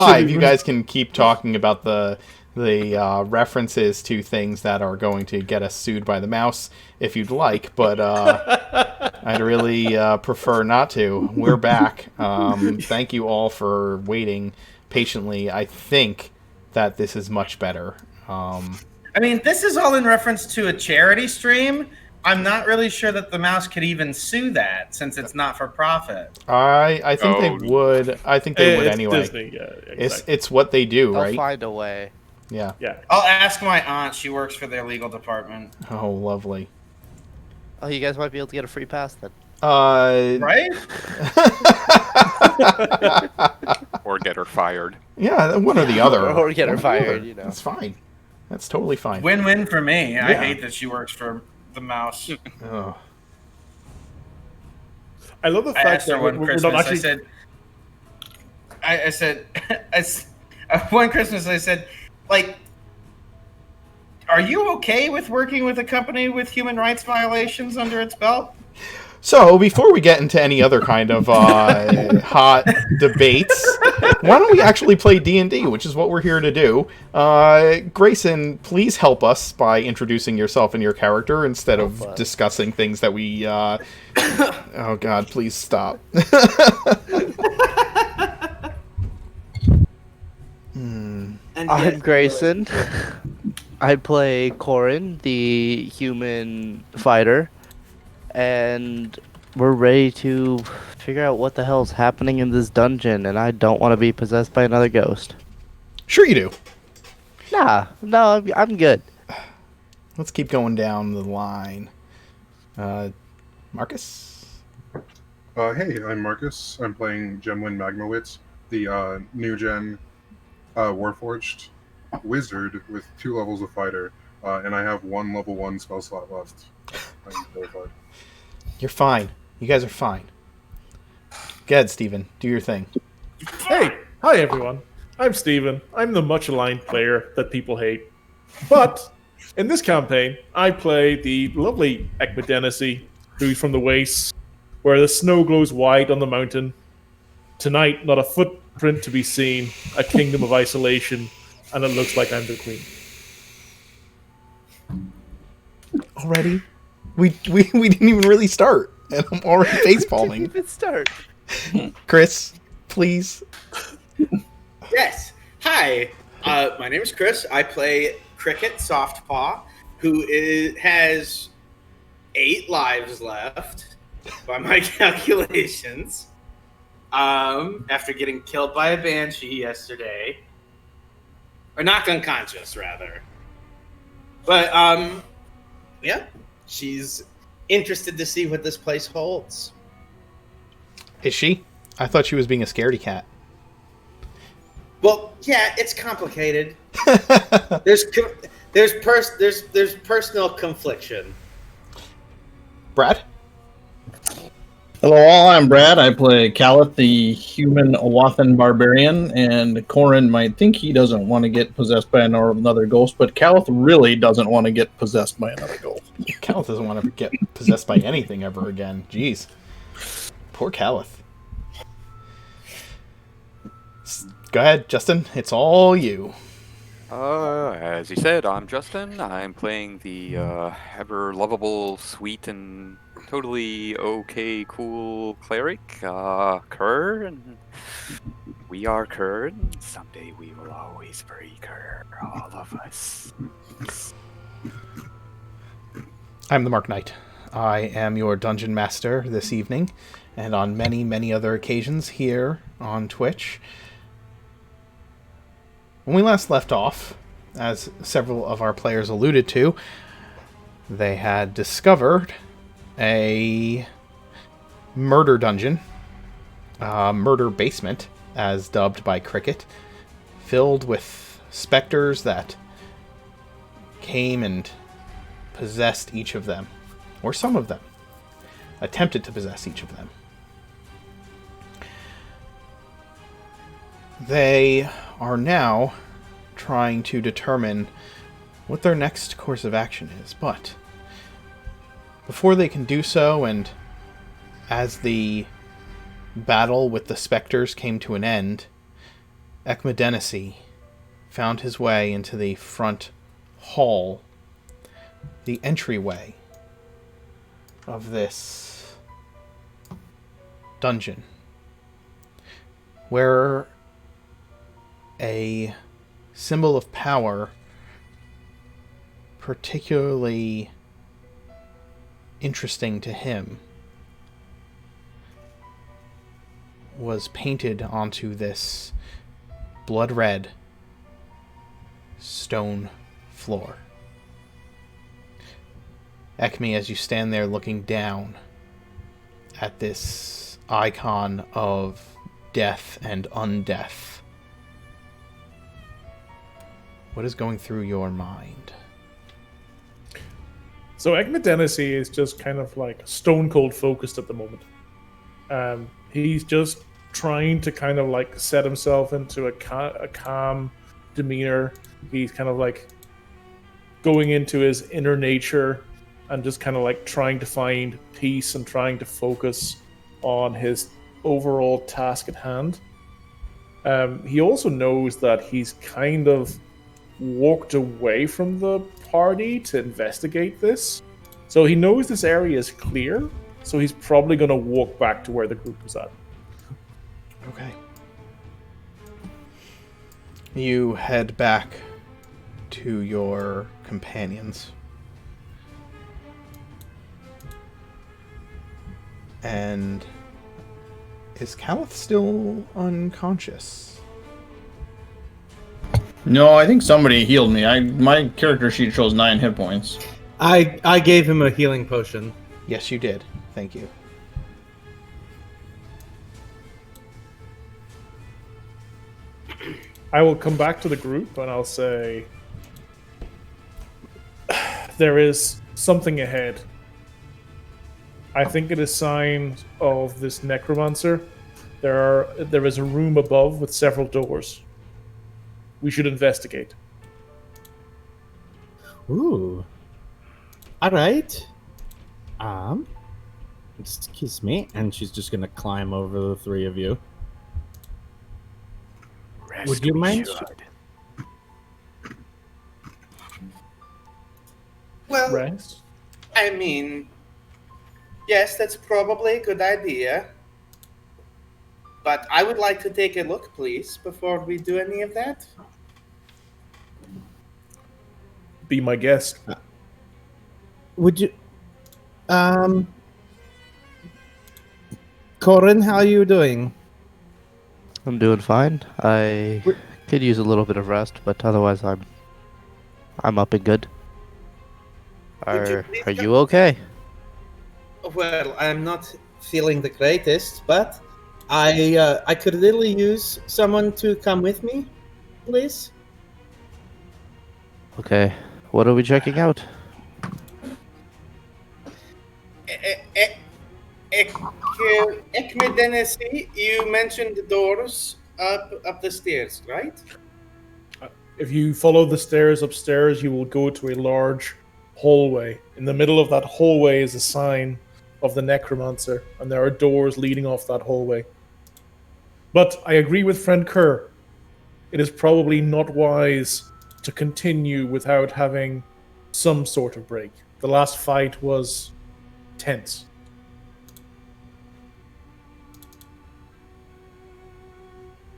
5. You guys can keep talking about the references to things that are going to get us sued by the mouse if you'd like, but I'd really prefer not to. We're back. Thank you all for waiting patiently. I think that this is much better. I mean, this is all in reference to a charity stream. I'm not really sure that the mouse could even sue that since it's not for profit. I think they would. I think they would It's anyway. Disney, yeah, exactly. It's what they do, They'll right? find a way. Yeah. I'll ask my aunt. She works for their legal department. Oh, lovely. Oh, you guys might be able to get a free pass then. Right? Or get her fired. Yeah, one or the other. Or get her fired, you know. That's fine. That's totally fine. Win-win for me. I Yeah. hate that she works for the mouse. Oh. I love the I fact asked her that one we're Christmas. not actually. I said, one Christmas I said, like, are you okay with working with a company with human rights violations under its belt? So, before we get into any other kind of hot debates, why don't we actually play D&D, which is what we're here to do. Grayson, please help us by introducing yourself and your character instead of discussing things that we... Oh, God, please stop. I'm Grayson. I play Corin, the human fighter. And we're ready to figure out what the hell's happening in this dungeon, and I don't want to be possessed by another ghost. Sure you do. No, I'm good. Let's keep going down the line. Marcus? Hey, I'm Marcus. I'm playing Gemwin Magmowitz, the new-gen Warforged wizard with 2 levels of fighter, and I have 1 level 1 spell slot left. I'm terrified. You're fine. You guys are fine. Go ahead, Steven. Do your thing. Hey, hi everyone. I'm Steven. I'm the much aligned player that people hate. But in this campaign, I play the lovely Ekmedenisi, who's from the wastes, where the snow glows white on the mountain. Tonight, not a footprint to be seen, a kingdom of isolation, and it looks like I'm the queen. Already? We didn't even really start, and I'm already facepalming. Didn't even start. Chris, please. Yes. Hi. My name is Chris. I play Cricket Softpaw, who has 8 lives left, by my calculations. After getting killed by a banshee yesterday, or knocked unconscious, rather. But yeah, she's interested to see what this place holds. Is she? I thought she was being a scaredy cat. Well, yeah, it's complicated. There's personal confliction. Brad? Hello all, I'm Brad. I play Calith, the human Awathan barbarian, and Corin might think he doesn't want to get possessed by another ghost, but Calith really doesn't want to get possessed by another ghost. Calith doesn't want to get possessed by anything ever again. Jeez. Poor Calith. Go ahead, Justin. It's all you. As you said, I'm Justin. I'm playing the ever lovable, sweet, and totally okay, cool cleric, Kerr. And we are Kerr, and someday we will always be Kerr, all of us. I'm the Mark Knight. I am your dungeon master this evening, and on many, many other occasions here on Twitch. When we last left off, as several of our players alluded to, they had discovered a murder dungeon, murder basement, as dubbed by Cricket, filled with specters that came and possessed each of them, or some of them, attempted to possess each of them. They are now trying to determine what their next course of action is, but before they can do so, and as the battle with the specters came to an end, Ecmedenesi found his way into the front hall, the entryway of this dungeon, where a symbol of power, particularly interesting to him, was painted onto this blood red stone floor. Ekme, as you stand there looking down at this icon of death and undeath, what is going through your mind? So Ecmedenesi is just kind of like stone cold focused at the moment. He's just trying to kind of like set himself into a calm demeanor. He's kind of like going into his inner nature and just kind of like trying to find peace and trying to focus on his overall task at hand. He also knows that he's kind of walked away from the party to investigate this. So he knows this area is clear, so he's probably going to walk back to where the group was at. Okay. You head back to your companions. And is Caliph still unconscious? No, I think somebody healed me. My character sheet shows 9 hit points. I gave him a healing potion. Yes, you did. Thank you. I will come back to the group and I'll say, there is something ahead. I think it is signs of this necromancer. There is a room above with several doors. We should investigate. Ooh. All right. Excuse me. And she's just gonna climb over the three of you. Would you mind? Well, Rest? I mean, yes, that's probably a good idea. But I would like to take a look, please, before we do any of that. Be my guest. Would you? Corin, how are you doing? I'm doing fine. I could use a little bit of rest, but otherwise I'm up and good. Would you Are please you okay? Well, I'm not feeling the greatest, but I could really use someone to come with me, please. Okay. What are we checking out? Ekmedenesi, you mentioned the doors up the stairs, right? If you follow the stairs upstairs, you will go to a large hallway. In the middle of that hallway is a sign of the necromancer, and there are doors leading off that hallway. But I agree with friend Kerr. It is probably not wise to continue without having some sort of break. The last fight was tense.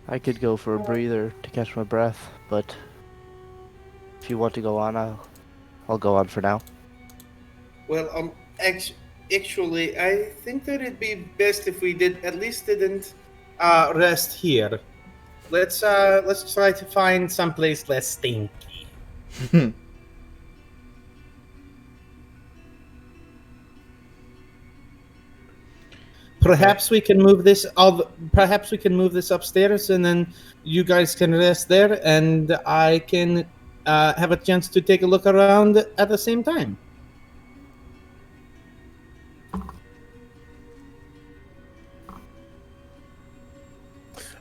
I could go for a breather to catch my breath, but if you want to go on, I'll go on for now. Well, actually, I think that it'd be best if we didn't rest here. Let's try to find someplace less stinky. Perhaps we can move this. Perhaps we can move this upstairs, and then you guys can rest there, and I can have a chance to take a look around at the same time.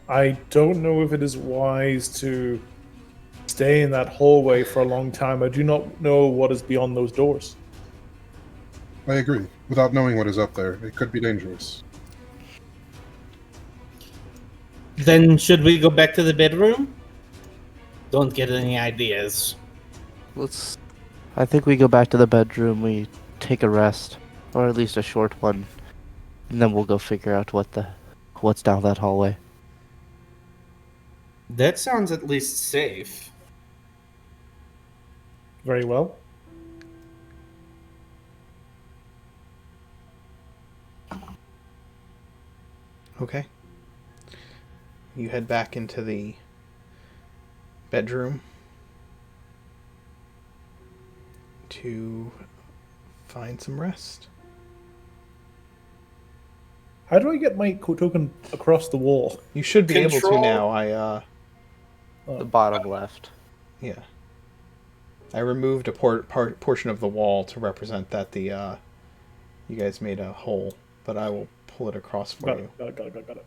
I don't know if it is wise to stay in that hallway for a long time. I do not know what is beyond those doors. I agree. Without knowing what is up there, it could be dangerous. Then should we go back to the bedroom? Don't get any ideas. I think we go back to the bedroom. We take a rest, or at least a short one, and then we'll go figure out what's down that hallway. That sounds at least safe. Very well. Okay. You head back into the bedroom to find some rest. How do I get my token across the wall? You should be able to Control. now. The bottom left. Yeah. I removed a portion of the wall to represent that the you guys made a hole, but I will pull it across for you. Got it.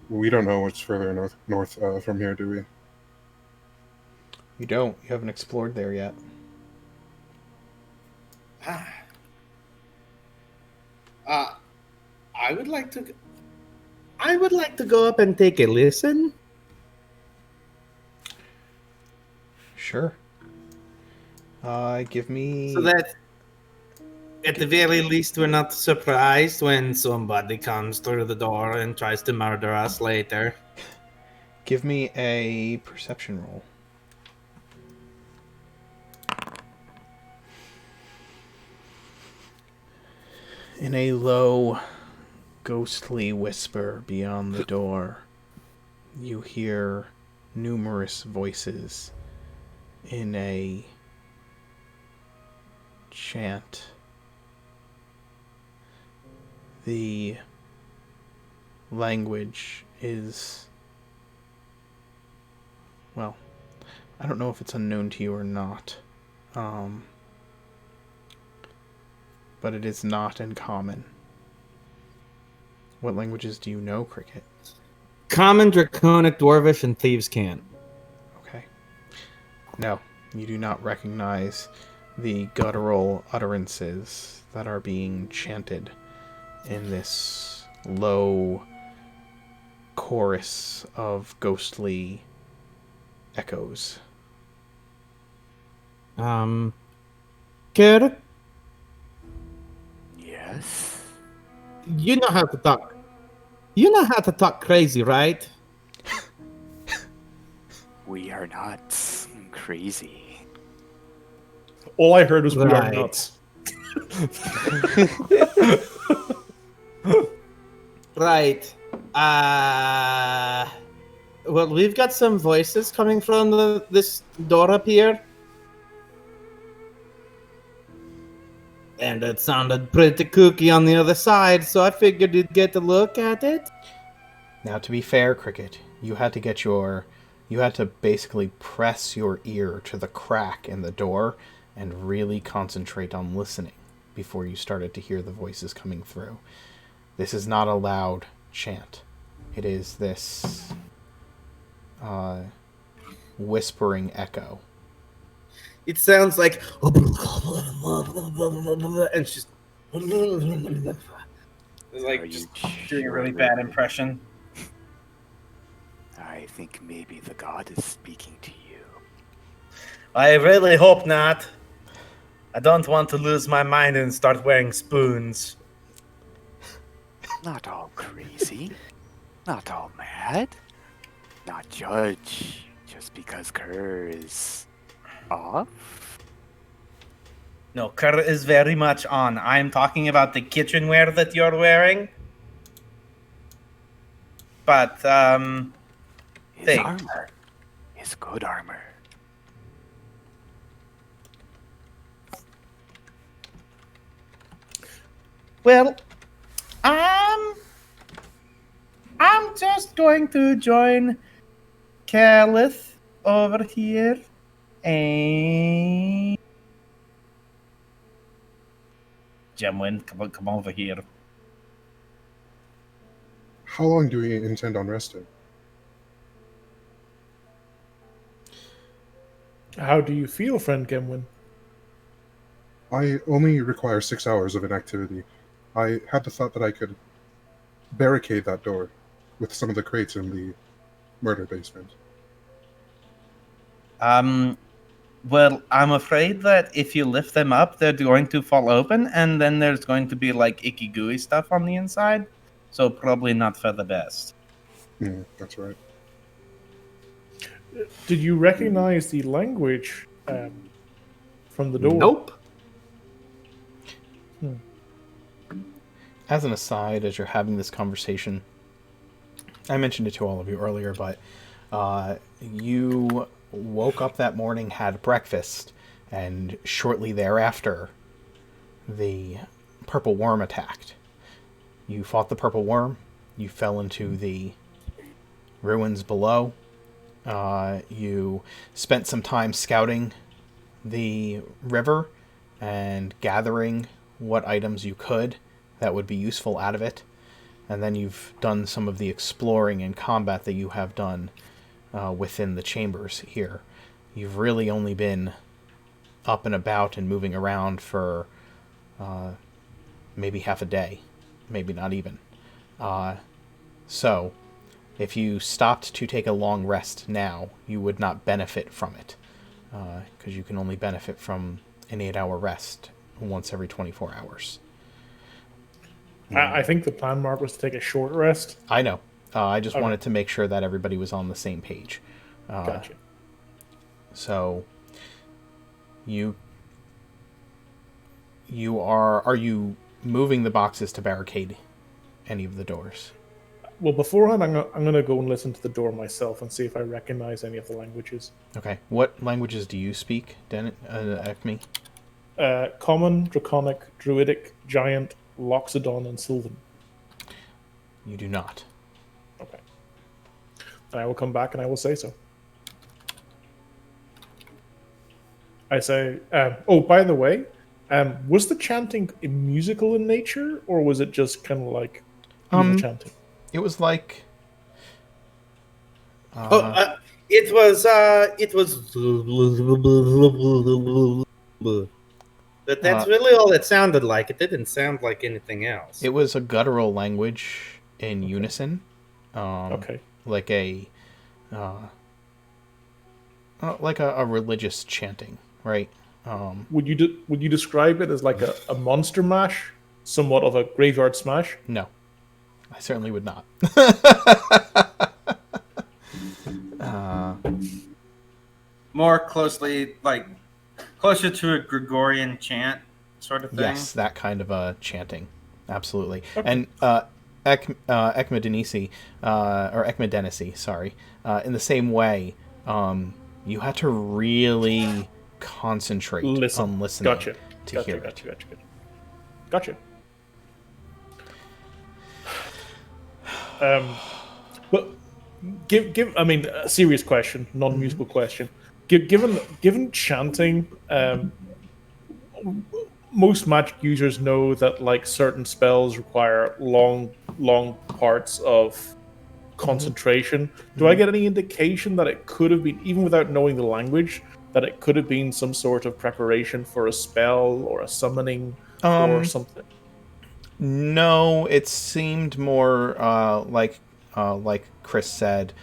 We don't know what's further north from here, do we? You don't. You haven't explored there yet. I would like to. I would like to go up and take a listen. Sure. Give me. So that at the very least we're not surprised when somebody comes through the door and tries to murder us later. Give me a perception roll. In a low, ghostly whisper beyond the door, you hear numerous voices in a chant. The language is, well, I don't know if it's unknown to you or not, but it is not in common. What languages do you know, Cricket? Common, Draconic, Dwarvish, and Thieves' Cant. Okay. No, you do not recognize the guttural utterances that are being chanted in this low chorus of ghostly echoes. Kid, Yes. you know how to talk. You know how to talk crazy, right? We are not crazy. All I heard was we are Right. nuts. Right. Well, we've got some voices coming from this door up here. And it sounded pretty kooky on the other side, so I figured you'd get a look at it. Now, to be fair, Cricket, you had to basically press your ear to the crack in the door and really concentrate on listening before you started to hear the voices coming through. This is not a loud chant. It is this whispering echo. It sounds like and she's like Are just you Doing a sure really that- bad impression. I think maybe the god is speaking to you. I really hope not. I don't want to lose my mind and start wearing spoons. Not all crazy. Not all mad. Not judge just because Kerr is off. No, Kerr is very much on. I'm talking about the kitchenware that you're wearing. But, His Thanks. armor is good armor. well, I'm just going to join Calith over here. And Gemwin, come over here. How long do we intend on resting? How do you feel, friend Gemwin? I only require 6 hours of inactivity. I had the thought that I could barricade that door with some of the crates in the murder basement. Well, I'm afraid that if you lift them up, they're going to fall open, and then there's going to be like icky gooey stuff on the inside. So probably not for the best. That's right. Did you recognize the language from the door? Nope. As an aside, as you're having this conversation, I mentioned it to all of you earlier, but you woke up that morning, had breakfast, and shortly thereafter, the purple worm attacked. You fought the purple worm. You fell into the ruins below. You spent some time scouting the river and gathering what items you could that would be useful out of it. And then you've done some of the exploring and combat that you have done within the chambers here. You've really only been up and about and moving around for maybe half a day, maybe not even. So, if you stopped to take a long rest now, you would not benefit from it, because you can only benefit from an 8-hour rest once every 24 hours. I think the plan, Mark, was to take a short rest. I know. I just wanted to make sure that everybody was on the same page. Gotcha. So, are you moving the boxes to barricade any of the doors? Well, beforehand, I'm going to go and listen to the door myself and see if I recognize any of the languages. Okay. What languages do you speak, Ep3? Common, Draconic, Druidic, Giant, Loxodon, and Sylvan. You do not. Okay. And I will come back and I will say so. I say, oh, by the way, was the chanting musical in nature, or was it just kind of like chanting? It was like... It was... But that's really all it sounded like. It didn't sound like anything else. It was a guttural language in unison. Okay. Like a... like a religious chanting, right? Would you describe it as like a monster mash, somewhat of a graveyard smash? No, I certainly would not. More closely, like closer to a Gregorian chant sort of thing. Yes, that kind of a chanting, absolutely. Okay. And Ecmedenisi, or Ecmedenisi, sorry, in the same way, you had to really concentrate on listening to hear it. Gotcha. But give I mean, a serious question, non-musical question. Given chanting, most magic users know that like certain spells require long parts of concentration. Do I get any indication that it could have been, even without knowing the language, that it could have been some sort of preparation for a spell or a summoning or something? No, it seemed more like Chris said,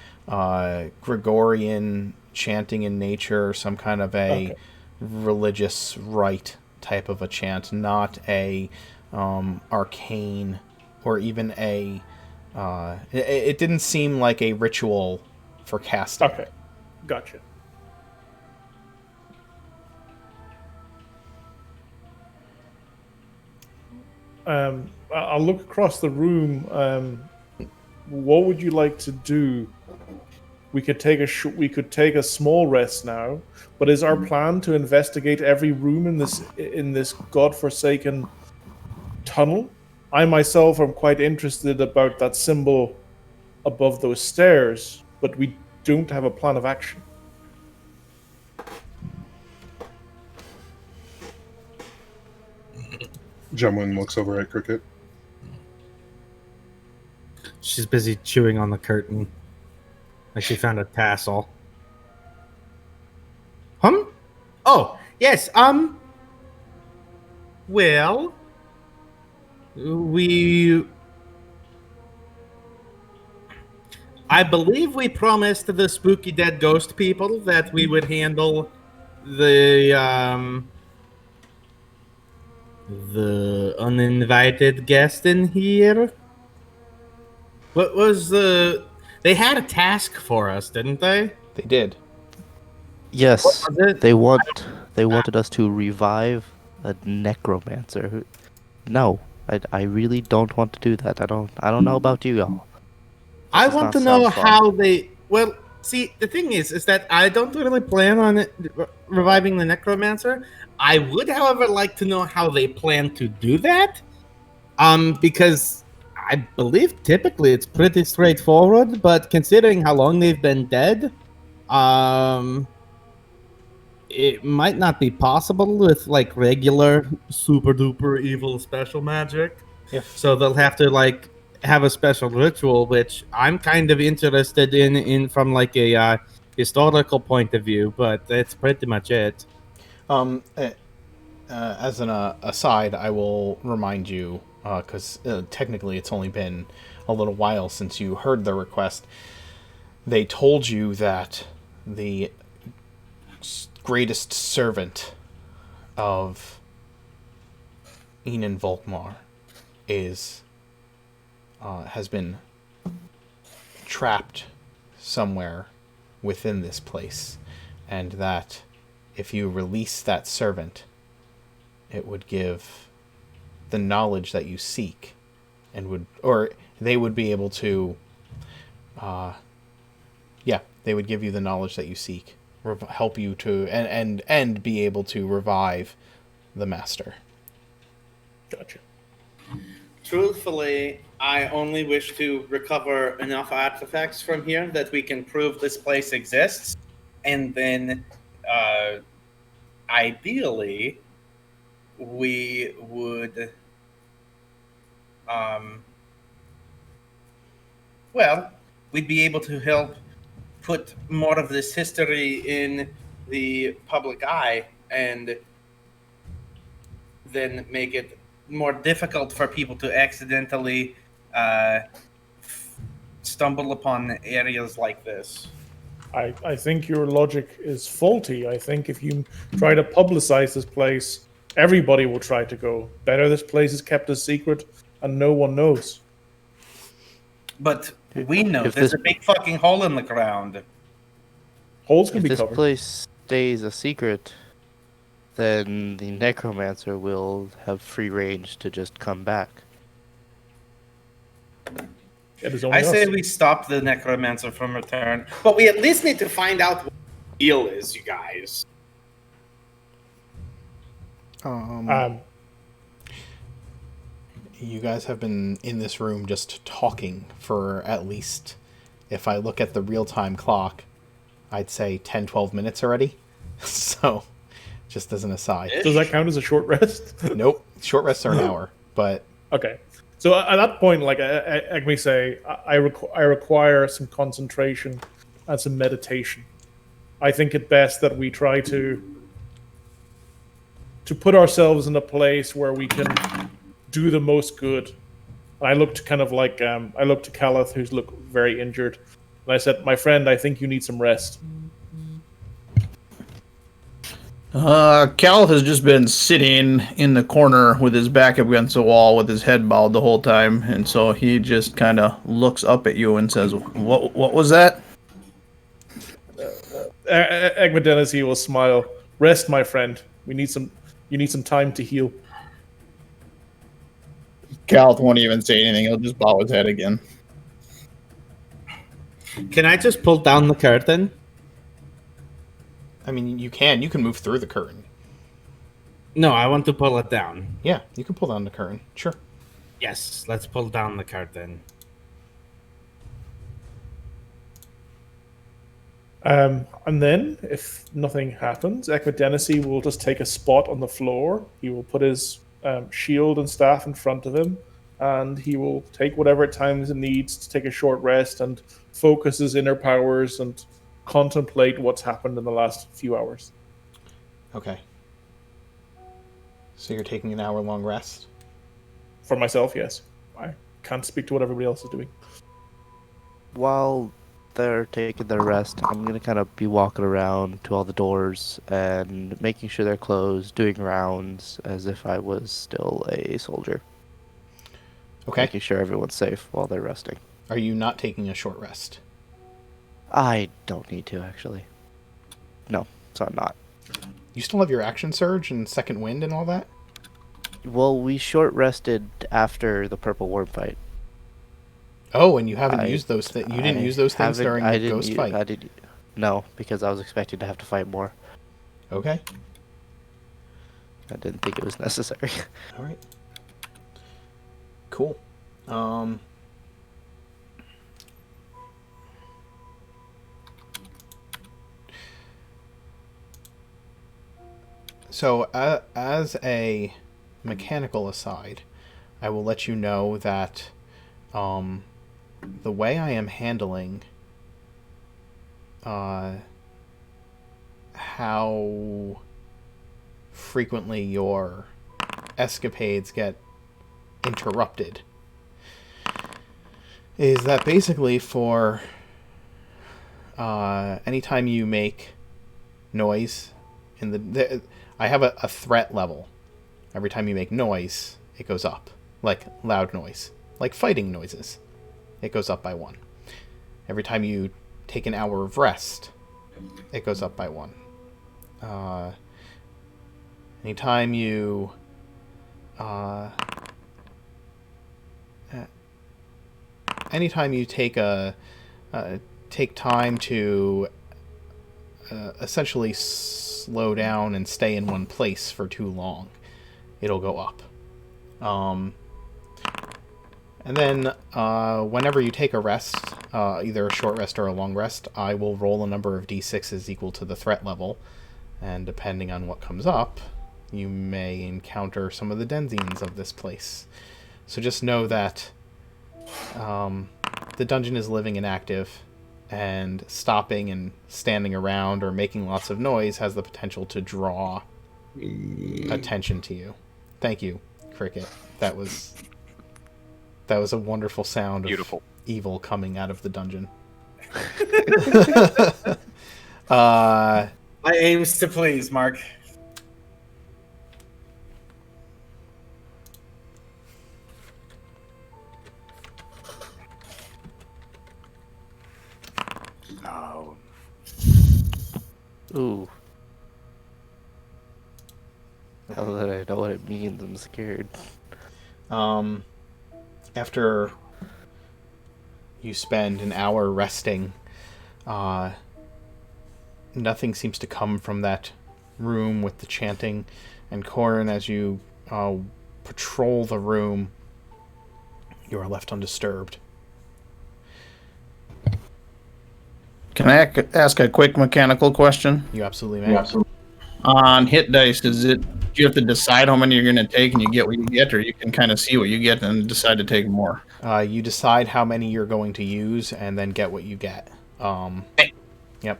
Gregorian chanting in nature, some kind of a religious rite type of a chant, not a arcane or even a... it didn't seem like a ritual for casting. Okay, gotcha. I'll look across the room. What would you like to do? We could take a small rest now, but is our plan to investigate every room in this godforsaken tunnel? I myself am quite interested about that symbol above those stairs, but we don't have a plan of action. Gemwin looks over at Cricket. She's busy chewing on the curtain. Like she found a tassel. Oh, yes, Well, I believe we promised the spooky dead ghost people that we would handle the uninvited guest in here. What was the? They had a task for us, didn't they? They did. What Yes, was it? they wanted us to revive a necromancer. No, I really don't want to do that. I don't know about you all. I Does want not to know sound fun. how they. Well, see, the thing is that I don't really plan on reviving the necromancer. I would, however, like to know how they plan to do that. Because I believe typically it's pretty straightforward, but considering how long they've been dead, um, it might not be possible with like regular super duper evil special magic. If So they'll have to like have a special ritual, which I'm kind of interested in from like a historical point of view. But that's pretty much it. as an aside, I will remind you, because technically it's only been a little while since you heard the request. They told you that the greatest servant of Enan Volkmar has been trapped somewhere within this place, and that if you release that servant, it would give the knowledge that you seek, and they would be able to, they would give you the knowledge that you seek, help you to, and be able to revive the master. Gotcha. Truthfully, I only wish to recover enough artifacts from here that we can prove this place exists, and then, ideally, we would, we'd be able to help put more of this history in the public eye, and then make it more difficult for people to accidentally stumble upon areas like this. I think your logic is faulty. I think if you try to publicize this place, everybody will try to go. Better this place is kept a secret and no one knows. But we know If there's this- a big fucking hole in the ground. Holes can If be this covered. place stays a secret, then the necromancer will have free range to just come back. It is only I say us. we stop the necromancer from return, but we at least need to find out what the deal is, you guys. You guys have been in this room just talking for at least, if I look at the real-time clock, I'd say 10, 12 minutes already. So, just as an aside. Does that count as a short rest? Nope. Short rests are an hour, but... Okay. So at that point, like I may say, I require some concentration and some meditation. I think it best that we try to put ourselves in a place where we can do the most good. And I looked kind of like I looked to Calith, who's looked very injured, and I said, "My friend, I think you need some rest." Calith has just been sitting in the corner with his back up against the wall with his head bowed the whole time, and so he just kind of looks up at you and says, What was that?" Egmadenesi will smile. "Rest, my friend. You need some time to heal." Calith won't even say anything. He'll just bow his head again. Can I just pull down the curtain? I mean, you can move through the curtain. No, I want to pull it down. Yeah, you can pull down the curtain. Sure. Yes, let's pull down the curtain. And then, if nothing happens, Ekmadenesi will just take a spot on the floor. He will put his shield and staff in front of him, and he will take whatever time it needs to take a short rest and focus his inner powers and contemplate what's happened in the last few hours. Okay. So you're taking an hour-long rest? For myself, yes. I can't speak to what everybody else is doing. While they're taking their rest, I'm gonna kind of be walking around to all the doors and making sure they're closed, doing rounds as if I was still a soldier. Okay. Making sure everyone's safe while they're resting. Are you not taking a short rest? I don't need to, actually. No, so I'm not. You still have your action surge and second wind and all that? Well, we short rested after the purple worm fight. Oh, and you haven't used those things. You didn't use those things during the ghost fight? No, because I was expecting to have to fight more. Okay. I didn't think it was necessary. All right. Cool. So, as a mechanical aside, I will let you know that the way I am handling how frequently your escapades get interrupted is that basically for anytime you make noise in the I have a threat level. Every time you make noise, it goes up. Like loud noise. Like fighting noises. It goes up by 1. Every time you take an hour of rest, it goes up by 1. Anytime you take time to essentially slow down and stay in one place for too long, it'll go up. And then whenever you take a rest, either a short rest or a long rest, I will roll a number of d6s equal to the threat level, and depending on what comes up, you may encounter some of the denizens of this place. So just know that the dungeon is living and active, and stopping and standing around or making lots of noise has the potential to draw attention to you. Thank you, Cricket. That was a wonderful sound Beautiful. Of evil coming out of the dungeon. My aim's to please, Mark. Oh. Ooh. Now that I know what it means, I'm scared. After you spend an hour resting, nothing seems to come from that room with the chanting. And Corin, as you patrol the room, you are left undisturbed. Can I ask a quick mechanical question? You absolutely may. On hit dice, do you have to decide how many you're going to take and you get what you get, or you can kind of see what you get and decide to take more? You decide how many you're going to use and then get what you get. Yep.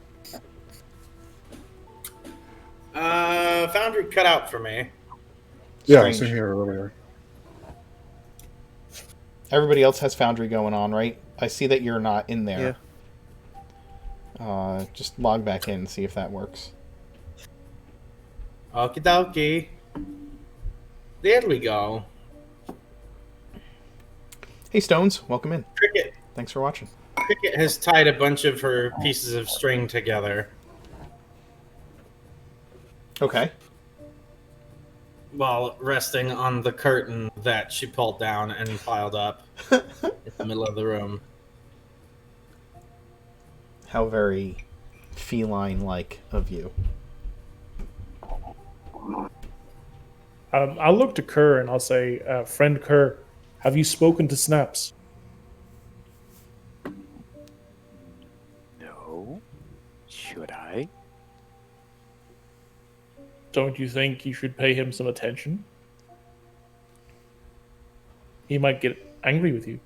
Foundry cut out for me. Yeah, Strange. same here earlier. Everybody else has Foundry going on, right? I see that you're not in there. Yeah. Just log back in and see if that works. Okie dokie. There we go. Hey, Stones. Welcome in. Cricket. Thanks for watching. Cricket has tied a bunch of her pieces of string together Okay. while resting on the curtain that she pulled down and piled up in the middle of the room. How very feline-like of you. I'll look to Kerr and I'll say, friend Kerr, have you spoken to Snaps? No. Should I? Don't you think you should pay him some attention? He might get angry with you.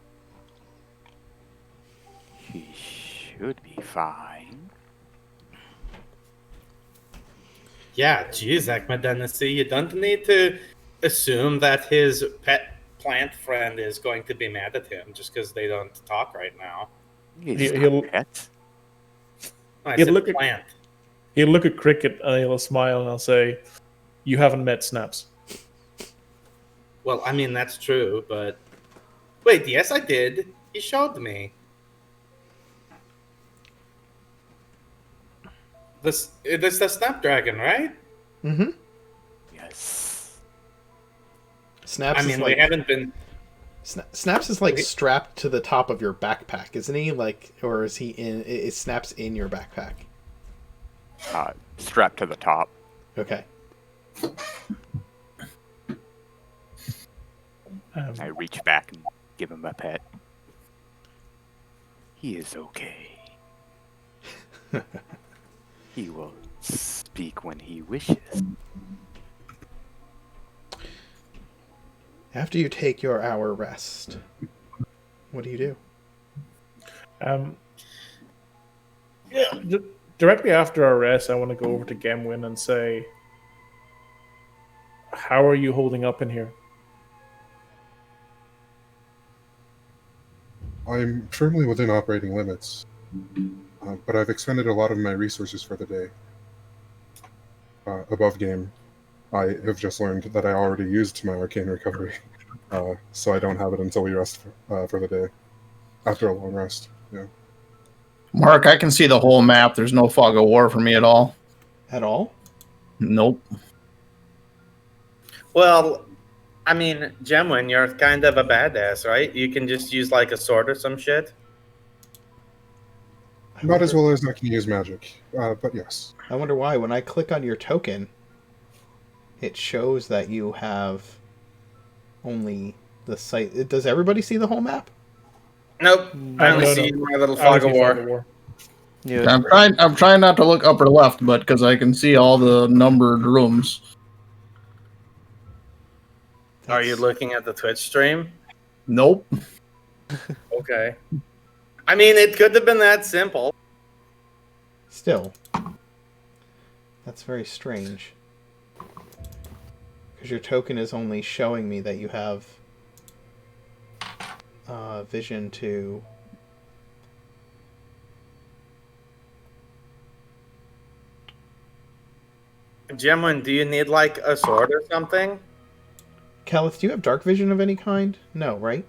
He should be fine. Yeah, geez, Ekma Dennessy, you don't need to assume that his pet plant friend is going to be mad at him just because they don't talk right now. He'll Pet? I He'll said look at- plant. he'll look at Cricket and he'll smile and he'll say, "You haven't met Snaps." Well, I mean, that's true, but... Wait, yes, I did. He showed me. This is the Snapdragon, right? Mm-hmm. Yes. Snaps I mean, is we like haven't been... Snaps is like Okay. strapped to the top of your backpack, isn't he? Like, or is he in? Is Snaps in your backpack? Strapped to the top. Okay. I reach back and give him a pet. He is okay. He will speak when he wishes. After you take your hour rest, what do you do? Directly after our rest, I want to go over to Gemwin and say, "How are you holding up in here?" I'm firmly within operating limits, but I've expended a lot of my resources for the day. Above game, I have just learned that I already used my arcane recovery, so I don't have it until we rest for the day. After a long rest, yeah. Mark, I can see the whole map. There's no fog of war for me at all. At all? Nope. Well, I mean, Gemwin, you're kind of a badass, right? You can just use like a sword or some shit. Not as well as I can use magic, but yes. I wonder why. When I click on your token, it shows that you have only the site. Does everybody see the whole map? Nope. I only No, see no. my little I fog see of war. Yeah. I'm trying not to look upper left, but because I can see all the numbered rooms. Are you looking at the Twitch stream? Nope. Okay. I mean, it could have been that simple. Still, that's very strange. Because your token is only showing me that you have vision to... Gemwin, do you need like a sword or something? Calith, do you have dark vision of any kind? No, right?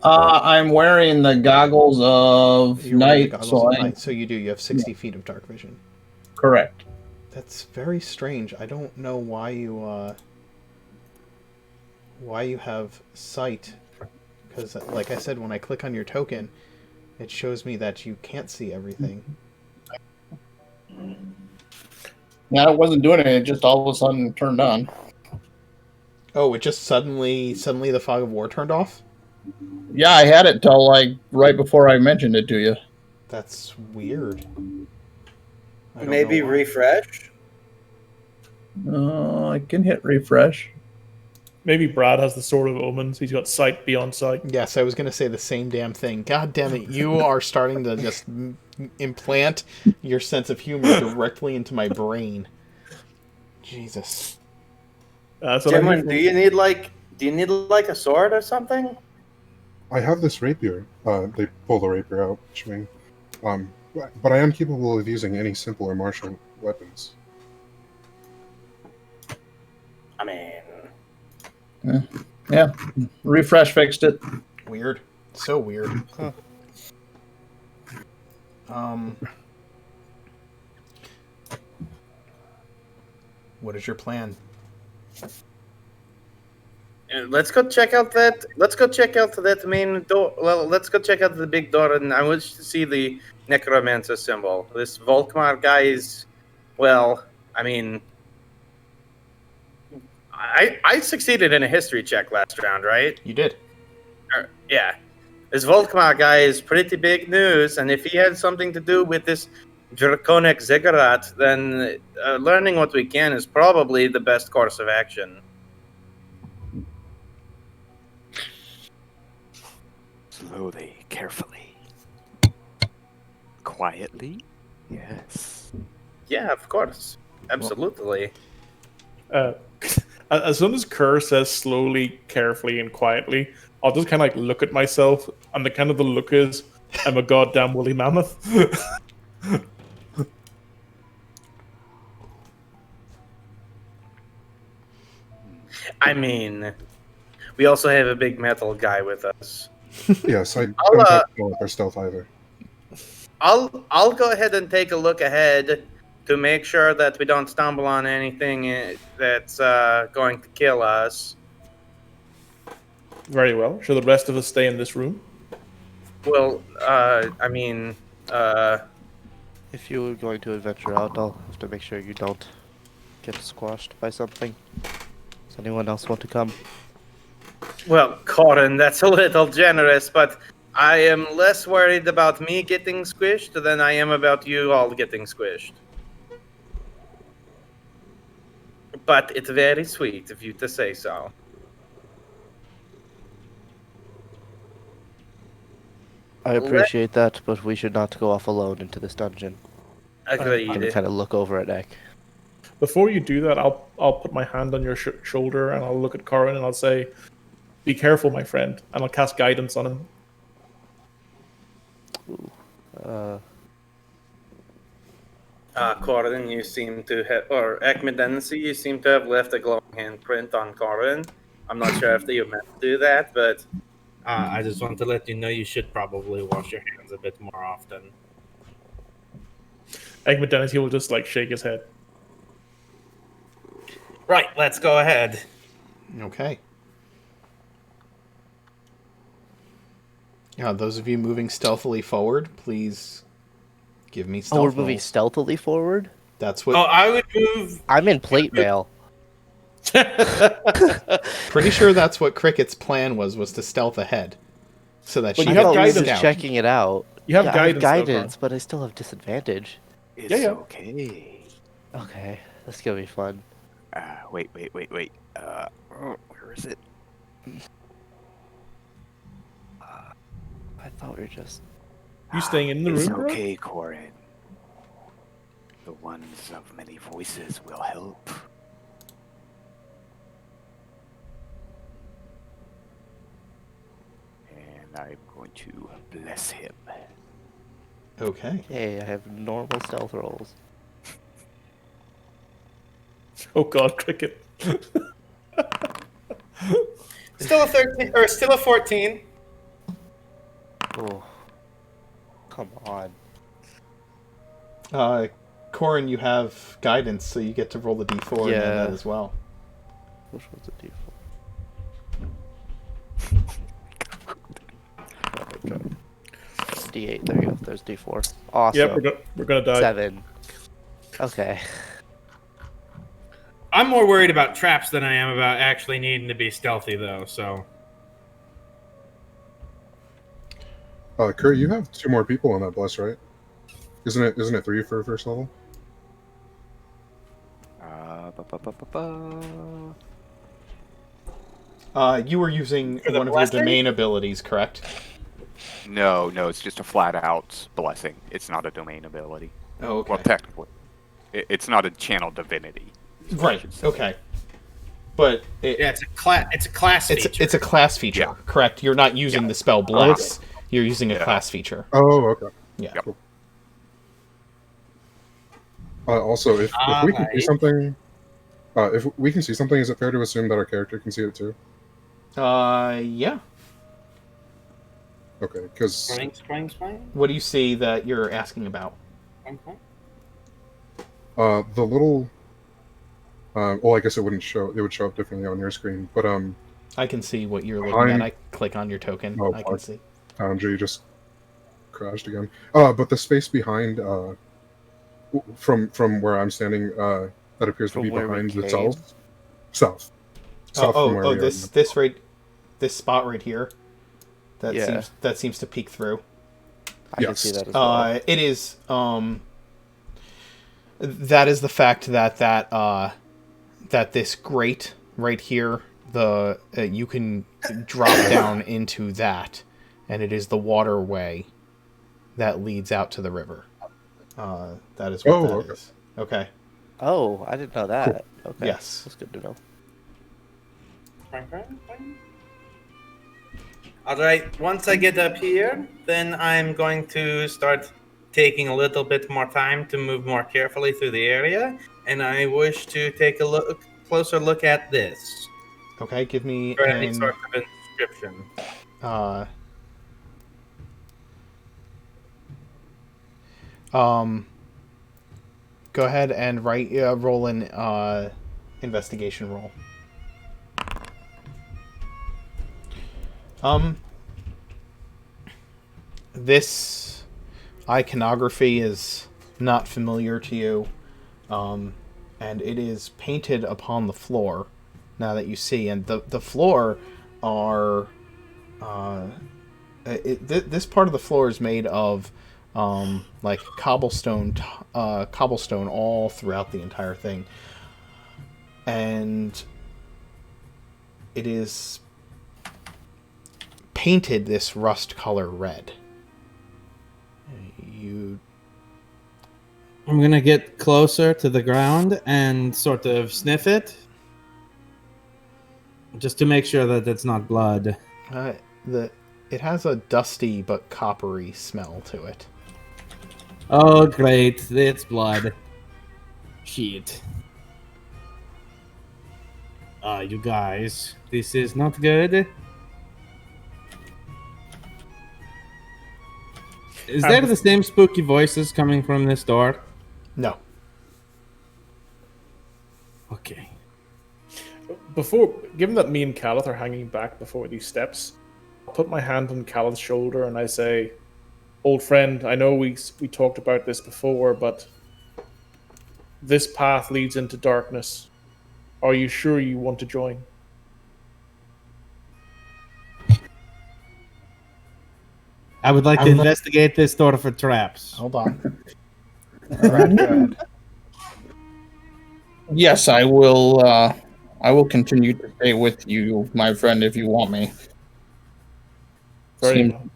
I'm wearing the goggles of You're wearing the night, goggles so of I night, so you do. You have 60 feet of dark vision. correct. That's very strange. I don't know why you have sight. Because, like I said, when I click on your token, it shows me that you can't see everything. Yeah, it wasn't doing it. It just all of a sudden turned on. Oh, it just suddenly the fog of war turned off? Yeah, I had it till like right before I mentioned it to you. That's weird. I don't Maybe know why. refresh? I can hit refresh. Maybe Brad has the Sword of Omens. He's got sight beyond sight. Yes, I was going to say the same damn thing. God damn it, you are starting to just implant your sense of humor directly into my brain. Jesus. That's what I'm Gemwin, here for. do you need like a sword or something? I have this rapier. They pull the rapier out, which mean, but I am capable of using any simple or martial weapons. I mean, Yeah, refresh fixed it. Weird. So weird. Huh. What is your plan? let's go check out that. Let's go check out that main door. Well, let's go check out the big door, and I wish to see the necromancer symbol. This Volkmar guy is, well, I mean, I succeeded in a history check last round, right? You did. Yeah. This Volkmar guy is pretty big news, and if he had something to do with this draconic ziggurat, then learning what we can is probably the best course of action. Slowly, carefully. Quietly? Yes. Yeah, of course. Absolutely. I As soon as Kerr says slowly, carefully, and quietly, I'll just kind of like look at myself, and the look is, I'm a goddamn woolly mammoth. I mean, we also have a big metal guy with us. Yes, I I'll, don't have to go with their stealth either. I'll go ahead and take a look ahead to make sure that we don't stumble on anything that's going to kill us. Very well. Should the rest of us stay in this room? Well, I mean, If you were going to adventure out, I'll have to make sure you don't get squashed by something. Does anyone else want to come? well, Corin, that's a little generous, but I am less worried about me getting squished than I am about you all getting squished. But it's very sweet of you to say so. I appreciate that, but we should not go off alone into this dungeon. I'm Agreed. gonna kind of look over at Ek. Before you do that, I'll put my hand on your shoulder and I'll look at Corin and I'll say, "Be careful, my friend," and I'll cast guidance on him. Corin, you seem to have, or Ekmedensi, you seem to have left a glowing handprint on Corin. I'm not sure if you meant to do that, but I just want to let you know you should probably wash your hands a bit more often. Eggman Dennis, he will just like shake his head. Right, let's go ahead. Okay. Those of you moving stealthily forward, please give me stealth. Oh, we're moving stealthily forward? That's what... Oh, I would move... I'm in plate mail. Pretty sure that's what Cricket's plan was to stealth ahead. So that she you have could guidance. scout. Checking it out. You have I have guidance, guidance, but I still have disadvantage. It's Yeah. okay. Okay, that's gonna be fun. Wait. Where is it? I thought we were just... You staying in the It's room, bro? okay, Corin. The ones of many voices will help. And I'm going to bless him. Okay. Hey, I have normal stealth rolls. Oh god, Cricket. Still a 13, or still a 14. Oh, come on. Corin, you have guidance, so you get to roll the d4 and Yeah. that as well. Which one's a d4? D8, there you go. There's d4. Awesome. Yep, we're gonna die. 7. Okay. I'm more worried about traps than I am about actually needing to be stealthy, though, so... Kurt, you have 2 more people on that bless, right? Isn't it 3 for first level? You were using For the one of your blessing? domain abilities, correct? No, it's just a flat-out blessing. It's not a domain ability. Oh, okay. Well, technically. It's not a channel divinity. is what I Right, should say. okay. But Yeah, it's a class feature. it's a class feature, Yeah. correct? You're not using the spell bless. You're using a class feature. Oh, okay. Yeah. Yep. Also, if we can see Alright. something, if we can see something, is it fair to assume that our character can see it too? Yeah. Okay, because Spring. What do you see that you're asking about? the little, well, I guess it wouldn't show. It would show up differently on your screen, but I can see what you're looking at. I'm- I click on your token. Oh, I can fuck. see. Foundry just crashed again. But the space behind, from where I'm standing, that appears to From be where we behind the came? south. South from where we are. This spot right here. Yeah. That seems to peek through. I can Yes. see that as well. It is that is the fact that that this grate right here, you can drop down into that, and it is the waterway that leads out to the river. That is what that is. Okay. Oh, I didn't know that. Okay. Yes. That's good to know. All right, once I get up here, then I'm going to start taking a little bit more time to move more carefully through the area, and I wish to take a closer look at this Okay, give me for any sort of inscription. uh um go ahead and roll an investigation roll. This iconography is not familiar to you, and it is painted upon the floor. Now that you see, and the floor are this part of the floor is made of like cobblestone all throughout the entire thing, and it is painted this rust color red. I'm gonna get closer to the ground and sort of sniff it, just to make sure that it's not blood. It has a dusty but coppery smell to it. Oh, great! It's blood. Shit. You guys, this is not good. Is there the same spooky voices coming from this door? No. Okay. Given that me and Calith are hanging back before these steps, I put my hand on Calith's shoulder and I say, "Old friend, I know we talked about this before, but this path leads into darkness. Are you sure you want to join?" I would like to investigate this door for traps. Hold on. All right, go ahead. Yes, I will. I will continue to stay with you, my friend, if you want me. Very well.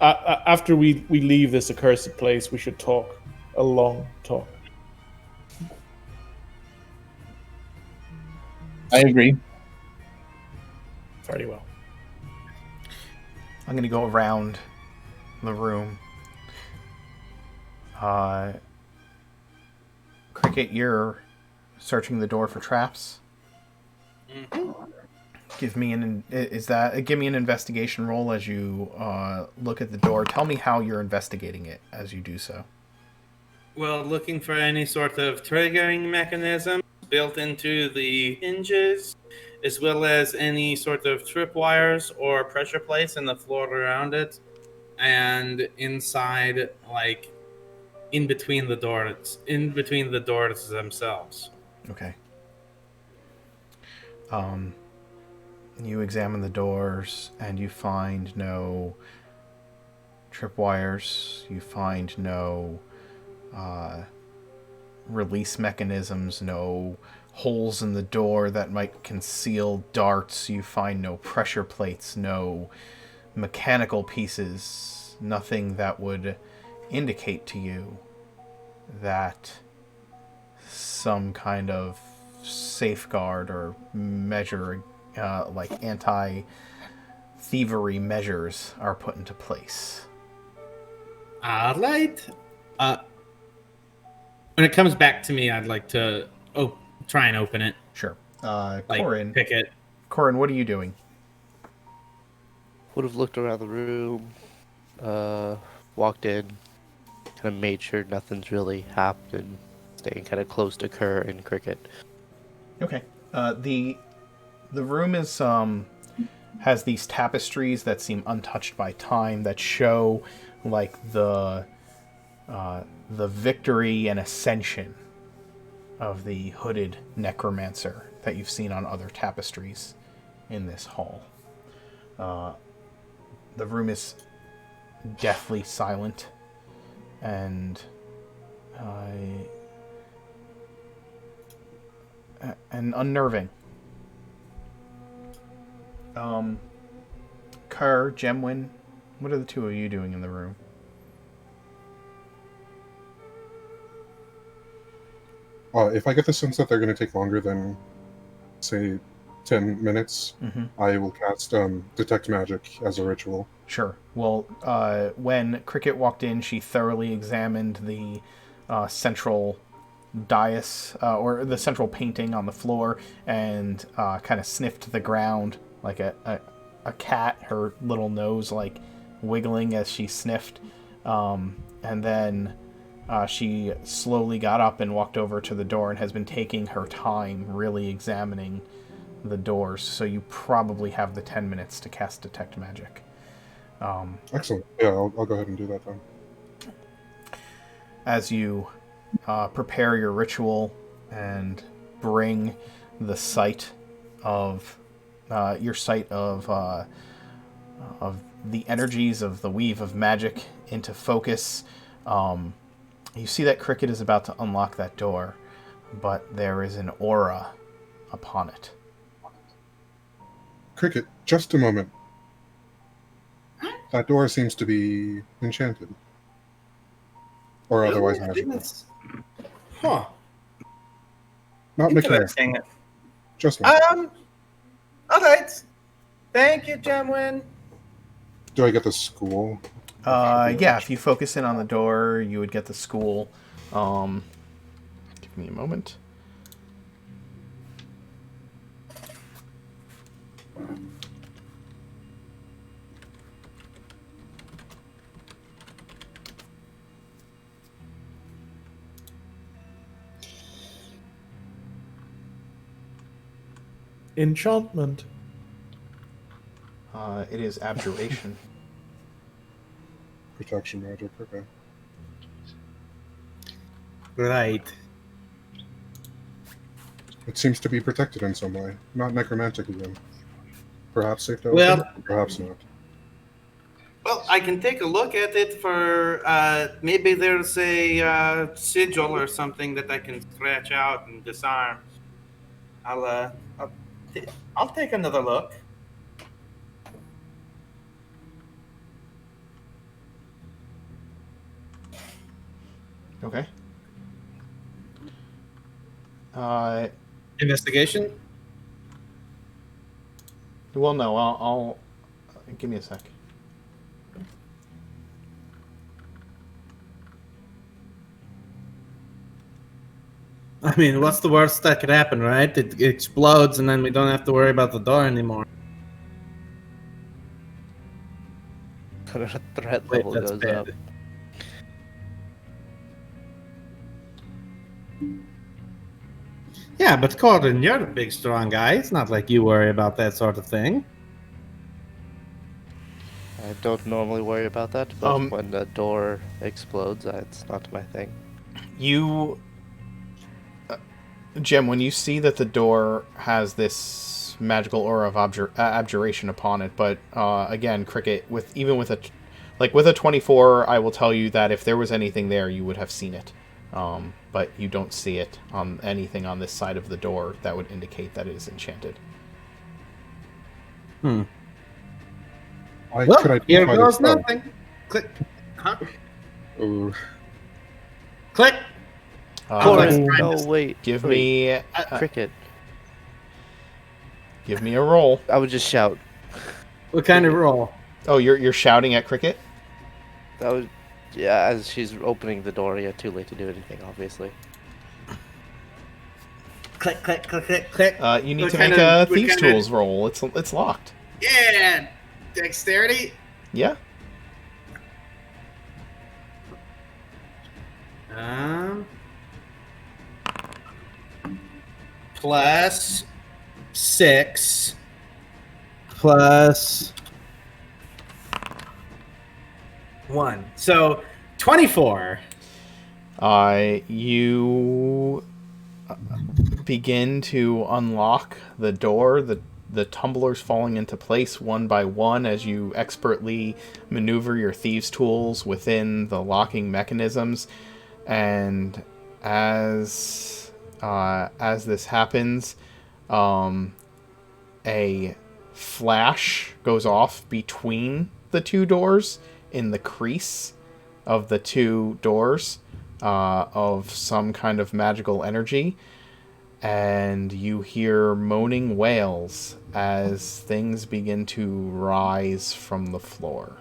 After we leave this accursed place, we should talk. A long talk. I agree. Very well. I'm going to go around the room. Cricket, you're searching the door for traps. Mm-hmm. Give me an investigation roll as you look at the door. Tell me how you're investigating it as you do so. Well, looking for any sort of triggering mechanism built into the hinges, as well as any sort of tripwires or pressure plates in the floor around it, and inside, like in between the doors themselves. Okay. You examine the doors and you find no tripwires. You find no release mechanisms, no holes in the door that might conceal darts. You find no pressure plates, no mechanical pieces, nothing that would indicate to you that some kind of safeguard or measure, like anti-thievery measures, are put into place. All right. When it comes back to me, I'd like to try and open it. Sure. Corin, pick it. Corin, what are you doing? Would have looked around the room, walked in, kind of made sure nothing's really happened, staying kind of close to Kerr and Cricket. Okay. The room is has these tapestries that seem untouched by time that show like the victory and ascension of the hooded necromancer that you've seen on other tapestries in this hall. The room is deathly silent and unnerving. Kerr, Gemwin, what are the two of you doing in the room? If I get the sense that they're going to take longer than say 10 minutes, I will cast Detect Magic as a ritual. Sure. Well, when Cricket walked in, she thoroughly examined the central dais, or the central painting on the floor, and kind of sniffed the ground like a cat, her little nose like wiggling as she sniffed. And then she slowly got up and walked over to the door and has been taking her time really examining the doors. So you probably have the 10 minutes to cast Detect Magic. Excellent. Yeah, I'll go ahead and do that then. As you prepare your ritual and bring the sight of your sight of the energies of the weave of magic into focus, you see that Cricket is about to unlock that door, but there is an aura upon it. Cricket, just a moment. That door seems to be enchanted. Or otherwise magical. Huh. Not mechanical. Interesting. Just magical. All right. Thank you, Jamwin. Do I get the school? Yeah, if you focus in on the door, you would get the school. Give me a moment. Enchantment. It is abjuration. Protection magic, okay. Right. It seems to be protected in some way. Not necromantic again. Perhaps safe to open? Well- Perhaps not. Well, I can take a look at it for maybe there's a sigil or something that I can scratch out and disarm. I'll take another look. Okay. Investigation? Well, no, I'll give me a sec. I mean, what's the worst that could happen, right? It explodes and then we don't have to worry about the door anymore. Threat Wait, level that's goes bad. up. Yeah, but Corbin, you're a big, strong guy. It's not like you worry about that sort of thing. I don't normally worry about that, but when the door explodes, it's not my thing. You, Jim, when you see that the door has this magical aura of abjuration upon it, but again, Cricket, with a 24, I will tell you that if there was anything there, you would have seen it. But you don't see it on anything on this side of the door that would indicate that it is enchanted. Well, Could I here try goes this spell? nothing. Click. Huh? Ooh. Click. No, wait. Give wait. me Cricket. Give me a roll. I would just shout. What kind of roll? Oh, you're shouting at Cricket? That was, yeah, as she's opening the door. Yeah, too late to do anything, obviously. Click, click, click, click, click. You need What to kind make a of- what Thieves' kind of- Tools roll. It's locked. Yeah, dexterity. Yeah. Plus 6 plus 1. So 24. You begin to unlock the door, the tumblers falling into place one by one as you expertly maneuver your thieves' tools within the locking mechanisms. And as this happens, a flash goes off between the two doors in the crease of the two doors of some kind of magical energy. and you hear moaning wails as things begin to rise from the floor.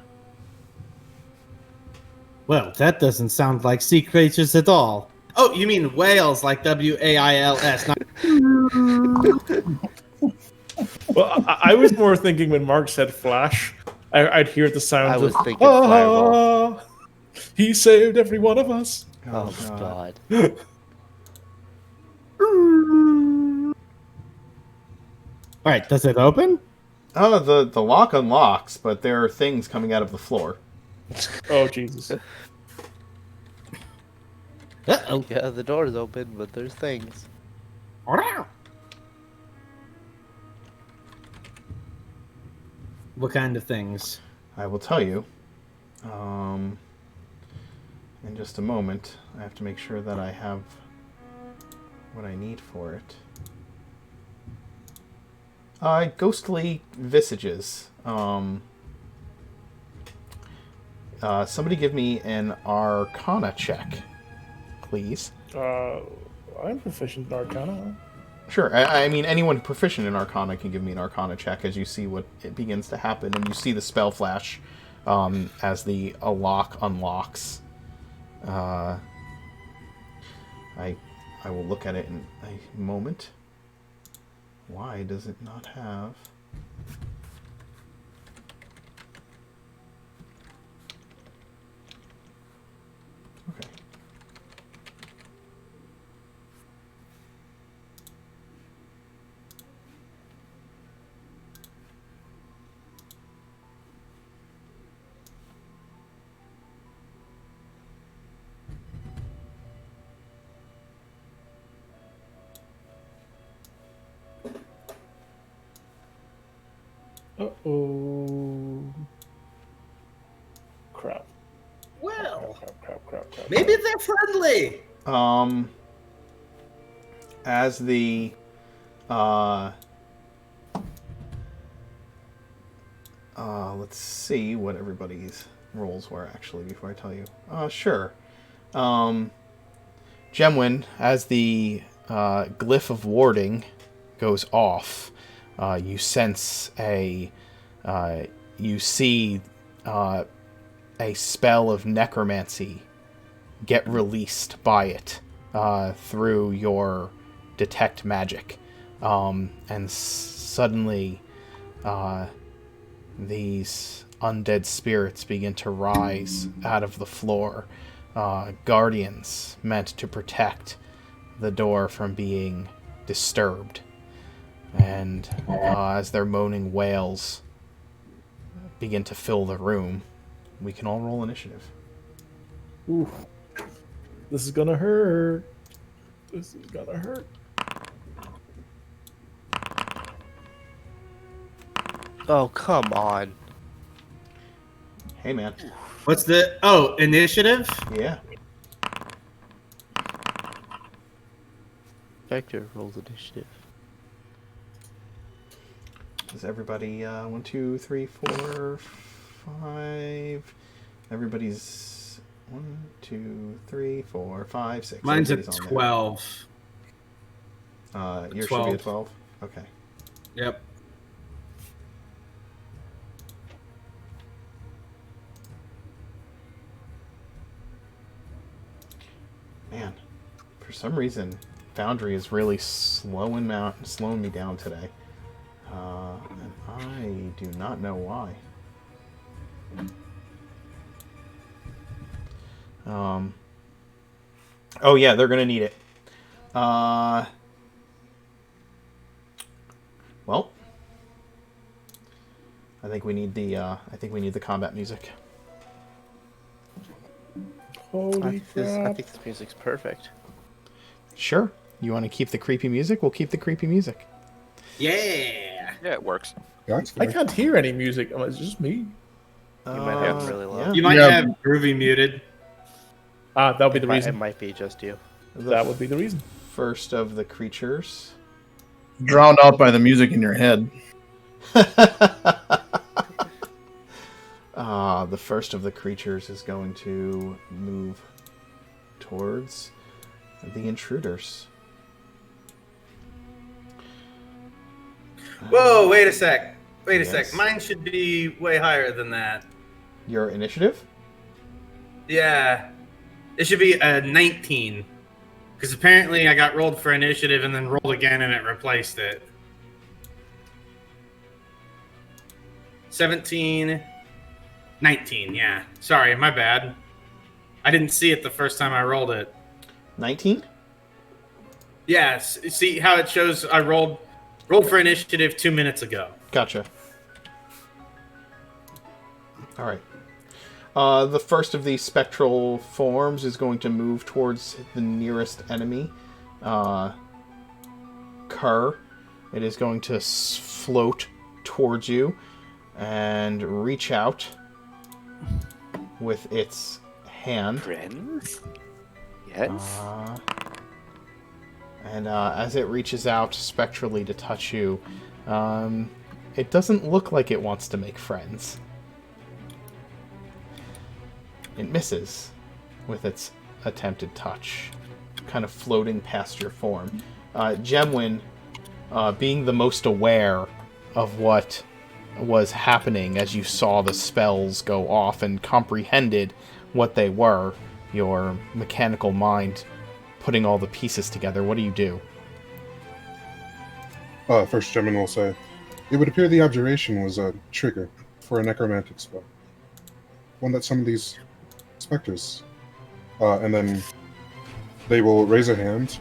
Well, that doesn't sound like sea creatures at all. Oh, you mean whales, like WAILS? Not Well, I was more thinking when Mark said flash, I'd hear the sound I was of, thinking fireball. He saved every one of us. Oh, God. all right. Does it open? Oh, the lock unlocks, but there are things coming out of the floor. Oh, Jesus. Uh-oh. Yeah, the door's open, but there's things. What kind of things? I will tell you. In just a moment. I have to make sure that I have what I need for it. Ghostly visages. Somebody give me an Arcana check, please. I'm proficient in Arcana. Sure. I mean, anyone proficient in Arcana can give me an Arcana check as you see what it begins to happen, and you see the spell flash as the lock unlocks. I will look at it in a moment. Why does it not have... Okay. Uh-oh. Crap. Well, Crap. maybe they're friendly. As the let's see what everybody's rolls were actually before I tell you. Sure. Gemwin, as the glyph of warding goes off, you sense you see a spell of necromancy get released by it through your detect magic. And suddenly these undead spirits begin to rise out of the floor. Guardians meant to protect the door from being disturbed. And as their moaning wails begin to fill the room, we can all roll initiative. Ooh. This is gonna hurt. Oh, come on. Hey, man. What's the initiative? Yeah. Vector rolls initiative. Is everybody 1, 2, 3, 4, 5? Everybody's 1, 2, 3, 4, 5, 6. Mine's at Everybody's on 12. there. Yours should be at 12? Okay. Yep. Man, for some reason, Foundry is really slowing me down today. And I do not know why. Oh yeah, they're gonna need it. Well, I think we need the combat music. Holy I crap. think this music's perfect. Sure. You want to keep the creepy music? We'll keep the creepy music. Yeah. Yeah, it works. That's I fair. can't hear any music. It's just me. You might have them really low. Yeah. You might Yeah. have Groovy muted. That would be the It reason. might be just you. That would be the reason. First of the creatures. Drowned out by the music in your head. The first of the creatures is going to move towards the intruders. Whoa, wait a sec. Wait a Yes. sec. Mine should be way higher than that. Your initiative? Yeah. It should be a 19. Because apparently I got rolled for initiative and then rolled again and it replaced it. 17. 19, yeah. Sorry, my bad. I didn't see it the first time I rolled it. 19? Yes. See how it shows I rolled for initiative 2 minutes ago. Gotcha. All right. The first of these spectral forms is going to move towards the nearest enemy, Kerr. It is going to float towards you and reach out with its hand. Friends? Yes? And as it reaches out spectrally to touch you, it doesn't look like it wants to make friends. It misses with its attempted touch, kind of floating past your form. Gemwin, being the most aware of what was happening as you saw the spells go off and comprehended what they were, your mechanical mind putting all the pieces together, what do you do? First, Gemini will say, it would appear the abjuration was a trigger for a necromantic spell. One that some of these specters. And then they will raise a hand,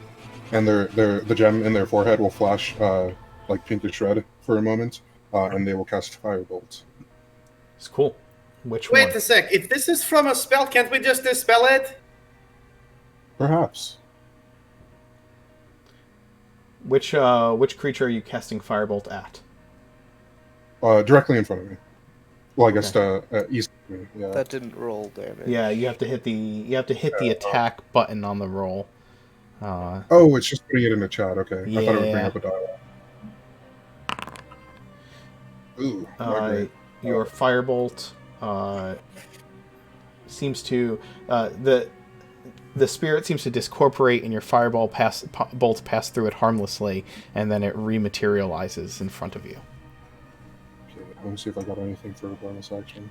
and the gem in their forehead will flash like pinkish red for a moment, and they will cast Firebolt. It's cool. Which one? Wait a sec. If this is from a spell, can't we just dispel it? Perhaps. Which creature are you casting Firebolt at? Directly in front of me. Well, I guess east of me. Yeah. That didn't roll damage. Yeah, you have to hit the attack button on the roll. Oh, it's just putting it in the chat. Okay, I thought it would bring Yeah. up a dialogue. Ooh, not great. Your Firebolt seems to the spirit seems to discorporate, and your Fireball bolts pass through it harmlessly, and then it rematerializes in front of you. Okay, let me see if I got anything for a bonus action.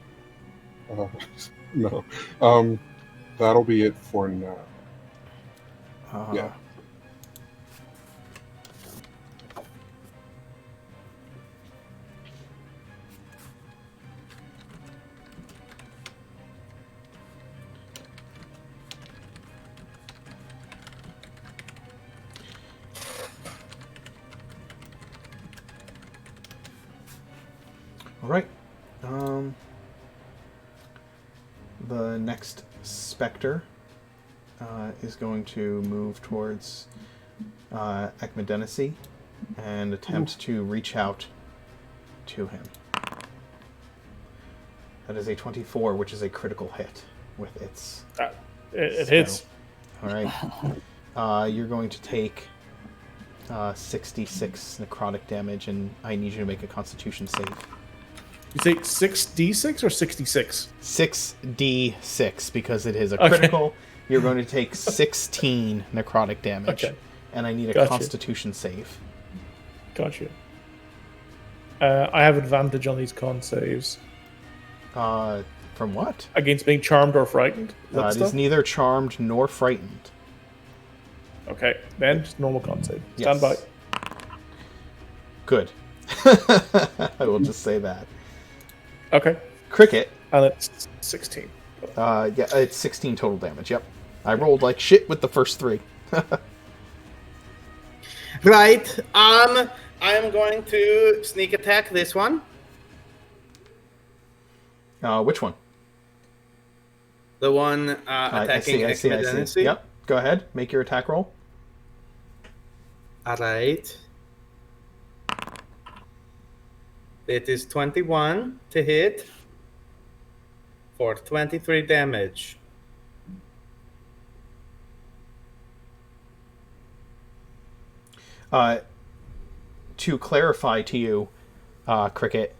No. That'll be it for now. Yeah. All right. The next specter is going to move towards Ekmedenesi and attempt to reach out to him. That is a 24, which is a critical hit with its It spell. hits. All right. You're going to take 66 necrotic damage, and I need you to make a Constitution save. You say 6d6 or 66? 6d6, because it is a Okay. critical. You're going to take 16 necrotic damage, Okay. and I need a Gotcha. Constitution save. Gotcha. I have advantage on these con saves. From what? Against being charmed or frightened? Is that It stuff? is neither charmed nor frightened. Okay, then just normal con save. Yes. Stand by. Good. I will just say that. Okay. Cricket. And it's 16. Yeah, it's 16 total damage. Yep. I rolled like shit with the first 3. Right. I am going to sneak attack this one. Which one? The one I attacking see. Ekmedenesi. Yep. Go ahead. Make your attack roll. All right. It is 21 to hit for 23 damage. To clarify to you, Cricket,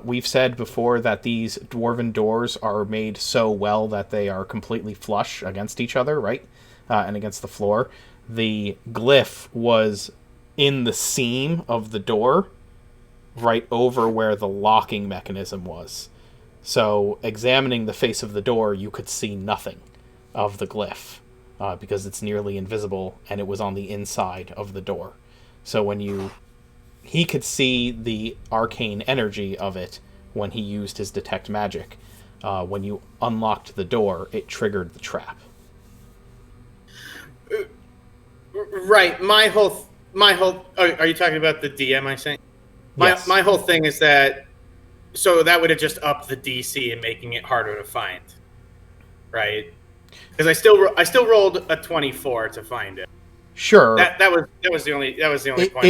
we've said before that these dwarven doors are made so well that they are completely flush against each other, right? And against the floor. The glyph was in the seam of the door, right over where the locking mechanism was. So, examining the face of the door, you could see nothing of the glyph because it's nearly invisible, and it was on the inside of the door. So he could see the arcane energy of it when he used his detect magic. When you unlocked the door, it triggered the trap. Right. My whole. Are you talking about the DM I sent? Yes. My whole thing is that. So that would have just upped the DC and making it harder to find, right? Because I still rolled a 24 to find it. Sure. That was the only point.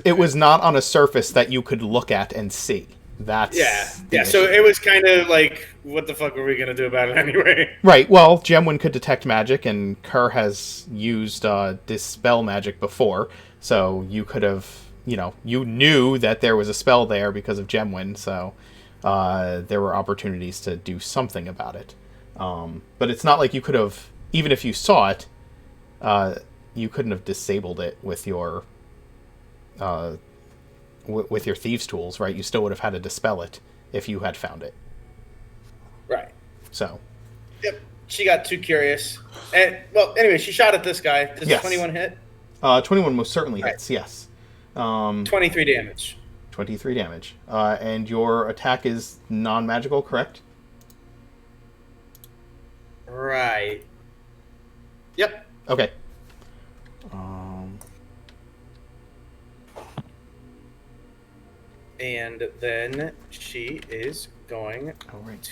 It was not on a surface that you could look at and see. That's yeah. So it was kind of like, what the fuck were we gonna do about it anyway? Right. Well, Gemwin could detect magic, and Kerr has used dispel magic before, so you could have, you knew that there was a spell there because of Gemwin, so there were opportunities to do something about it. But it's not like you could have, even if you saw it, you couldn't have disabled it with your with your thieves' tools, right? You still would have had to dispel it if you had found it. Right. So. Yep. She got too curious, and well, anyway, she shot at this guy. Does 21 hit? 21 most certainly hits. Yes. 23 damage. 23 damage. And your attack is non-magical, correct? Right. Yep. Okay. And then she is going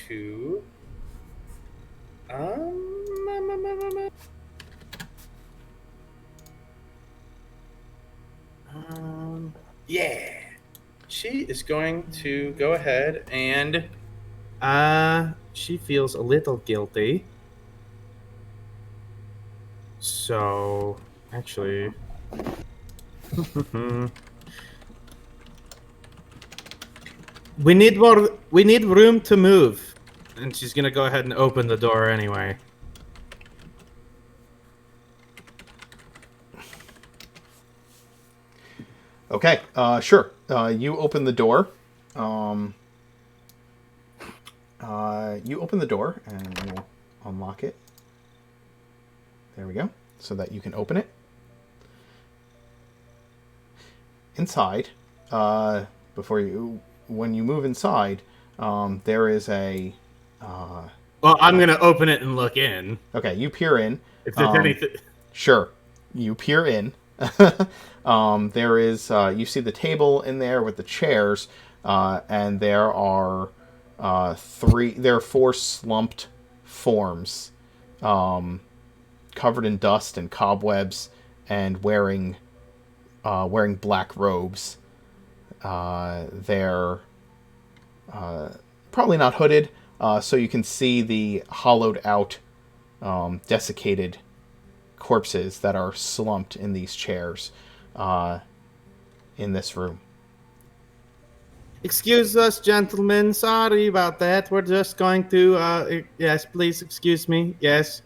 to. Yeah. She is going to go ahead and. She feels a little guilty. So, actually. We need room to move. And she's gonna go ahead and open the door anyway. Okay, sure. You open the door. You open the door, and we'll unlock it. There we go, so that you can open it. Inside, when you move inside, there is a... well, I'm going to open it and look in. Okay, you peer in. If there's anything... Sure. You peer in. There is... you see the table in there with the chairs, and there are four slumped forms, covered in dust and cobwebs, and wearing black robes. They're probably not hooded, so you can see the hollowed out, desiccated corpses that are slumped in these chairs in this room. Excuse us, gentlemen. Sorry about that. We're just going to... yes, please excuse me. Yes.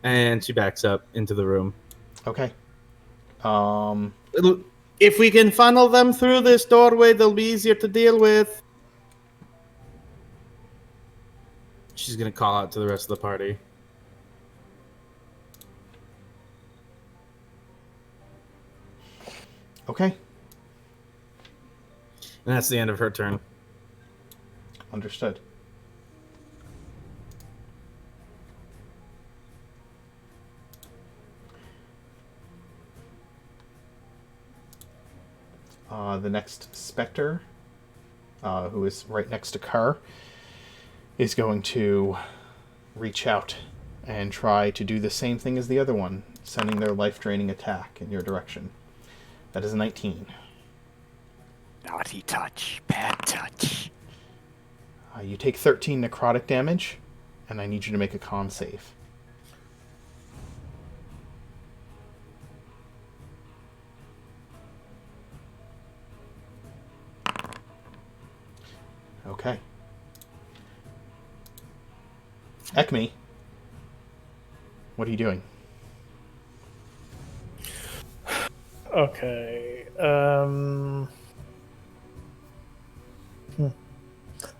And she backs up into the room. Okay. If we can funnel them through this doorway, they'll be easier to deal with. She's going to call out to the rest of the party. Okay. And that's the end of her turn. Understood. The next Spectre, who is right next to Kerr, is going to reach out and try to do the same thing as the other one, sending their life-draining attack in your direction. That is a 19. Naughty touch. Bad touch. You take 13 necrotic damage, and I need you to make a con save. Okay. Ekme, what are you doing? Okay.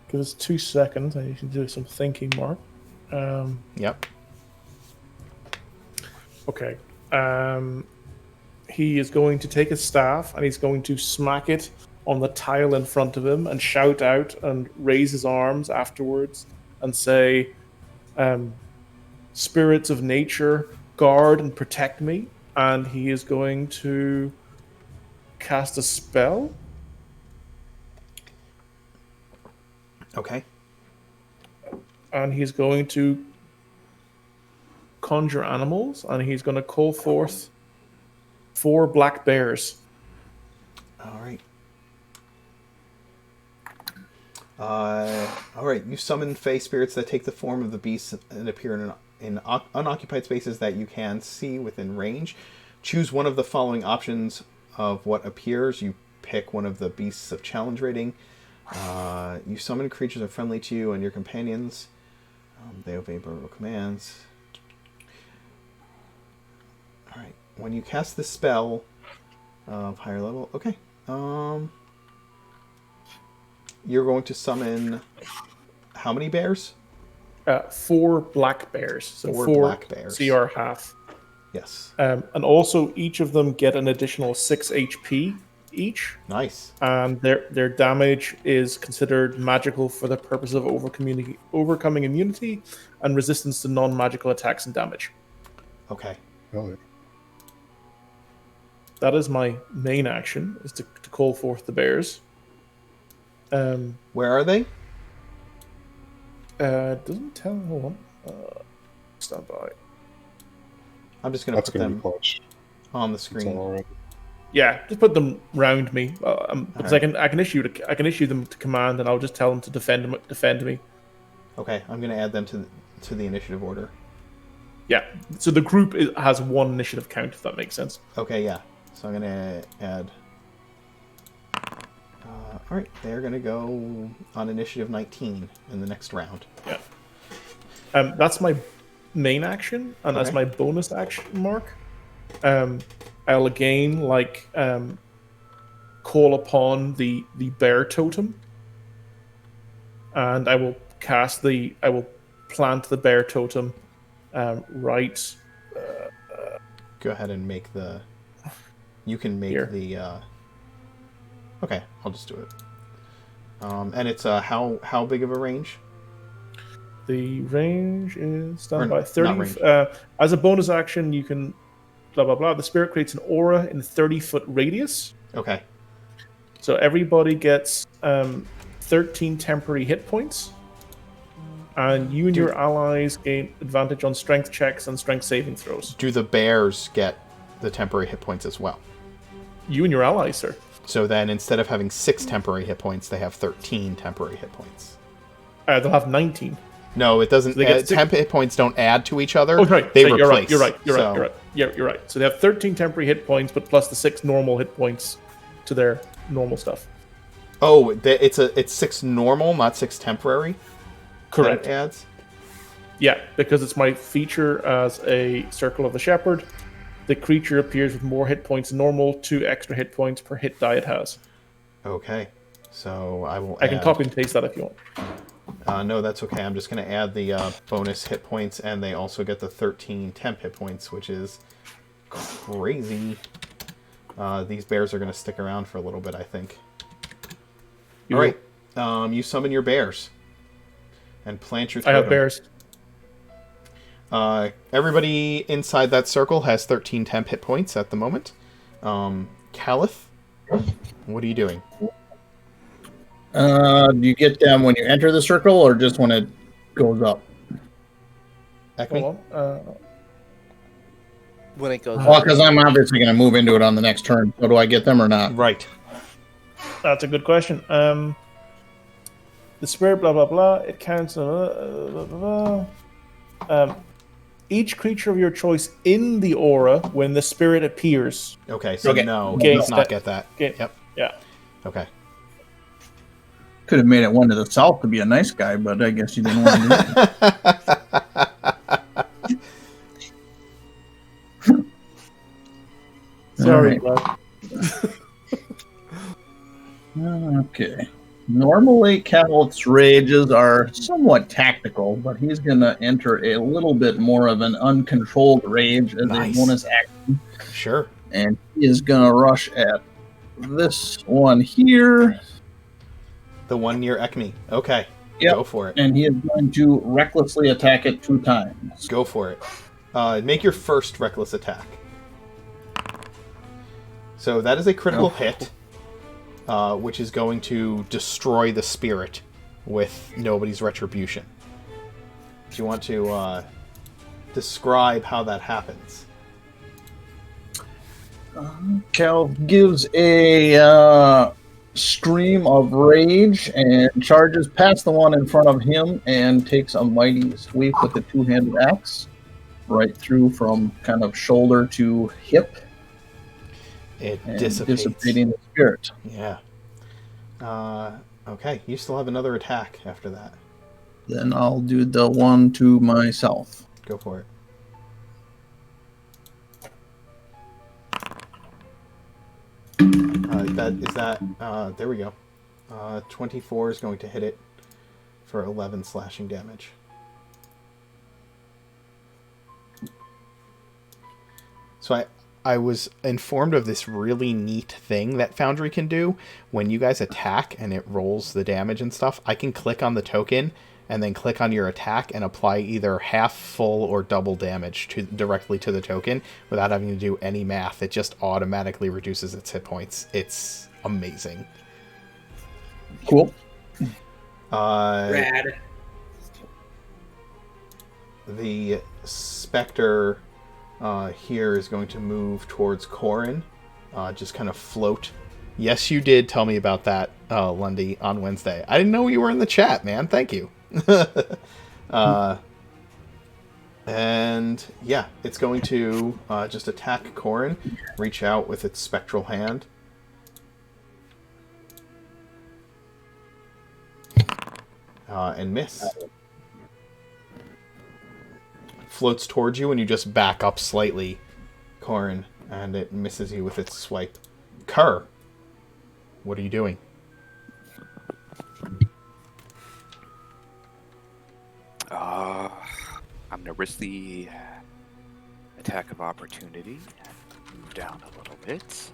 Give us 2 seconds. I need to do some thinking, Mark. Yep. Okay. He is going to take his staff and he's going to smack it on the tile in front of him and shout out and raise his arms afterwards and say, spirits of nature, guard and protect me. And he is going to cast a spell. Okay. And he's going to conjure animals, and he's going to call forth 4 black bears. All right. All right. You summon fey spirits that take the form of the beasts and appear in unoccupied spaces that you can see within range. Choose one of the following options of what appears. You pick one of the beasts of challenge rating. You summon creatures that are friendly to you and your companions. They obey verbal commands. All right. When you cast the spell of higher level, okay. You're going to summon how many bears? 4 black bears. So 4 4 black bears. CR half. Yes. And also each of them get an additional 6 HP each. Nice. And their damage is considered magical for the purpose of overcoming immunity and resistance to non-magical attacks and damage. Okay. Really? That is my main action, is to call forth the bears. Where are they? Doesn't tell. Hold on. Stand by. I'm just going to put them clutch. on the It's screen. all right. Yeah, just put them round me. Because right. I can issue them to command, and I'll just tell them to defend me. Okay, I'm going to add them to the initiative order. Yeah. So the group has 1 initiative count, if that makes sense. Okay, yeah. So I'm going to add... all right, they're going to go on initiative 19 in the next round. Yeah. That's my main action, and as Okay. my bonus action, Mark, I'll again call upon the bear totem, and I will plant the bear totem right. Go ahead and make the... You can make Here. the... Okay, I'll just do it. And it's how big of a range? The range is done Or by not 30. range. As a bonus action, you can blah blah blah. The spirit creates an aura in a 30-foot radius. Okay. So everybody gets 13 temporary hit points, and you and your allies gain advantage on strength checks and strength saving throws. Do the bears get the temporary hit points as well? You and your allies, sir. So then instead of having 6 temporary hit points, they have 13 temporary hit points. They'll have 19. No, it doesn't. So they get Temp hit points don't add to each other. Oh, right. They So replace. You're right. So- Yeah, you're right. So they have 13 temporary hit points, but plus the 6 normal hit points to their normal stuff. Oh, it's 6 normal, not 6 temporary. Correct. That it adds. Yeah, because it's my feature as a Circle of the Shepherd. The creature appears with more hit points than normal, 2 extra hit points per hit die it has. Okay, so I will. I can copy and paste that if you want. No, that's okay. I'm just going to add the bonus hit points, and they also get the 13 temp hit points, which is crazy. These bears are going to stick around for a little bit, I think. All right, you summon your bears and plant your totem. I have bears. Everybody inside that circle has 13 temp hit points at the moment. Caliph, what are you doing? Do you get them when you enter the circle, or just when it goes up? Acme? Hold on. When it goes Well, because I'm obviously going to move into it on the next turn. So do I get them or not? Right. That's a good question. The spirit, blah, blah, blah. It counts. Blah, blah, blah. Each creature of your choice in the aura, when the spirit appears. Okay, so Okay. no, Okay. he does not get that. Yep. Yeah. Okay. Could have made it one to the south to be a nice guy, but I guess you didn't want to do that. Sorry, All bud. Okay. Normally, Cowlit's rages are somewhat tactical, but he's going to enter a little bit more of an uncontrolled rage as a bonus action. Sure. And he is going to rush at this one here. The one near Ekme. Okay. Yep. Go for it. And he is going to recklessly attack it 2 times. Go for it. Make your first reckless attack. So that is a critical hit, which is going to destroy the spirit with nobody's retribution. Do you want to describe how that happens? Cal gives a scream of rage and charges past the one in front of him and takes a mighty sweep with the 2-handed axe right through from kind of shoulder to hip. It dissipates. Dissipating the spirit. Yeah. Okay, you still have another attack after that. Then I'll do the one to myself. Go for it. There we go. 24 is going to hit it for 11 slashing damage. So I was informed of this really neat thing that Foundry can do. When you guys attack and it rolls the damage and stuff, I can click on the token and then click on your attack and apply either half, full, or double damage directly to the token without having to do any math. It just automatically reduces its hit points. It's amazing. Cool. Rad. The Spectre here is going to move towards Corin. Just kind of float. Yes, you did tell me about that, Lundy, on Wednesday. I didn't know you were in the chat, man. Thank you. And yeah, it's going to just attack Corin, reach out with its spectral hand. And miss. Floats towards you and you just back up slightly, Corin, and it misses you with its swipe. Kerr, what are you doing? I'm gonna risk the attack of opportunity. Move down a little bit.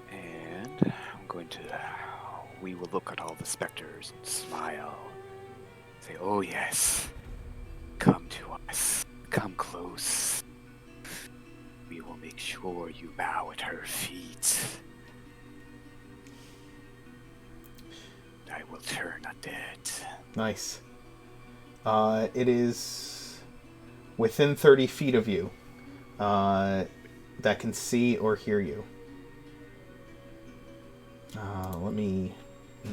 And I'm going to... We will look at all the specters and smile. Say, oh yes, come to us. Come close. We will make sure you bow at her feet. I will turn undead. Nice. It is within 30 feet of you that can see or hear you. Let me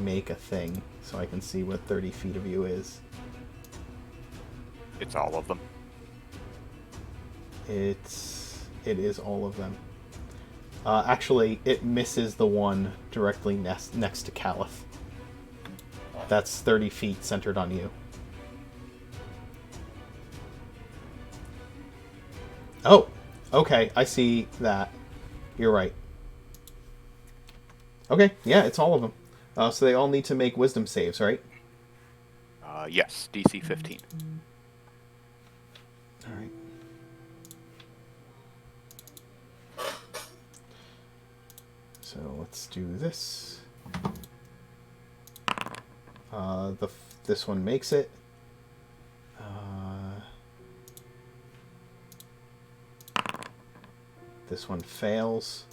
make a thing so I can see what 30 feet of you is. It's all of them. It is all of them. Actually, it misses the one directly next to Caliph. That's 30 feet centered on you. Oh, okay, I see that. You're right. Okay, yeah, it's all of them. So they all need to make wisdom saves, right? Yes, DC 15. All right. So let's do this. This one makes it. This one fails.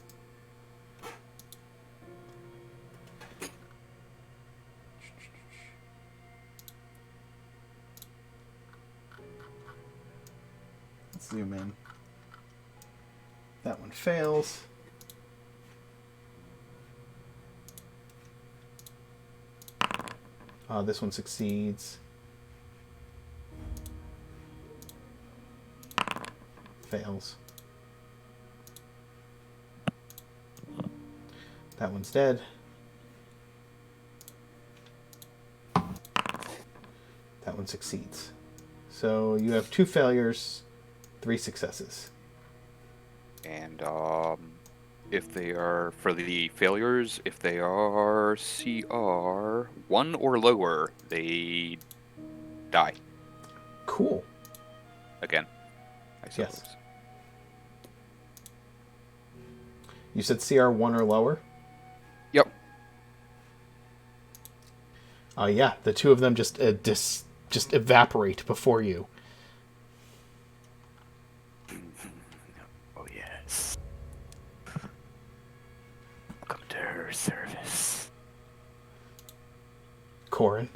Let's zoom in. That one fails. This one succeeds. Fails. That one's dead. That that one succeeds. So you have 2 failures, 3 successes. And if they are, for the failures, if they are CR 1 or lower, they die. Cool. Again, I suppose. Yes. You said CR 1 or lower? Yep. Yeah, the 2 of them just evaporate before you. Oh, yes. Come to her service. Corin.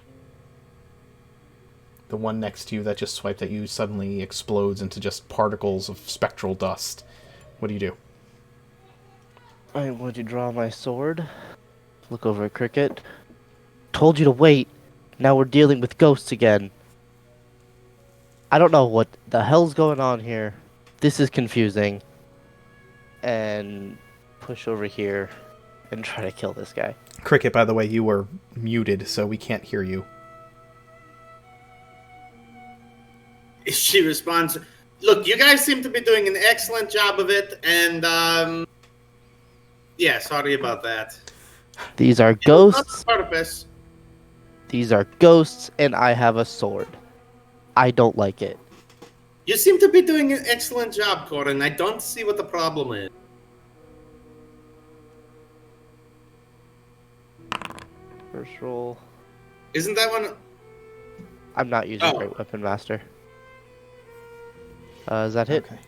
The one next to you that just swiped at you suddenly explodes into just particles of spectral dust. What do you do? I'm going to draw my sword. Look over at Cricket. Told you to wait. Now we're dealing with ghosts again. I don't know what the hell's going on here. This is confusing. And push over here and try to kill this guy. Cricket, by the way, you were muted, so we can't hear you. She responds, "Look, you guys seem to be doing an excellent job of it, and yeah, sorry about that. These are It was ghosts. not on purpose. These are ghosts, and I have a sword. I don't like it. You seem to be doing an excellent job, Corin. I don't see what the problem is." First roll. Isn't that one? I'm not using Great Weapon Master. Does that hit? Okay.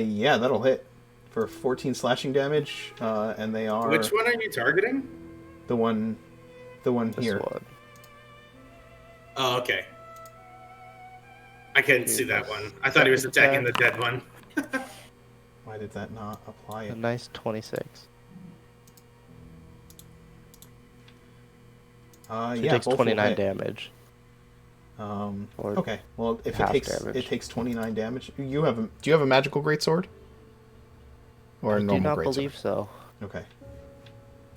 Yeah, that'll hit for 14 slashing damage, and they are... Which one are you targeting? The one This here. one. Oh, okay. I couldn't see that one. I thought he was attacking the dead one. Why did that not apply A it? nice 26. So Yeah, it takes both will 29 hit. damage. Or Okay. Well, if half it damage. takes 29 damage. Do you have a magical greatsword? Or a I do normal not greatsword? believe so. Okay.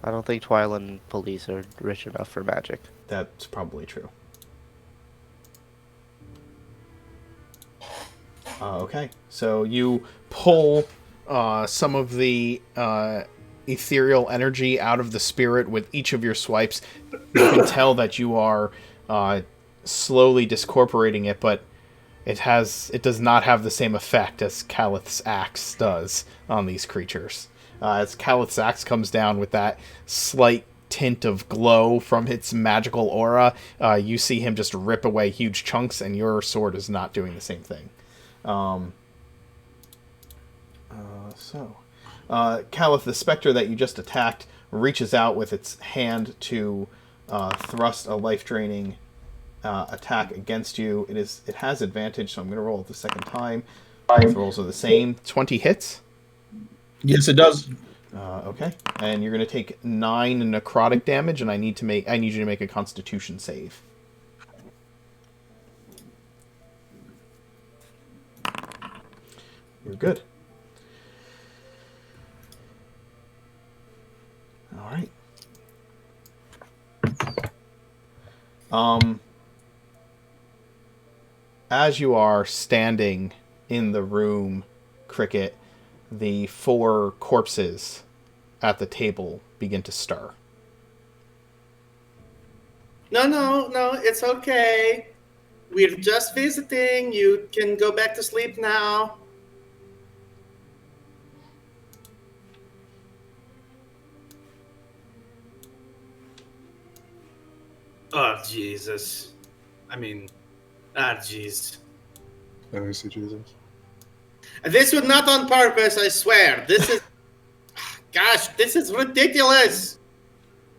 I don't think Twilan police are rich enough for magic. That's probably true. Okay. So you pull some of the ethereal energy out of the spirit with each of your swipes. You can tell that you are slowly discorporating it, but it does not have the same effect as Calith's axe does on these creatures. As Calith's axe comes down with that slight tint of glow from its magical aura, you see him just rip away huge chunks, and your sword is not doing the same thing. Calith, the specter that you just attacked, reaches out with its hand to thrust a life-draining attack against you. It has advantage, so I'm going to roll it the second time. Both rolls are the same. 20 hits. Yes, it does. Okay, and you're going to take 9 necrotic damage, and I need you to make a Constitution save. You're good. All right. As you are standing in the room, Cricket, the 4 corpses at the table begin to stir. No, it's okay. We're just visiting. You can go back to sleep now. Oh, Jesus. I mean, jeez. I see Jesus. This was not on purpose, I swear. This is... Gosh, this is ridiculous.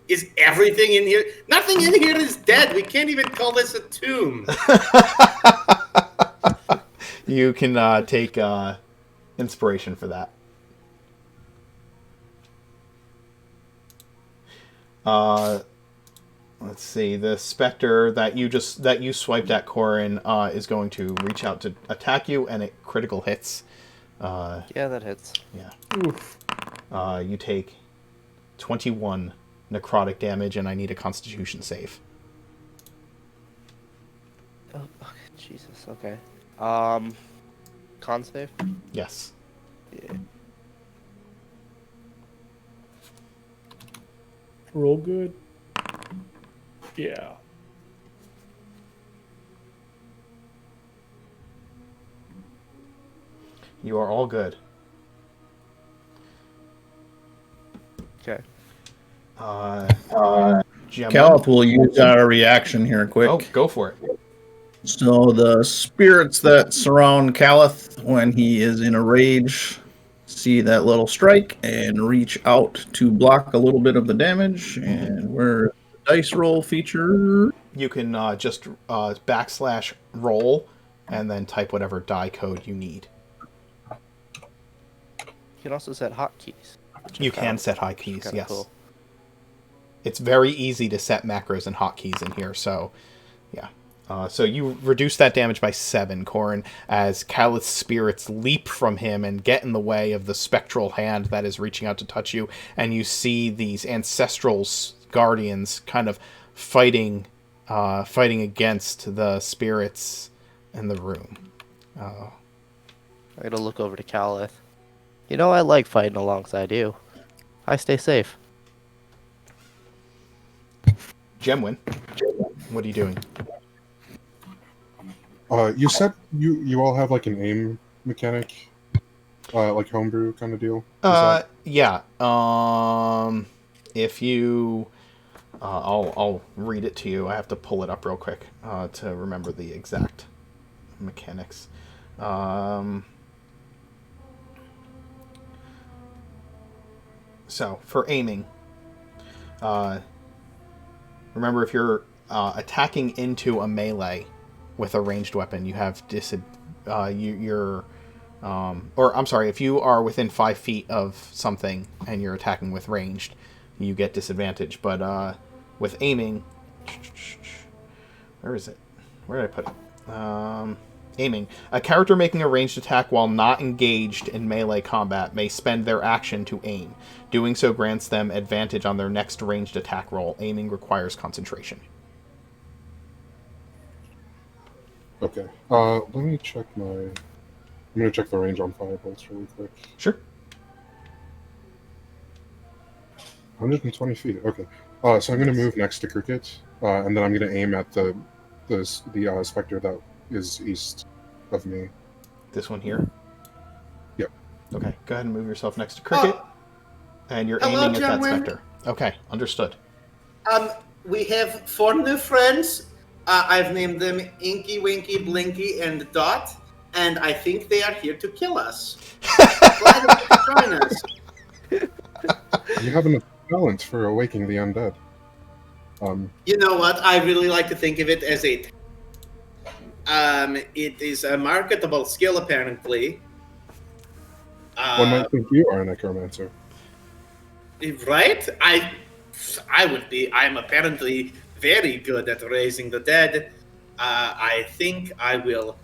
Is everything in here... Nothing in here is dead. We can't even call this a tomb. You can take inspiration for that. Let's see. The specter that you swiped at, Corin, is going to reach out to attack you, and it critical hits. Yeah, that hits. Yeah. Oof. You take 21 necrotic damage, and I need a Constitution save. Oh, okay, Jesus. Okay. Con save. Yes. Yeah. Roll good. Yeah. You are all good. Okay. Gem Caliph one. will use our reaction here quick. Oh, go for it. So the spirits that surround Caliph when he is in a rage see that little strike and reach out to block a little bit of the damage. And where the dice roll feature. You can just backslash roll and then type whatever die code you need. You can also set hotkeys. You can set hotkeys, yes. Cool. It's very easy to set macros and hotkeys in here, so yeah. So you reduce that damage by 7, Corin, as Calith's spirits leap from him and get in the way of the spectral hand that is reaching out to touch you, and you see these ancestral guardians kind of fighting against the spirits in the room. I gotta look over to Calith. You know, I like fighting alongside you. I stay safe. Gemwin, what are you doing? You said you all have like an aim mechanic, like homebrew kind of deal. Yeah. If you, I'll read it to you. I have to pull it up real quick to remember the exact mechanics. So for aiming, remember if you're attacking into a melee with a ranged weapon, you have if you are within 5 feet of something and you're attacking with ranged, you get disadvantage. But with aiming, where is it? Where did I put it? Aiming. A character making a ranged attack while not engaged in melee combat may spend their action to aim. Doing so grants them advantage on their next ranged attack roll. Aiming requires concentration. Okay. Let me check I'm gonna check the range on firebolts really quick. Sure. 120 feet. Okay. So I'm gonna move next to Cricket, and then I'm gonna aim at the specter that is east of me. This one here? Yep. Okay, go ahead and move yourself next to Cricket. And you're aiming at that specter. Okay, understood. We have 4 new friends. I've named them Inky, Winky, Blinky, and Dot, and I think they are here to kill us. Glad that you could join us. You have enough talent for awaking the undead. You know what? I really like to think of it as it is a marketable skill, apparently. One might think you are a necromancer. Right? I would be. I'm apparently very good at raising the dead. I think I will.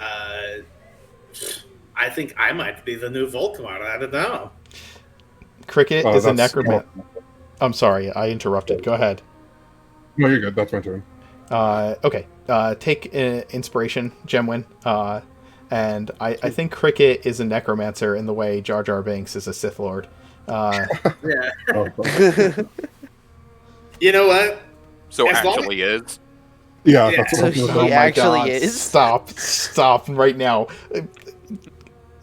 I think I might be the new Volkmar. I don't know. Cricket is a necromancer. I'm sorry, I interrupted. Go ahead. No, you're good. That's my turn. Okay. Take inspiration, Gemwin. And I think Cricket is a necromancer in the way Jar Jar Binks is a Sith Lord. Yeah. Oh, You know what? So As long actually is. yeah, Yeah. that's So what he Oh my actually God, is. Stop right now.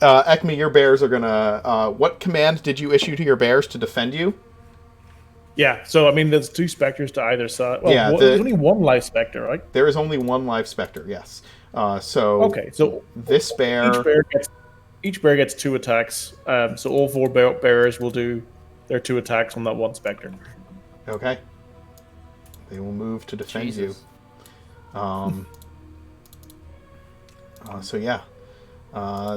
Ekme, your bears are gonna. What command did you issue to your bears to defend you? Yeah, so I mean, there's 2 specters to either side. Well, Yeah, there's only 1 live specter, right? There is only 1 live specter. Yes. Okay, so this bear. Each bear gets 2 attacks. So all 4 bearers will do their 2 attacks on that 1 specter. Okay. They will move to defend Jesus. you. So yeah.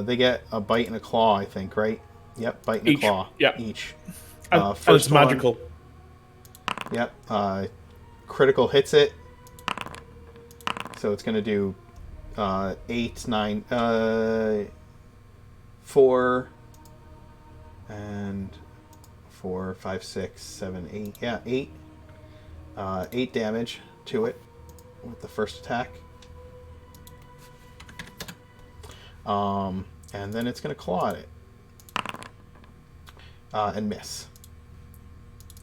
They get a bite and a claw, I think, right? Yep, bite and Each, a claw. yeah. Each. And it's First one- magical. Yep. Critical hits it. So it's going to do 8, 9, 4, and 4, 5, 6, 7, 8. Yeah, 8. 8 damage to it with the first attack. And then it's going to claw at it. And miss.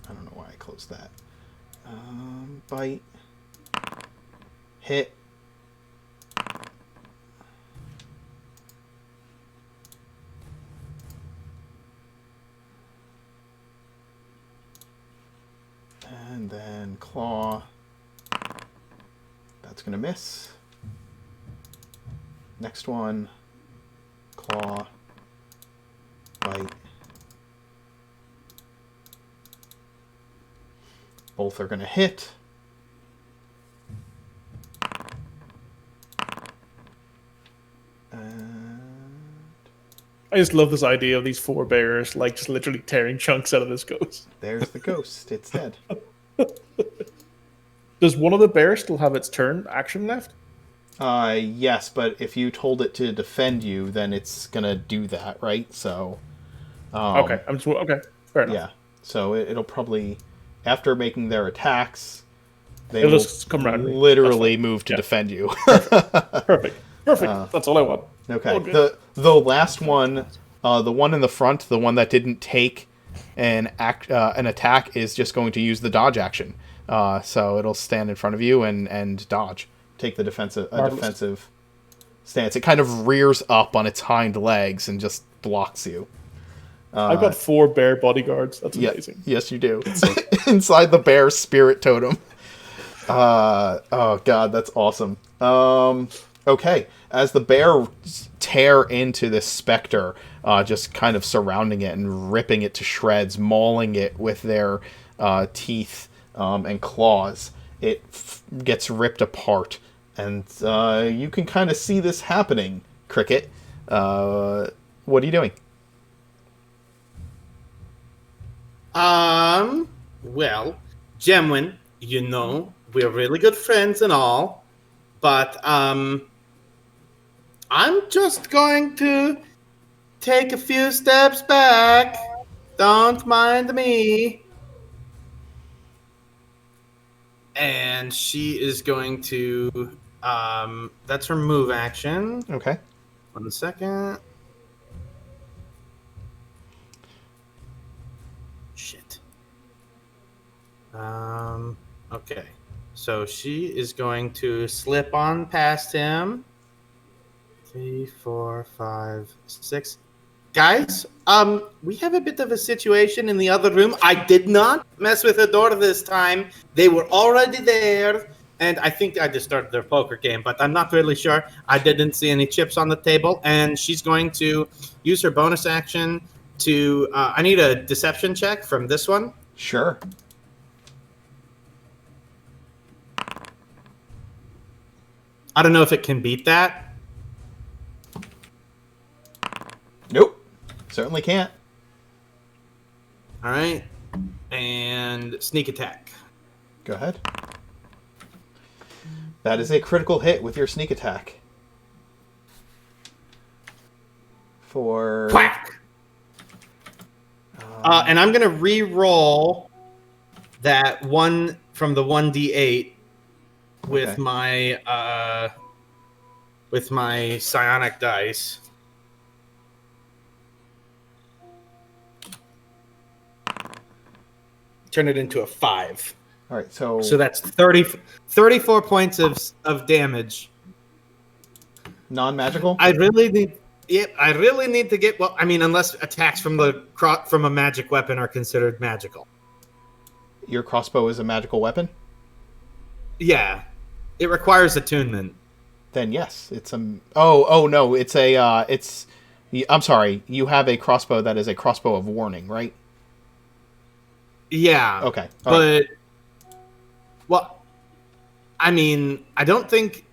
I don't know why I closed that. Bite. Hit. And then claw. That's going to miss. Next one. Claw. Bite. Both are going to hit. I just love this idea of these 4 bears, like, just literally tearing chunks out of this ghost. There's the ghost. It's dead. Does one of the bears still have its turn action left? Yes, but if you told it to defend you, then it's gonna do that, right? So. Okay, okay. Fair enough. Yeah. So it'll probably, after making their attacks, they It'll will just come around me. literally move to defend you. Perfect. That's all I want. Okay. The last one, the one in the front, the one that didn't take an attack, is just going to use the dodge action. So it'll stand in front of you and dodge, take the defensive stance. It kind of rears up on its hind legs and just blocks you. I've got 4 bear bodyguards. That's amazing. Yes, you do. Inside the bear spirit totem. Oh god, that's awesome. Okay, as the bear tear into this specter, just kind of surrounding it and ripping it to shreds, mauling it with their teeth and claws, it gets ripped apart, and you can kind of see this happening. Cricket, what are you doing? Well, Gemwin, you know, we're really good friends and all, but, I'm just going to take a few steps back. Don't mind me. And she is going to, that's her move action. Okay. 1 second. Shit. Okay. So she is going to slip on past him. 3, 4, 5, 6. Guys, we have a bit of a situation in the other room. I did not mess with the door this time. They were already there, and I think I just started their poker game, but I'm not really sure. I didn't see any chips on the table, and she's going to use her bonus action to... I need a deception check from this one. Sure. I don't know if it can beat that. Nope. Certainly can't. All right. And sneak attack. Go ahead. That is a critical hit with your sneak attack. For... Quack! And I'm going to re-roll that one from the 1d8 with my psionic dice. Turn it into a 5. All right, so that's 34 points of damage. Non-magical? I really need to get... Well, I mean, unless attacks from a magic weapon are considered magical. Your crossbow is a magical weapon? Yeah. It requires attunement. Then yes, it's a... Oh, no, it's a... I'm sorry, you have a crossbow that is a crossbow of warning, right? Yeah. Okay. But... Well, I mean, I don't think...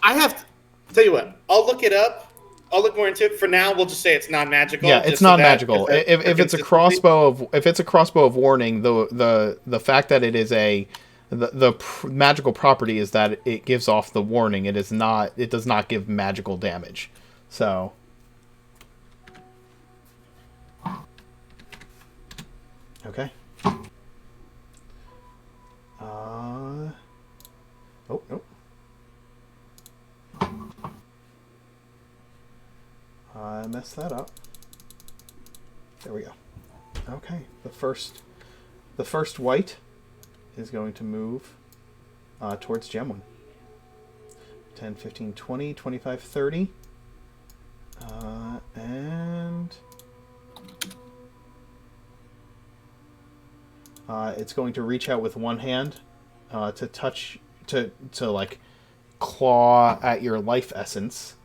I have to... Tell you what, I'll look it up. I'll look more into it. For now, we'll just say it's non-magical. Yeah, it's non-magical. If it's a crossbow of warning, the fact that it is the magical property is that it gives off the warning. It does not give magical damage. So okay. Oh, nope. mess that up. There we go. Okay, the first white is going to move towards Gemwin. 10, 15, 20, 25, 30. And it's going to reach out with one hand to touch, to like claw at your life essence.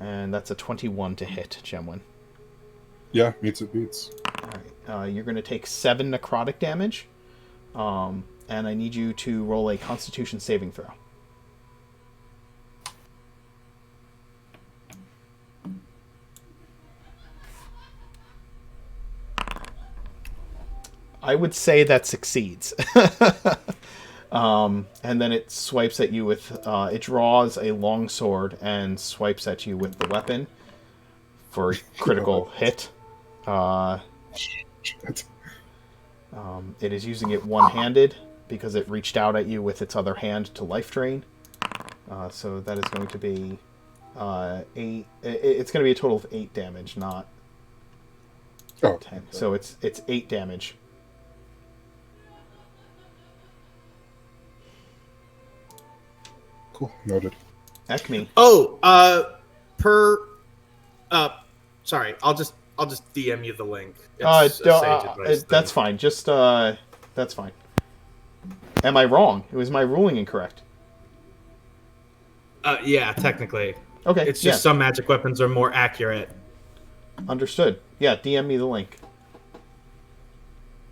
And that's a 21 to hit, Gemwin. Yeah, meets it beats. Alright, you're going to take 7 necrotic damage. And I need you to roll a Constitution saving throw. I would say that succeeds. And then it swipes at you with... it draws a long sword and swipes at you with the weapon for a critical hit. It is using it one-handed because it reached out at you with its other hand to life drain. So that is going to be 8... It's going to be a total of 8 damage, not 10. Okay. So it's 8 damage. Cool, noted. Ekme. Oh, sorry, I'll just DM you the link. It's a Sage Advice that's fine. Just that's fine. Am I wrong? Was my ruling incorrect? Yeah, technically. Okay. It's just some magic weapons are more accurate. Understood. Yeah, DM me the link.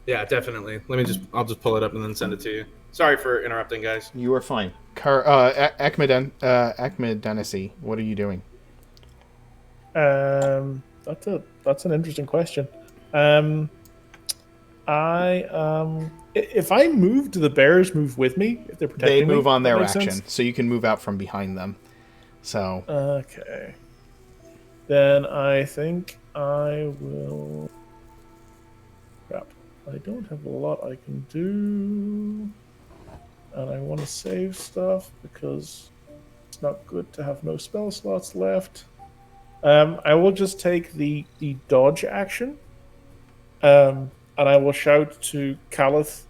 Yeah, definitely. I'll just pull it up and then send it to you. Sorry for interrupting, guys. You are fine. Akmedenisi, what are you doing? That's an interesting question. If I move, do the bears move with me? If they're protecting me? They move on their action, so you can move out from behind them. So okay. Then I think I will. Crap! I don't have a lot I can do, and I want to save stuff because it's not good to have no spell slots left. I will just take the dodge action, and I will shout to Calith,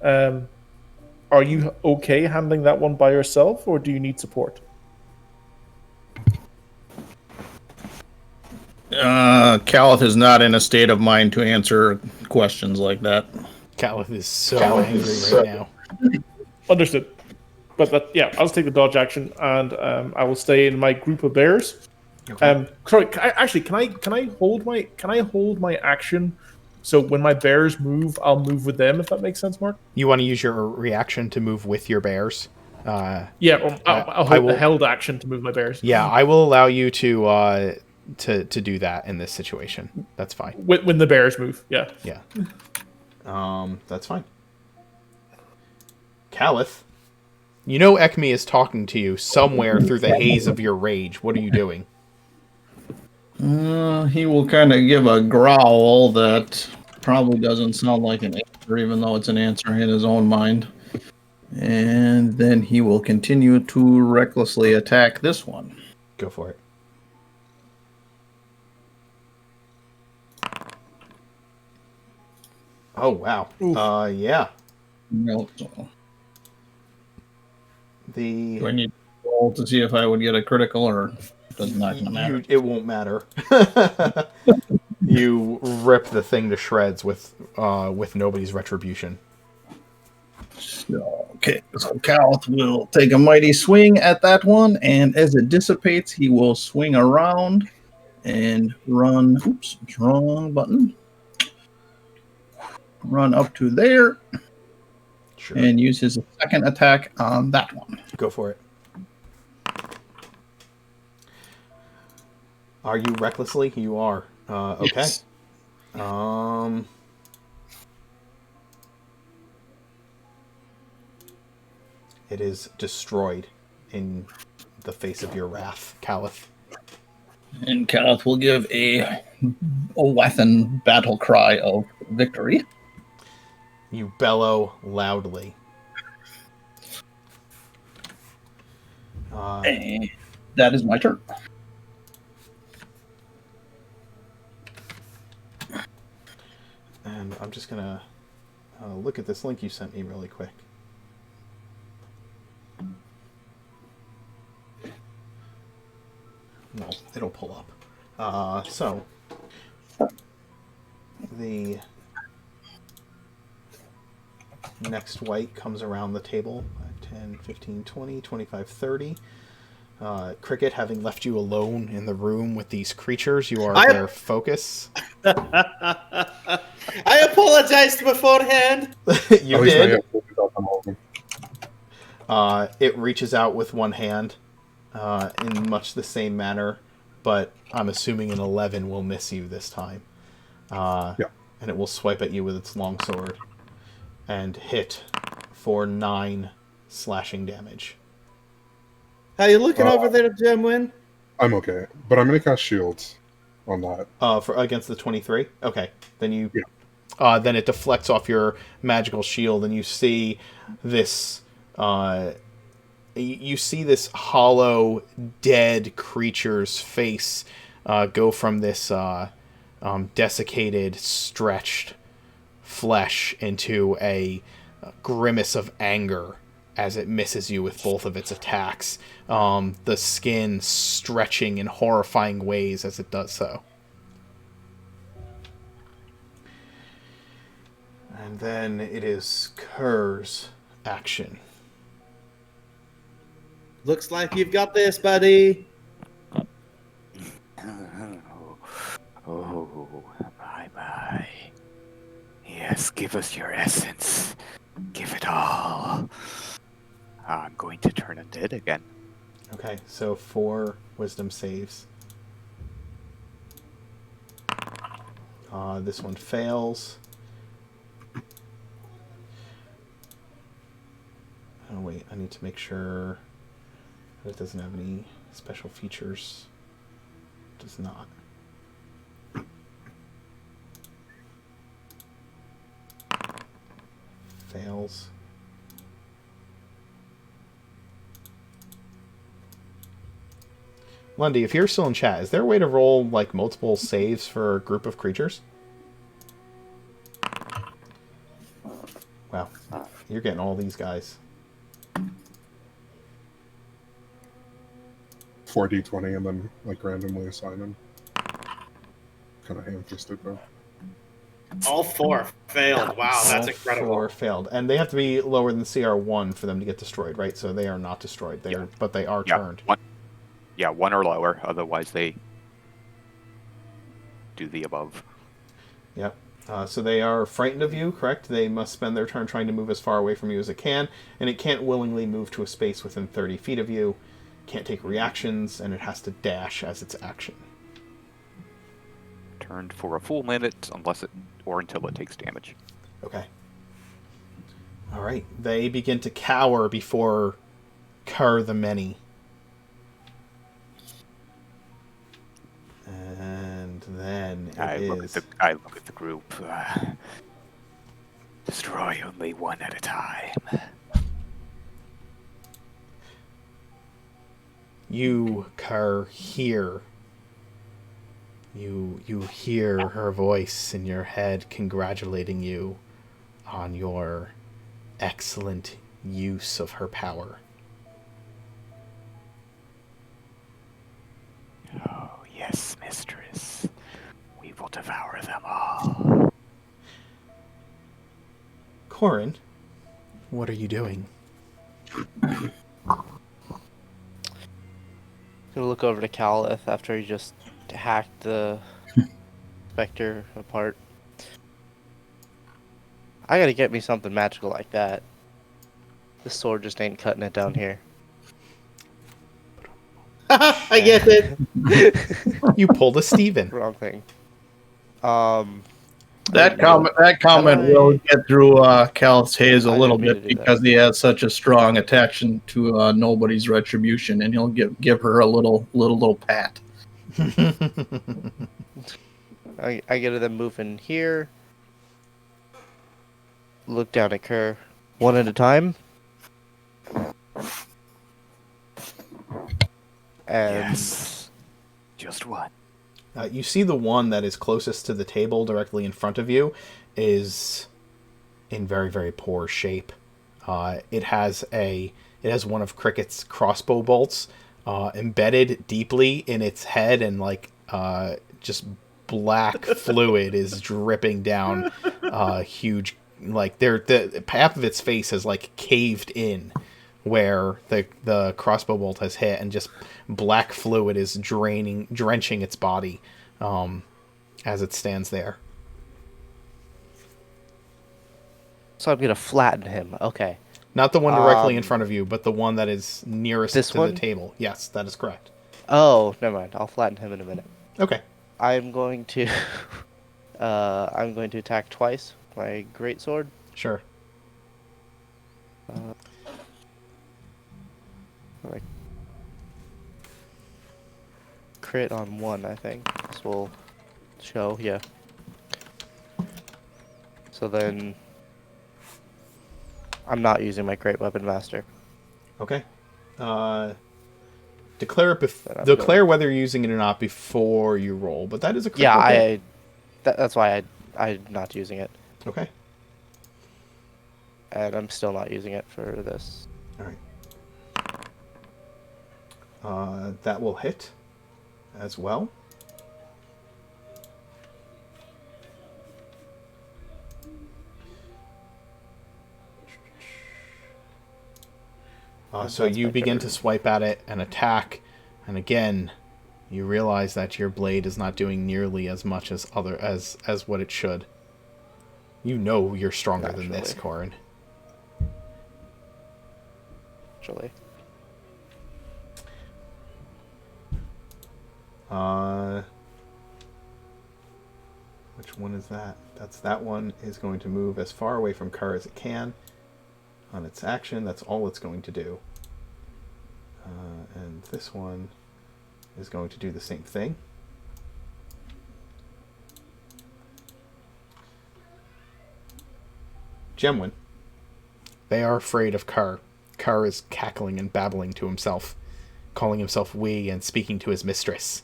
are you okay handling that one by yourself, or do you need support? Calith is not in a state of mind to answer questions like that. Calith is so angry right now. Understood. But I'll just take the dodge action, and I will stay in my group of bears. Okay. Sorry. Can I hold my action? So when my bears move, I'll move with them. If that makes sense, Mark. You want to use your reaction to move with your bears? I'll hold the held action to move my bears. Yeah, I will allow you to do that in this situation. That's fine. When the bears move, yeah. Yeah. That's fine. Calith, you know Ekme is talking to you somewhere through the haze of your rage. What are you doing? He will kind of give a growl that probably doesn't sound like an answer, even though it's an answer in his own mind. And then he will continue to recklessly attack this one. Go for it. Oh, wow. Yeah. No. Do I need to roll to see if I would get a critical, or does not matter? It won't matter. You rip the thing to shreds with nobody's retribution. Okay, so Calith will take a mighty swing at that one, and as it dissipates, he will swing around and run. Oops, wrong button. Run up to there. Sure. And use his second attack on that one. Go for it. Are you recklessly? You are. Okay. Yes. It is destroyed in the face of your wrath, Calith. And Calith will give a Wathan battle cry of victory. You bellow loudly. And that is my turn. I'm just gonna look at this link you sent me really quick. Well, it'll pull up. So the next white comes around the table. 10, 15, 20, 25, 30. Cricket, having left you alone in the room with these creatures, you are their focus. I apologized beforehand. You did. It reaches out with one hand in much the same manner, but I'm assuming an 11 will miss you this time. Yeah. And it will swipe at you with its longsword and hit for 9 slashing damage. How you looking over there, Gemwin? I'm okay, but I'm gonna cast shields on that. For against the 23. Okay, then you. Yeah. Then it deflects off your magical shield, and you see this. You see this hollow, dead creature's face go from this desiccated, stretched flesh into a grimace of anger as it misses you with both of its attacks. The skin stretching in horrifying ways as it does so. And then it is Kerr's action. Looks like you've got this, buddy. Oh, my. Yes, give us your essence. Give it all. I'm going to turn undead again. Okay, so 4 wisdom saves. This one fails. Oh wait, I need to make sure that it doesn't have any special features. It does not. Fails. Lundy, if you're still in chat, is there a way to roll like multiple saves for a group of creatures? Wow, you're getting all these guys. 4d20 and then like randomly assign them. Kind of ham-fisted though. All 4 failed. Wow, that's All incredible. 4 failed, and they have to be lower than CR1 for them to get destroyed, right? So they are not destroyed. They are, but they are turned. 1 or lower. Otherwise, they do the above. Yep. So they are frightened of you, correct? They must spend their turn trying to move as far away from you as it can, and it can't willingly move to a space within 30 feet of you. Can't take reactions, and it has to dash as its action. Turned for a full minute, until it takes damage. Okay. All right. They begin to cower before Kerr the Many. And then I look at the group. Destroy only one at a time. You, Kerr, hear. You hear her voice in your head congratulating you on your excellent use of her power. Oh, yes, mistress. We will devour them all. Corin, what are you doing? Gonna look over to Calith after he just hacked the Spectre apart. I gotta get me something magical like that. This sword just ain't cutting it down here. I get it. You pulled a Steven. Wrong thing. That comment will get through Cal's haze a little bit because he has such a strong attachment to nobody's retribution, and he'll give her a little pat. I get them moving here. Look down at Kerr. One at a time. And yes. Just one. You see the one that is closest to the table directly in front of you is in very, very poor shape. It has one of Cricket's crossbow bolts embedded deeply in its head, and just black fluid is dripping down. Huge, the half of its face has caved in where the crossbow bolt has hit, and just black fluid is drenching its body as it stands there. So I'm gonna flatten him. Okay. Not the one directly in front of you, but the one that is nearest to one? the table. Yes, that is correct. Oh, never mind. I'll flatten him in a minute. Okay. I'm going to attack twice with my greatsword. Sure. Crit on one, I think. This will show, yeah. So then I'm not using my Great Weapon Master. Okay. Declare whether you're using it or not before you roll, but that is a critical hit. That's why I'm not using it. Okay. And I'm still not using it for this. All right. That will hit as well. So you begin to swipe at it and attack, and again, you realize that your blade is not doing nearly as much as what it should. You know you're stronger than this, Corin. Actually. Which one is that? That one is going to move as far away from Kerr as it can. On its action, that's all it's going to do. And this one is going to do the same thing. Gemwin. They are afraid of Kerr. Kerr is cackling and babbling to himself, calling himself we and speaking to his mistress.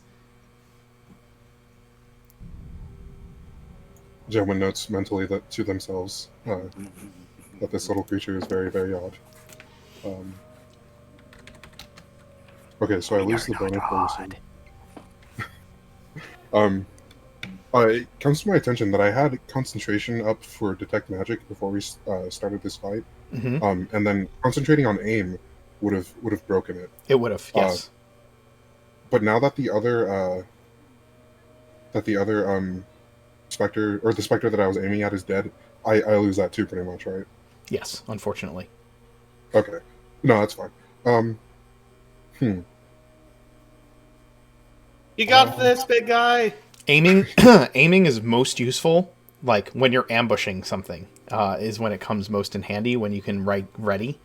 Gemwin notes mentally that to themselves that this little creature is very, very odd. Okay, so I lose the bonus bonus. It comes to my attention that I had concentration up for detect magic before we started this fight, and then concentrating on aim would have broken it. It would have, yes. But now that the other specter, or the specter that I was aiming at, is dead, I lose that too, pretty much, right? Yes, unfortunately. Okay, no, that's fine. You got this, big guy. Aiming is most useful, when you're ambushing something. Is when it comes most in handy, when you can write ready,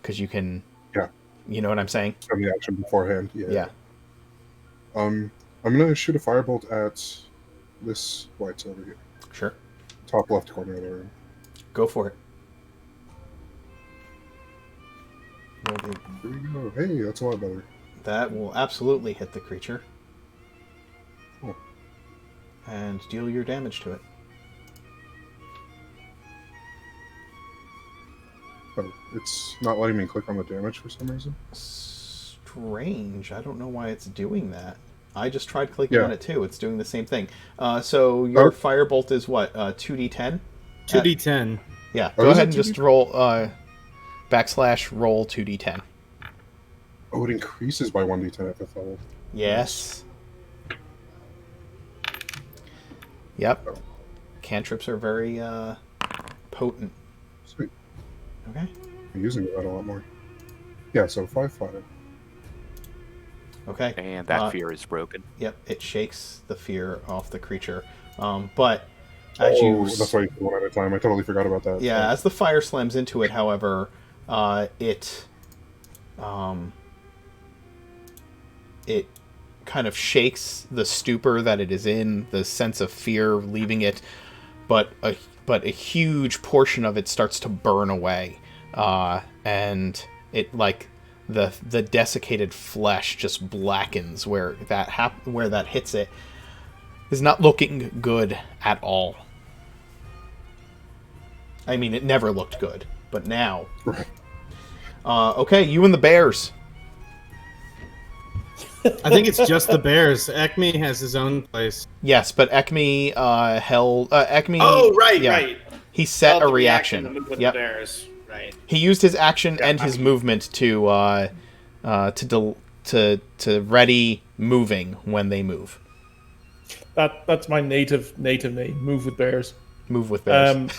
because you can. Yeah. You know what I'm saying? From the action beforehand. Yeah. Yeah. I'm gonna shoot a firebolt at this white's over here. Sure. Top left corner of the room. Go for it. Here we go. Hey, that's a lot better. That will absolutely hit the creature. Cool. And deal your damage to it. Oh, it's not letting me click on the damage for some reason. Strange. I don't know why it's doing that. I just tried clicking on it too. It's doing the same thing. So your firebolt is what? 2d10? 2d10. Yeah. Go ahead and just roll / roll 2d10. Oh, it increases by 1d10 at the level. Yes. Yep. Cantrips are very potent. Sweet. Okay. I'm using that a lot more. Yeah, so 5/5. Okay. And that fear is broken. Yep, it shakes the fear off the creature. But as you... That's why you do one at a time. I totally forgot about that. Yeah, as the fire slams into it, however, it kind of shakes the stupor that it is in, the sense of fear leaving it, but a huge portion of it starts to burn away, and it the desiccated flesh just blackens where that hits it, is not looking good at all. I mean, it never looked good, but now. Okay, you and the bears. I think it's just the bears. Acme has his own place. Yes, but Ekme held Ekme. Oh, right, yeah, right. he set Held a the reaction. to move with Yep. the bears. Right. He used his action Yeah, and his movement to ready moving when they move. That's my native name. Move with bears. Move with bears.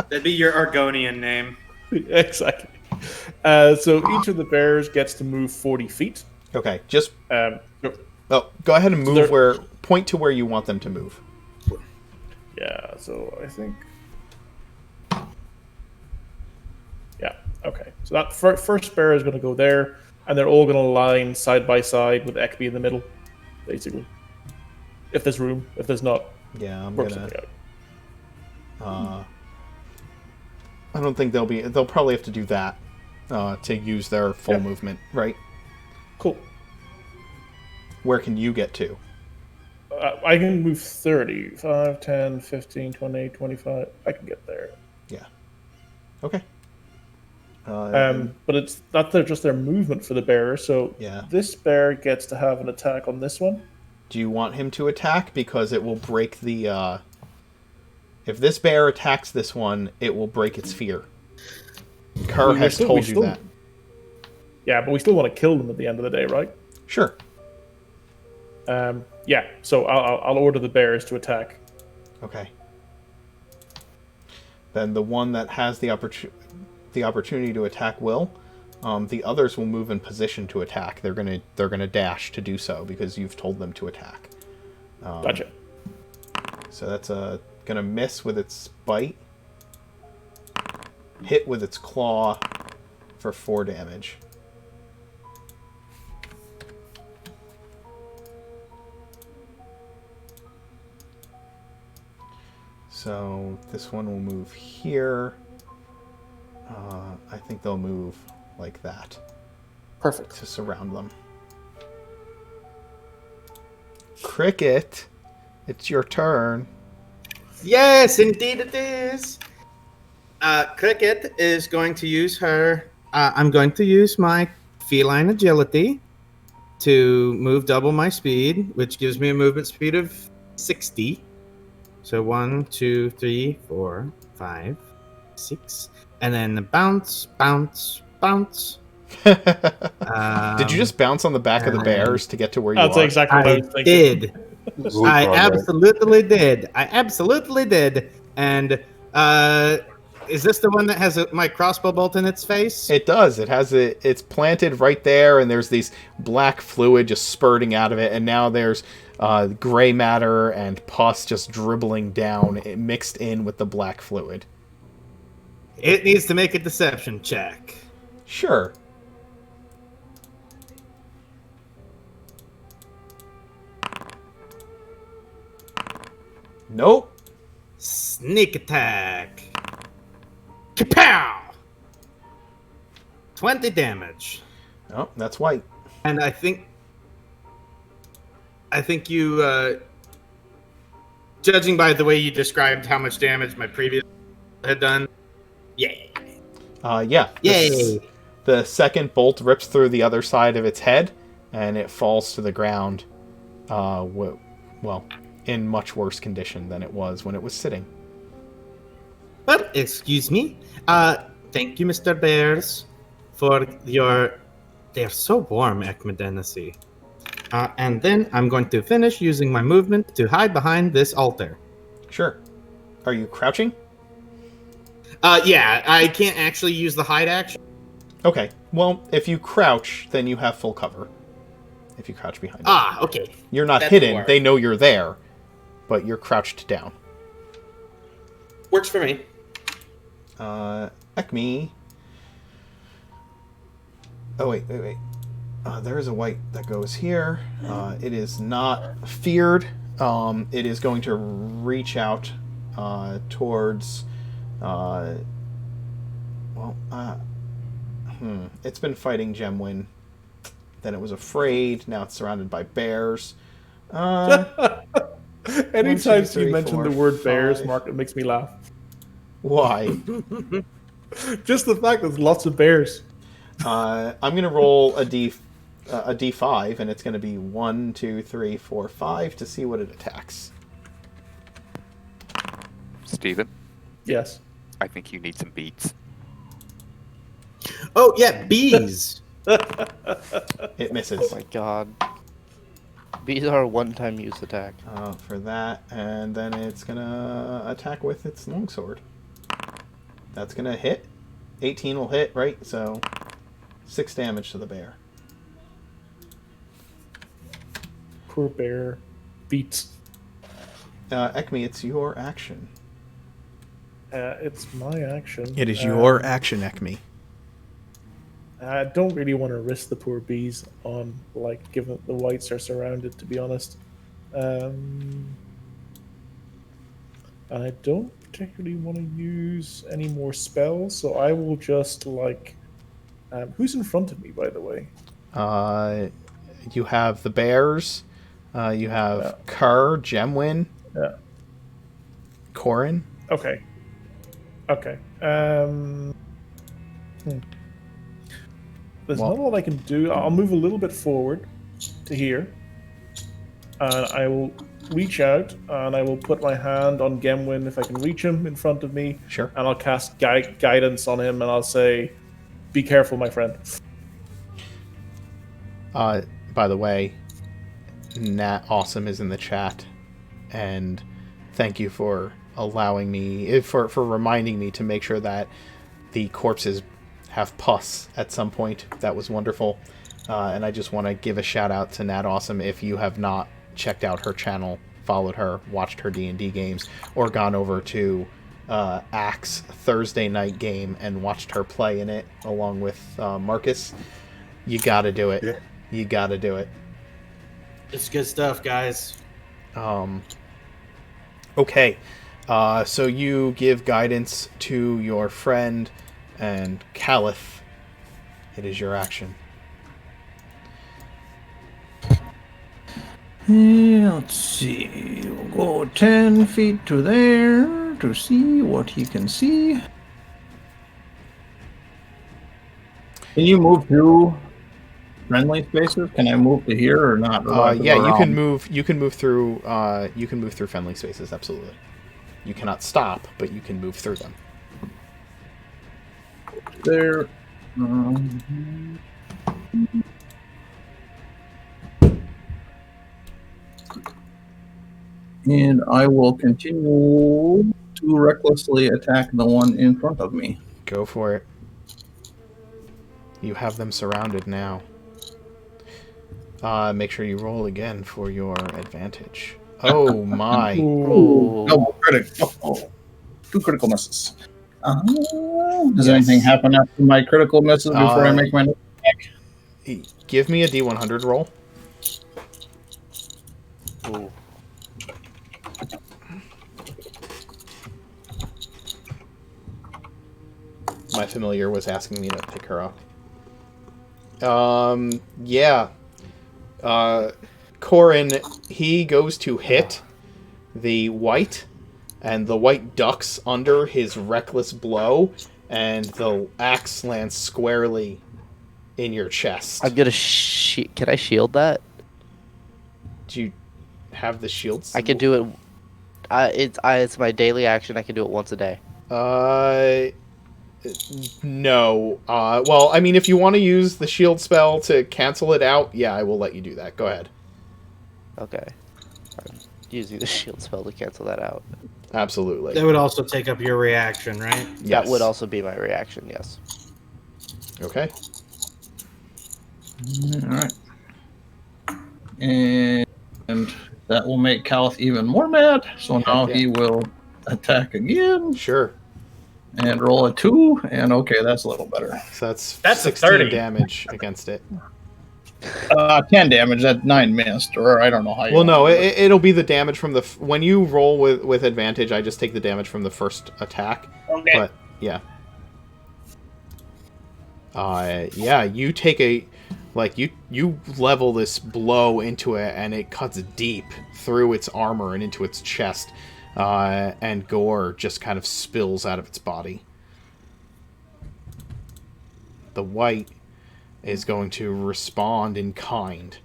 That'd be your Argonian name. Exactly. So each of the bears gets to move 40 feet. Okay, just Um, go ahead and move they're- point to where you want them to move. Yeah, so I think. Yeah, okay. So that first bear is going to go there, and they're all going to line side by side with Ekby in the middle, basically. If there's room. If there's not, Yeah, I'm work gonna. something out. I don't think they'll probably have to do that to use their full movement, right? Cool. Where can you get to? I can move 30. 5, 10, 15, 20, 25. I can get there. Yeah. Okay. But it's not just their movement for the bearer, so Yeah. this bear gets to have an attack on this one. Do you want him to attack? Because it will break the... if this bear attacks this one, it will break its fear. Kerr has told you that. Yeah, but we still want to kill them at the end of the day, right? Sure. Yeah, so I'll order the bears to attack. Okay. Then the one that has the opportunity to attack will. The others will move in position to attack. They're gonna dash to do so because you've told them to attack. Gotcha. So that's gonna miss with its bite. Hit with its claw for 4 damage. So this one will move here. I think they'll move like that. Perfect. To surround them. Cricket, it's your turn. Yes, indeed it is. Cricket is going to use her. I'm going to use my feline agility to move double my speed, which gives me a movement speed of 60. So 1, 2, 3, 4, 5, 6. And then bounce, bounce, bounce. Did you just bounce on the back of the bears to get to where you are? That's exactly what I was thinking. Did. I absolutely did. I absolutely did. And is this the one that has my crossbow bolt in its face? It does. It has it's planted right there, and there's these black fluid just spurting out of it, and now there's gray matter and pus just dribbling down, mixed in with the black fluid. It needs to make a deception check. Sure. Nope. Sneak attack. Kapow! 20 damage. Oh, that's white. And I think you, judging by the way you described how much damage my previous had done, yay. Yeah. Yay. The second bolt rips through the other side of its head, and it falls to the ground, well, in much worse condition than it was when it was sitting. Well, excuse me. Thank you, Mr. Bears, for your... They're so warm, Ekmedenesi. And then I'm going to finish using my movement to hide behind this altar. Sure. Are you crouching? Yeah, I can't actually use the hide action. Okay. Well, if you crouch, then you have full cover. If you crouch behind it. Ah, okay. You're not That hidden. works. They know you're there, but you're crouched down. Works for me. Ekme. Oh, wait. There is a white that goes here. It is not feared. It is going to reach out towards... It's been fighting Gemwin. Then it was afraid. Now it's surrounded by bears. Anytime two, Steve three, mentioned four, the word bears, five. Mark, it makes me laugh. Why? Just the fact that there's lots of bears. I'm gonna roll a d5, and it's gonna be 1, 2, 3, 4, 5 to see what it attacks. Steven, Yes. I think you need some beets. Oh yeah, bees. It misses. Oh my god. Bees are a one-time use attack. For that, and then it's gonna attack with its longsword. That's gonna hit. 18 will hit, right? So 6 damage to the bear. Poor bear. Beets. Ekmi, it's your action. It's my action. It is your action, Ekmi. I don't really want to risk the poor bees on, like, given the whites are surrounded, to be honest. And I don't particularly want to use any more spells, so I will just, like... who's in front of me, by the way? You have the bears. You have Kerr, Gemwin, Corin. Okay. There's not a lot I can do. I'll move a little bit forward to here. And I will reach out and I will put my hand on Gemwin if I can reach him in front of me. Sure. And I'll cast guidance on him and I'll say, "Be careful, my friend." By the way, Nat Awesome is in the chat, and thank you for allowing me, for reminding me to make sure that the corpses have pus at some point. That was wonderful. And I just want to give a shout out to Nat Awesome. If you have not checked out her channel, followed her, watched her D&D games, or gone over to Axe Thursday night game and watched her play in it along with Marcus, you gotta do it. Yeah. You gotta do it. It's good stuff, guys. Okay. So you give guidance to your friend, and Caliph, it is your action. Let's see. We'll go 10 feet to there to see what he can see. Can you move through friendly spaces? Can I move to here or not? Yeah, you can move. You can move through. You can move through friendly spaces. Absolutely. You cannot stop, but you can move through them. There. And I will continue to recklessly attack the one in front of me. Go for it. You have them surrounded now. Make sure you roll again for your advantage. Oh my. Ooh, double critical. Oh, 2 critical misses. Does anything happen after my critical misses before I make my next attack? Give me a D100 roll. Ooh. My familiar was asking me to pick her up. Yeah. Corin, he goes to hit the white, and the white ducks under his reckless blow, and the axe lands squarely in your chest. I'm gonna can I shield that? Do you have the shields? I can do it. It's my daily action. I can do it once a day. No. Well, I mean, if you want to use the shield spell to cancel it out, yeah, I will let you do that. Go ahead. Okay. I'm using the shield spell to cancel that out. Absolutely. That would also take up your reaction, right? Yes. That would also be my reaction, yes. Okay. Alright. And that will make Caliph even more mad, so now he will attack again. Sure. And roll a 2, and okay, that's a little better. So that's a 16 30. damage against it. 10 damage, that 9 missed, or I don't know how you Well, no, want to do it. it'll be the damage from the... when you roll with advantage, I just take the damage from the first attack. Okay. But, yeah. Yeah, you take Like, you level this blow into it, and it cuts deep through its armor and into its chest, and gore just kind of spills out of its body. The white is going to respond in kind,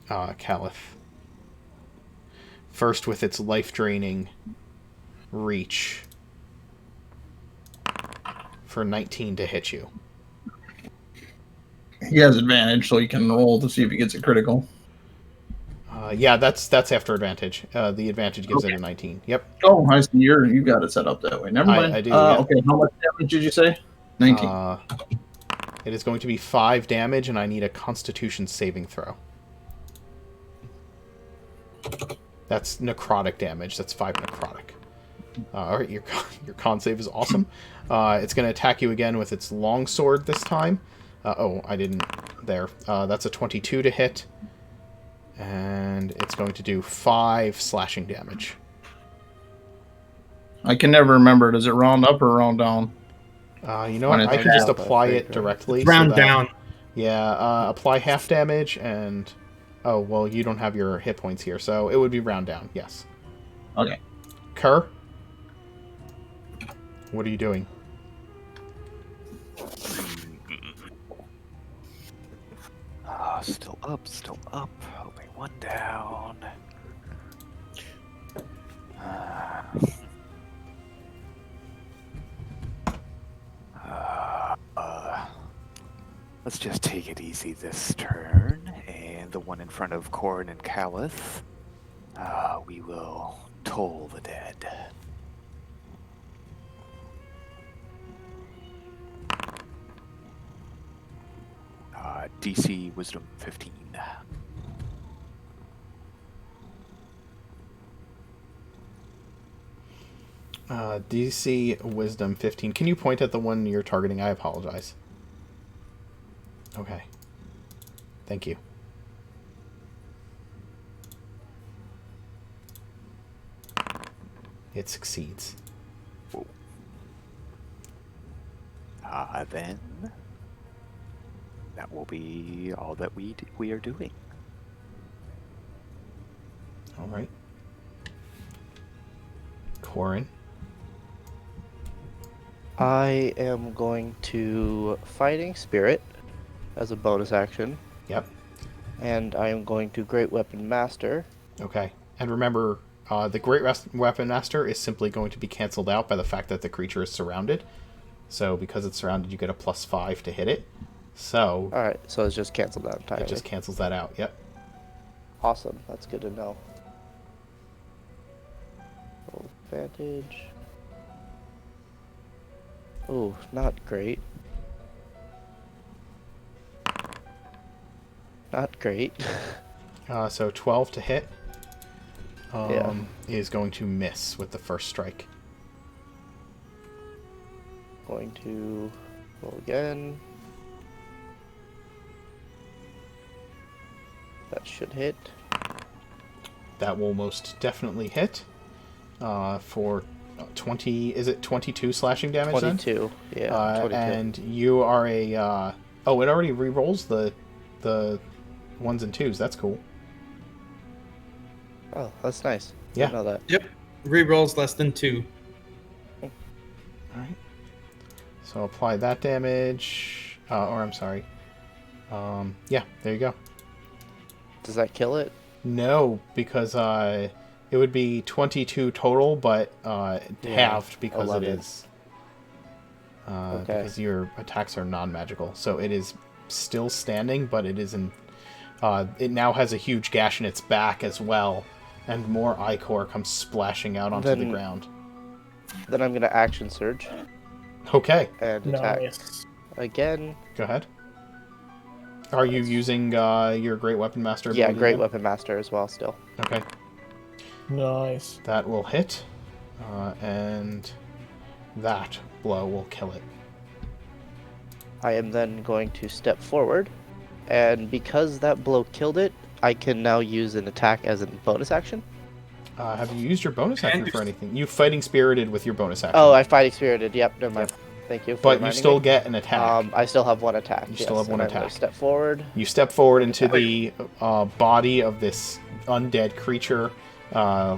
Caliph. First with its life-draining reach for 19 to hit you. He has advantage, so he can roll to see if he gets a critical. Yeah, that's after advantage. The advantage gives it a 19. Yep. Oh, I see. You got it set up that way. Never mind. I do, yeah. Okay, how much damage did you say? 19. It is going to be 5 damage, and I need a Constitution saving throw. That's necrotic damage. That's 5 necrotic. Alright, your con save is awesome. It's going to attack you again with its longsword this time. I didn't... There. That's a 22 to hit. And it's going to do 5 slashing damage. I can never remember. Does it round up or round down? You know what? I can just apply it directly. Round down. Yeah, apply half damage and... Oh, well, you don't have your hit points here, so it would be round down, yes. Okay. Kerr? What are you doing? Still up, still up. Only one down. Let's just take it easy this turn. And the one in front of Corin and Calith, we will toll the dead. DC Wisdom 15. DC Wisdom 15. Can you point at the one you're targeting? I apologize. Okay. Thank you. It succeeds. Then that will be all that we are doing. All right. Corin. I am going to Fighting Spirit as a bonus action. Yep. And I am going to Great Weapon Master. Okay. And remember, the Great Weapon Master is simply going to be canceled out by the fact that the creature is surrounded. So because it's surrounded, you get a +5 to hit it. So... Alright, so it's just canceled out entirely. It just cancels that out, yep. Awesome, that's good to know. Advantage. Oh, not great. Not great. So 12 to hit Yeah. is going to miss with the first strike. Going to roll again. That should hit. That will most definitely hit. For 20, is it 22 slashing damage 22, then? yeah. 22. And you are a... it already re-rolls the 1s and 2s. That's cool. Oh, that's nice. Yeah. Didn't know that. Yep. Rerolls less than 2. Alright. So apply that damage. I'm sorry. Yeah, there you go. Does that kill it? No, because it would be 22 total, but halved because 11. it is. Okay. Because your attacks are non-magical. So it is still standing, but it isn't. It now has a huge gash in its back as well, and more ichor comes splashing out onto the ground. Then I'm going to action surge. Okay. And attack. Nice. Again. Go ahead. Are you using your Great Weapon Master? Yeah, ability Great then? Weapon Master as well still. Okay. Nice. That will hit, and that blow will kill it. I am then going to step forward, and because that blow killed it, I can now use an attack as a bonus action. Have you used your bonus action for anything? You fighting spirited with your bonus action. Oh, I fighting spirited. Yep, never mind. Thank you for But you reminding still me. get an attack. I still have one attack. You still have one and I'm gonna attack. step forward. You step forward into the body of this undead creature,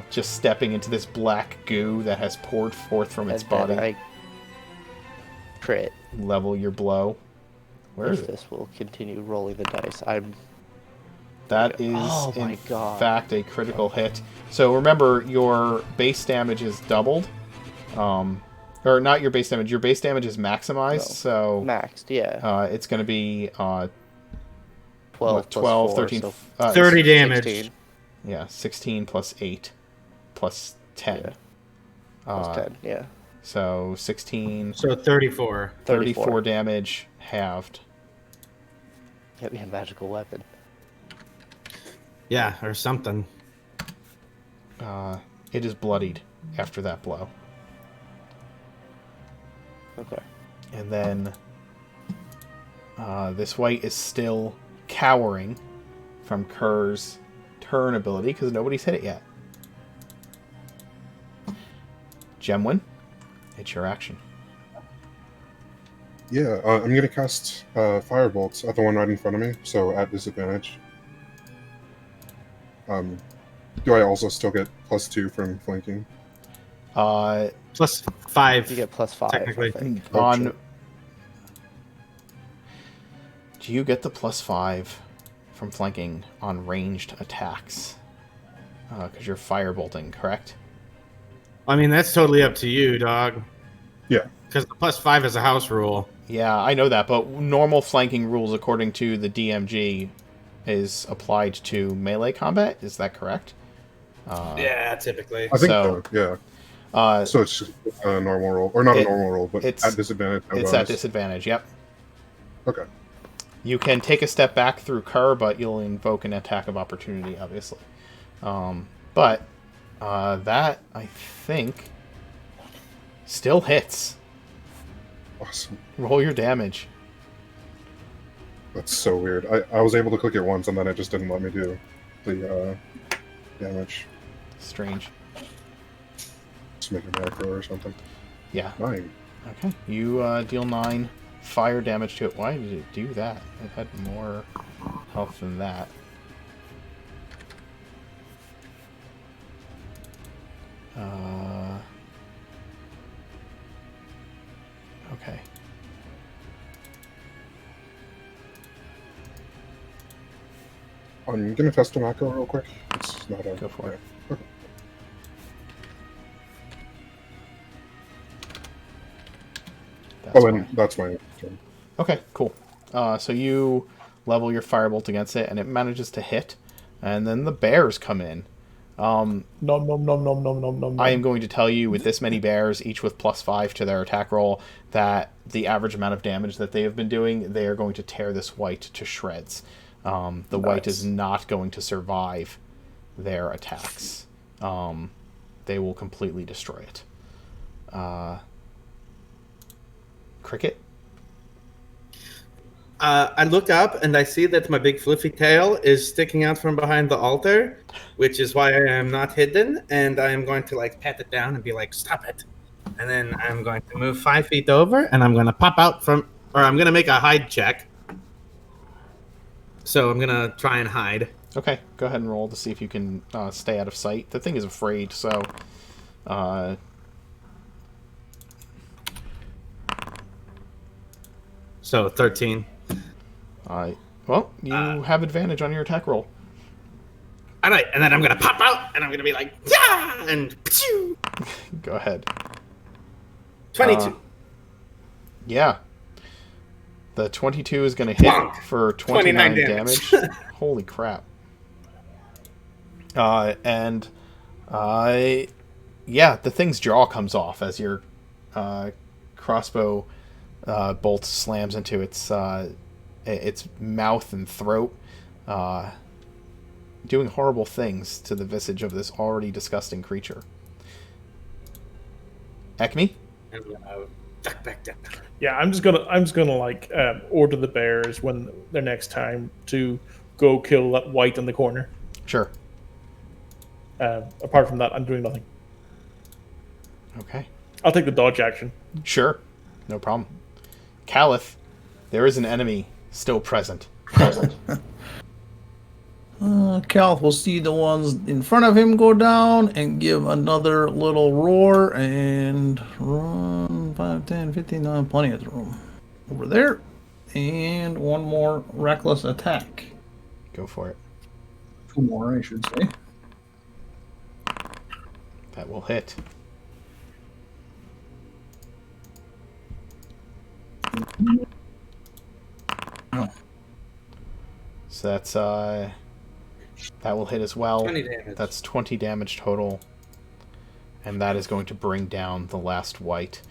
just stepping into this black goo that has poured forth from its And then body. I crit. Level your blow. Where is If it? this will continue rolling the dice. That is, Oh my in God. fact, a critical hit. So remember, your base damage is doubled. Or not your base damage. Your base damage is maximized, so... Maxed, yeah. It's going to be 12 what, plus 12, 4, 13... so 30 damage. 16. Yeah, 16 plus 8 plus 10. Yeah. Plus 10, yeah. So 16... So 34. 34 damage, halved. Get me a magical weapon. Yeah, or something. It is bloodied after that blow. Okay. And then this wight is still cowering from Kerr's turn ability because nobody's hit it yet. Gemwin, it's your action. Yeah, I'm gonna cast Firebolts at the one right in front of me, so at disadvantage. Do I also still get +2 from flanking? Plus 5. You get plus 5. Technically. I think. Do you get the +5 from flanking on ranged attacks? Because you're firebolting, correct? I mean, that's totally up to you, dog. Yeah. Because the +5 is a house rule. Yeah, I know that, but normal flanking rules, according to the DMG, is applied to melee combat. Is that correct? Yeah, typically. I think so, yeah. So it's just a normal roll. Or not a normal roll, but at disadvantage. It's at disadvantage, yep. Okay. You can take a step back through Kerr, but you'll invoke an attack of opportunity, obviously. But that, I think, still hits. Awesome. Roll your damage. That's so weird. I was able to click it once, and then it just didn't let me do the damage. Strange. Just make a macro or something. Yeah. 9. Okay. You deal 9 fire damage to it. Why did it do that? It had more health than that. Okay. I'm gonna test a macro real quick. It's not a... Go for it. Okay. That's my turn. Okay, cool. So you level your firebolt against it, and it manages to hit. And then the bears come in. Nom nom nom nom nom nom nom. I am going to tell you, with this many bears, each with +5 to their attack roll, that the average amount of damage that they have been doing, they are going to tear this wight to shreds. The wight is not going to survive their attacks. They will completely destroy it. Cricket? I look up and I see that my big fluffy tail is sticking out from behind the altar, which is why I am not hidden. And I am going to like pat it down and be like, "Stop it!" And then I'm going to move 5 feet over, and I'm going to pop out from, or I'm going to make a hide check. So I'm going to try and hide. Okay, go ahead and roll to see if you can stay out of sight. The thing is afraid, so... So 13. Well, you have advantage on your attack roll. All right, and then I'm going to pop out, and I'm going to be like, yeah, and pshoo! Go ahead. 22. Yeah. The 22 is going to hit for 29 damage. Holy crap. Yeah, the thing's jaw comes off as your crossbow bolt slams into its mouth and throat, doing horrible things to the visage of this already disgusting creature. Acme? And duck back down. Yeah, I'm just gonna like order the bears when their next time to go kill that wight in the corner. Sure. Apart from that, I'm doing nothing. Okay. I'll take the dodge action. Sure. No problem. Caliph, there is an enemy still present. Calth will see the ones in front of him go down and give another little roar and run 5, 10, 15, plenty of room. Over there. And one more reckless attack. Go for it. 2 more, I should say. That will hit. Oh. So that's that will hit as well. 20 damage. That's 20 damage total. And that is going to bring down the last wight.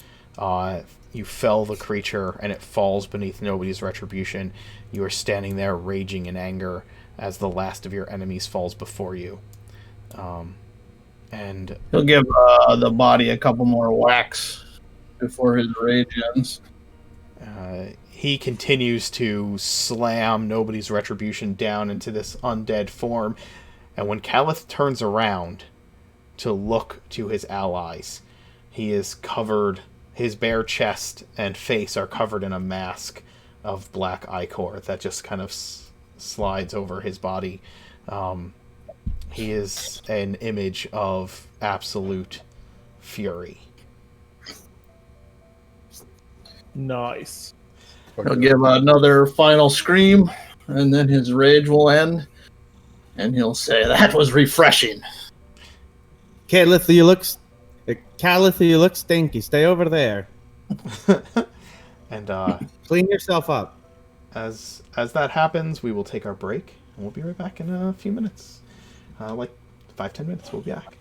You fell the creature, and it falls beneath nobody's retribution. You are standing there raging in anger as the last of your enemies falls before you. And he'll give the body a couple more whacks before his rage ends. He continues to slam nobody's retribution down into this undead form. And when Caliph turns around to look to his allies, he is covered. His bare chest and face are covered in a mask of black ichor that just kind of slides over his body. He is an image of absolute fury. Nice. He'll give another final scream, and then his rage will end. And he'll say, "That was refreshing." Caliph, you look stinky. Stay over there. And Clean yourself up. as that happens, we will take our break, and we'll be right back in a few minutes. Like 5-10 minutes, we'll be back.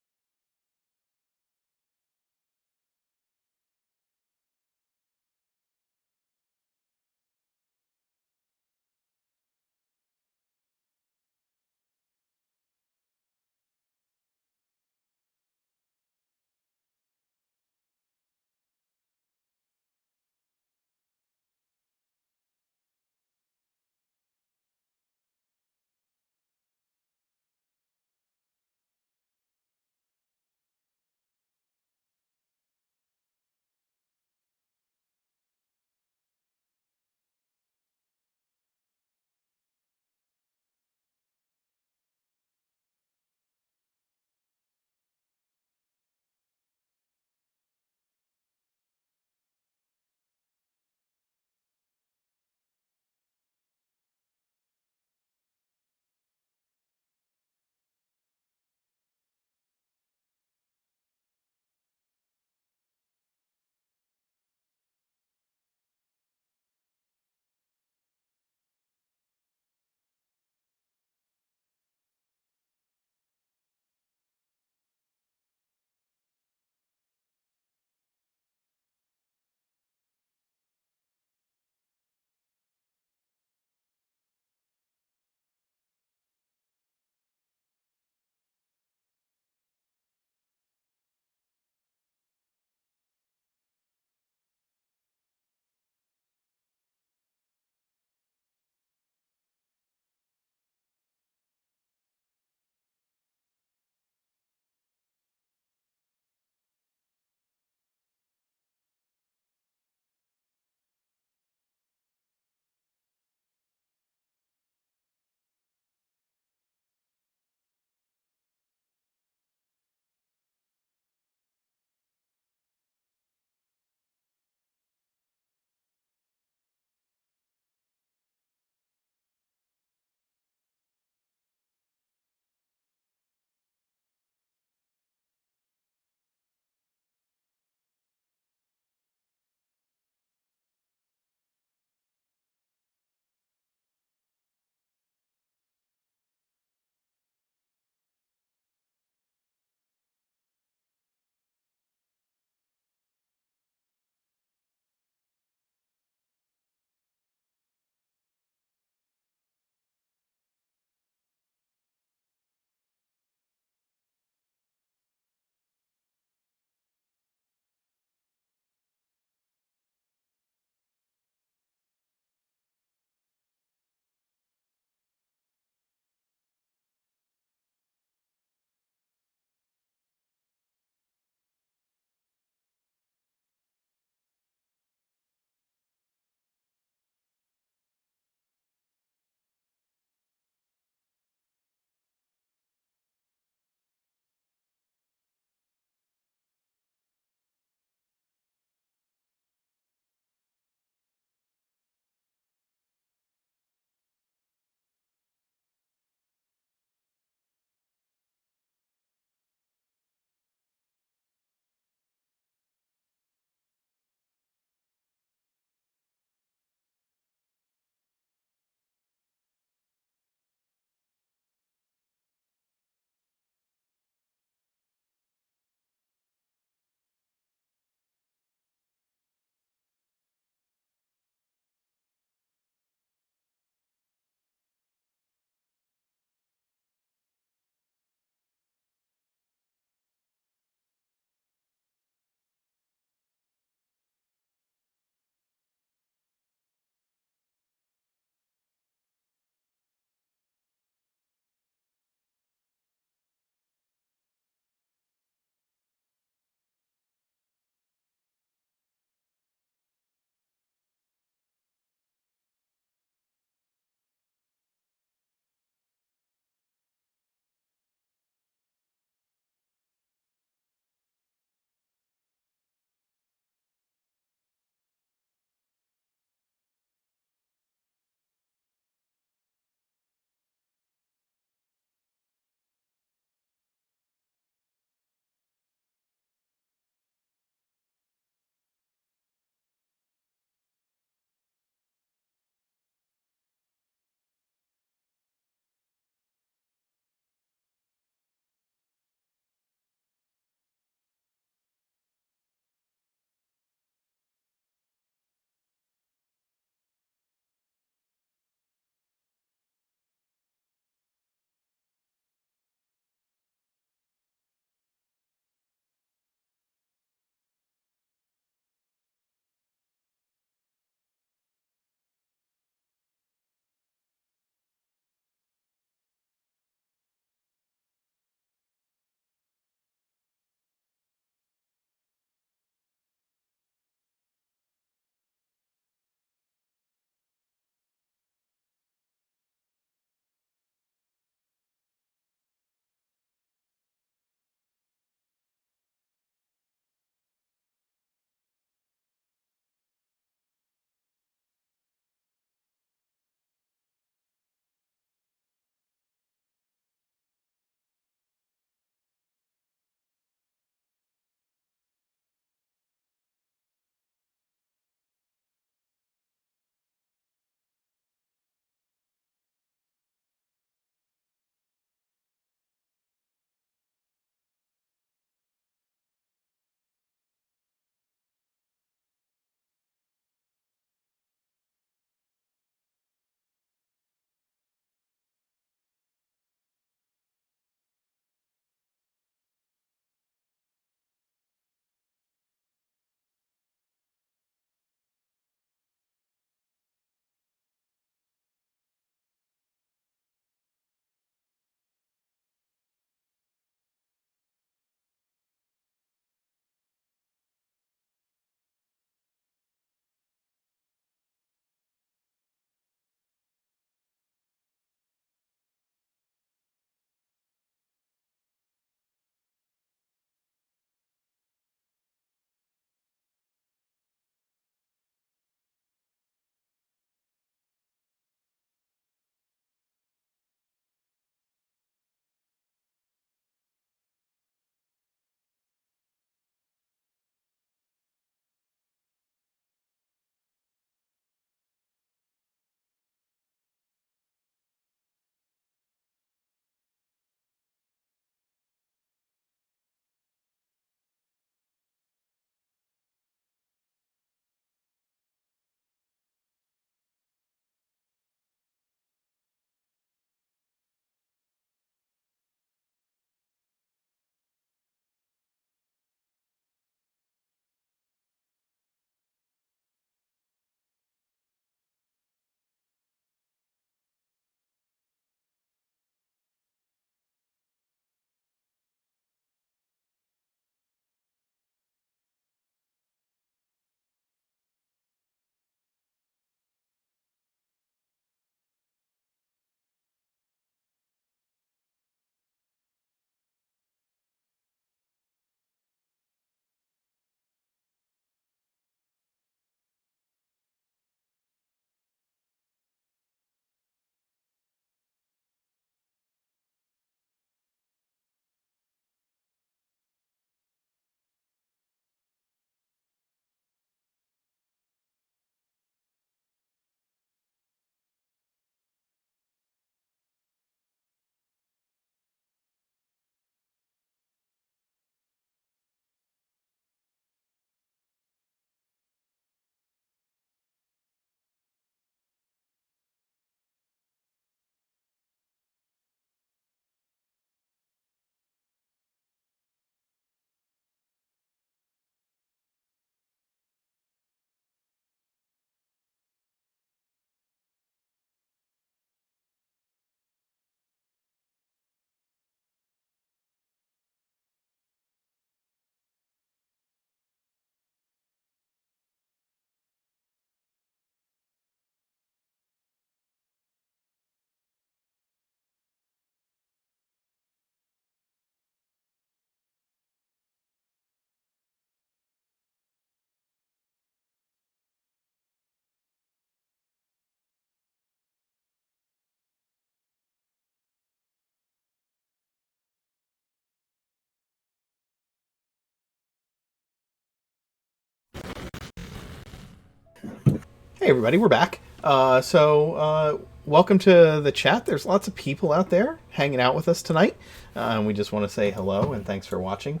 Hey everybody, we're back. Welcome to the chat. There's lots of people out there hanging out with us tonight, and we just want to say hello and thanks for watching.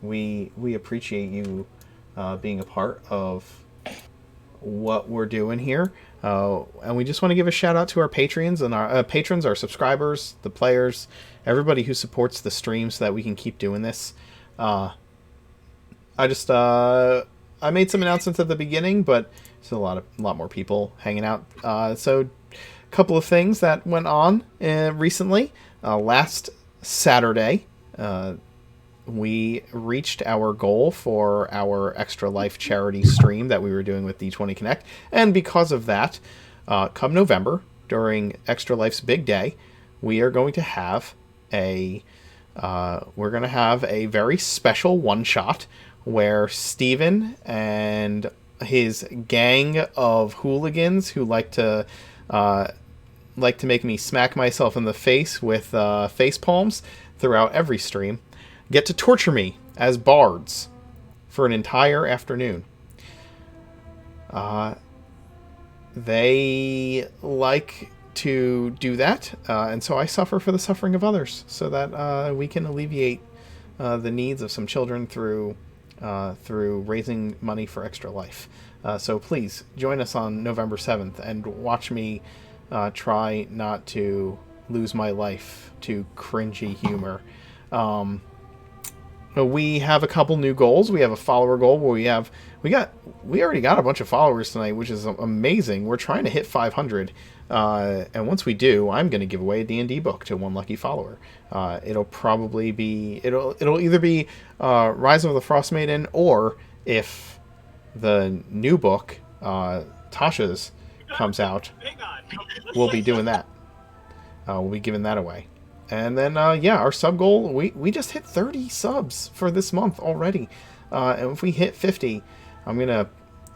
We appreciate you being a part of what we're doing here, and we just want to give a shout out to our patrons and our patrons, our subscribers, the players, everybody who supports the stream so that we can keep doing this. I made some announcements at the beginning, but there's a lot more people hanging out. So, a couple of things that went on recently. Last Saturday, we reached our goal for our Extra Life charity stream that we were doing with D20 Connect, and because of that, come November during Extra Life's big day, we are going to have a very special one shot where Steven and his gang of hooligans who like to make me smack myself in the face with face palms throughout every stream get to torture me as bards for an entire afternoon. They like to do that, and so I suffer for the suffering of others so that we can alleviate the needs of some children through raising money for Extra Life. So please join us on November 7th and watch me try not to lose my life to cringy humor. We have a couple new goals. We have a follower goal where we already got a bunch of followers tonight, which is amazing. We're trying to hit 500. And once we do, I'm going to give away a D&D book to one lucky follower. It'll either be Rise of the Frost Maiden, or if the new book, Tasha's, comes out, we'll be doing that. We'll be giving that away. And then, our sub goal, we just hit 30 subs for this month already. And if we hit 50, I'm going to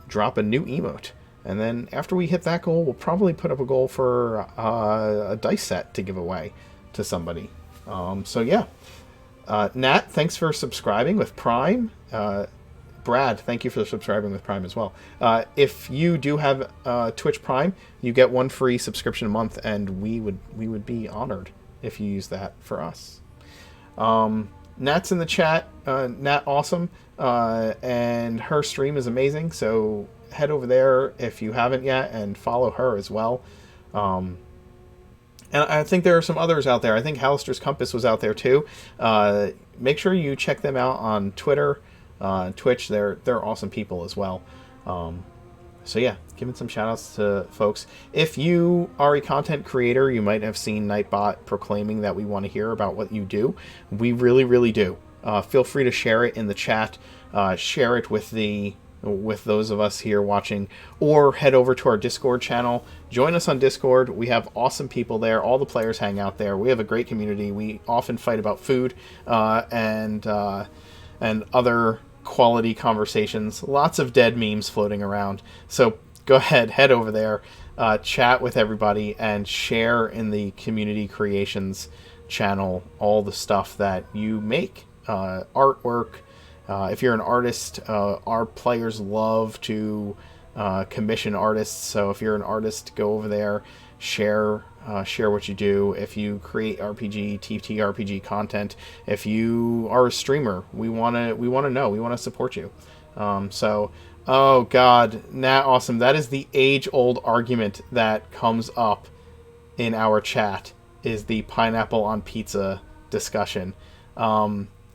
drop a new emote. And then after we hit that goal, we'll probably put up a goal for a dice set to give away to somebody. Nat, thanks for subscribing with Prime. Brad, thank you for subscribing with Prime as well. If you do have Twitch Prime, you get one free subscription a month, and we would be honored if you use that for us. Nat's in the chat. Nat Awesome, and her stream is amazing, so head over there if you haven't yet and follow her as well. And I think there are some others out there. I think Hallister's Compass was out there too. Make sure you check them out on Twitter, Twitch. They're awesome people as well. Giving some shout outs to folks. If you are a content creator, you might have seen Nightbot proclaiming that we want to hear about what you do. We really, really do. Feel free to share it in the chat. Share it with those of us here watching, or head over to our Discord channel. Join us on Discord. We have awesome people there. All the players hang out there. We have a great community. We often fight about food and other quality conversations. Lots of dead memes floating around. So go ahead, head over there, chat with everybody, and share in the community creations channel all the stuff that you make. Artwork. If you're an artist, our players love to commission artists. So if you're an artist, go over there, share what you do. If you create RPG, TTRPG content, if you are a streamer, we want to know. We want to support you. Oh God, Nat Awesome. That is the age-old argument that comes up in our chat, is the pineapple on pizza discussion.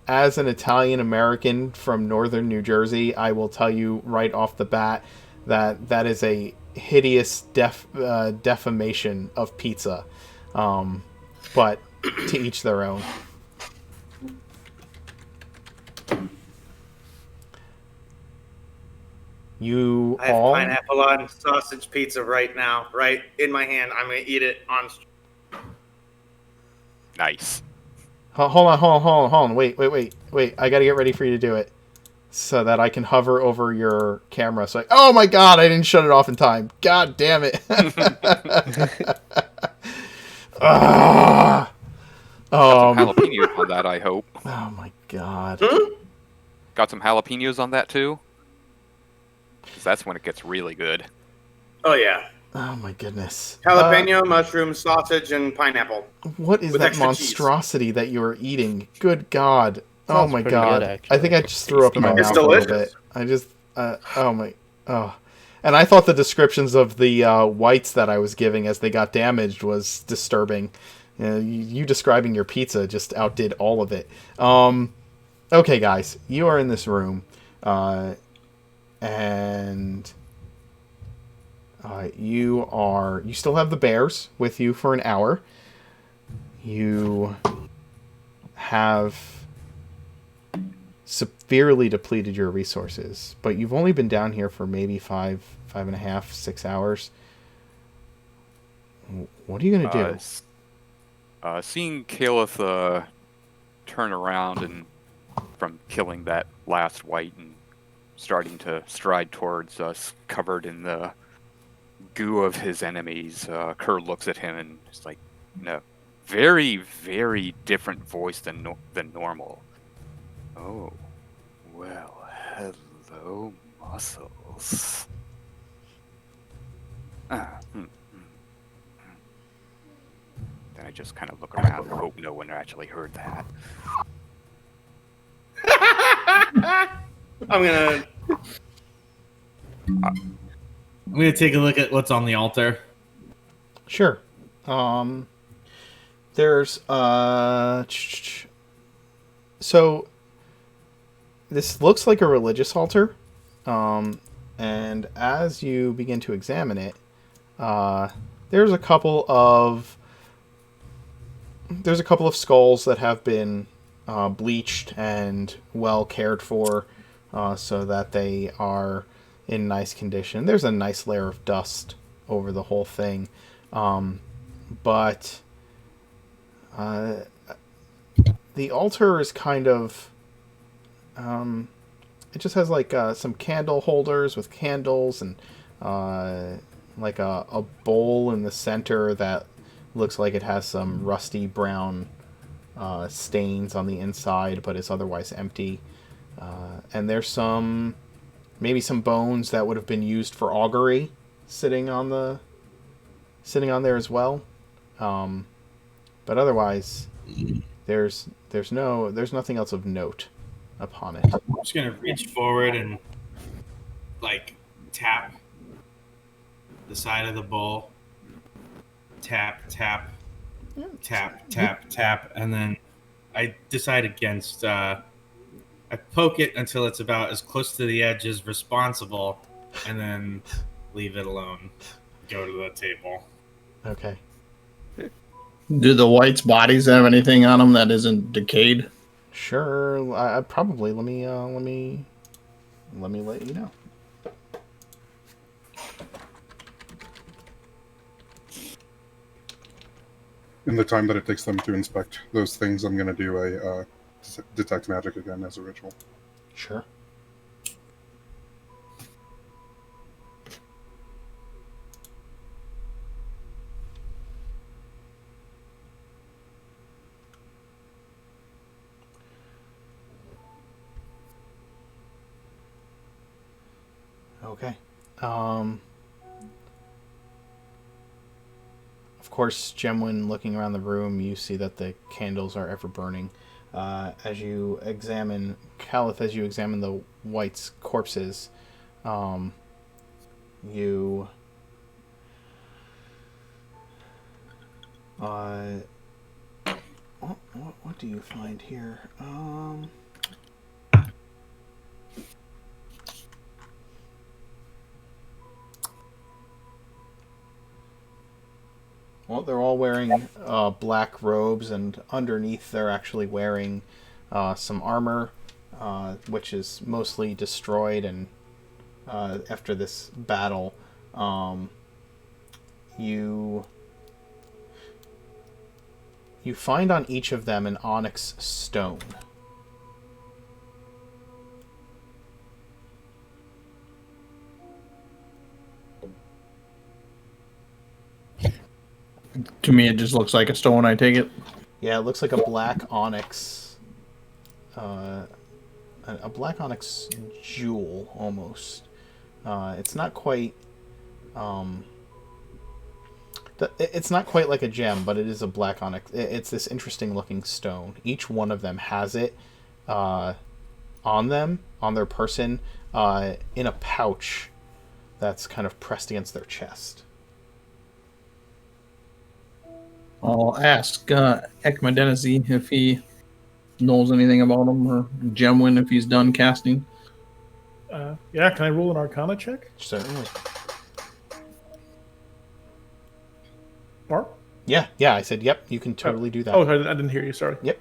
As an Italian American from northern New Jersey, I will tell you right off the bat that is a hideous defamation of pizza. But to each their own. I have pineapple on sausage pizza right now, right in my hand. I'm going to eat it on stream. Nice. Hold on. Wait. I gotta get ready for you to do it so that I can hover over your camera. So, oh my God, I didn't shut it off in time. God damn it. Got some jalapenos on that, I hope. Oh my God. Got some jalapenos on that too? Because that's when it gets really good. Oh yeah, Oh my goodness. jalapeno, mushroom, sausage, and pineapple. What is with that extra cheese. monstrosity that you are eating? Good God. Oh Sounds my pretty good, God. actually. I think I just threw up in my It's mouth a little delicious. bit. I just, oh my, oh. And I thought the descriptions of the whites that I was giving as they got damaged was disturbing. You describing your pizza just outdid all of it. Okay, guys, you are in this room, and you still have the bears with you for an hour. You have severely depleted your resources, but you've only been down here for maybe 5.5, 6 hours. What are you gonna do? Seeing Caliph turn around and from killing that last white and starting to stride towards us, covered in the goo of his enemies, Kerr looks at him and is like, "No, very, very different voice than normal." Oh, well, hello, muscles. Then I just kind of look around and hope no one actually heard that. I'm gonna take a look at what's on the altar. Sure. There's so this looks like a religious altar, and as you begin to examine it, there's a couple of skulls that have been bleached and well cared for, so that they are in nice condition. There's a nice layer of dust over the whole thing, but the altar is kind of it just has like some candle holders with candles and like a bowl in the center that looks like it has some rusty brown stains on the inside, but it's otherwise empty. And there's maybe some bones that would have been used for augury sitting on there as well. But otherwise, there's nothing else of note upon it. I'm just gonna reach forward and like tap the side of the bowl. Tap, tap, tap, tap, tap, and then I decide against. I poke it until it's about as close to the edge as responsible, and then leave it alone. Go to the table. Okay. Do the whites' bodies have anything on them that isn't decayed? Sure. I probably let me let you know. In the time that it takes them to inspect those things, I'm going to do a detect magic again as a ritual. Sure. Okay. Of course, Gemwin, looking around the room, you see that the candles are ever burning. As you examine Caliph, as you examine the whites' corpses, you what do you find here? Well, they're all wearing black robes, and underneath they're actually wearing some armor, which is mostly destroyed. And after this battle, you find on each of them an onyx stone. To me, it just looks like a stone, I take it. Yeah, it looks like a black onyx. A black onyx jewel, almost. It's not quite It's not quite like a gem, but it is a black onyx. It's this interesting looking stone. Each one of them has it on them, on their person, in a pouch that's kind of pressed against their chest. I'll ask Ekmadenesi if he knows anything about him, or Gemwin if he's done casting. Yeah, can I roll an Arcana check? Certainly. Mark? Yeah, I said, yep, you can totally do that. Oh, I didn't hear you, sorry. Yep.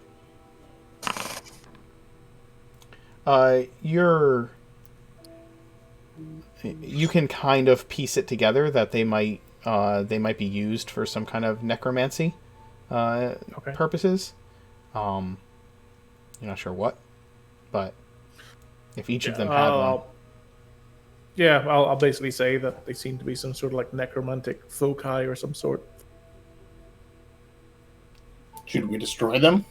You can kind of piece it together that they might be used for some kind of necromancy purposes. You're not sure what, but if each of them had one. Yeah, I'll basically say that they seem to be some sort of like necromantic foci or some sort. Should we destroy them?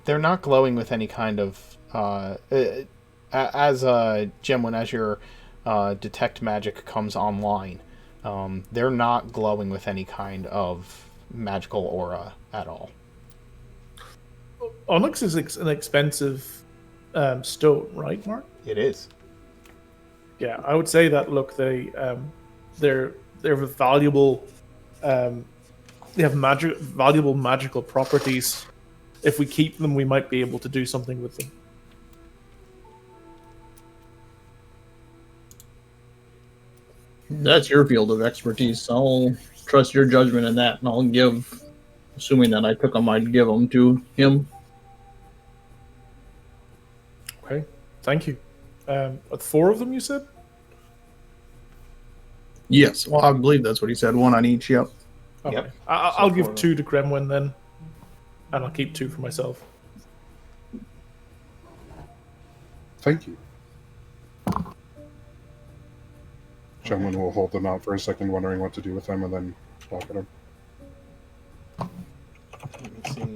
They're not glowing with any kind of as Gemwin, as your detect magic comes online, they're not glowing with any kind of magical aura at all. Onyx is an expensive stone, right, Mark? It is. Yeah, I would say that. Look, they're valuable. They have valuable magical properties. If we keep them, we might be able to do something with them. That's your field of expertise. I'll trust your judgment in that, and I'll give, assuming that I took them, I'd give them to him. Okay, thank you. 4 of them, you said? Yes, well, I believe that's what he said. 1 on each, yep. Okay. Yep. I'll give 2 to Gremwin then, and I'll keep 2 for myself. Thank you. Gemwin will hold them out for a second, wondering what to do with them, and then talk at them. Let me see.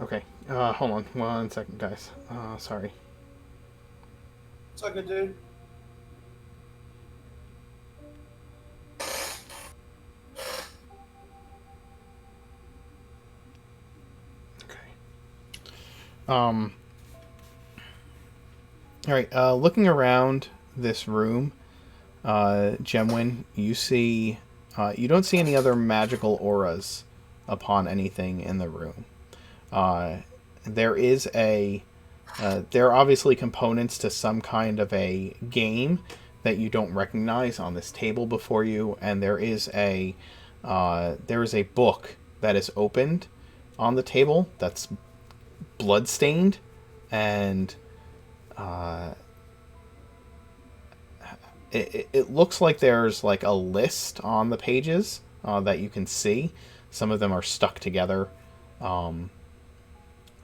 Okay, hold on 1 second, guys. Sorry. It's all good, dude. All right. Looking around this room, Gemwin, you see, you don't see any other magical auras upon anything in the room. There are obviously components to some kind of a game that you don't recognize on this table before you, and there is a book that is opened on the table that's bloodstained, and it looks like there's like a list on the pages that you can see. Some of them are stuck together,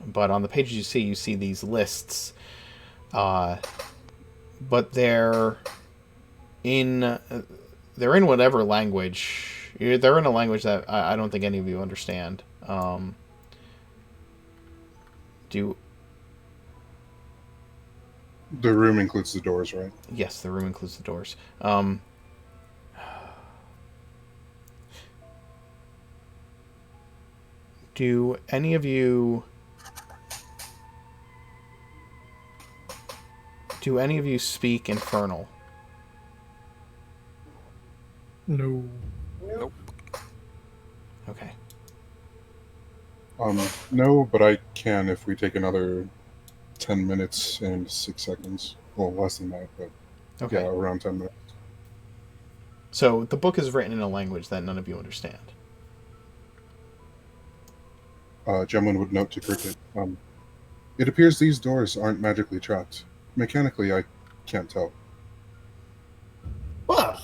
but on the pages you see these lists, but they're in whatever language. They're in a language that I don't think any of you understand. The room includes the doors, right? Yes, the room includes the doors. Do any of you speak Infernal? No. Nope. Okay. No, but I can if we take another 10 minutes and 6 seconds. Well, less than that, but Okay. yeah, around 10 minutes. So the book is written in a language that none of you understand. Gemwin would note to Cricket. It appears these doors aren't magically trapped. Mechanically, I can't tell. Well,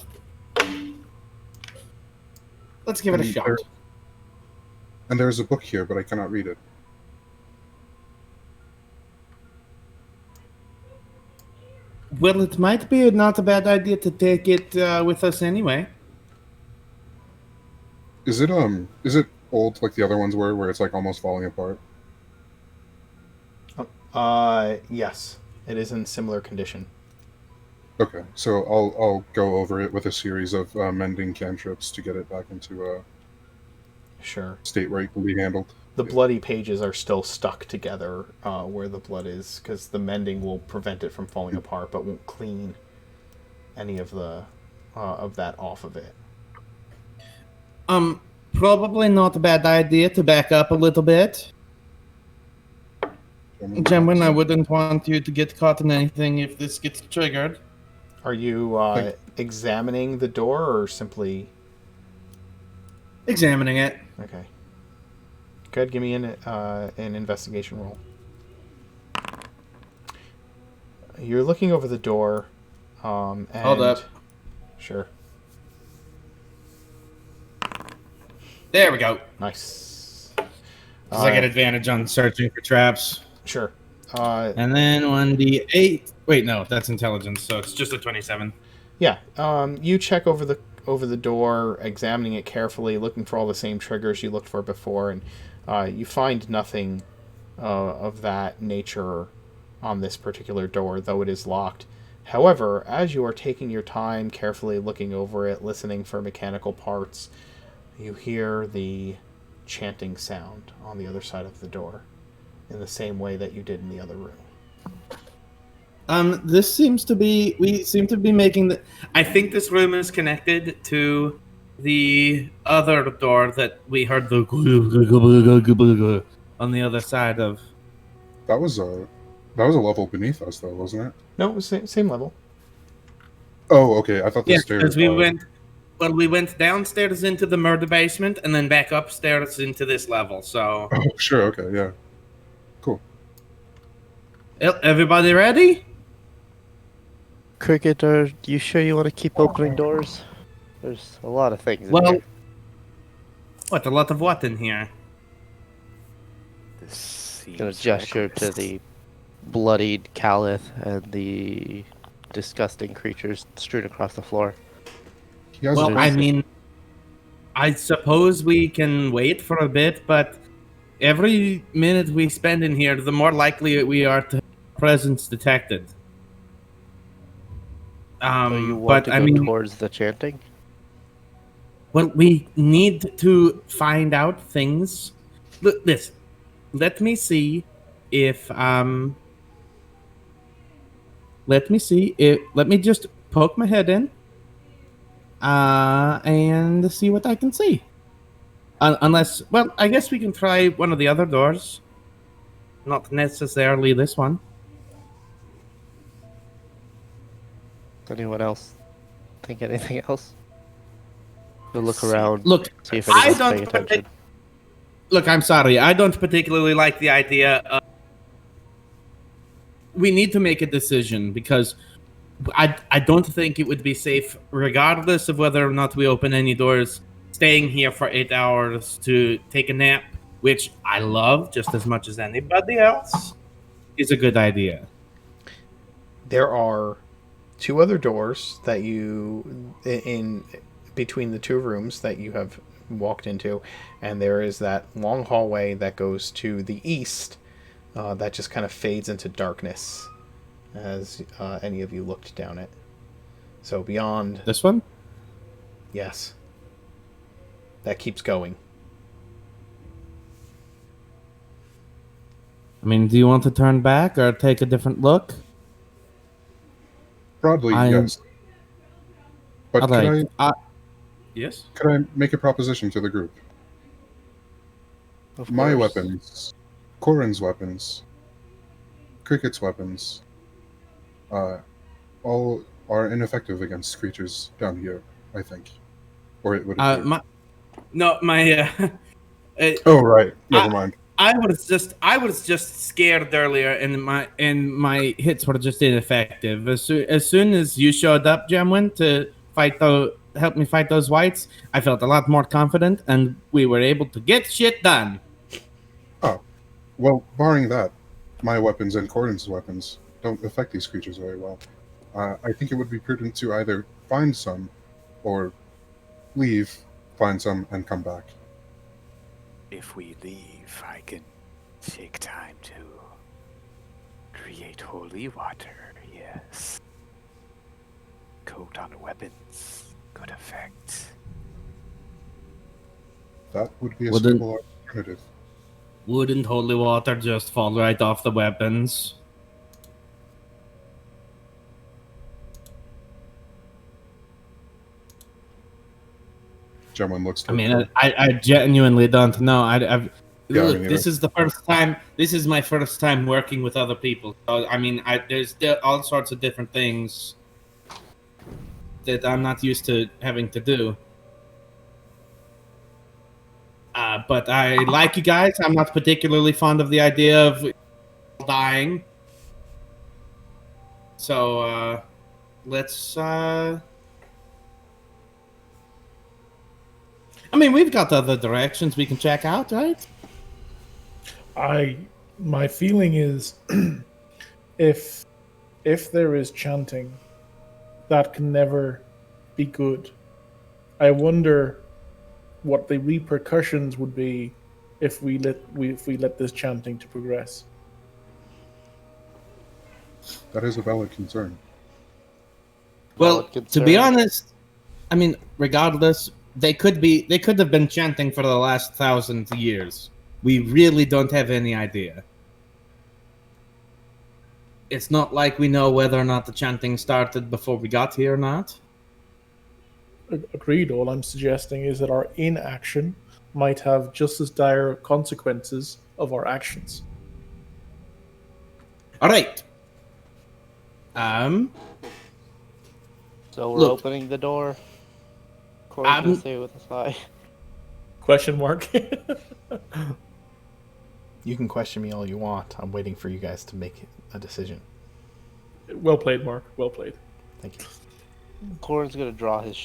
let's give it a shot. And there is a book here, but I cannot read it. Well, it might be not a bad idea to take it with us anyway. Is it old like the other ones were, where it's like almost falling apart? Yes, it is in similar condition. Okay, so I'll go over it with a series of mending cantrips to get it back into a Sure. state where it can be handled. The bloody pages are still stuck together where the blood is, because the mending will prevent it from falling apart, but won't clean any of the of that off of it. Probably not a bad idea to back up a little bit. Gemwin, I wouldn't want you to get caught in anything if this gets triggered. Are you examining the door or simply examining it? Okay. Go ahead, give me an investigation roll. You're looking over the door. And hold up. Sure. There we go. Nice. Because I get advantage on searching for traps. Sure. And then 1d8. Wait, no, that's intelligence, so it's just a 27. Yeah. You check over the door, examining it carefully, looking for all the same triggers you looked for before, and you find nothing of that nature on this particular door, though it is locked. However, as you are taking your time, carefully looking over it, listening for mechanical parts, you hear the chanting sound on the other side of the door, in the same way that you did in the other room. This seems to be... We seem to be making the... I think this room is connected to the other door that we heard the... on the other side of... That was a level beneath us, though, wasn't it? No, it was same level. Oh, okay. I thought the stairs... because we went downstairs into the murder basement and then back upstairs into this level, so... Oh, sure, okay, yeah. Cool. Everybody ready? Cricket, are you sure you want to keep opening doors? There's a lot of things in here. What, a lot of what in here? I'm gonna gesture to the bloodied Caliph and the disgusting creatures strewn across the floor. Well, I mean, I suppose we can wait for a bit, but every minute we spend in here, the more likely we are to have presence detected. So you want to go towards the chanting? Well, we need to find out things. Look, listen. Let me see if let me just poke my head in and see what I can see. Unless, well, I guess we can try one of the other doors. Not necessarily this one. Anyone else think anything else? We'll look around. Look, see if anyone's paying attention. Look, I'm sorry. I don't particularly like the idea of... We need to make a decision because I don't think it would be safe, regardless of whether or not we open any doors, staying here for 8 hours to take a nap, which I love just as much as anybody else, is a good idea. There are 2 other doors that you... in between the 2 rooms that you have walked into, and there is that long hallway that goes to the east that just kind of fades into darkness as any of you looked down it. So beyond this one, yes, that keeps going. I mean, do you want to turn back or take a different look? Probably yes. But yes? Could I make a proposition to the group? My weapons, Corin's weapons, Cricket's weapons, all are ineffective against creatures down here, I think. Or it would appear. Oh, right. Never mind. I was just scared earlier, and my hits were just ineffective. As soon as you showed up, Gemwin, to help me fight those whites, I felt a lot more confident, and we were able to get shit done. Oh, well, barring that, my weapons and Corin's weapons don't affect these creatures very well. I think it would be prudent to either find some or leave, find some, and come back. If we leave, I can take time to create holy water, yes. Coat on weapons, good effect. That would be a Wouldn't- suitable alternative. Wouldn't holy water just fall right off the weapons? Gemwin looks. I mean, I genuinely don't know. Yeah, Look, me this neither. is the first time. This is my first time working with other people. So I mean, there's all sorts of different things that I'm not used to having to do. But I like you guys. I'm not particularly fond of the idea of dying. So let's. I mean, we've got other directions we can check out, right? My feeling is if there is chanting, that can never be good. I wonder what the repercussions would be if we let this chanting to progress. That is a valid concern. Well, Valid to be concern. honest, I mean, regardless, they could have been chanting for the last 1,000 years. We really don't have any idea. It's not like we know whether or not the chanting started before we got here or not. Agreed. All I'm suggesting is that our inaction might have just as dire consequences of our actions. All right. So we're Look. opening the door. Corey's gonna stay with us. Hi. Question mark. You can question me all you want. I'm waiting for you guys to make a decision. Well played, Mark. Well played. Thank you. Corey's gonna draw his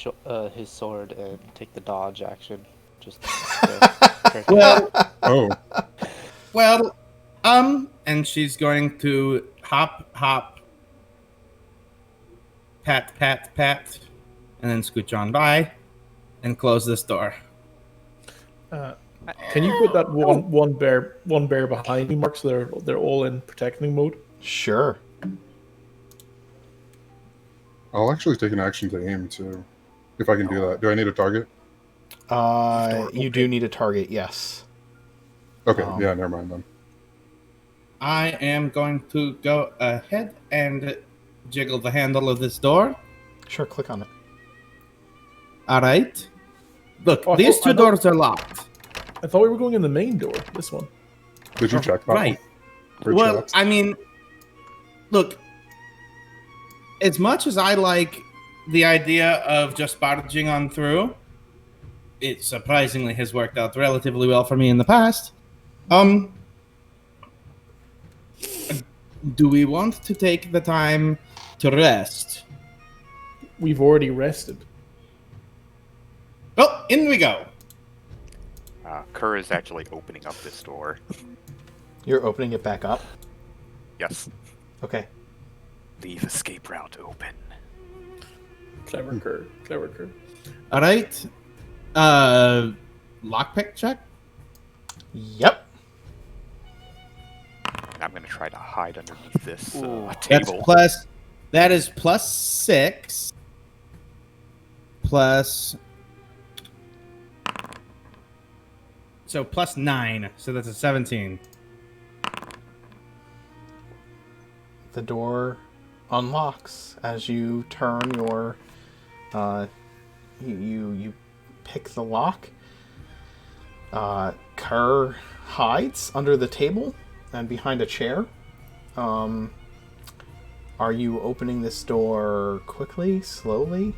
sword and take the dodge action. Just. Well, Oh, well, and she's going to hop, pat, and then scooch on by and close this door. Can you put that one bear behind me, Mark? So they're all in protecting mode. Sure. I'll actually take an action to aim too, if I can do that. Do I need a target? You do need a target, yes. Okay, yeah, never mind then. I am going to go ahead and jiggle the handle of this door. Sure, click on it. All right. Look, Oh, these two doors are locked. I thought we were going in the main door. This one. Did you check that? Right. For Well, checks? I mean, look, as much as I like the idea of just barging on through, it surprisingly has worked out relatively well for me in the past. Do we want to take the time to rest? We've already rested. Oh, in we go. Kerr is actually opening up this door. You're opening it back up? Yes. Okay. Leave escape route open. Clever Kerr. All right. Lockpick check. Yep. I'm going to try to hide underneath this That's table. that is plus 6. So plus 9. So that's a 17. The door unlocks as you turn your you pick the lock. Kerr hides under the table and behind a chair. Are you opening this door quickly, slowly?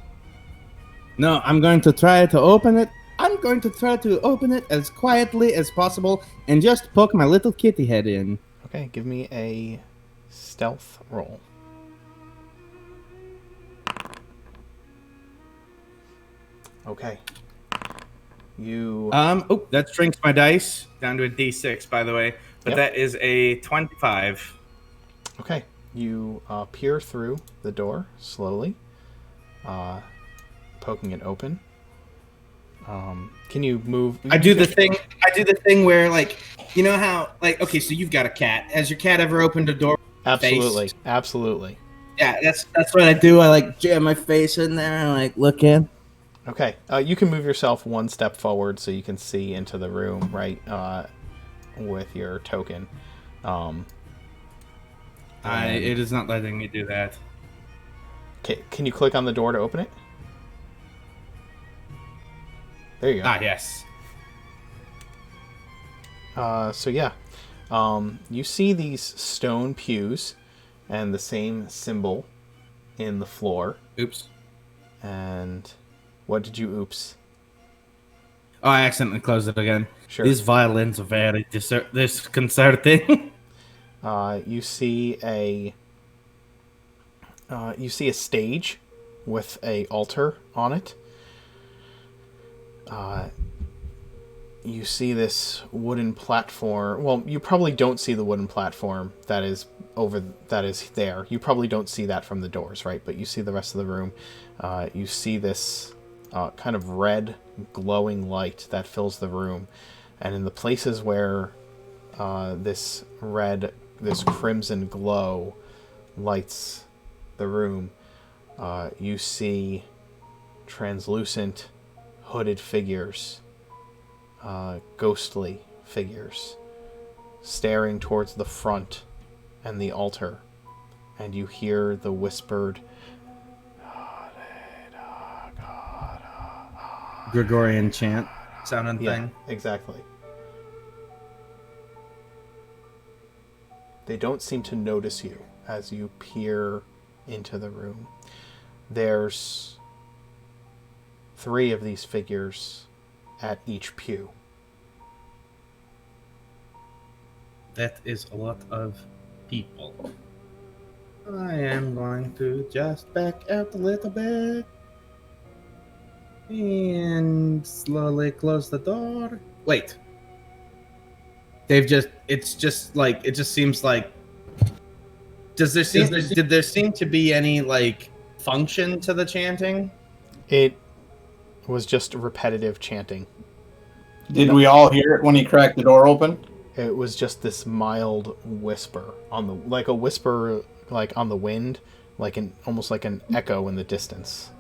No, I'm going to try to open it. I'm going to try to open it as quietly as possible and just poke my little kitty head in. Okay, give me a stealth roll. Okay. You that shrinks my dice down to a D6, by the way. But Yep. that is a 25. Okay. You peer through the door slowly, poking it open. Can you move? I do the thing where, like, you know how, like, okay, so you've got a cat. Has your cat ever opened a door? Absolutely, Face? absolutely. Yeah, that's what I do. I like jam my face in there and like look in. Okay, you can move yourself one step forward so you can see into the room, right, with your token. It is not letting me do that. Okay, can you click on the door to open it? There you go. Yes. So yeah, you see these stone pews and the same symbol in the floor. Oops. And what did you oops? Oh, I accidentally closed it again. Sure. These violins are very disconcerting. You see a stage with a altar on it. You see this wooden platform. Well, you probably don't see the wooden platform that is there. You probably don't see that from the doors, right? But you see the rest of the room. You see this kind of red glowing light that fills the room, and in the places where this crimson glow lights the room, you see translucent hooded figures, ghostly figures, staring towards the front and the altar, and you hear the whispered Gregorian chant sounding thing. Exactly. They don't seem to notice you as you peer into the room. There's 3 of these figures at each pew. That is a lot of people. I am going to just back out a little bit and slowly close the door. Wait. It just seems like, did there seem to be any, like, function to the chanting? It was just repetitive chanting. Did we all hear it when he cracked the door open? It was just this mild whisper like a whisper, like on the wind, almost like an echo in the distance.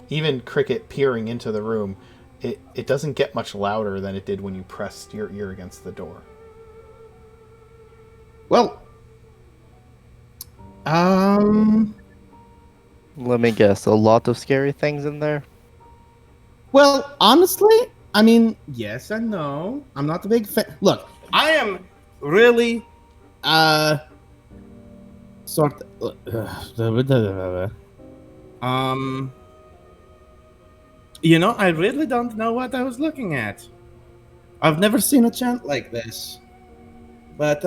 Even Cricket peering into the room, it doesn't get much louder than it did when you pressed your ear against the door. Well, let me guess. A lot of scary things in there. Well, honestly, I mean, yes and no. I'm not a big fan. Look, I am really, sort of, you know, I really don't know what I was looking at. I've never seen a chant like this. But,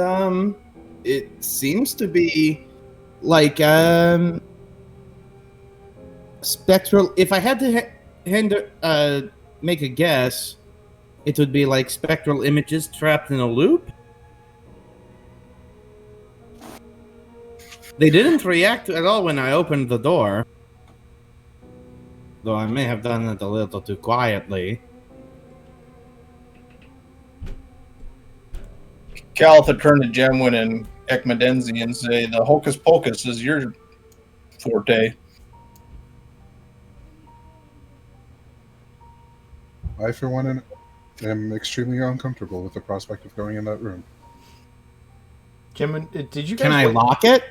it seems to be like, spectral. If I had to make a guess, it would be like spectral images trapped in a loop. They didn't react at all when I opened the door, though I may have done it a little too quietly. Caliph would turn to Gemwin and Ekmadenzi and say, the hocus pocus is your forte. I, for one, am extremely uncomfortable with the prospect of going in that room. Jim, did you guys... Can I lock it?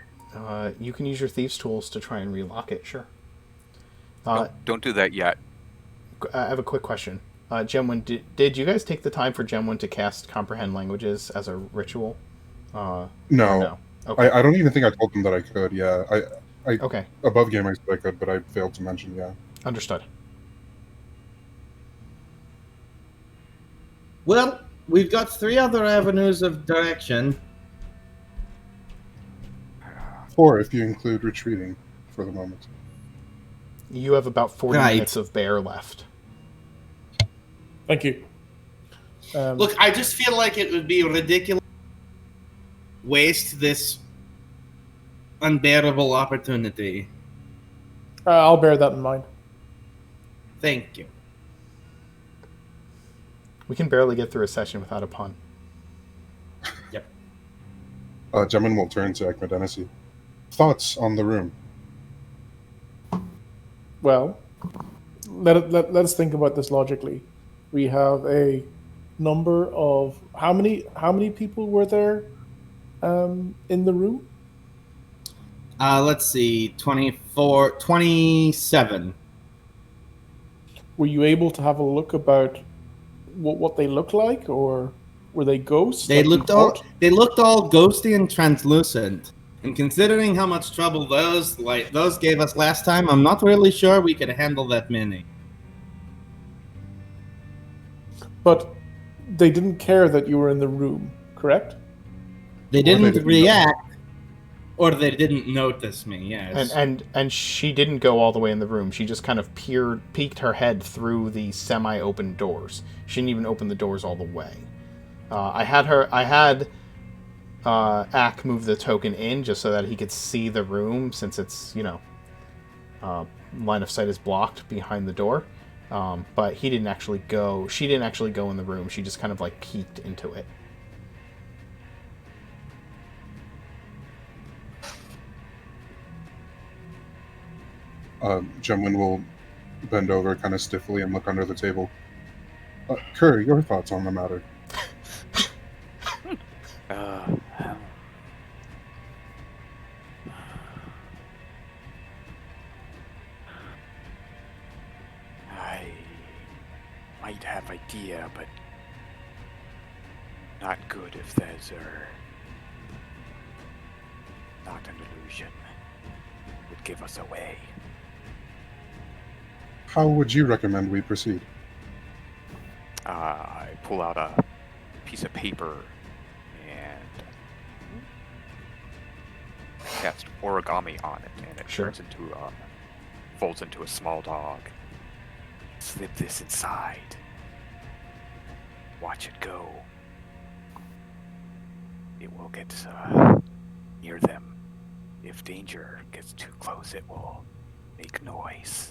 You can use your thieves' tools to try and relock it, sure. Don't do that yet. I have a quick question. Gemwin, did you guys take the time for Gemwin to cast Comprehend Languages as a ritual? No. Okay. I don't even think I told them that I could, yeah. Okay. Above game I said I could, but I failed to mention, yeah. Understood. Well, we've got 3 other avenues of direction. 4 if you include retreating for the moment. You have about 40 minutes of bear left. Thank you. Look, I just feel like it would be ridiculous to waste this unbearable opportunity. I'll bear that in mind. Thank you. We can barely get through a session without a pun. Yep. Gemmin will turn to Ekmedenesi. Thoughts on the room? Well, let's think about this logically. We have a number of how many people were there in the room? Let's see, 24, 27. Were you able to have a look about what they look like, or were they ghosts? They looked all ghosty and translucent. And considering how much trouble those gave us last time, I'm not really sure we could handle that many. But they didn't care that you were in the room, correct? They didn't react, or they didn't notice me. Yes. And she didn't go all the way in the room. She just kind of peeked her head through the semi-open doors. She didn't even open the doors all the way. I had Ak move the token in just so that he could see the room, since it's, line of sight is blocked behind the door. But he didn't actually go. She didn't actually go in the room. She just kind of like peeked into it. Gemwin will bend over kind of stiffly and look under the table. Kerr, your thoughts on the matter? I might have idea, but not good if there's not an illusion. Would give us away. How would you recommend we proceed? I pull out a piece of paper and cast origami on it, and it turns into folds into a small dog. Slip this inside. Watch it go. It will get near them. If danger gets too close, it will make noise.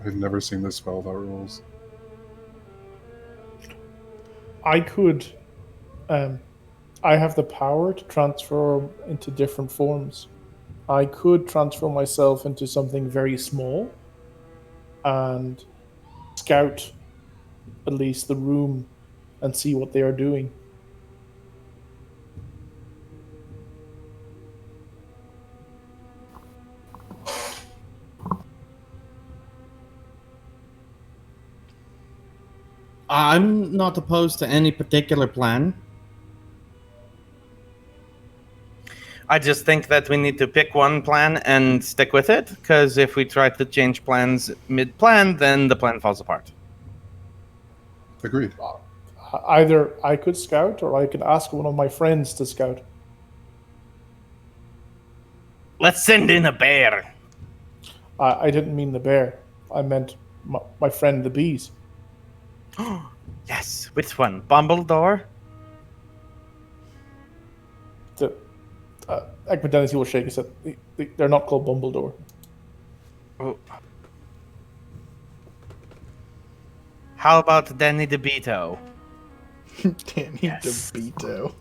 I've never seen this spell without rules. I could. I have the power to transform into different forms. I could transform myself into something very small and scout at least the room and see what they are doing. I'm not opposed to any particular plan. I just think that we need to pick one plan and stick with it, because if we try to change plans mid-plan, then the plan falls apart. Agreed. Either I could scout, or I could ask one of my friends to scout. Let's send in a bear. I didn't mean the bear. I meant my friend the bees. Yes, which one? Bumbledore? Ekmedenesi will shake his head. They're not called Bumbledore. Oh. How about Danny DeVito? Danny DeVito.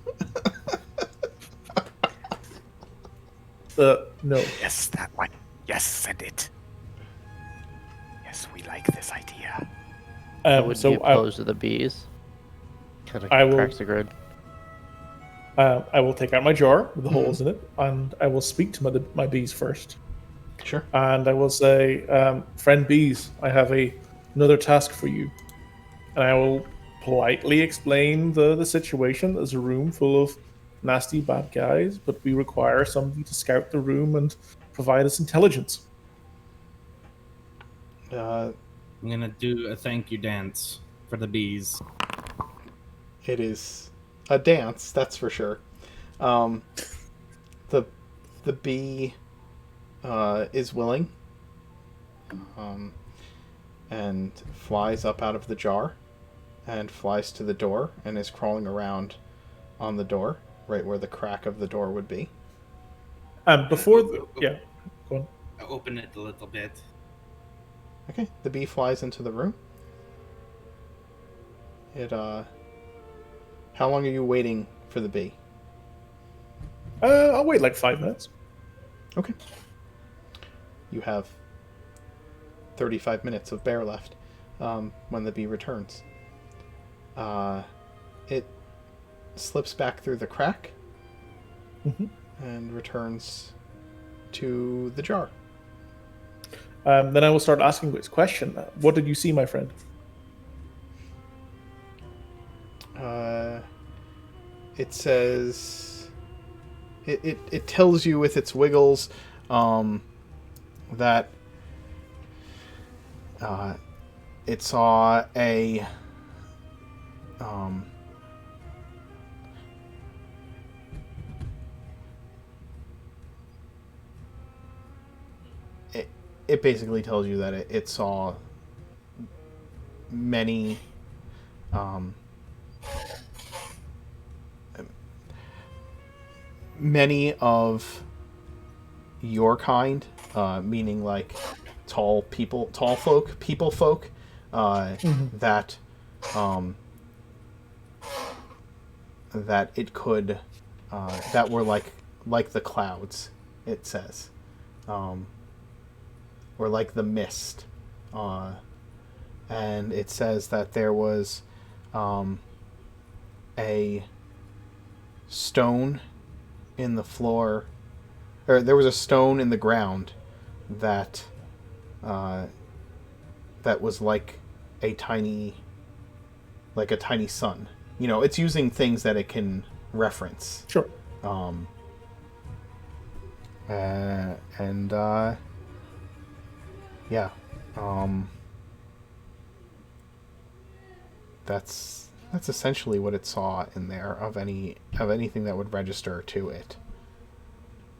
No. Yes, that one. Yes, send it. Yes, we like this idea. I would be opposed to the bees. Kind of cracks the grid. I will take out my jar with the holes in it, and I will speak to my bees first. Sure. And I will say, friend bees, I have another task for you. And I will politely explain the situation. There's a room full of nasty bad guys, but we require somebody to scout the room and provide us intelligence. I'm gonna do a thank you dance for the bees. It is a dance, that's for sure. The bee is willing, and flies up out of the jar, and flies to the door, and is crawling around on the door, right where the crack of the door would be. Go on. I open it a little bit. Okay, the bee flies into the room. How long are you waiting for the bee? I'll wait like 5 minutes. Okay. You have 35 minutes of bear left when the bee returns. It slips back through the crack and returns to the jar. Then I will start asking this question. What did you see, my friend? It says... It tells you with its wiggles that it saw a... It basically tells you that it saw many many of your kind, meaning like people folk, that that it could that were like the clouds, it says, or like the mist, and it says that there was a stone in the floor, or there was a stone in the ground that that was like a tiny sun. You know, it's using things that it can reference. Sure. Yeah. That's essentially what it saw in there of anything that would register to it.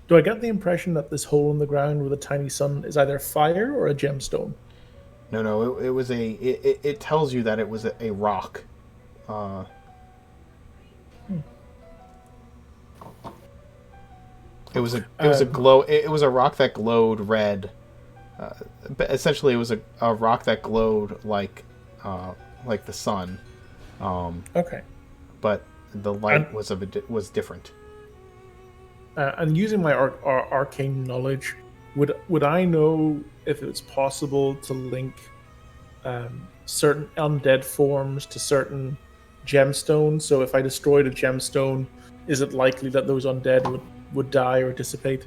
Do I get the impression that this hole in the ground with a tiny sun is either fire or a gemstone? No, it was it tells you that it was a rock. It was a rock that glowed red. But essentially, it was a rock that glowed like the sun. Okay. But the light was different. And using my arcane knowledge, would I know if it's possible to link certain undead forms to certain gemstones? So if I destroyed a gemstone, is it likely that those undead would die or dissipate?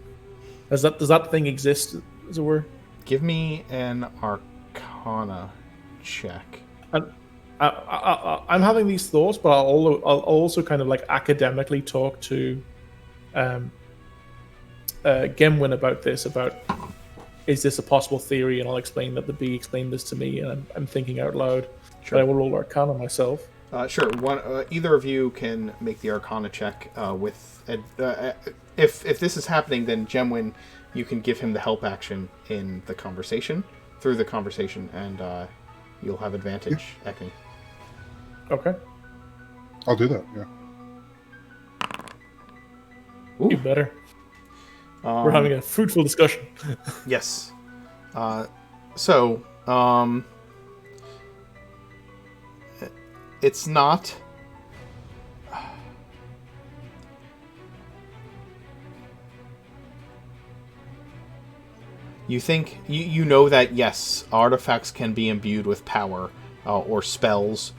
Does that thing exist, as it were? Give me an Arcana check. And I'm having these thoughts, but I'll also kind of like academically talk to Gemwin about this. About, is this a possible theory? And I'll explain that the bee explained this to me, and I'm thinking out loud. Sure. But I will roll Arcana myself. Sure. Either of you can make the Arcana check with. If this is happening, then Gemwin, you can give him the help action in the conversation, through the conversation, and you'll have advantage, Ekking. Okay. I'll do that, yeah. Ooh. You better. We're having a fruitful discussion. Yes. It's not... You think you know that yes, artifacts can be imbued with power or spells,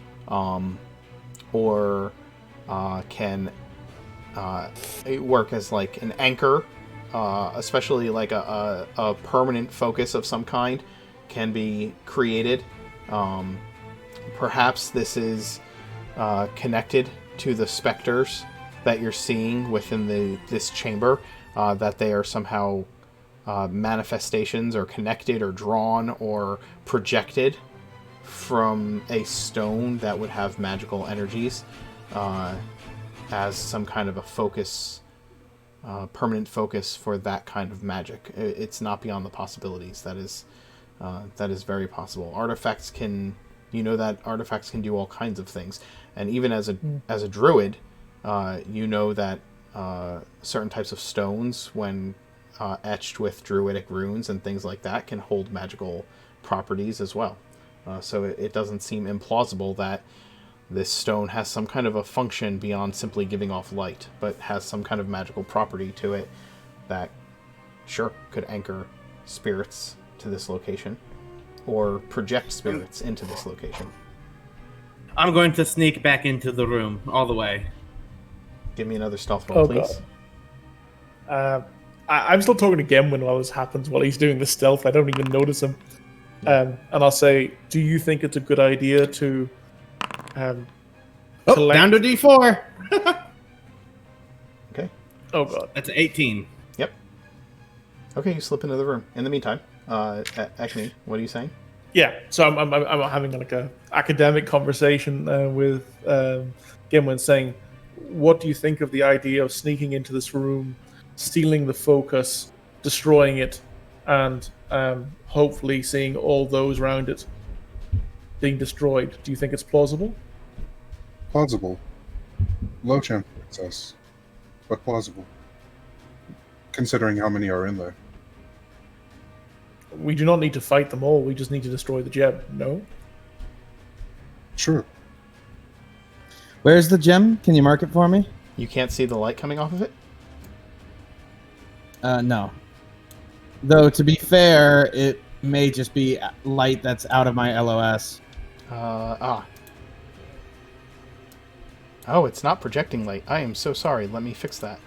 or can work as like an anchor, especially like a permanent focus of some kind can be created. Perhaps this is connected to the specters that you're seeing within this chamber, that they are somehow manifestations or connected or drawn or projected from a stone that would have magical energies as some kind of a focus, permanent focus for that kind of magic. It's not beyond the possibilities. That is very possible. Artifacts can do all kinds of things, and even as a druid, You know that certain types of stones, when etched with druidic runes and things like that, can hold magical properties as well. So it doesn't seem implausible that this stone has some kind of a function beyond simply giving off light, but has some kind of magical property to it that, sure, could anchor spirits to this location or project spirits into this location. I'm going to sneak back into the room all the way. Give me another stealth roll, please. I'm still talking to Gemwin while this happens, while he's doing the stealth. I don't even notice him. And I'll say, do you think it's a good idea to collect... down to D4. Okay. Oh, God. That's 18. Yep. Okay, you slip into the room. In the meantime, Acme, what are you saying? Yeah, so I'm having like a academic conversation with Gemwin, saying, what do you think of the idea of sneaking into this room, stealing the focus, destroying it, and hopefully seeing all those around it being destroyed? Do you think it's plausible? Plausible. Low chance of success, but plausible. Considering how many are in there. We do not need to fight them all, we just need to destroy the gem, no? True. Where's the gem? Can you mark it for me? You can't see the light coming off of it? No. Though, to be fair, it may just be light that's out of my LOS. Oh, it's not projecting light. I am so sorry. Let me fix that.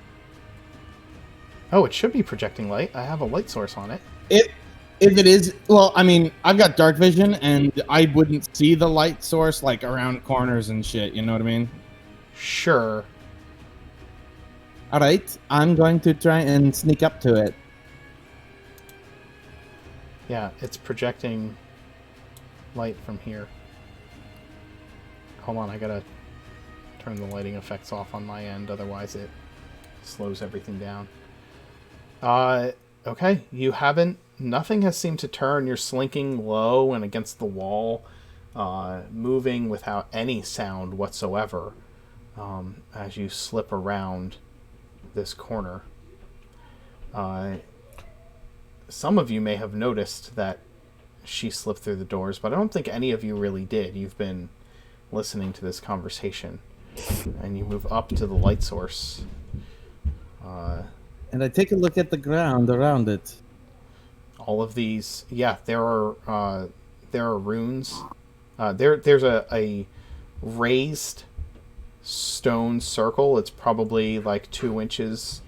Oh, it should be projecting light. I have a light source on it. If it is, well, I mean, I've got dark vision, and I wouldn't see the light source, like, around corners and shit, you know what I mean? Sure. Alright, I'm going to try and sneak up to it. Yeah, it's projecting light from here. Hold on, I gotta turn the lighting effects off on my end, otherwise it slows everything down. Okay, you haven't... Nothing has seemed to turn. You're slinking low and against the wall, moving without any sound whatsoever as you slip around this corner. Some of you may have noticed that she slipped through the doors, but I don't think any of you really did. You've been listening to this conversation, and you move up to the light source. And I take a look at the ground around it. All of these, yeah, there are runes. There's a raised stone circle. It's probably like 2 inches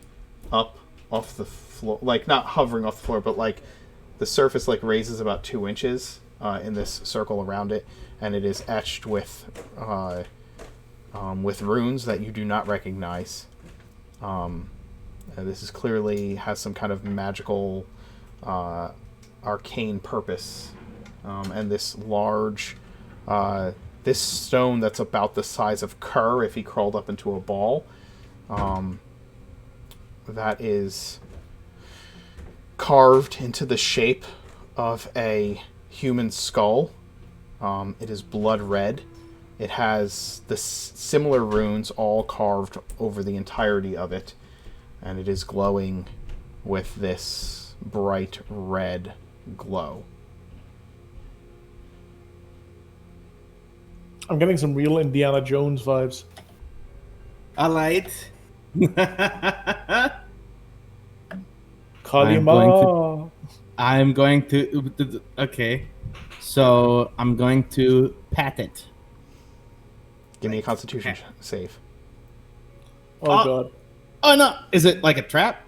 up off the floor, like not hovering off the floor, but like the surface like raises about 2 inches in this circle around it, and it is etched with runes that you do not recognize. This is clearly has some kind of magical arcane purpose, and this large this stone that's about the size of Kerr if he crawled up into a ball, that is carved into the shape of a human skull. It is blood red. It has the similar runes all carved over the entirety of it, and it is glowing with this bright red glow. I'm getting some real Indiana Jones vibes. All right. Kalima. I'm going to... Okay. So, I'm going to pat it. Give me a Constitution save. Oh, God. Oh, no. Is it like a trap?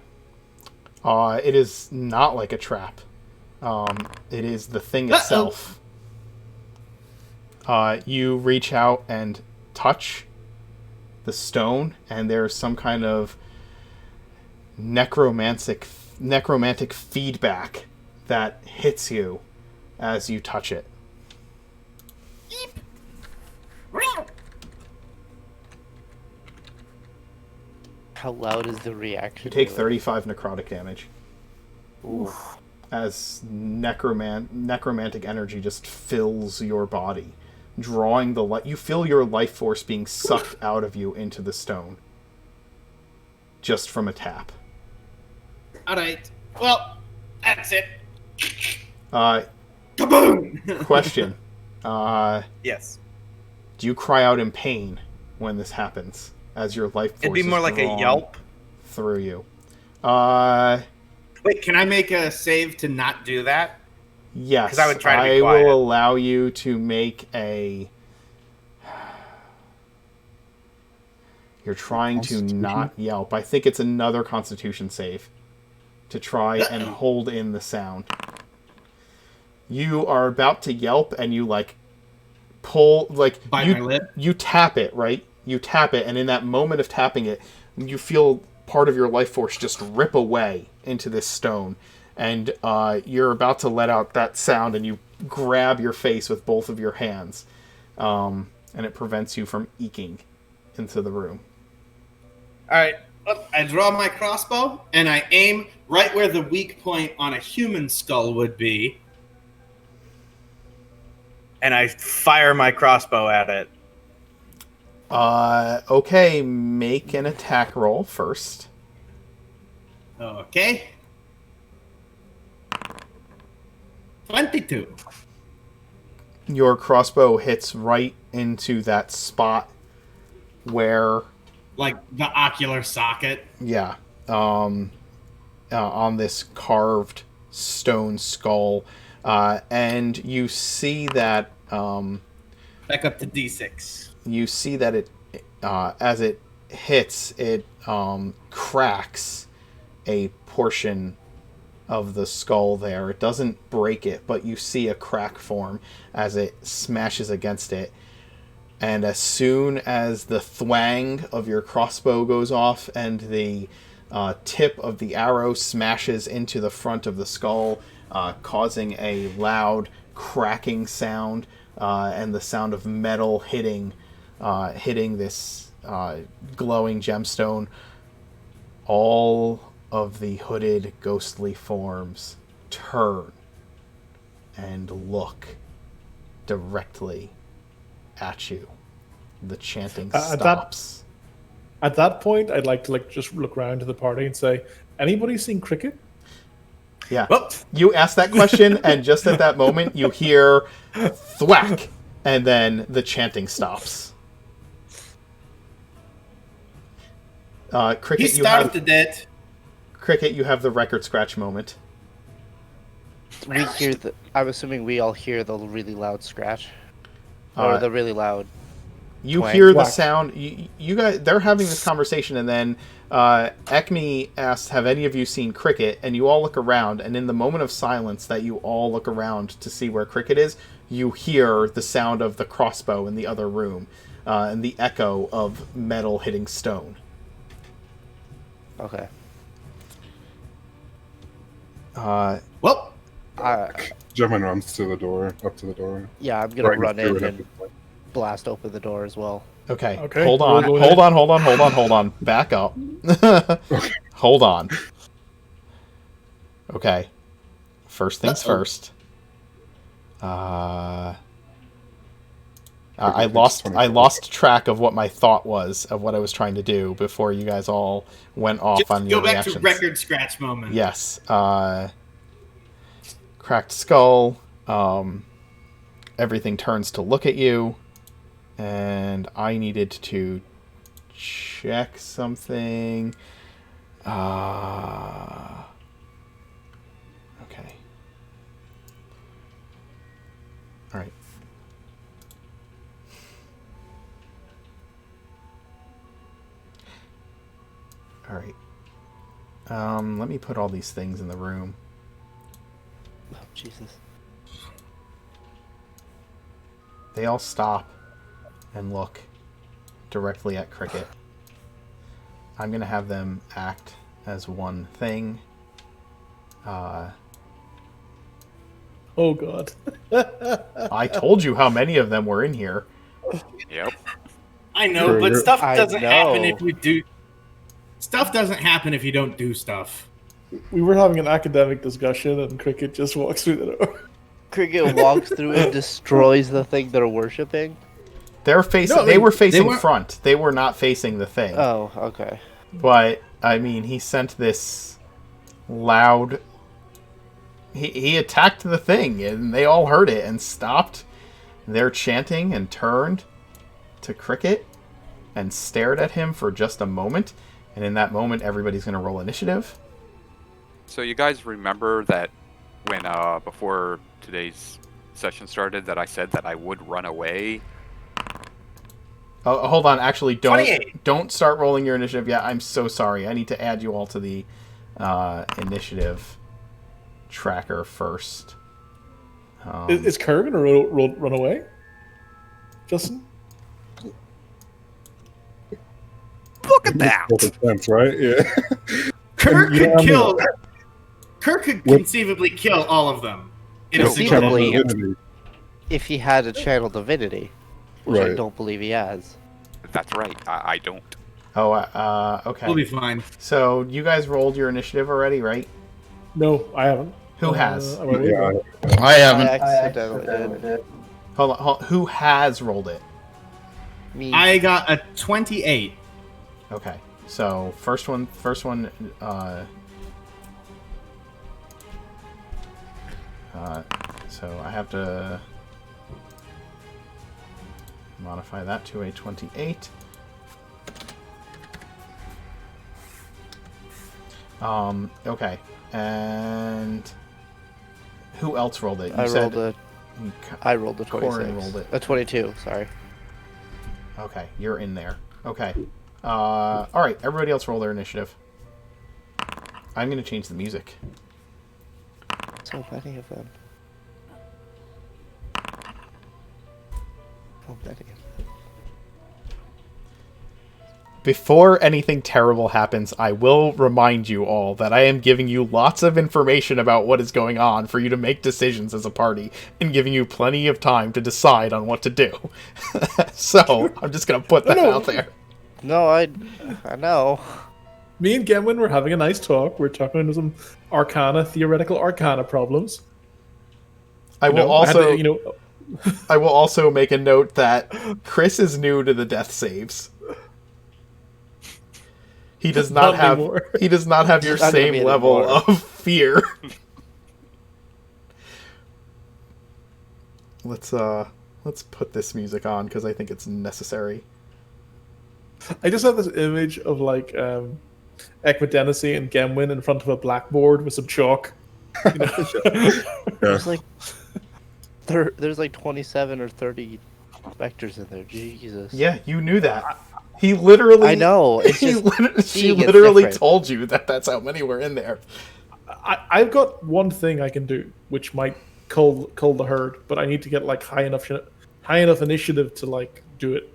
It is not like a trap. It is the thing itself. You reach out and touch the stone, and there's some kind of necromantic feedback that hits you as you touch it. How loud is the reaction? You take 35 necrotic damage. Oof. As necromantic energy just fills your body, drawing the light. You feel your life force being sucked out of you into the stone. just from a tap. All right. Well, that's it. Kaboom! Question. Yes. Do you cry out in pain when this happens as your life force It'd be more is like a drawn yelp. through you? Wait, can I make a save to not do that? Yes. 'Cause I would try to be I quiet. will allow you to make a... You're trying to not yelp. I think it's another Constitution save to try and hold in the sound. You are about to yelp, and you pull Bite my lip. You tap it, right? You tap it, and in that moment of tapping it, you feel part of your life force just rip away into this stone, and you're about to let out that sound, and you grab your face with both of your hands, and it prevents you from eking into the room. All right. Well, I draw my crossbow and I aim right where the weak point on a human skull would be. And I fire my crossbow at it. Okay, make an attack roll first. Okay. 22. Your crossbow hits right into that spot where... Like the ocular socket. Yeah. On this carved stone skull. And you see that... Back up to D6. You see that it, as it hits, it cracks a portion of the skull there. It doesn't break it, but you see a crack form as it smashes against it. And as soon as the thwang of your crossbow goes off and the tip of the arrow smashes into the front of the skull, causing a loud cracking sound and the sound of metal hitting this glowing gemstone, all of the hooded ghostly forms turn and look directly at you. The chanting stops. At that point, I'd like to just look around to the party and say, "Anybody seen cricket?" Yeah. Well, you ask that question, and just at that moment, you hear thwack, and then the chanting stops. Cricket, He started it. Cricket, you have the record scratch moment. We hear the. I'm assuming we all hear the really loud scratch, or the really loud. You twang. hear the sound. You guys, they're having this conversation, and then Ekme asks, "Have any of you seen Cricket?" And you all look around, and in the moment of silence that you all look around to see where Cricket is, you hear the sound of the crossbow in the other room, and the echo of metal hitting stone. Okay. Well, Gemini runs to the door, up to the door. Yeah, I'm gonna run in through it at and this point. blast open the door as well. Okay. Okay, Hold on. we'll go Hold on. Back up. Hold on. Okay. First things first. I lost track of what my thought was of what I was trying to do before you guys all went off just on your go back reactions. to record scratch moment. Yes. Cracked skull. Everything turns to look at you. And I needed to check something. Okay. All right. All right. Let me put all these things in the room. Oh, Jesus. They all stop and look directly at Cricket. I'm going to have them act as one thing. Oh, God. I told you how many of them were in here. Yep. I know, Sure, but you're- stuff I doesn't happen know. if you do. Stuff doesn't happen if you don't do stuff. We were having an academic discussion, and Cricket just walks through the door. Cricket walks through and destroys the thing they're worshipping. They're facing. No, they were facing weren't- front. They were not facing the thing. Oh, okay. But I mean, he sent this loud... He attacked the thing, and they all heard it and stopped their chanting and turned to Cricket and stared at him for just a moment. And in that moment, everybody's going to roll initiative. So you guys remember that when, before today's session started, that I said that I would run away? Oh, hold on. Actually, don't 28. don't start rolling your initiative yet. I'm so sorry. I need to add you all to the initiative tracker first. Is Kerr going to run away? Justin? Look at that! Perfect sense, right? Yeah. Kirk You could don't kill. know. Kirk could What- conceivably kill all of them. In a No, single Conceivably. move. Divinity. If he had a channel divinity, which I Right. don't believe he has. That's right. I don't. Oh, okay. We'll be fine. So you guys rolled your initiative already, right? No, I haven't. Who has? am I waiting? Yeah. I haven't. I accidentally did. Hold on. Who has rolled it? Me. I got a 28. Okay. So first one. So I have to modify that to a 28. Okay. And who else rolled it? You I said rolled a Corin 26. rolled it. A 22, sorry. Okay, you're in there. Okay. All right, everybody else roll their initiative. I'm going to change the music. So many of them. So many of them. Before anything terrible happens, I will remind you all that I am giving you lots of information about what is going on for you to make decisions as a party, and giving you plenty of time to decide on what to do. So, I'm just going to put that out there. No, I know. Me and Gemwin were having a nice talk. We're talking about some theoretical arcana problems. I will I had also to, I will also make a note that Chris is new to the death saves. He does not Not have anymore. he does not have your Not gonna same be level anymore. of fear. Let's put this music on because I think it's necessary. I just have this image of like Ekmedenici and Gemwin in front of a blackboard with some chalk. You know? There's like there's like 27 or 30 vectors in there. Jesus. Yeah, you knew that. He literally I know. It's she just she seeing it's literally different. told you that that's how many were in there. I've got one thing I can do, which might cull the herd, but I need to get like high enough initiative to like do it.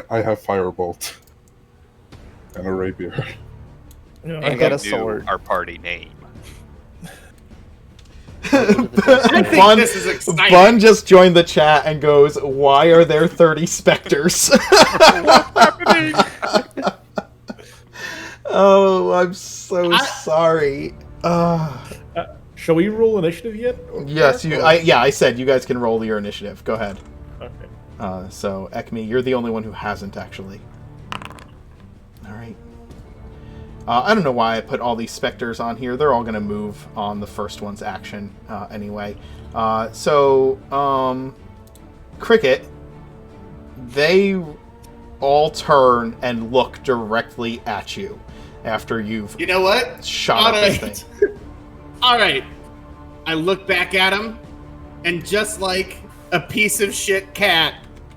I have Firebolt and a rapier. You know, I And got you a knew sword. our party name. I think Bun, this is exciting. Bun just joined the chat and goes, "Why are there 30 specters?" Oh, I'm so sorry. shall we roll initiative yet? Yes, I said you guys can roll your initiative. Go ahead. Okay. So, Ekme, you're the only one who hasn't, actually. Alright. I don't know why I put all these specters on here. They're all going to move on the first one's action anyway. Cricket, they all turn and look directly at you after you've You know what? shot at this thing. All right. I look back at him, and just like a piece of shit cat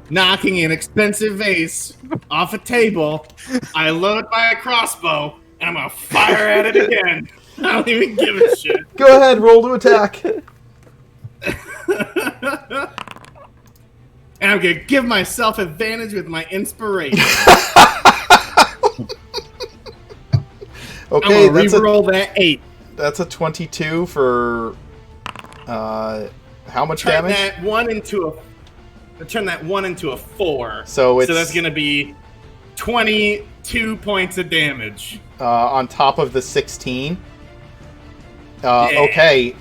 knocking an expensive vase off a table, I load my crossbow, and I'm gonna fire at it again. I don't even give a shit. Go ahead, roll to attack. And I'm gonna give myself advantage with my inspiration. Okay, I'm gonna reroll that 8. that's a 22 for how much Turn damage? turn that 1 into a 4. So it's that's gonna be 22 points of damage. on top of the 16. Yeah. Okay,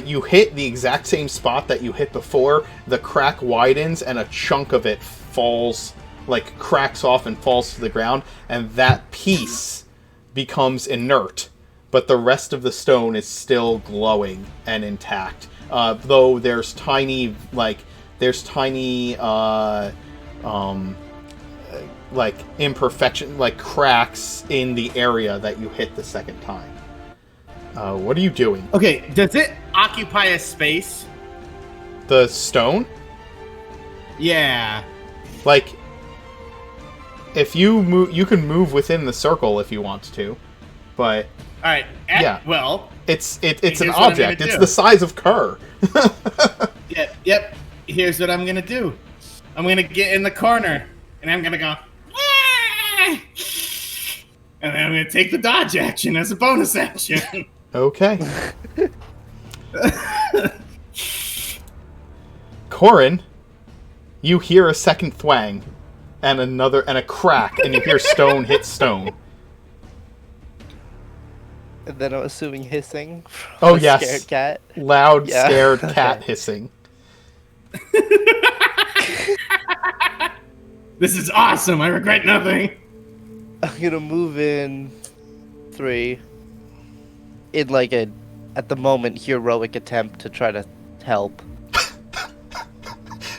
you hit the exact same spot that you hit before. The crack widens and a chunk of it falls like cracks off and falls to the ground, and that piece becomes inert, but the rest of the stone is still glowing and intact. Though there's tiny like imperfection, like cracks in the area that you hit the second time. What are you doing? Okay, does it occupy a space? The stone? Yeah. Like, if you move, you can move within the circle if you want to, but All right. Yeah. Well, it's an here's what I'm object. gonna It's do. the size of Kerr. Yep. Here's what I'm gonna do. I'm gonna get in the corner, and I'm gonna go. "Ah!" And then I'm gonna take the dodge action as a bonus action. Okay. Corin, you hear a second thwang, and a crack, and you hear stone hit stone. And then I'm assuming hissing. From Oh a yes, scared cat. loud, Yeah. scared cat hissing. This is awesome. I regret nothing. I'm gonna move in 3 in like a, at the moment, heroic attempt to try to help.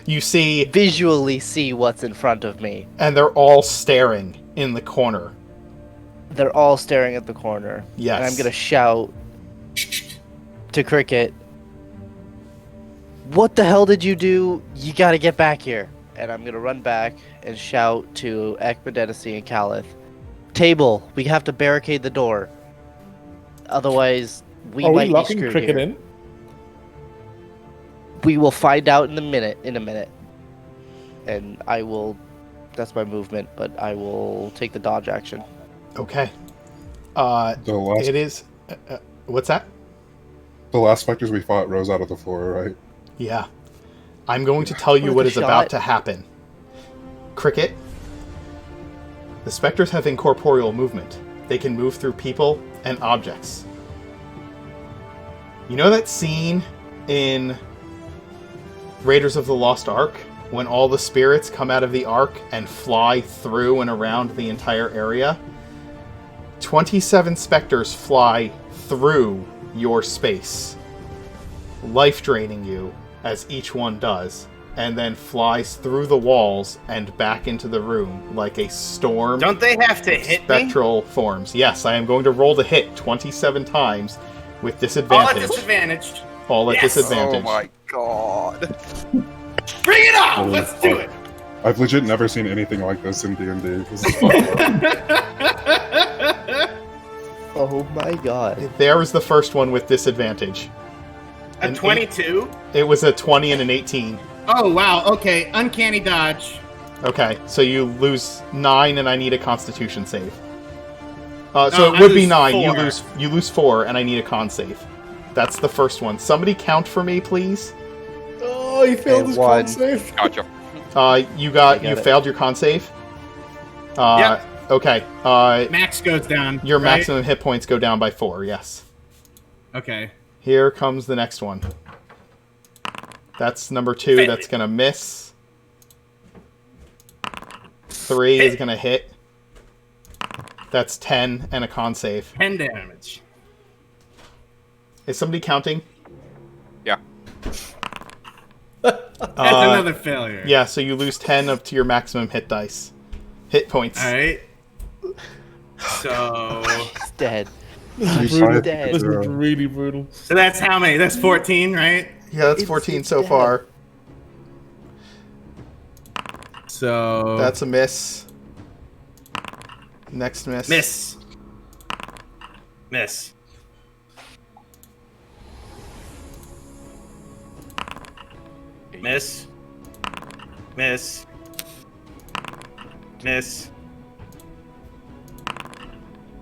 You see, Visually see what's in front of me. and they're all staring in the corner. They're all staring at the corner. Yes. And I'm gonna shout to Cricket, "What the hell did you do? You gotta get back here." And I'm gonna run back and shout to Ep3 and Calith, "Table, we have to barricade the door. Otherwise, we Are we might be locking screwed Cricket here." in? We will find out in a minute. And I will. That's my movement, but I will take the dodge action. Okay. The last, It is. What's that? the last specters we fought rose out of the floor, right? Yeah. I'm going to tell you Worth what a is about shot. to happen. Cricket. The specters have incorporeal movement. They can move through people and objects. You know that scene in Raiders of the Lost Ark when all the spirits come out of the Ark and fly through and around the entire area? 27 specters fly through your space, life draining you as each one does, and then flies through the walls and back into the room like a storm. Don't they have to hit me? Spectral forms. Yes, I am going to roll to hit 27 times with All at disadvantage. disadvantage. All at Yes! disadvantage. Oh my god. Bring it on! Let's do it. I've legit never seen anything like this in D&D. This is fucked up. Oh my god. There was the first one with disadvantage. A 22. It was a 20 and an 18. Oh wow. Okay. Uncanny dodge. Okay, so you lose 9 and I need a constitution save. So No, it I would be lose 9. 4. You lose 4 and I need a con save. That's the first one. Somebody count for me, please. Oh, he failed his one. con save. Gotcha. You got it. failed your con save? Yep. Okay. Max goes down. Your right? maximum hit points go down by 4, yes. Okay. Here comes the next one. That's number 2. Fail. That's going to miss. 3 is going to hit. That's 10 and a con save. 10 damage. Is somebody counting? Yeah. That's another failure. Yeah, so you lose 10 up to your maximum hit dice. Hit points. All right. So, He's dead. You Brutal. tried dead. This to, is really brutal. so that's how many? That's 14, right? Yeah, that's 14 so dead. far. So That's a miss. Next miss. miss. Miss. Miss. Miss. Miss.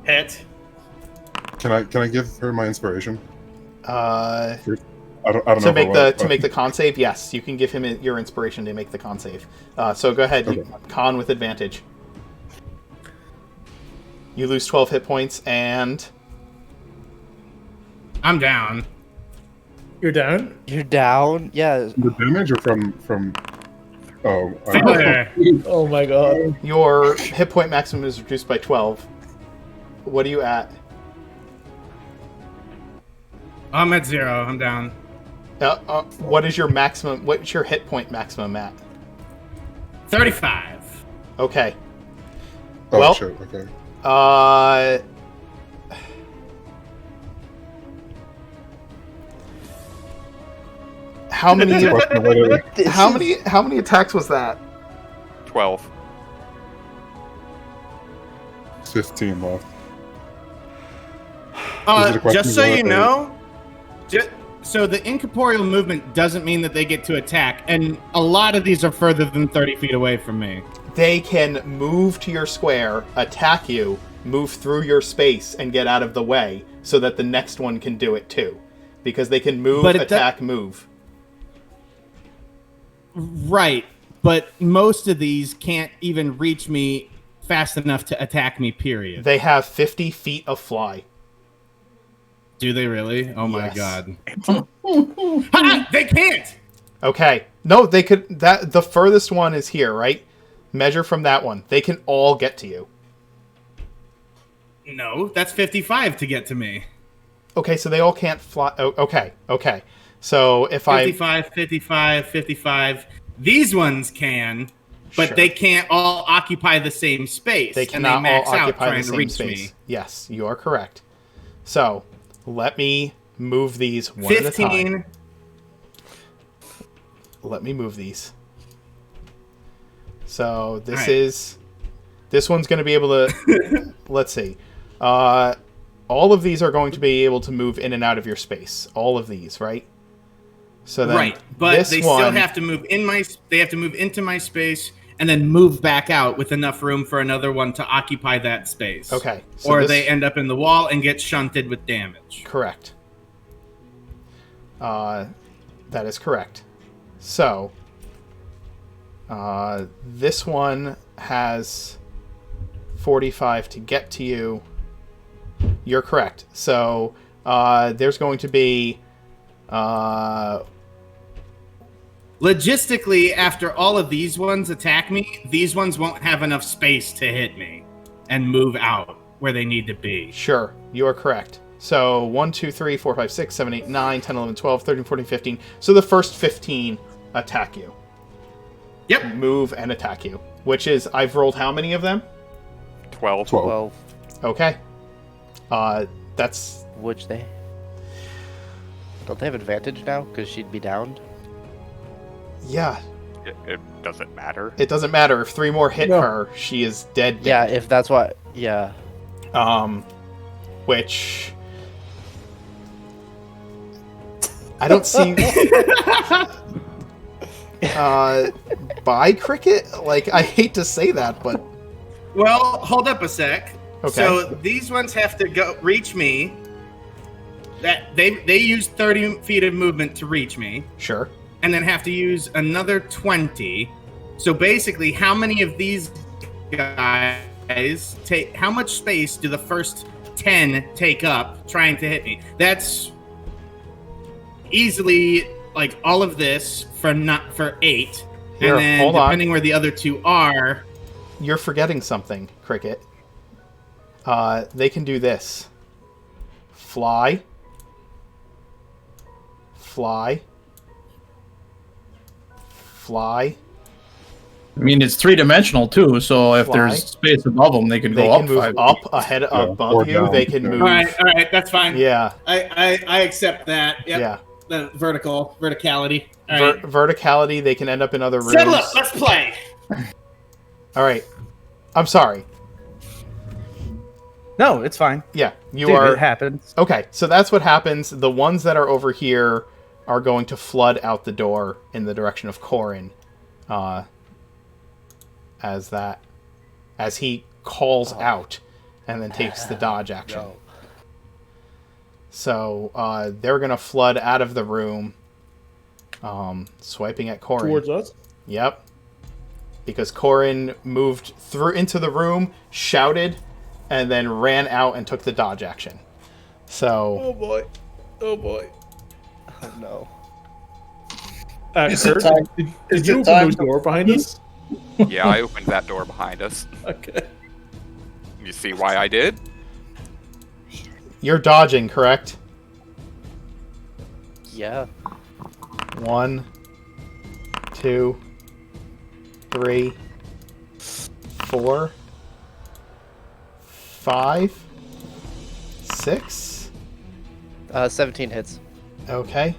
Hit. Can I give her my inspiration? Uh, I don't know. to for make what, the but- to make the con save, yes, you can give him your inspiration to make the con save. So go ahead, you, con with advantage. You lose 12 hit points and I'm down. You're down? You're down? Yeah. the damage or from Oh, Failure. Oh my god. Your hit point maximum is reduced by 12. What are you at? I'm at 0. I'm down. What is your maximum? What's your hit point maximum at? 35. Okay. oh Well, shit. Okay. How many? Whether- How many attacks was that? 12. 15 left. Is it a question Just so of you what, know, so the incorporeal movement doesn't mean that they get to attack, and a lot of these are further than 30 feet away from me. They can move to your square, attack you, move through your space, and get out of the way, so that the next one can do it too, because they can move, But attack, move. Right, but most of these can't even reach me fast enough to attack me, period. They have 50 feet of fly. Do they really? Oh my Yes. god. Ha! They can't! Okay. No, they could. That the furthest one is here, right? Measure from that one. They can all get to you. No, that's 55 to get to me. Okay, so they all can't fly. Oh, okay. So if 55, 55, 55. These ones can, but Sure. they can't all occupy the same space. they and cannot they max all out occupy trying the to same reach space. me. Yes, you are correct. So let me move these one at a 15. time. Let me move these. So this Alright. is. This one's going to be able to. Let's see. All of these are going to be able to move in and out of your space. All of these, right? So then Right, but this they one, still have to move in my. They have to move into my space and then move back out with enough room for another one to occupy that space. Okay, so or this- they end up in the wall and get shunted with damage. Correct. That is correct. So, this one has 45 to get to you. You're correct. So, there's going to be... Logistically, after all of these ones attack me, these ones won't have enough space to hit me and move out where they need to be. Sure, you are correct. So 1, 2, 3, 4, 5, 6, 7, 8, 9, 10, 11, 12, 13, 14, 15. So the first 15 attack you. Yep. Move and attack you. Which is, I've rolled how many of them? 12. 12. Okay. That's... Which they... Don't they have advantage now? Because she'd be downed? Yeah. It doesn't matter. It doesn't matter. If 3 more hit No. her, she is dead. Yeah, if that's what... Yeah. Which... I don't see... Bye, Cricket? Like, I hate to say that, but... Well, hold up a sec. Okay. So these ones have to go reach me. That they use 30 feet of movement to reach me, Sure. and then have to use another 20. So basically, how many of these guys take? How much space do the first 10 take up trying to hit me? That's easily like all of this for 8, Here, and then hold on. depending where the other 2 are. You're forgetting something, Cricket. They can do this. Fly. Fly. Fly. I mean, it's 3-dimensional too, so if Fly. there's space above them, they could They go can up move 5 up feet. ahead or above you. down, They can yeah. move. All right, that's fine. Yeah. I accept that. Yep. Yeah. The verticality. All right. Verticality. They can end up in other rooms. Settle up. Let's play. All right. I'm sorry. No, it's fine. Yeah, you Dude, are. It happens. Okay, so that's what happens. The ones that are over here are going to flood out the door in the direction of Corin, as he calls out and then takes the dodge action. No. So they're gonna flood out of the room, swiping at Corin. Towards us? Yep. Because Corin moved through into the room, shouted, and then ran out and took the dodge action. So Oh boy. Oh boy. Oh, no. Is it Kurt, time- did is you it open time those to- door behind us? Yeah, I opened that door behind us. Okay. You see why I did? You're dodging, correct? Yeah. 1, 2, 3, 4, 5, 6. 17 hits. Okay.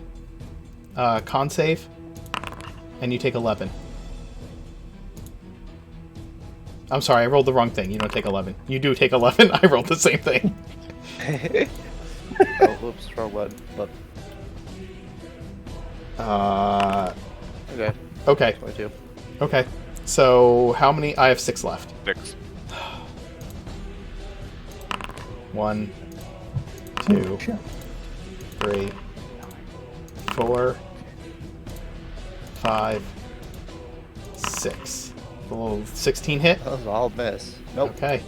Con save. And you take 11. I'm sorry, I rolled the wrong thing. You don't take 11. You do take 11. I rolled the same thing. Oh, whoops, wrong one. Look. Okay. Okay. 22. Okay. So, how many? I have 6 left. 6. 1, 2, 3, 4, 5, 6. The little 16 hit? That was all miss. Nope. Okay.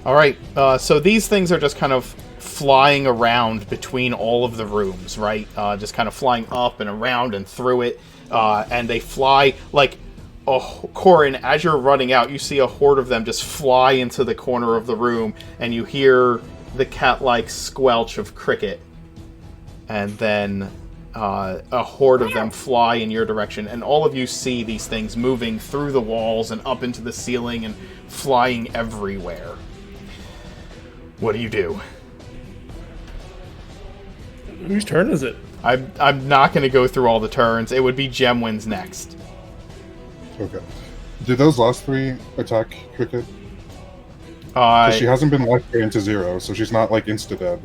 Alright, so these things are just kind of flying around between all of the rooms, right? Just kind of flying up and around and through it. And they fly like... Corin, as you're running out, you see a horde of them just fly into the corner of the room, and you hear the cat-like squelch of Cricket. And then a horde of them fly in your direction, and all of you see these things moving through the walls and up into the ceiling and flying everywhere. What do you do? Whose turn is it? I'm not going to go through all the turns. It would be Gemwin's next. Okay. Did those last 3 attack Cricket? Uh, She hasn't been left into 0, so she's not like insta dead.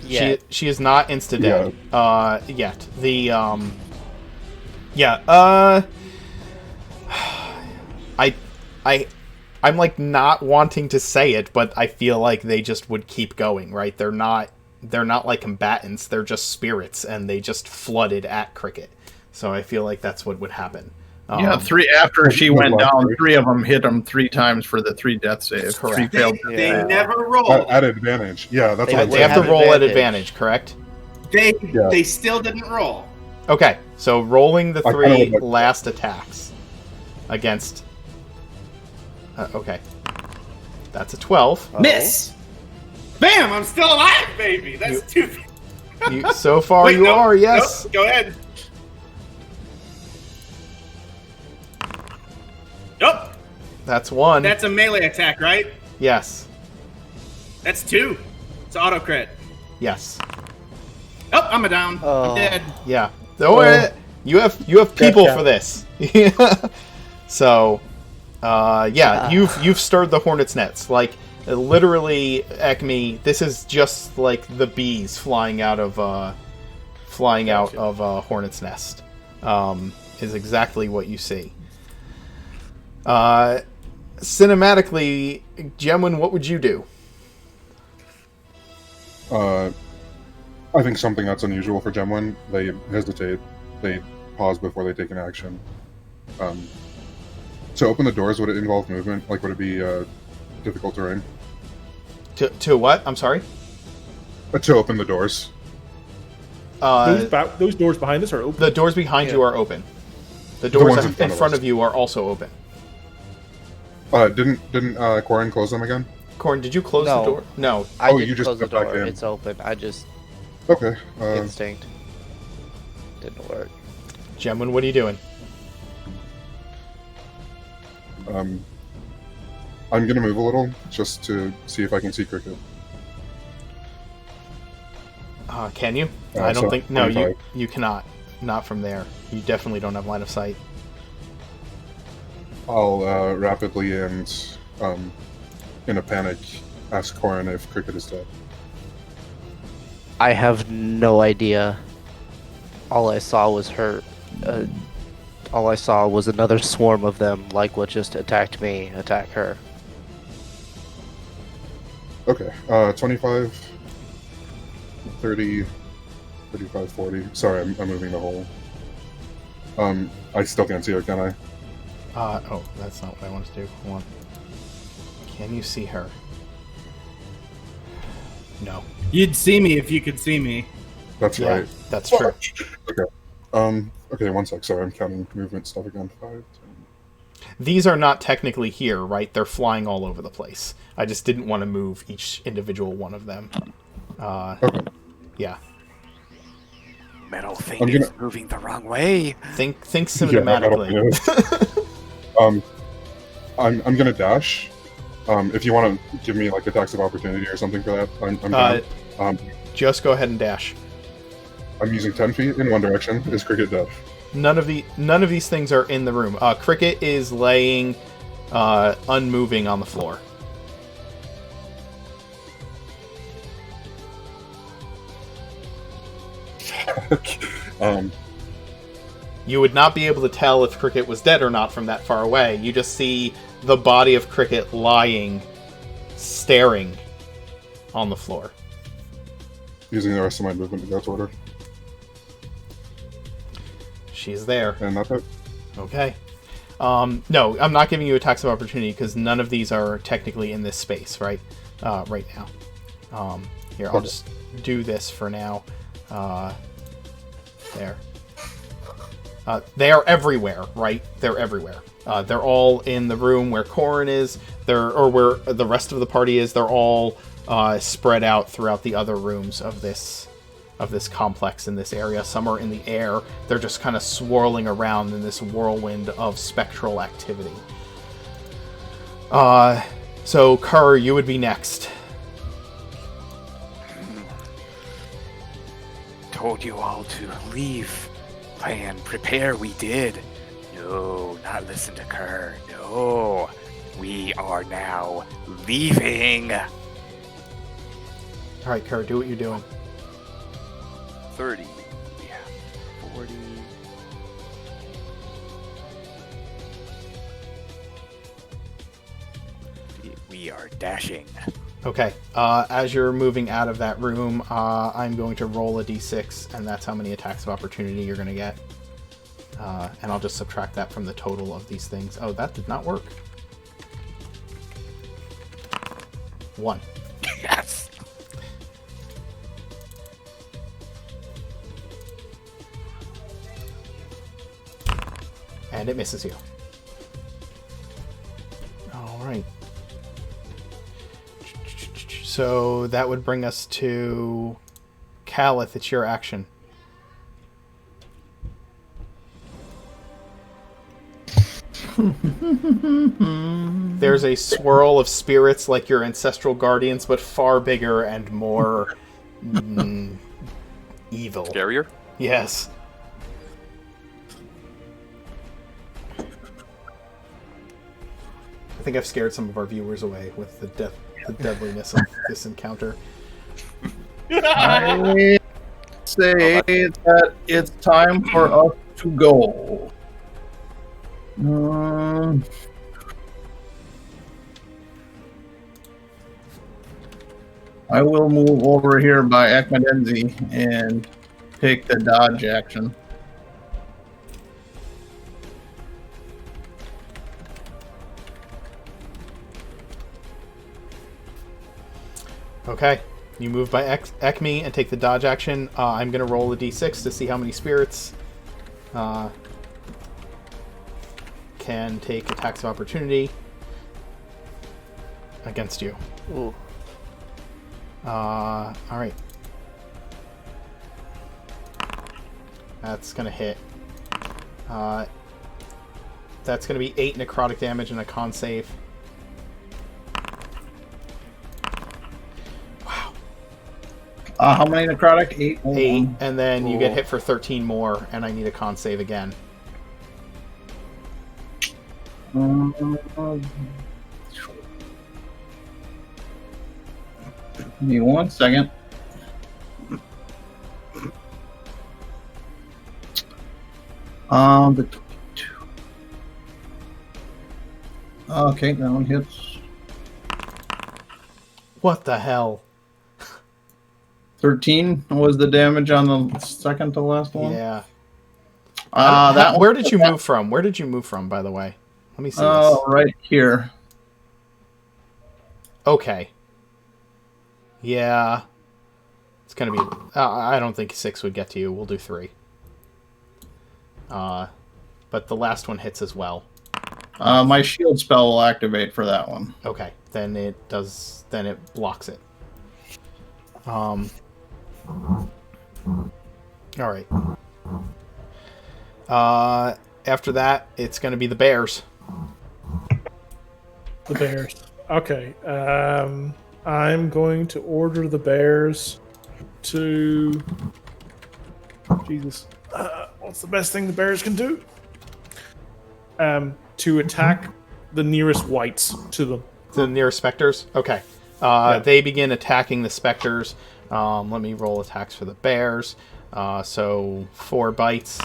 Yeah. she is not insta dead yet. The I'm like not wanting to say it, but I feel like they just would keep going, right? They're not like combatants, they're just spirits, and they just flooded at Cricket. So I feel like that's what would happen. Yeah, 3 after she went down. 3 of them hit him 3 times for the 3 death saves. Correct. 3 failed. They never roll. At advantage. Yeah, that's what They have to roll at advantage, correct? They still didn't roll. Okay, so rolling the I kinda 3 would like- last attacks against. Okay, that's a 12. Miss. Bam! I'm still alive, baby. That's 2. So far, Wait, you no, are. Yes. Nope, go ahead. Nope. That's 1. That's a melee attack, right? Yes. That's 2. It's auto crit. Yes. Oh, I'm down. Oh. I'm dead. Yeah. You have people for this. So, you've stirred the hornet's nest. Like literally, Acme. This is just like the bees flying out of a hornet's nest. Is exactly what you see. Cinematically, Gemwin, what would you do? I think something that's unusual for Gemwin. They hesitate. They pause before they take an action. To open the doors, would it involve movement? Like, would it be difficult terrain? To what? I'm sorry? To open the doors. Those doors behind us are open. The doors behind you are open. The The doors ones in front us. of you are also open. Didn't Corin close them again? Corin, did you close the No. door? No. I Oh, didn't you just close the stepped back door. in. It's open. I just Okay. instinct. Didn't work. Gemwin, what are you doing? I'm gonna move a little just to see if I can see Cricket. Can you? Uh, I don't so think. No, 25. you cannot. Not from there. You definitely don't have line of sight. I'll rapidly and in a panic ask Corin if Cricket is dead. I have no idea. All I saw was her. All I saw was another swarm of them, like what just attacked me, attack her. Okay. 25, 30, 35, 40. Sorry, I'm moving the whole. I still can't see her, can I? Oh, that's not what I wanted to do. Hold on. Can you see her? No. You'd see me if you could see me. That's Yeah, right. that's true. Okay. Okay, one sec. Sorry, I'm counting movement stuff again. 5, 10. These are not technically here, right? They're flying all over the place. I just didn't want to move each individual one of them. Okay. Yeah. Metal thing is moving the wrong way. Think Yeah, metal cinematically. thing is. I'm gonna dash. If you want to give me like attacks of opportunity or something for that, I'm down. Just go ahead and dash. I'm using 10 feet in one direction. Is Cricket dead? None of these things are in the room. Cricket is laying unmoving on the floor. You would not be able to tell if Cricket was dead or not from that far away. You just see the body of Cricket lying, staring on the floor. Using the rest of my movement to go toward her. She's there. And that's it. Okay. No, I'm not giving you attacks of opportunity because none of these are technically in this space, right? Right now. Here, I'll just do this for now. There. They are everywhere, right? They're everywhere. They're all in the room where Corin is. Or where the rest of the party is. They're all spread out throughout the other rooms of this complex in this area. Some are in the air. They're just kind of swirling around in this whirlwind of spectral activity. So Kerr, you would be next. Told you all to leave. Plan, prepare, we did. No, not listen to Kerr. No. We are now leaving. Alright, Kerr, do what you're doing. 30, 40. We are dashing. Okay, as you're moving out of that room, I'm going to roll a d6, and that's how many attacks of opportunity you're going to get. And I'll just subtract that from the total of these things. Oh, that did not work. 1. Yes! And it misses you. Alright. So that would bring us to Calith. It's your action. There's a swirl of spirits like your ancestral guardians, but far bigger and more evil. Scarier? Yes. I think I've scared some of our viewers away with the deadliness of this encounter. I say that it's time for us to go. I will move over here by Akmadenzi and take the dodge action. Okay, you move by Ekme and take the dodge action. I'm going to roll a d6 to see how many spirits can take attacks of opportunity against you. Ooh. Alright. That's going to hit. That's going to be 8 necrotic damage and a con save. How many necrotic? 8? 8, and then you get hit for 13 more, and I need a con save again. Give me 1 second. The 22. Okay, that one hits. What the hell? 13 was the damage on the second to last one. Yeah. That where did you move from? Where did you move from, by the way? Let me see this. Right here. Okay. Yeah. It's gonna be... I don't think 6 would get to you. We'll do 3. but the last one hits as well. My shield spell will activate for that one. Okay, then it does. Then it blocks it. All right. After that, it's going to be the bears. The bears. Okay. I'm going to order the bears to. Jesus. What's the best thing the bears can do? To attack the nearest whites to them. The nearest specters? Okay. They begin attacking the specters. Let me roll attacks for the bears. So 4 bites,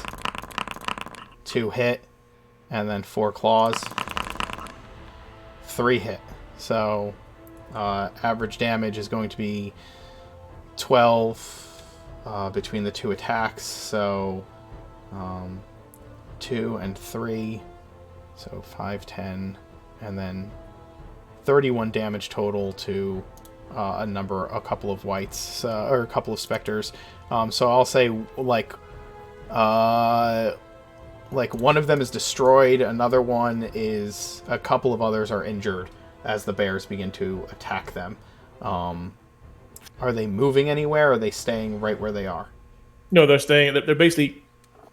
2 hit, and then 4 claws, 3 hit. So average damage is going to be 12 between the 2 attacks. So 2 and 3. So 5, 10, and then 31 damage total to a couple of whites, or a couple of specters. So I'll say like one of them is destroyed, another one is, a couple of others are injured as the bears begin to attack them. Are they moving anywhere, or are they staying right where they are? No, they're staying. They're basically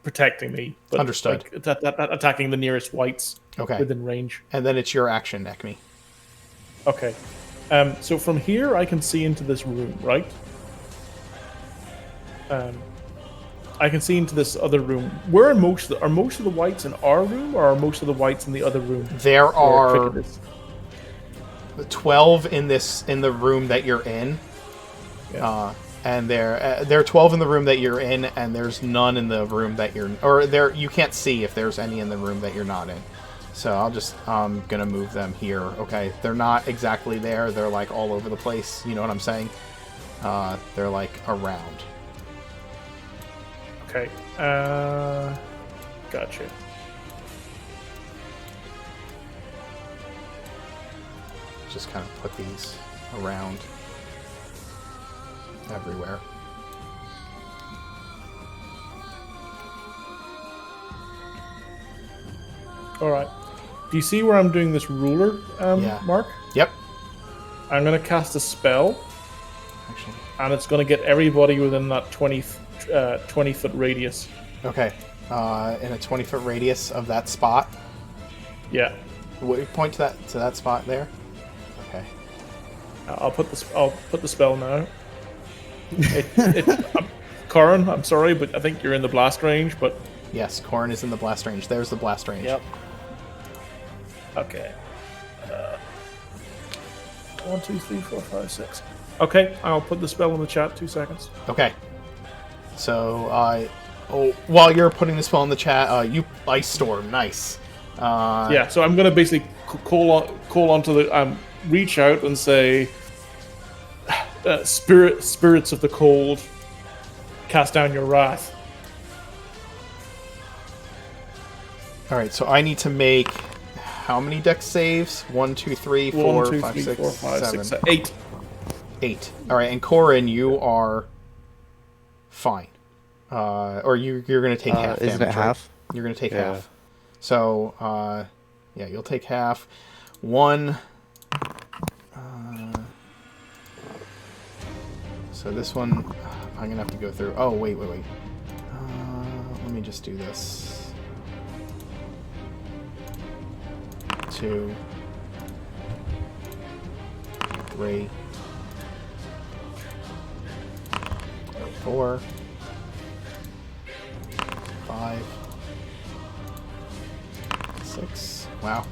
protecting me. But Understood. Like, attacking the nearest whites within range. And then it's your action, Ekmi. Okay. So from here, I can see into this room, right? I can see into this other room. Where are most of the whites in our room, or are most of the whites in the other room? There are 12 in the room that you're in. Yeah. And there are 12 in the room that you're in, and there's none in the room that you can't see if there's any in the room that you're not in. So I'm gonna move them here. Okay, they're not exactly there. They're like all over the place. You know what I'm saying? They're like around. Okay. Gotcha. Just kind of put these around everywhere. All right. Do you see where I'm doing this ruler, Mark? Yep. I'm going to cast a spell. Actually. And it's going to get everybody within that 20-foot radius. Okay. In a 20-foot radius of that spot? Yeah. Point to that spot there? Okay. I'll put the spell now. Corin, I'm sorry, but I think you're in the blast range, but... Yes, Corin is in the blast range. There's the blast range. Yep. Okay. 1, 2, 3, 4, 5, 6. Okay, I'll put the spell in the chat. 2 seconds. Okay. So, while you're putting the spell in the chat, you Ice Storm. Nice. Yeah, so I'm going to basically call onto the... reach out and say... spirits of the cold, cast down your wrath. Alright, so I need to make how many dex saves? 1, 2, 3, 4, 5, 6, 7. 8. 8. Alright, and Corin, you are fine. Or you're going to take half damage. Isn't it half? Right? You're going to take half. So, yeah, you'll take half. 1... So this one, I'm going to have to go through... Oh, wait. Let me just do this. 2, 3, 4, 5, 6. Wow.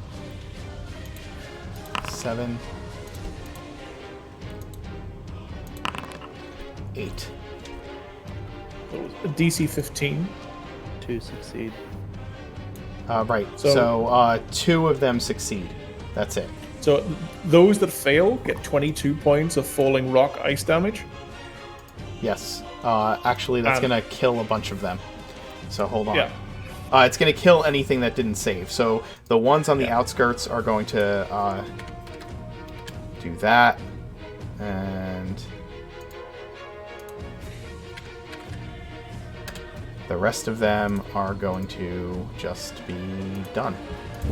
7, 8. DC 15. 2 succeed. Right. So 2 of them succeed. That's it. So those that fail get 22 points of falling rock ice damage. Yes. Actually, that's going to kill a bunch of them. So hold on. Yeah. It's going to kill anything that didn't save. So the ones on the outskirts are going to do that. And The rest of them are going to just be done.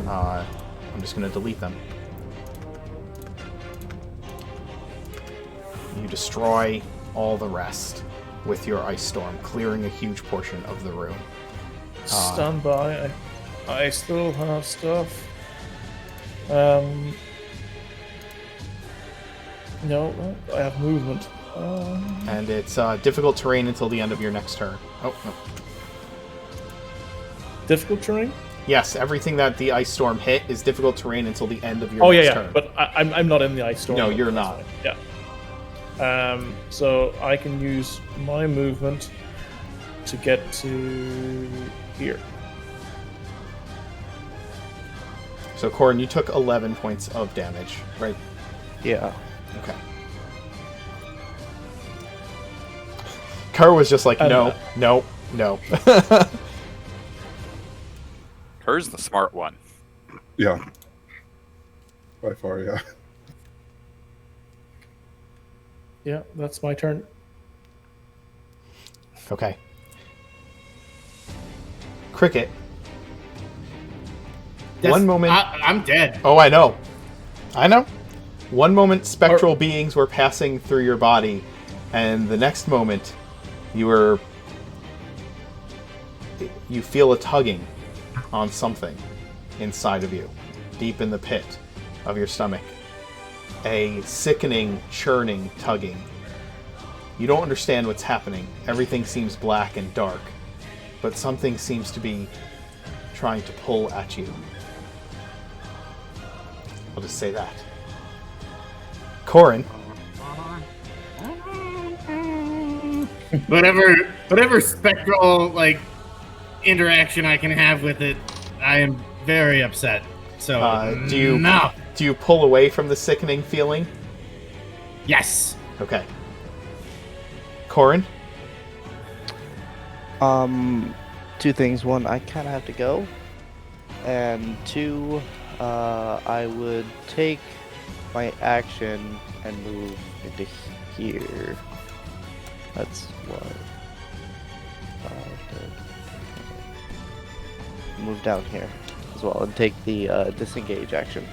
I'm just going to delete them. You destroy all the rest with your ice storm, clearing a huge portion of the room. Stand by. I still have stuff. No, I have movement. And it's difficult terrain until the end of your next turn. Oh, no. Difficult terrain? Yes, everything that the ice storm hit is difficult terrain until the end of your next turn. But I'm not in the ice storm. No, you're not. Yeah. So I can use my movement to get to here. So, Corin, you took 11 points of damage, right? Yeah. Okay. Kerr was just like, no. Kerr's the smart one. Yeah. By far, yeah. Yeah, that's my turn. Okay. Cricket. One moment. I'm dead. Oh, I know. One moment, spectral beings were passing through your body, and the next moment, you feel a tugging on something inside of you, deep in the pit of your stomach. A sickening, churning tugging. You don't understand what's happening. Everything seems black and dark, but something seems to be trying to pull at you. I'll just say that. Corin. Whatever spectral interaction I can have with it, I am very upset. So do you pull away from the sickening feeling? Yes. Okay. Corin? Two things. One, I kind of have to go. And two, I would take my action and move into here. That's what I did. Move down here as well and take the disengage action.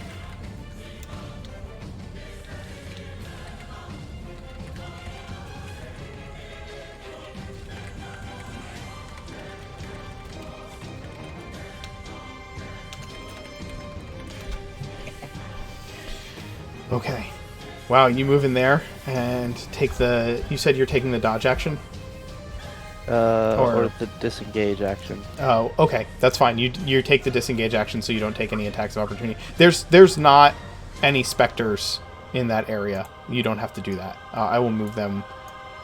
Okay. Wow, you move in there and take the... You said you're taking the dodge action? Or the disengage action. Oh, okay. That's fine. You take the disengage action so you don't take any attacks of opportunity. There's not any specters in that area. You don't have to do that. I will move them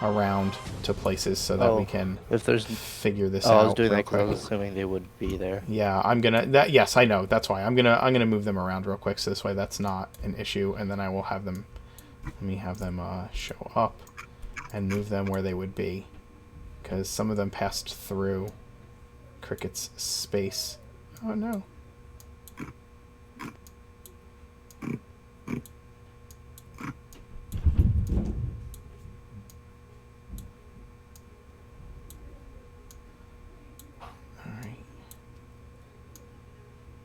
around to places so that we can figure this out. I was doing that because I was assuming they would be there. Yeah, I'm gonna. Yes, I know. That's why I'm gonna move them around real quick so this way that's not an issue, and then I will have them. Let me have them show up and move them where they would be, because some of them passed through Cricket's space. Oh no.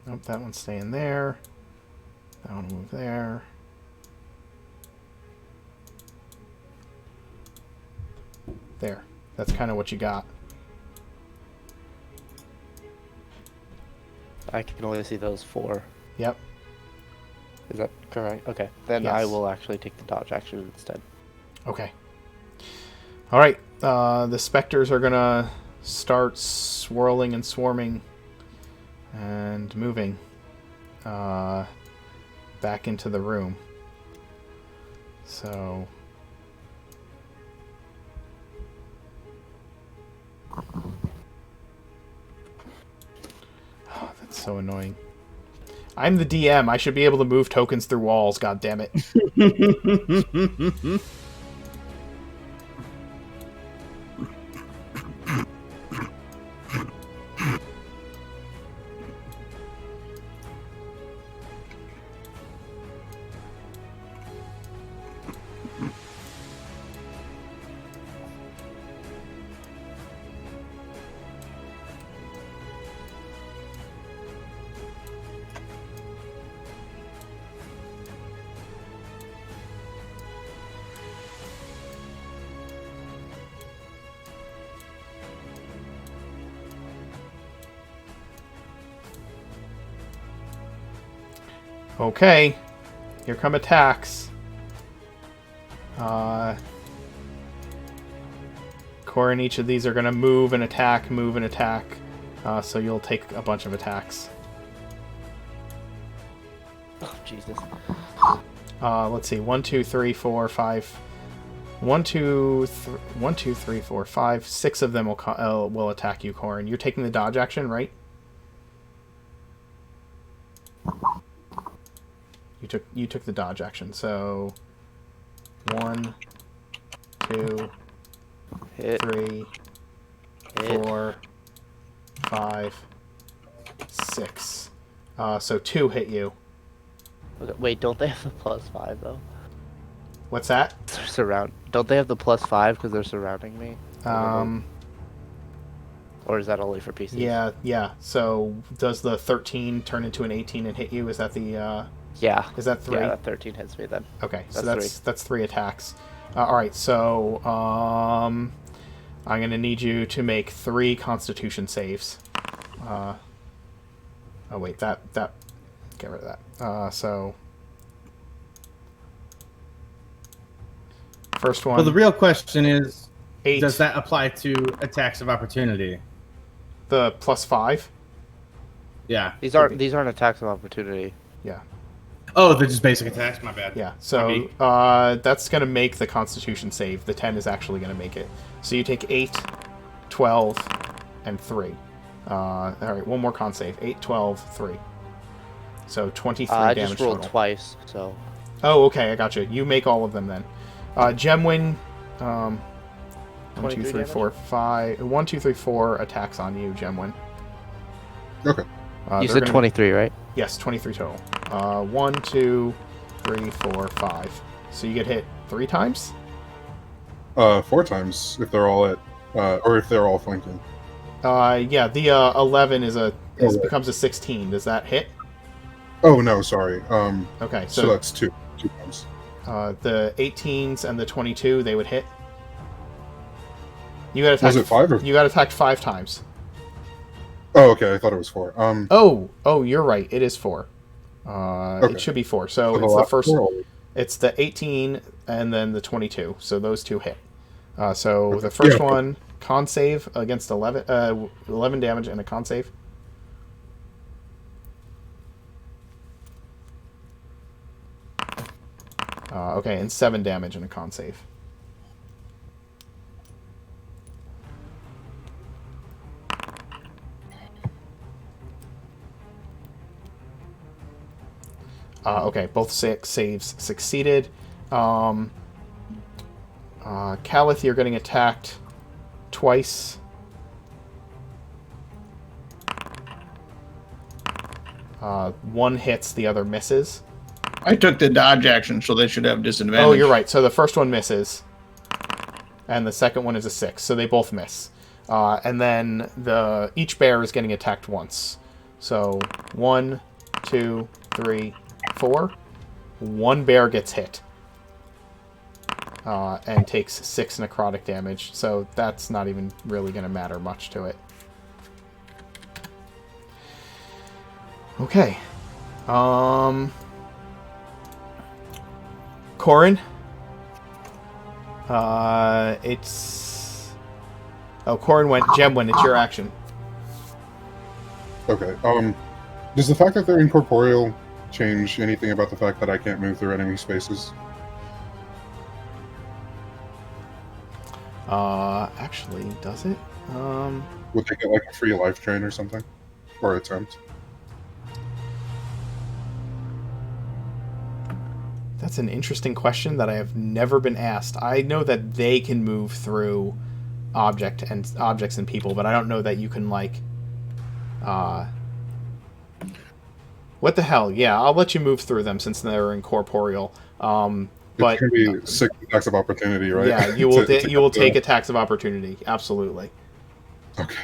Nope, that one's staying there. That one will move there. There. That's kind of what you got. I can only see those 4. Yep. Is that correct? Okay. Then Yes. I will actually take the dodge action instead. Okay. All right. The specters are going to start swirling and swarming and moving back into the room. So oh, that's so annoying. I'm the DM. I should be able to move tokens through walls, god damn it. Okay. Here come attacks. Corin, each of these are going to move and attack, move and attack. So you'll take a bunch of attacks. Oh, Jesus. Let's see. 1, 2, 3, 4, 5. 1, 2, 3, 4, 5. 6 of them will attack you, Corin. You're taking the dodge action, right? You took the dodge action. So 1, 2, Hit. 3, Hit. 4, 5, 6. So 2 hit you. Okay, wait, don't they have the +5 though? What's that? Don't they have the +5 because they're surrounding me? Or is that only for PCs? Yeah. So does the 13 turn into an 18 and hit you? Is that the Yeah. Is that 3? Yeah, that 13 hits me then. Okay, so That's that's 3 attacks. All right, so I'm gonna need you to make 3 Constitution saves. Oh wait, that get rid of that. So first one. Well, the real question is, 8. does that apply to attacks of opportunity? The +5? Yeah. These aren't attacks of opportunity. Yeah. Oh, they're just basic attacks. My bad. Yeah. So that's gonna make the Constitution save. The 10 is actually gonna make it. So you take 8, 12, and 3. All right, one more con save. 8, 12, 3. So 23 I damage just rolled total. twice, so. Oh, okay, I got you. You make all of them then. Gemwin, 1, 2, 3, 4, 5. 1, 2, 3, 4 attacks on you, Gemwin. Okay. You said 23, right? Yes, 23 total. 1, 2, 3, 4, 5. So you get hit 3 times? 4 times if they're all at, or if they're all flanking. Yeah, the 11 right. becomes a 16. Does that hit? Oh no, sorry. Okay, so that's 2 times. The 18s and the 22, they would hit. You got attacked. Was it 5 or? You got attacked 5 times. Oh, okay. I thought it was 4. Oh, you're right. It is 4. Okay. It should be 4. So the it's the last first. 4? It's the 18 and then the 22. So those 2 hit. So the first one, con save against 11 damage and a con save. Okay, and 7 damage and a con save. Okay, both saves succeeded. Calith, you're getting attacked twice. One hits, the other misses. I took the dodge action, so they should have disadvantage. Oh, you're right. So the first one misses, and the second one is a 6, so they both miss. And then each bear is getting attacked once. So 1, 2, 3, 4. One bear gets hit and takes 6 necrotic damage. So that's not even really going to matter much to it. Okay. Corin. It's... Oh, Corin went... Gemwin, it's your action. Okay. Does the fact that they're incorporeal change anything about the fact that I can't move through enemy spaces? Actually, does it? Would they get like a free life drain or something? Or attempt? That's an interesting question that I have never been asked. I know that they can move through objects and people, but I don't know that you can, like... What the hell? Yeah, I'll let you move through them since they're incorporeal. But It's going to be 6 attacks of opportunity, right? Yeah, you will you will take attacks of opportunity. Absolutely. Okay.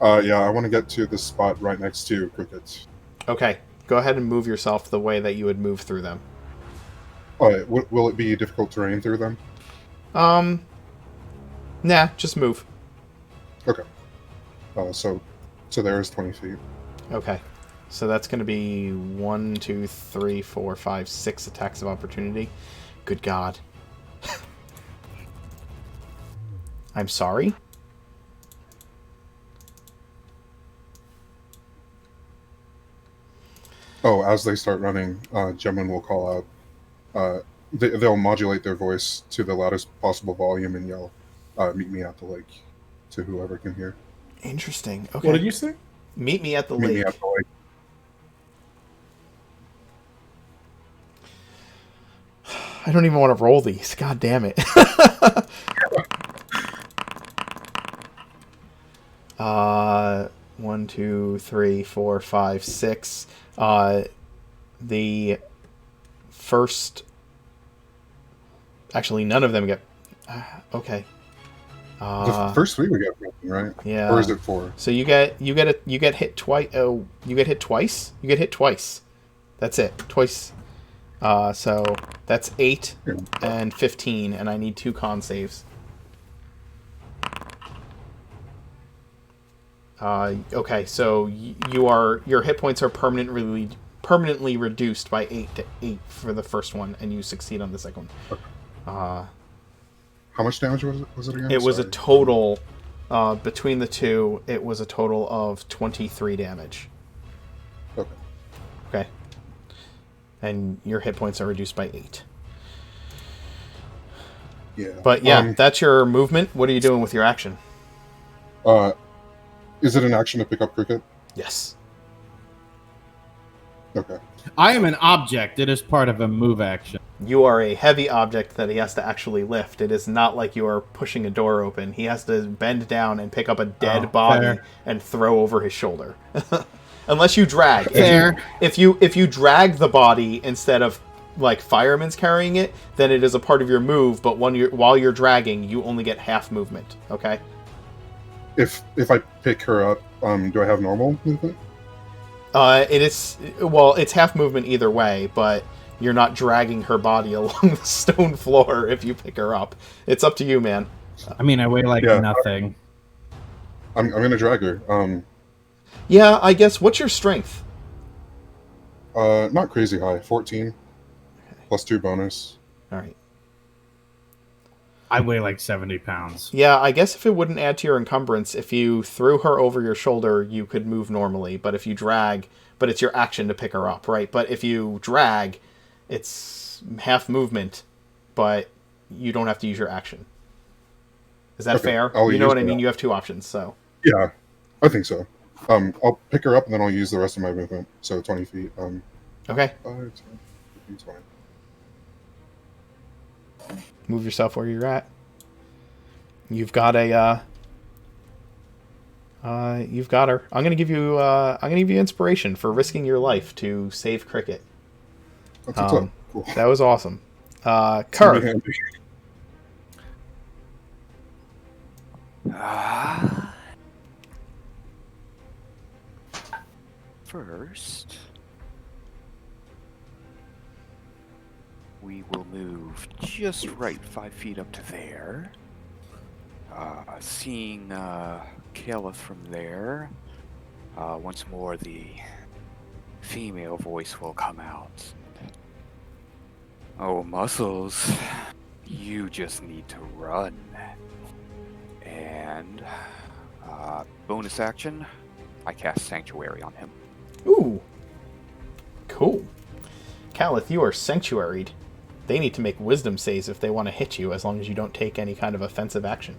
Yeah, I want to get to the spot right next to Cricket. Okay. Go ahead and move yourself the way that you would move through them. Alright, will it be difficult terrain through them? Nah, just move. Okay. So there's 20 feet. Okay. So that's going to be 1, 2, 3, 4, 5, 6 attacks of opportunity. Good God. I'm sorry? Oh, as they start running, Gemlin will call out. They'll modulate their voice to the loudest possible volume and yell, "Meet me at the lake," to whoever can hear. Interesting. Okay. What did you say? Meet me at the Meet lake. me at the lake. I don't even want to roll these. God damn it. 1, 2, 3, 4, 5, 6. The first... Actually, none of them get... okay. The first 3 we get nothing, right? Yeah. Or is it 4? So you get hit twice. Oh, you get hit twice. You get hit twice. That's it. Twice. So that's 8 and 15, and I need 2 con saves. Okay, so your hit points are permanently reduced by 8 to 8 for the first one, and you succeed on the second one. How much damage was it again? It was a total, between the two, it was a total of 23 damage. Okay. Okay. And your hit points are reduced by 8. Yeah. But yeah, that's your movement. What are you doing with your action? Is it an action to pick up Cricket? Yes. Okay. I am an object. It is part of a move action. You are a heavy object that he has to actually lift. It is not like you are pushing a door open. He has to bend down and pick up a dead body fair. and throw over his shoulder. Unless you drag. Fair. If you drag the body instead of like firemen's carrying it, then it is a part of your move. But while you're dragging, you only get half movement. Okay. If I pick her up, do I have normal movement? It's half movement either way, but you're not dragging her body along the stone floor if you pick her up. It's up to you, man. I mean, I weigh nothing. I'm gonna drag her. Yeah, I guess. What's your strength? Not crazy high. 14 plus 2 bonus. All right. I weigh like 70 pounds. Yeah, I guess if it wouldn't add to your encumbrance, if you threw her over your shoulder, you could move normally. But if you drag, but it's your action to pick her up, right? But if you drag, it's half movement, but you don't have to use your action. Is that fair? You know what I mean? You have 2 options, so. Yeah, I think so. I'll pick her up and then I'll use the rest of my movement. So 20 feet. Okay. 5, 10, 15, 20. Move yourself where you're at. You've got you've got her. I'm gonna give you inspiration for risking your life to save Cricket. That's what's up. Cool. That was awesome. Kerr. First, we will move just right 5 feet up to there. Seeing Caliph from there, once more the female voice will come out. Oh, Muscles, you just need to run. And bonus action, I cast Sanctuary on him. Ooh. Cool. Caliph, you are sanctuaried. They need to make wisdom saves if they want to hit you, as long as you don't take any kind of offensive action.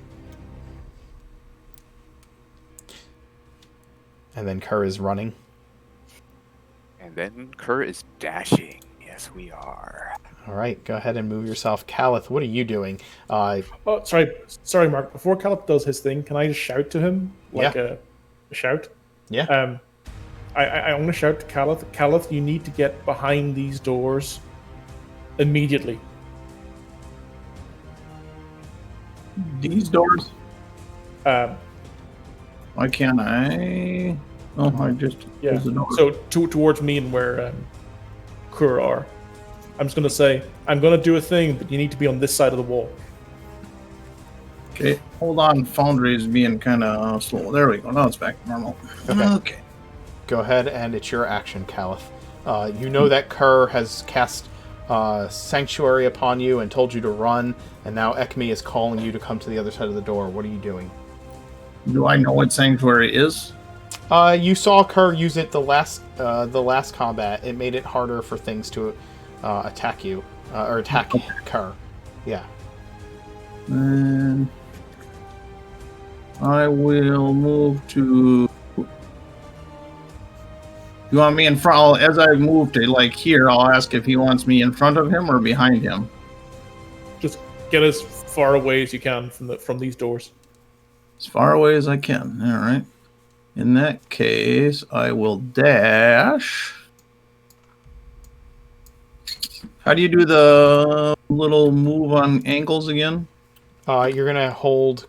And then Kerr is running. And then Kerr is dashing. Yes, we are. All right, go ahead and move yourself. Caliph, what are you doing? Oh, sorry, Mark. Before Caliph does his thing, can I just shout to him? Like a shout? Yeah. I want to shout to Caliph. Caliph, you need to get behind these doors immediately. These doors? Why can't I? Oh, I just closed the door. So towards me and where Kur are. I'm just gonna say I'm gonna do a thing, but you need to be on this side of the wall. Okay, hold on. Foundry is being kind of slow. There we go. Now it's back to normal. Okay. Go ahead, and it's your action, Caliph. You know that Kerr has cast Sanctuary upon you and told you to run, and now Ekme is calling you to come to the other side of the door. What are you doing? Do I know what Sanctuary is? You saw Kerr use it the last combat. It made it harder for things to attack you, or attack Kerr. Yeah. And I will move to... You want me in front? As I move to like here, I'll ask if he wants me in front of him or behind him. Just get as far away as you can from these doors. As far away as I can. All right. In that case, I will dash. How do you do the little move on angles again? You're gonna hold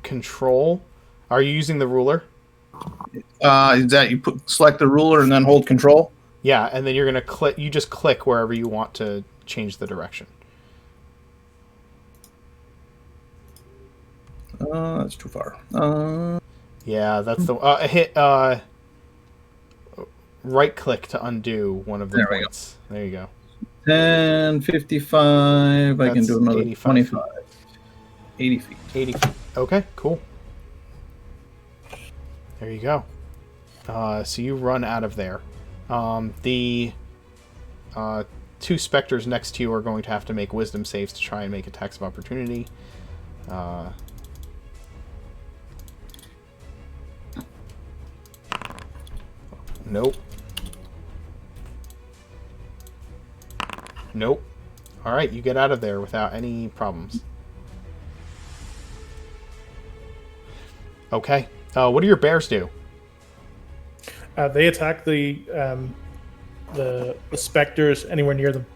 control. Are you using the ruler? Is that you select the ruler and then hold control? Yeah, and then you're gonna click. You just click wherever you want to change the direction. That's too far. Yeah, that's the hit. Right click to undo one of the points. There you go. 10, 55. That's I can do another 85 25. 80 feet. 80 feet. Okay, cool. There you go. So you run out of there. The two specters next to you are going to have to make wisdom saves to try and make attacks of opportunity. Nope. Nope. Alright, you get out of there without any problems. Okay. What do your bears do? They attack the specters anywhere near them.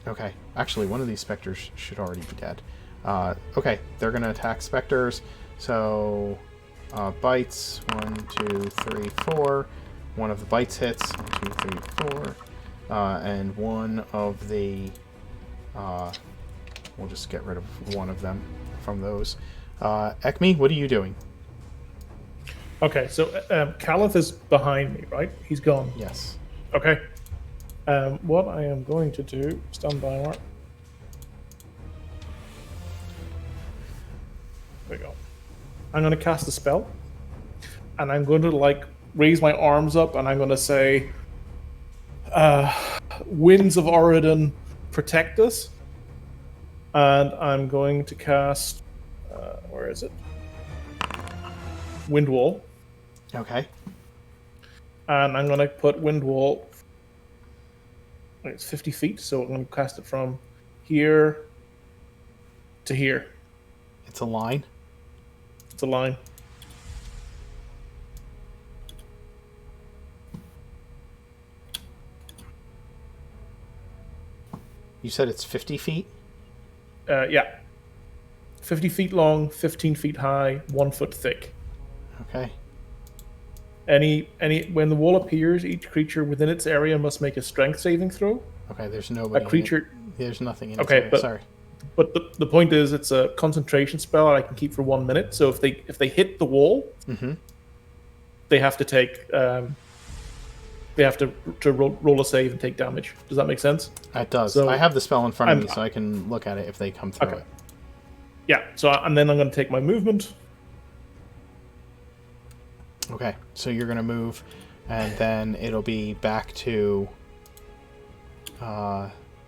Okay. Actually, one of these specters should already be dead. Okay, they're going to attack specters. So, bites. 1, 2, 3, 4. One of the bites hits. 1, 2, 3, 4. And one of the... we'll just get rid of one of them from those. Ekme, what are you doing? Okay, so Caliph is behind me, right? He's gone. Yes. Okay. What I am going to do... Stand by, Mark. There we go. I'm going to cast a spell. And I'm going to, like, raise my arms up, and I'm going to say... Winds of Oridon, protect us. And I'm going to cast... where is it? Wind Wall. Okay. And I'm going to put Wind Wall... It's 50 feet, so I'm going to cast it from here to here. It's a line? It's a line. You said it's 50 feet? Yeah. 50 feet long, 15 feet high, 1 foot thick. Okay. When the wall appears, each creature within its area must make a strength saving throw. Okay, there's nobody. A creature. There's nothing in Okay, its area. Sorry. But the point is, it's a concentration spell I can keep for 1 minute. So if they hit the wall, they have to take. They have to roll a save and take damage. Does that make sense? It does. So I have the spell in front of me, so I can look at it if they come through it. Yeah. So and then I'm going to take my movement. Okay, so you're going to move, and then it'll be back to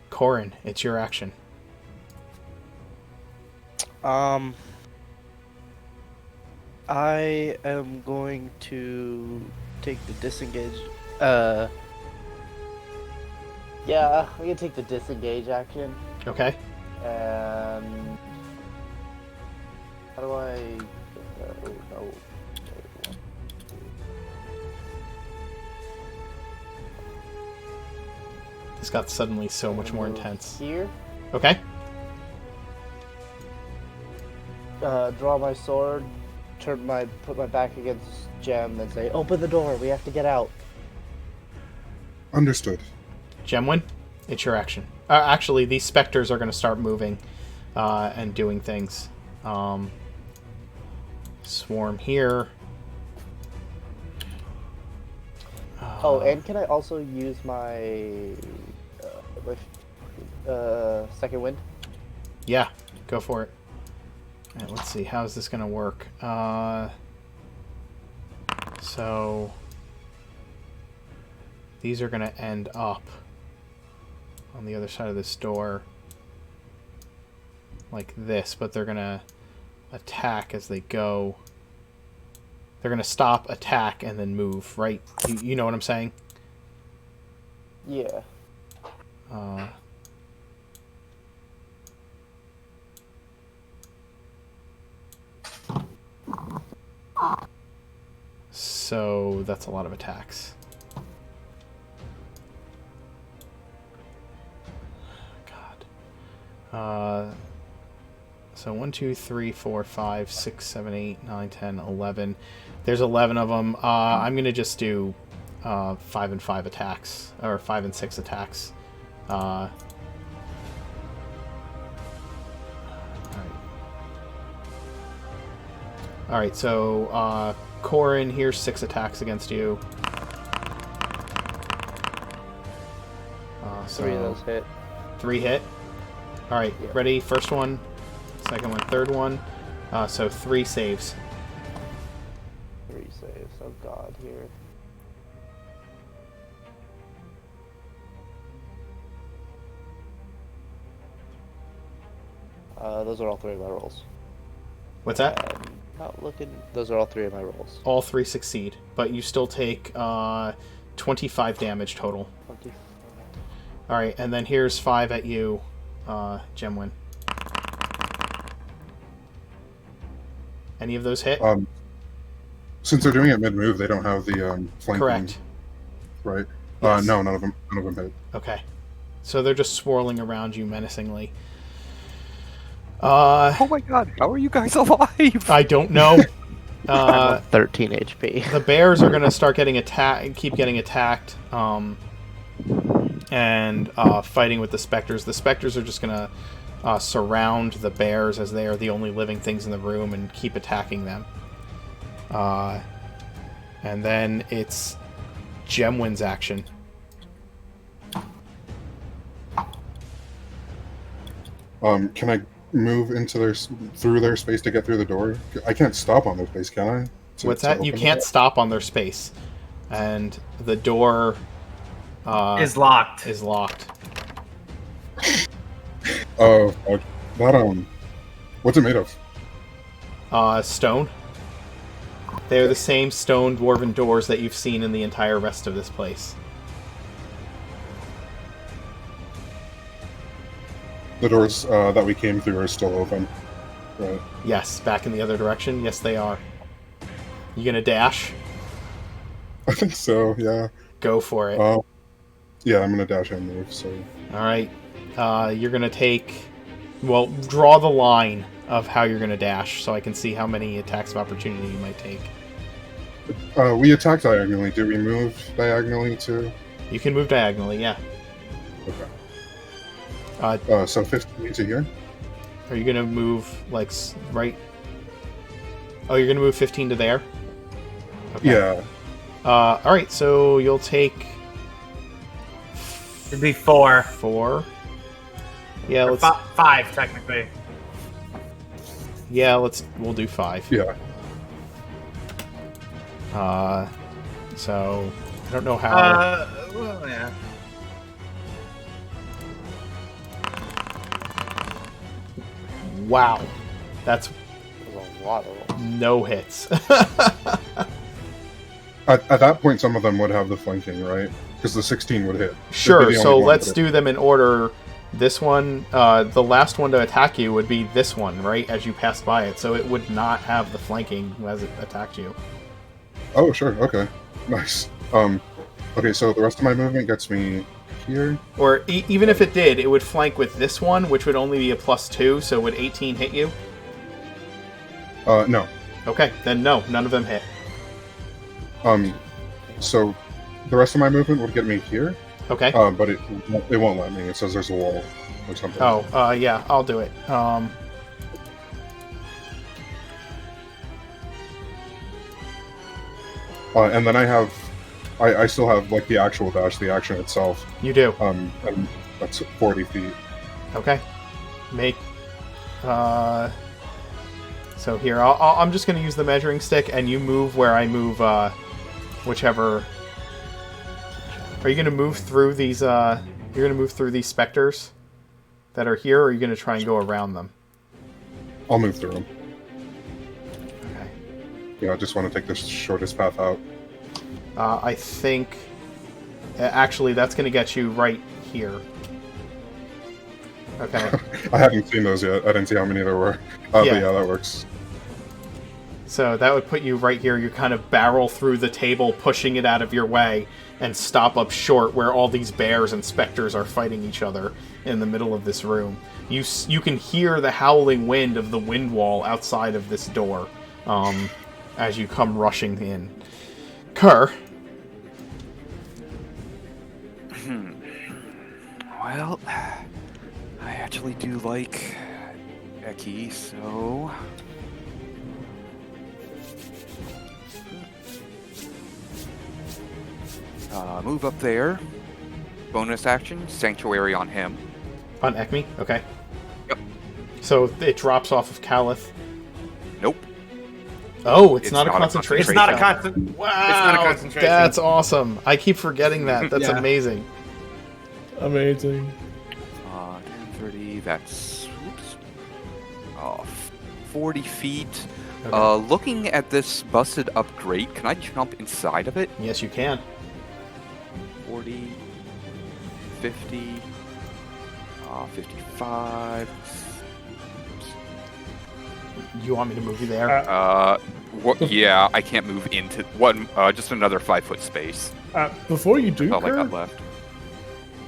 Corin. It's your action. I am going to take the disengage. Yeah, I'm gonna take the disengage action. Okay. And how do I? Oh no. This got suddenly so much more intense. Here. Okay. Draw my sword, put my back against Gem, and say, "Open the door. We have to get out." Understood. Gemwin, it's your action. Actually, these specters are going to start moving and doing things. Swarm here. Oh, and can I also use my second wind? Yeah, go for it. All right, let's see. How's this going to work? So these are going to end up on the other side of this door like this, but they're going to attack as they go. They're going to stop, attack, and then move, right? You know what I'm saying? Yeah. So that's a lot of attacks. God. So 1, 2, 3, 4, 5, 6, 7, 8, 9, 10, 11. There's 11 of them. I'm going to just do 5 and 5 attacks, or 5 and 6 attacks. Alright. Alright, so Corin, here's 6 attacks against you. So 3 of those hit. 3 hit? Alright, Yeah. ready? First one, second one, third one. So 3 saves. 3 saves. Oh god, here. Those are all 3 of my rolls. What's that? Not looking. Those are all 3 of my rolls. All 3 succeed, but you still take 25 damage total. 25. Alright, and then here's 5 at you, Gemwin. Any of those hit? Since they're doing it mid-move, they don't have the flanking. Correct. Right? Yes. No, none of them hit. Okay. So they're just swirling around you menacingly. Oh my god, how are you guys alive? I don't know. I'm on 13 HP. The bears are going to start getting attacked, keep getting attacked, and fighting with the specters. The specters are just going to surround the bears as they are the only living things in the room and keep attacking them. And then it's Gemwin's action. Can I move into through their space to get through the door? I can't stop on their space, can I? What's that? You can't stop on their space, and the door is locked. Is locked. Oh, that what's it made of? Stone. They're the same stone dwarven doors that you've seen in the entire rest of this place. The doors that we came through are still open. Right. Yes, back in the other direction. Yes, they are. You gonna dash? I think so, yeah. Go for it. Yeah, I'm gonna dash and move, so... Alright. You're gonna take... Well, draw the line of how you're gonna dash, so I can see how many attacks of opportunity you might take. We attack diagonally. Do we move diagonally, too? You can move diagonally, yeah. Okay. So 15 to here? Are you gonna move, like, right... Oh, you're gonna move 15 to there? Okay. Yeah. Alright, so you'll take... It'd be 4. 4. Yeah, Or let's... 5, technically. Yeah, we'll do 5. Yeah. So... I don't know how... Well, yeah. Wow. That's a lot of them. No hits. At that point, some of them would have the flanking, right? Because the 16 would hit. Sure, so let's do them in order. This one, the last one to attack you would be this one, right? As you pass by it. So it would not have the flanking as it attacked you. Oh, sure. Okay. Nice. Okay, so the rest of my movement gets me here. Or even if it did, it would flank with this one, which would only be a +2, so would 18 hit you? No. Okay, then no, none of them hit. So the rest of my movement would get me here. Okay. But it won't let me. It says there's a wall or something. Oh, yeah, I'll do it. And then I have I still have like the actual dash, the action itself. You do. And that's 40 feet. Okay. Make. So here, I'm just going to use the measuring stick, and you move where I move. Whichever. Are you going to move through these? You're going to move through these specters that are here, or are you going to try and go around them? I'll move through them. Okay. Yeah, I just want to take the shortest path out. I think. Actually, that's going to get you right here. Okay. I haven't seen those yet. I didn't see how many there were. But yeah, that works. So that would put you right here. You kind of barrel through the table, pushing it out of your way, and stop up short where all these bears and specters are fighting each other in the middle of this room. You can hear the howling wind of the wind wall outside of this door as you come rushing in. Kerr. Well, I actually do like Eki, so... move up there. Bonus action, Sanctuary on him. On Ekme? Okay. Yep. So it drops off of Calith. Nope. Oh, it's not a concentration. It's not a concentration. Wow, it's not a concentration. That's awesome. I keep forgetting that. That's amazing. Amazing. 30, that's... Oops. 40 feet. Okay. Looking at this busted up grate, can I jump inside of it? Yes, you can. 40, 50, 55. You want me to move you there? Yeah, I can't move into one. Just another 5-foot space. Before you do, All I Kerr, got left.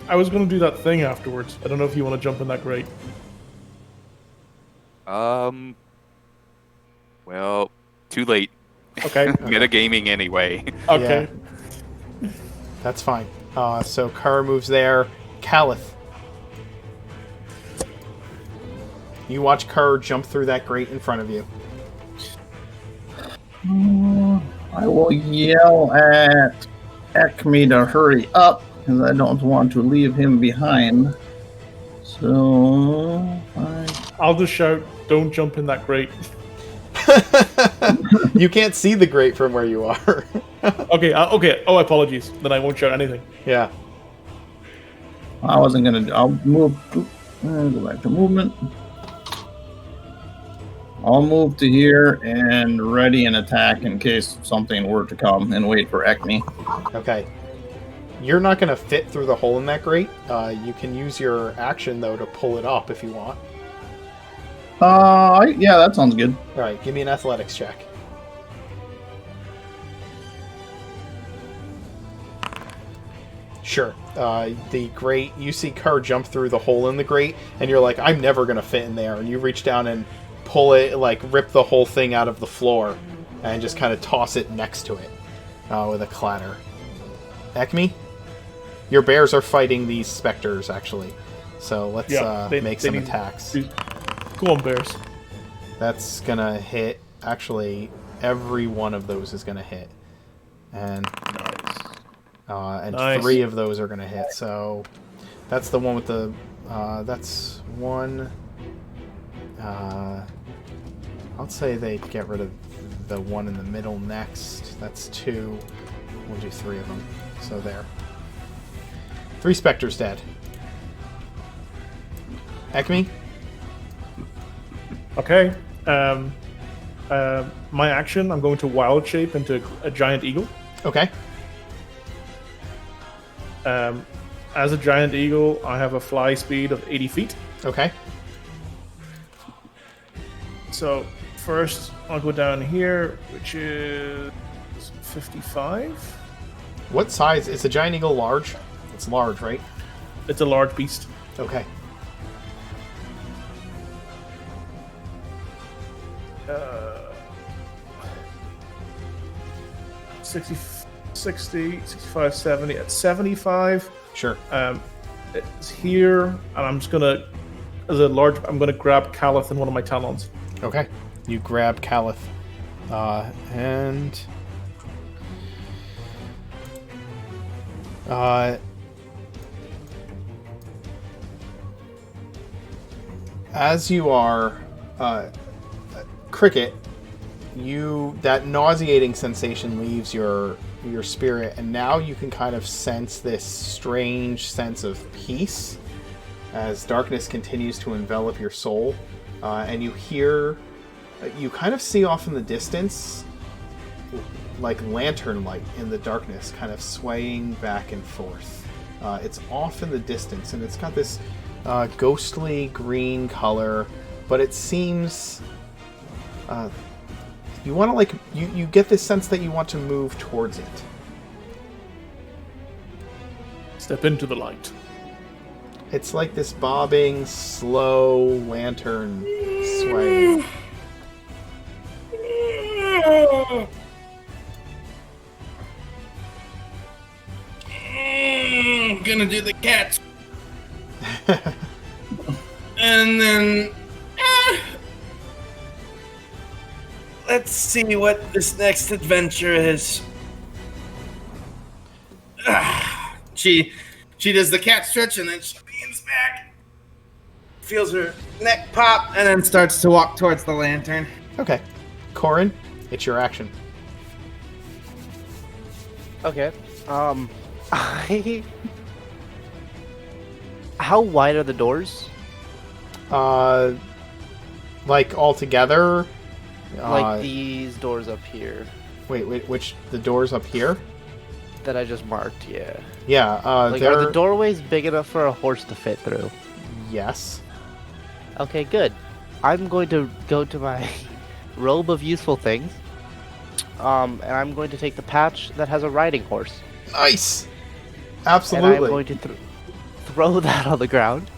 I was going to do that thing afterwards. I don't know if you want to jump in that grate. Well, too late. Okay. Metagaming anyway. Okay. Yeah. That's fine. So Kerr moves there. Calith. You watch Kerr jump through that grate in front of you. I will yell at Ekme to hurry up, because I don't want to leave him behind. So... I'll just shout, don't jump in that grate. You can't see the grate from where you are. Okay. Oh, apologies. Then I won't shout anything. Yeah. I wasn't going to... I'll move... Go back to movement. I'll move to here and ready an attack in case something were to come and wait for Ekme. Okay. You're not going to fit through the hole in that grate. You can use your action, though, to pull it up if you want. Yeah, that sounds good. All right, give me an athletics check. Sure. The grate, you see Kerr jump through the hole in the grate, and you're like, I'm never going to fit in there. And you reach down and pull it, like, rip the whole thing out of the floor, and just kind of toss it next to it with a clatter. Ekme? Your bears are fighting these specters, actually. So let's make some attacks. Go on, bears. That's gonna hit. Actually, every one of those is gonna hit, and Nice. 3 of those are gonna hit. So that's the one with the. That's one. I'll say they get rid of the one in the middle next. That's 2. We'll do 3 of them. So there. 3 specters dead. Ekme? Okay. My action, I'm going to wild shape into a giant eagle. Okay. As a giant eagle, I have a fly speed of 80 feet. Okay. So first, I'll go down here, which is 55. What size? Is a giant eagle large? It's large, right? It's a large beast. Okay. 60, 65, 70. At 75, Sure. it's here, and I'm just gonna, I'm gonna grab Calith in one of my talons. Okay. You grab Calith. And As you are, Cricket, that nauseating sensation leaves your spirit, and now you can kind of sense this strange sense of peace as darkness continues to envelop your soul, and you kind of see off in the distance like lantern light in the darkness kind of swaying back and forth. It's off in the distance, and it's got this ghostly green color, but it seems you want to you get this sense that you want to move towards it. Step into the light. It's like this bobbing, slow lantern sway. I'm gonna do the cat. And then let's see what this next adventure is. She does the cat stretch, and then she leans back, feels her neck pop, and then starts to walk towards the lantern. Okay. Corin, it's your action. Okay. How wide are the doors? Like all together? Like these doors up here. Wait, which the doors up here? That I just marked, yeah. Yeah, are the doorways big enough for a horse to fit through? Yes. Okay, good. I'm going to go to my robe of useful things. And I'm going to take the patch that has a riding horse. Nice! Absolutely. And I'm going to throw that on the ground.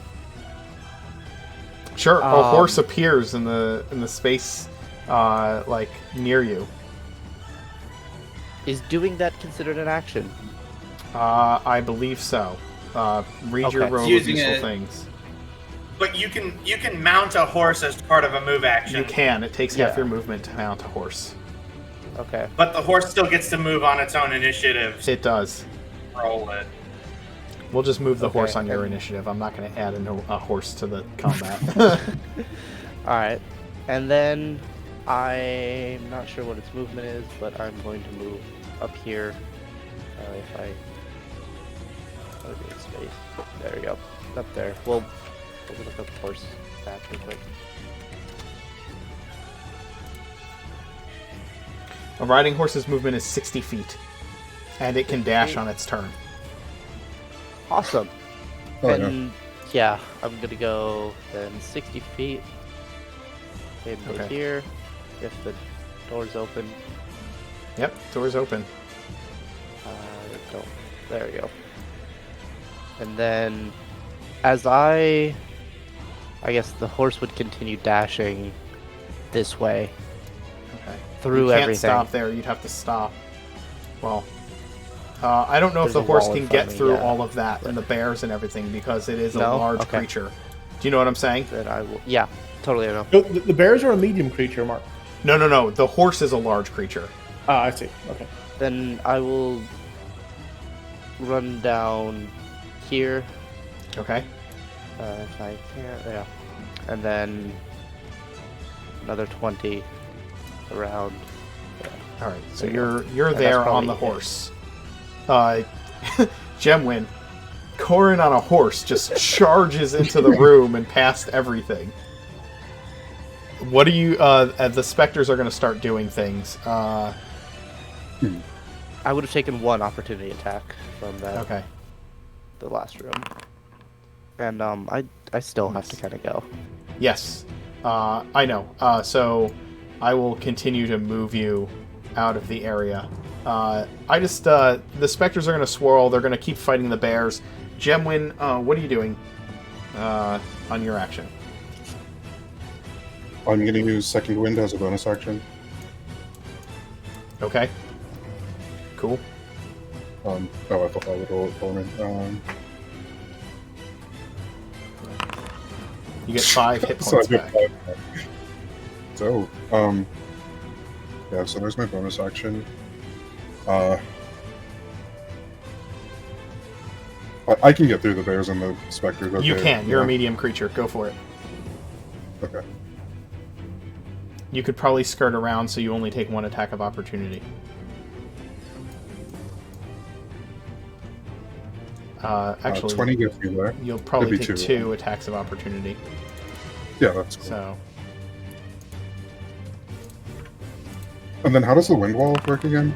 Sure, a horse appears in the space near you. Is doing that considered an action? I believe so. Read your robe of useful things. But you can mount a horse as part of a move action. You can. It takes half your movement to mount a horse. Okay. But the horse still gets to move on its own initiative. It does. Roll it. We'll just move the horse on your initiative. I'm not going to add a horse to the combat. Alright. And then I'm not sure what its movement is, but I'm going to move up here. If I go to space. There we go. Up there. We'll look up the horse back real quick. A riding horse's movement is 60 feet, and it can dash on its turn. Awesome. Oh, and yeah, I'm gonna go then 60 feet. Maybe here, if the door's open. Yep, door's open. There we go. And then, as I guess the horse would continue dashing this way. Okay. Through you can't everything. Stop there. You'd have to stop. Well, I don't know if the horse can get through all of that and the bears and everything because it is a large creature. Do you know what I'm saying? Then I will. Yeah, totally. I know. The bears are a medium creature, Mark. No. The horse is a large creature. Ah, I see. Okay. Then I will run down here. Okay. If I can, yeah. And then another 20 around. Yeah. All right. So you're there on the horse. Gemwin, Corin on a horse just charges into the room and past everything. What do you? The specters are going to start doing things. I would have taken one opportunity attack from that. Okay. The last room. And I still have to kind of go. Yes, I know. So I will continue to move you out of the area. The specters are going to swirl. They're going to keep fighting the bears. Gemwin, what are you doing on your action? I'm going to use Second Wind as a bonus action. Okay. Cool. I thought that would roll it for me. You get 5 hit points back. So, so there's my bonus action. I can get through the bears and the specters. Okay, You can. You're yeah. a medium creature. Go for it. Okay. You could probably skirt around so you only take one attack of opportunity. Actually, 20 gets me there. you'll probably Could be take two. 2 attacks of opportunity. Yeah, that's cool. So, And then how does the wind wall work again?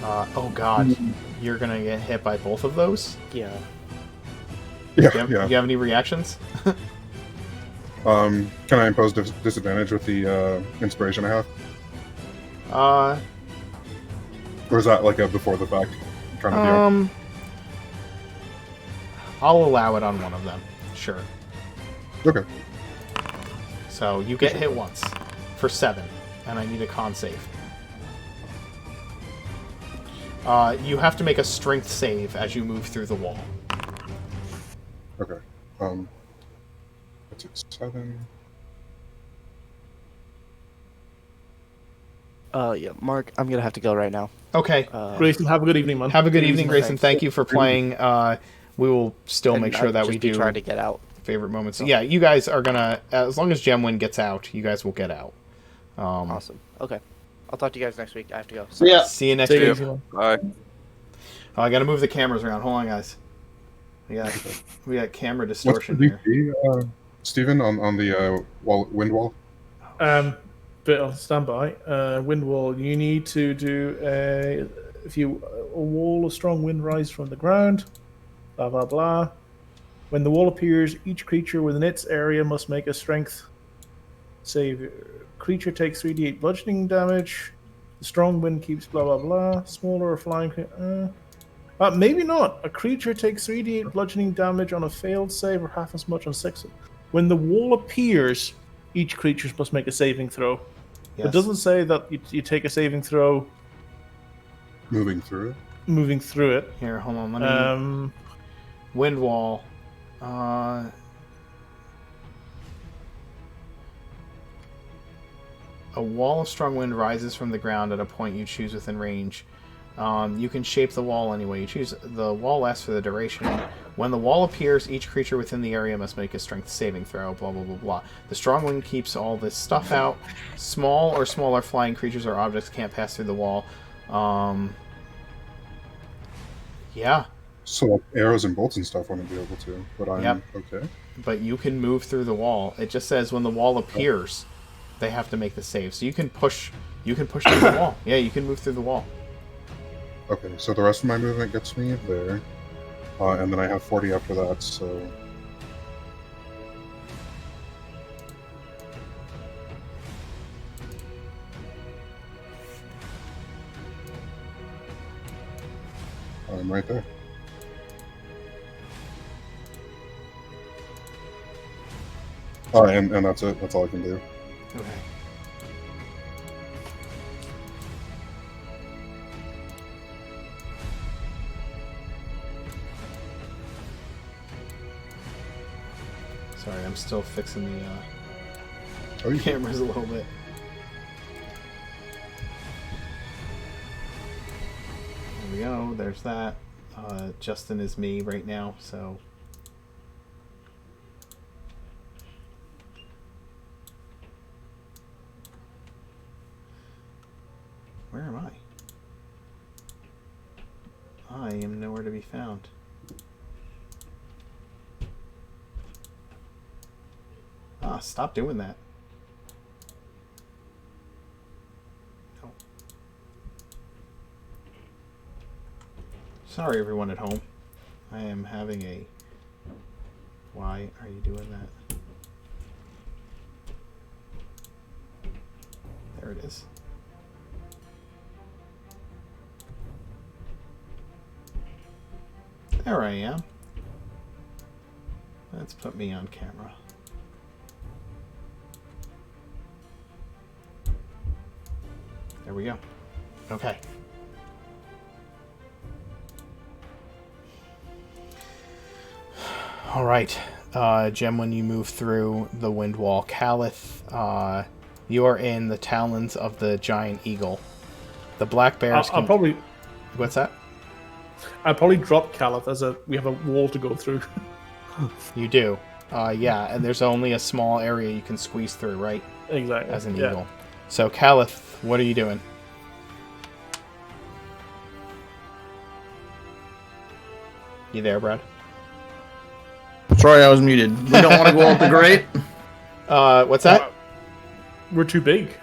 oh god, you're gonna get hit by both of those? Yeah. Yeah, You have any reactions? Can I impose disadvantage with the inspiration I have? Or is that like a before the fact? I'm trying to I'll allow it on one of them. Sure. Okay. So you get hit once for 7, and I need a con save. You have to make a strength save as you move through the wall. Okay. That's 7. Yeah, Mark, I'm gonna have to go right now. Okay. Grayson, have a good evening, man. Have a good evening, Grayson. Thanks. Thank you for playing. We will still And make sure I'd that just we be do trying to get out. favorite moments. Yeah, you guys are gonna, as long as Gemwin gets out, you guys will get out. Awesome. Okay. I'll talk to you guys next week. I have to go. So yeah, See you next Take it week. easy, man. Bye. Oh, I gotta move the cameras around. Hold on, guys. We got camera What's distortion the here. DC, Stephen, on the wind wall? But stand by. Wind wall. You need to do a wall of strong wind rise from the ground. Blah blah blah. When the wall appears, each creature within its area must make a strength save. Creature takes 3d8 bludgeoning damage. The strong wind keeps blah blah blah. Smaller or flying. Maybe not. A creature takes 3d8 bludgeoning damage on a failed save or half as much on success. When the wall appears, each creature must make a saving throw. Yes. It doesn't say that you take a saving throw Moving through it? moving through it. Here, hold on. Let me. Wind wall. A wall of strong wind rises from the ground at a point you choose within range. You can shape the wall any way you choose. The wall lasts for the duration. When the wall appears, each creature within the area must make a strength saving throw, blah, blah, blah, blah. The strong wind keeps all this stuff out. Small or smaller flying creatures or objects can't pass through the wall. Yeah. So like, arrows and bolts and stuff wouldn't be able to, but I'm Yep. okay. But you can move through the wall. It just says when the wall appears, they have to make the save. So you can push through the wall. Yeah, you can move through the wall. Okay, so the rest of my movement gets me there. And then I have 40 after that, so... I'm right there. And that's it. That's all I can do. Okay. Sorry, I'm still fixing the cameras a little bit. There we go. There's that. Justin is me right now, so... Where am I? I am nowhere to be found. Ah, stop doing that. No. Sorry, everyone at home. I am having a... Why are you doing that? There it is. There I am. Let's put me on camera. There we go. Okay. All right. Jem, when you move through the wind wall, Calith, you are in the talons of the giant eagle. The black bears I'll probably... What's that? I'd probably drop Caliph as we have a wall to go through. You do. Yeah, and there's only a small area you can squeeze through, right? Exactly. As an yeah. eagle. So, Caliph, what are you doing? You there, Brad? Sorry, I was muted. We don't want to go up the grate. What's that? We're too big.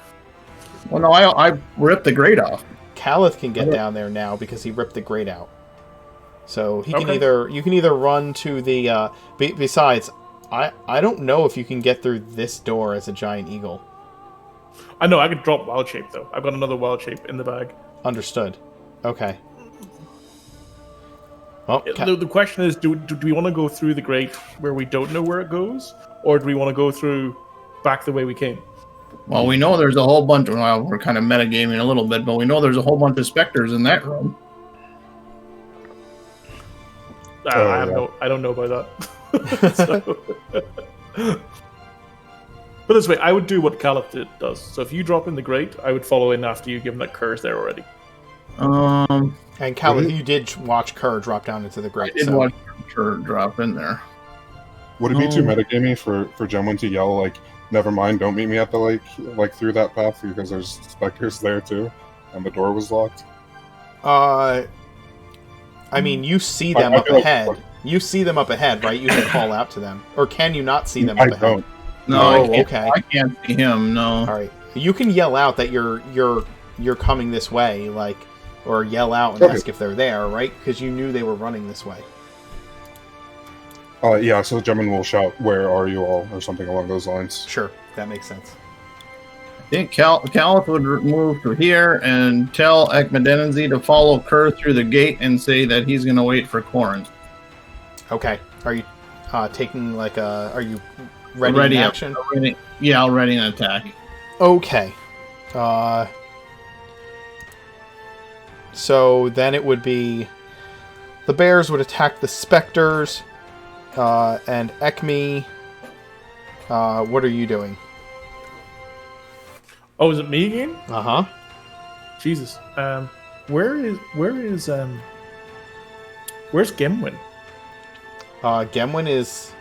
Well, no, I ripped the grate off. Caliph can get down there now because he ripped the grate out. So he can Okay. you can either run to the besides, I don't know if you can get through this door as a giant eagle. I know I could drop wild shape though. I've got another wild shape in the bag. Understood. Okay. Well, The question is, do we want to go through the grate where we don't know where it goes, or do we want to go through back the way we came? Well, we know there's a whole bunch of, well, we're kind of metagaming a little bit, but we know there's a whole bunch of specters in that room. I don't know about that. But this way, I would do what Caliph does. So if you drop in the grate, I would follow in after you, given that Kerr's there already. And Caliph, you did watch Kerr drop down into the grate. I did watch Kerr drop in there. Would it be too metagaming for Gemwin to yell like, "Never mind, don't meet me at the lake," like through that path because there's specters there too, and the door was locked? I mean, you see them up ahead. You see them up ahead, right? You can call out to them, or can you not see them up ahead? Don't. No, okay. I can't see him. No. All right, you can yell out that you're coming this way, like, or yell out and ask if they're there, right? Because you knew they were running this way. Yeah, so Gemwin will shout, "Where are you all?" or something along those lines. Sure, that makes sense. I think Caliph would move to here and tell Ekmedenzi to follow Kerr through the gate and say that he's going to wait for Corin. Okay. Are you taking like a? Are you ready in action? I'll ready an attack. Okay. So then it would be the bears would attack the specters, and Ekme. What are you doing? Oh, is it me again? Uh huh. Jesus. Where's Gemwin? Gemwin is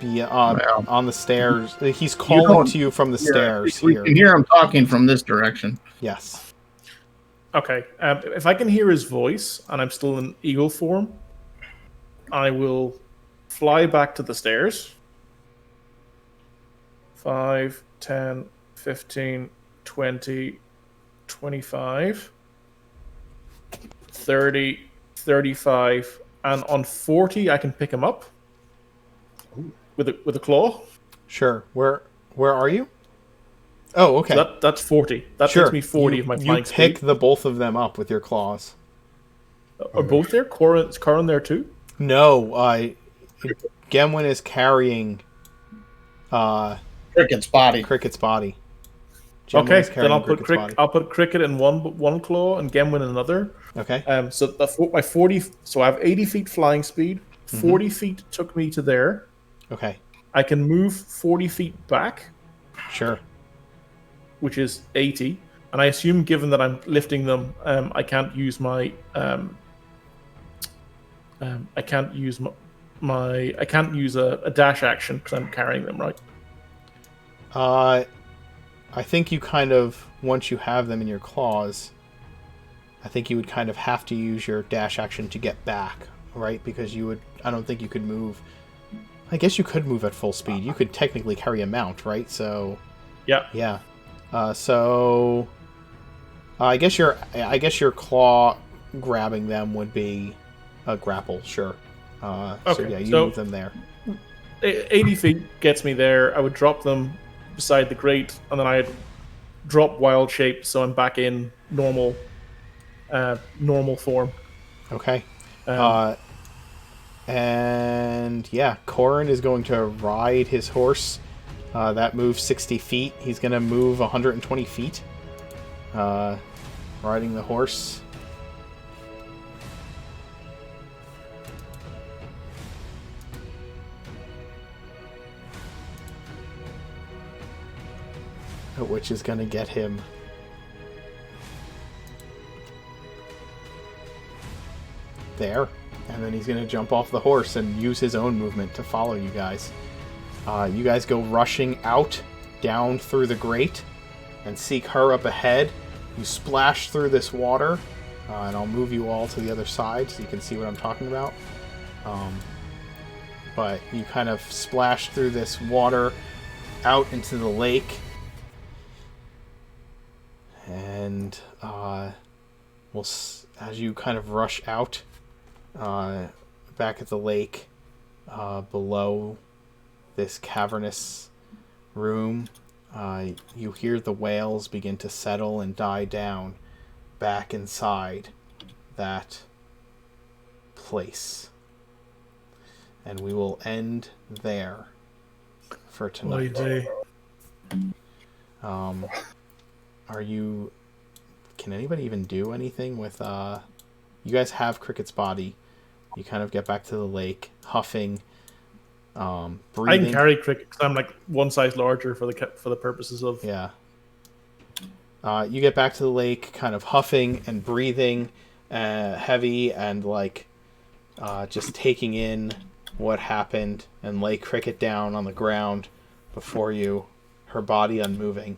on the stairs. He's calling to you from the stairs. We here. can hear him talking from this direction. Yes. Okay. If I can hear his voice and I'm still in eagle form, I will fly back to the stairs. 5, 10, 15, 20, 25, 30, 35, and on 40 I can pick him up with a claw. Sure. Where are you? Oh, okay. So that's 40. That takes me 40 of my flying speed. You pick the both of them up with your claws. Are both there? Is Corin there too? No. Gemwin is carrying Cricket's body. Okay, then I'll put Cricket in one claw and Gemwin in another. Okay. So my 40. So I have 80 feet flying speed. 40 feet took me to there. Okay. I can move 40 feet back. Sure. Which is 80, and I assume, given that I'm lifting them, I can't use my a dash action because I'm carrying them, right? I think you kind of, once you have them in your claws, I think you would kind of have to use your dash action to get back, right? Because I don't think you could move. I guess you could move at full speed. You could technically carry a mount, right? So. Yeah. Yeah. I guess your claw grabbing them would be a grapple, sure. Okay, so yeah, you move them there. 80 feet gets me there. I would drop them beside the grate, and then I'd drop wild shape, so I'm back in normal form. Okay. And yeah, Corin is going to ride his horse. That moves 60 feet. He's going to move 120 feet. Riding the horse. Which is going to get him... there, and then he's going to jump off the horse and use his own movement to follow you guys. You guys go rushing out, down through the grate, and seek her up ahead. You splash through this water, and I'll move you all to the other side so you can see what I'm talking about. But you kind of splash through this water out into the lake, and as you kind of rush out back at the lake below this cavernous room, you hear the wails begin to settle and die down back inside that place. And we will end there for tonight. Are you... Can anybody even do anything with... You guys have Cricket's body. You kind of get back to the lake, huffing, breathing. I can carry Cricket because I'm like one size larger for the purposes of... Yeah. You get back to the lake, kind of huffing and breathing heavy and like just taking in what happened, and lay Cricket down on the ground before you, her body unmoving.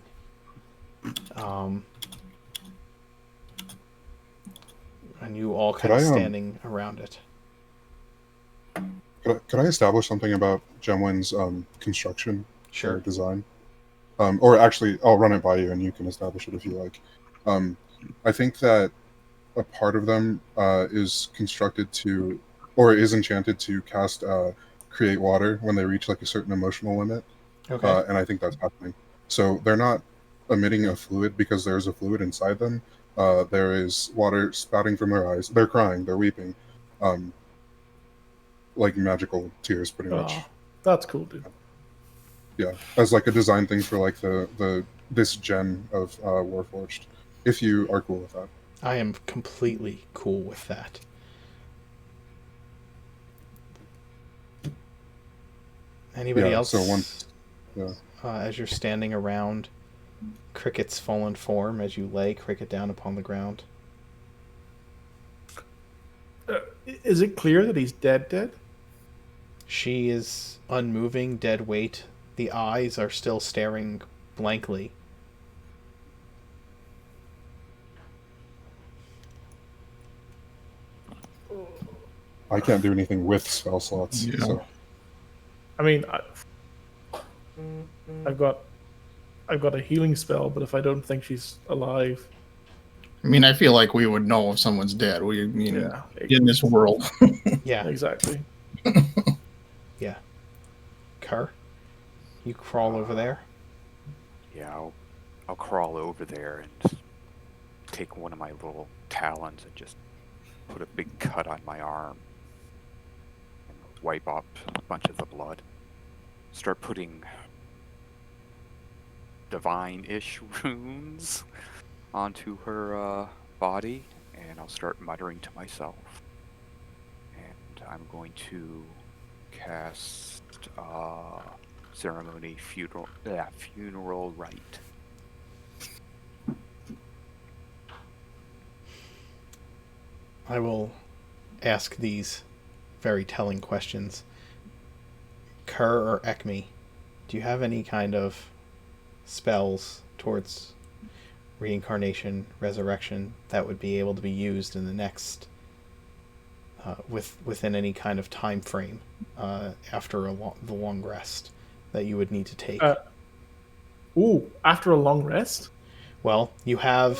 And you all kind of standing around it. Could I establish something about Gemwin's construction or design? Or actually, I'll run it by you and you can establish it if you like. I think that a part of them is constructed to, or is enchanted to cast Create Water when they reach like a certain emotional limit. Okay. And I think that's happening. So they're not emitting a fluid because there's a fluid inside them. There is water spouting from their eyes. They're crying. They're weeping. Like magical tears, pretty much. That's cool, dude. Yeah, as like a design thing for like this gen of Warforged, if you are cool with that. I am completely cool with that. Anybody else? So as you're standing around Cricket's fallen form, as you lay Cricket down upon the ground. Is it clear that he's dead? She is unmoving, dead weight. The eyes are still staring blankly. I can't do anything with spell slots. Yeah. So. I mean, I've got a healing spell, but if I don't think she's alive, I mean, I feel like we would know if someone's dead. In this world. Yeah, exactly. Yeah. Kerr, you crawl over there. Yeah, I'll crawl over there and take one of my little talons and just put a big cut on my arm and wipe off a bunch of the blood. Start putting divine-ish runes onto her body, and I'll start muttering to myself. And I'm going to cast ceremony funeral rite. I will ask these very telling questions. Kerr or Ekme, do you have any kind of spells towards reincarnation, resurrection that would be able to be used in the next within any kind of time frame after the long rest that you would need to take? After a long rest? Well, you have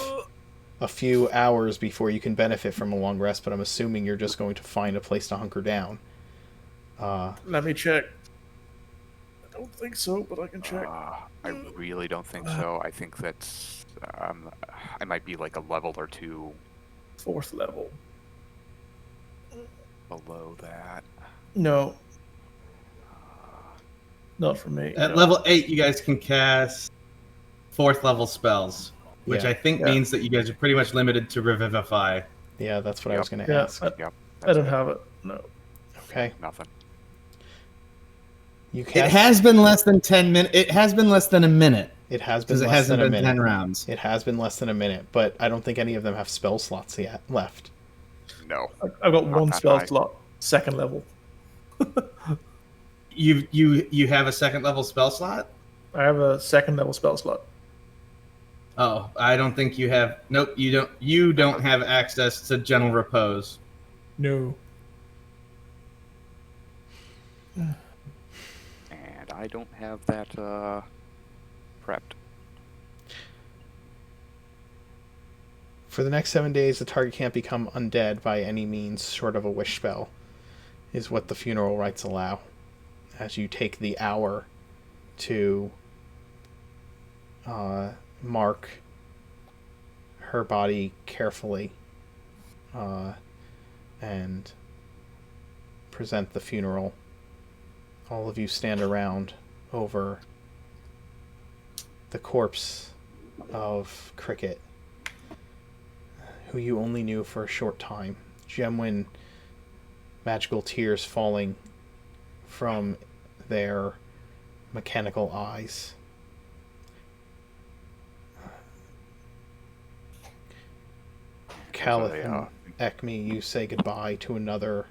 a few hours before you can benefit from a long rest, but I'm assuming you're just going to find a place to hunker down. Let me check. I don't think so, but I can check. I really don't think so. I think that's I might be like a level or two. 4th level. Below that. No. Not for me. At level 8, you guys can cast 4th level spells, which I think means that you guys are pretty much limited to Revivify. Yeah, that's what I was going to ask. I don't have it. No. Okay. Nothing. It has been less than 10 minutes. It has been less than a minute. It has been because it less hasn't than a been minute. 10 rounds. It has been less than a minute, but I don't think any of them have spell slots yet left. No. I've got Not one that spell high. slot, second level. You have a second level spell slot? I have a second level spell slot. Oh, I don't think you have. Nope, you don't. You don't have access to gentle repose. No. And I don't have that prepped. For the next 7 days, the target can't become undead by any means short of a wish spell, is what the funeral rites allow. As you take the hour to mark her body carefully and present the funeral, all of you stand around over the corpse of Cricket, who you only knew for a short time. Genuine magical tears falling from their mechanical eyes. Caliph and Ekme, you say goodbye to another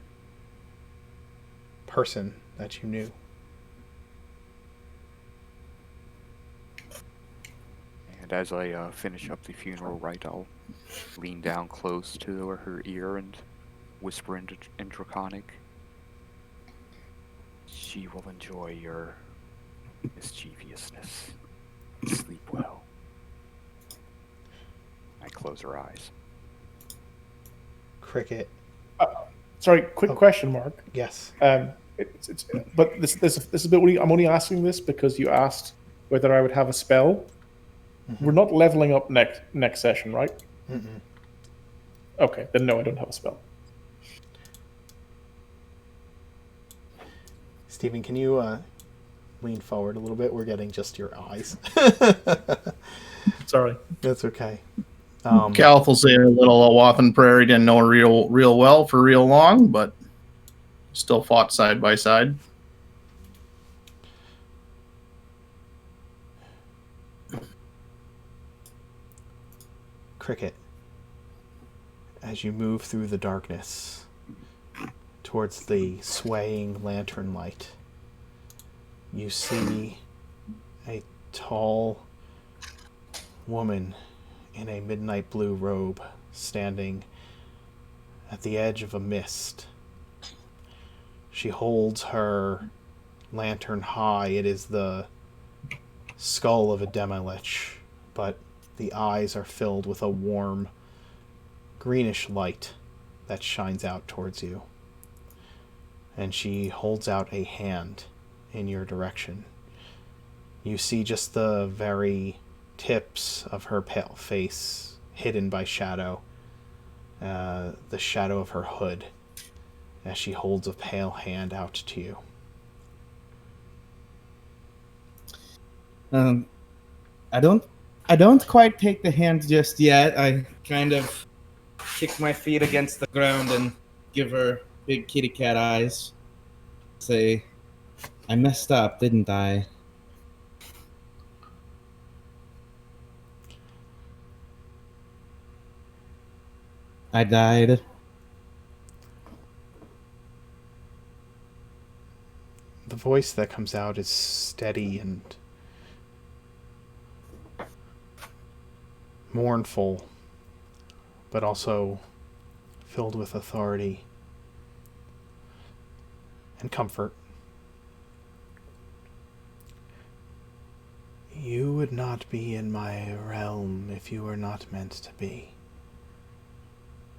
person that you knew. And as I finish up the funeral rite, I'll lean down close to her ear and whisper in Draconic. She will enjoy your mischievousness. Sleep well. I close her eyes. Cricket. Sorry, quick question, Mark. Yes. But this is a bit weird. I'm only asking this because you asked whether I would have a spell. We're not leveling up next session, right? Mm-mm. Okay, then no, I don't have a spell. Stephen, can you lean forward a little bit? We're getting just your eyes. Sorry. That's okay. Caliph will say a little Awathan prayer. He didn't know her real well for real long, but still fought side by side. Cricket, as you move through the darkness towards the swaying lantern light, you see a tall woman in a midnight blue robe standing at the edge of a mist. She holds her lantern high. It is the skull of a demi-lich, but the eyes are filled with a warm, greenish light that shines out towards you. And she holds out a hand in your direction. You see just the very tips of her pale face hidden by shadow, the shadow of her hood, as she holds a pale hand out to you. I don't quite take the hand just yet. I kind of kick my feet against the ground and give her big kitty cat eyes. Say, I messed up, didn't I? I died. The voice that comes out is steady and mournful, but also filled with authority and comfort. You would not be in my realm if you were not meant to be.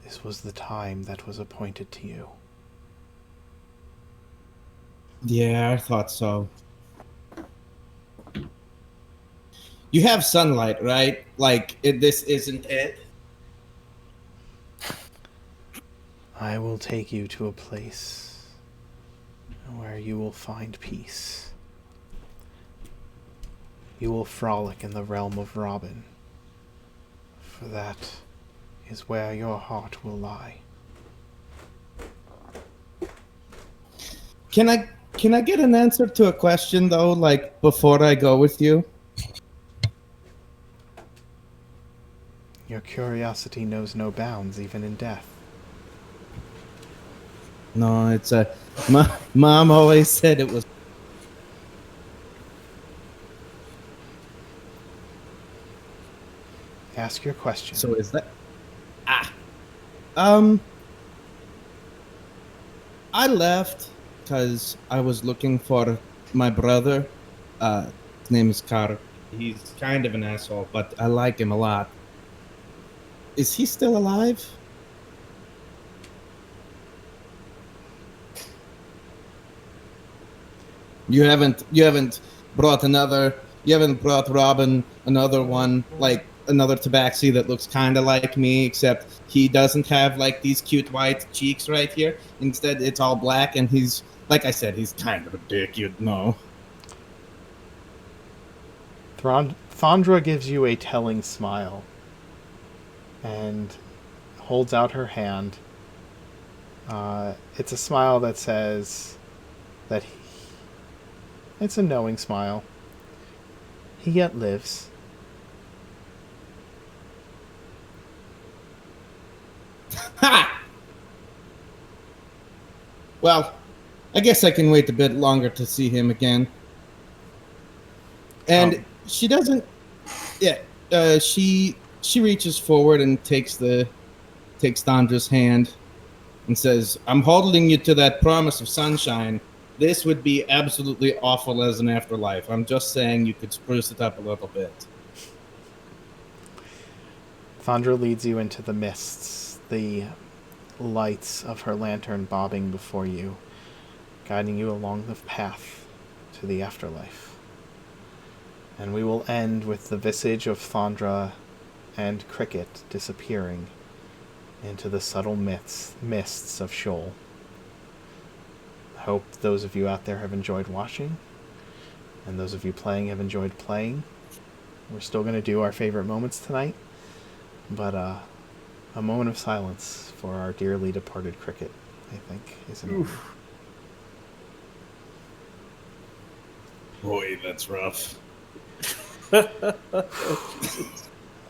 This was the time that was appointed to you. Yeah, I thought so. You have sunlight, right? Like, this isn't it? I will take you to a place where you will find peace. You will frolic in the realm of Robin, for that is where your heart will lie. Can I get an answer to a question though, like before I go with you? Your curiosity knows no bounds, even in death. No, it's a. Mom always said it was. Ask your question. So is that? Um, I left because I was looking for my brother. His name is Carr. He's kind of an asshole, but I like him a lot. Is he still alive? You haven't brought Robin another one, like another tabaxi that looks kind of like me, except he doesn't have like these cute white cheeks right here. Instead, it's all black, and he's, like I said, he's kind of a dick, you'd know. Thondra gives you a telling smile and holds out her hand. It's a smile that says that it's a knowing smile. He yet lives. Ha! Well, I guess I can wait a bit longer to see him again. And she doesn't. Yeah, she reaches forward and takes Thondra's hand and says, "I'm holding you to that promise of sunshine. This would be absolutely awful as an afterlife. I'm just saying you could spruce it up a little bit." Thondra leads you into the mists, the lights of her lantern bobbing before you, guiding you along the path to the afterlife. And we will end with the visage of Thondra and Cricket disappearing into the subtle mists of Sheol. I hope those of you out there have enjoyed watching, and those of you playing have enjoyed playing. We're still going to do our favorite moments tonight, but a moment of silence for our dearly departed Cricket, I think, is an order. Boy, that's rough.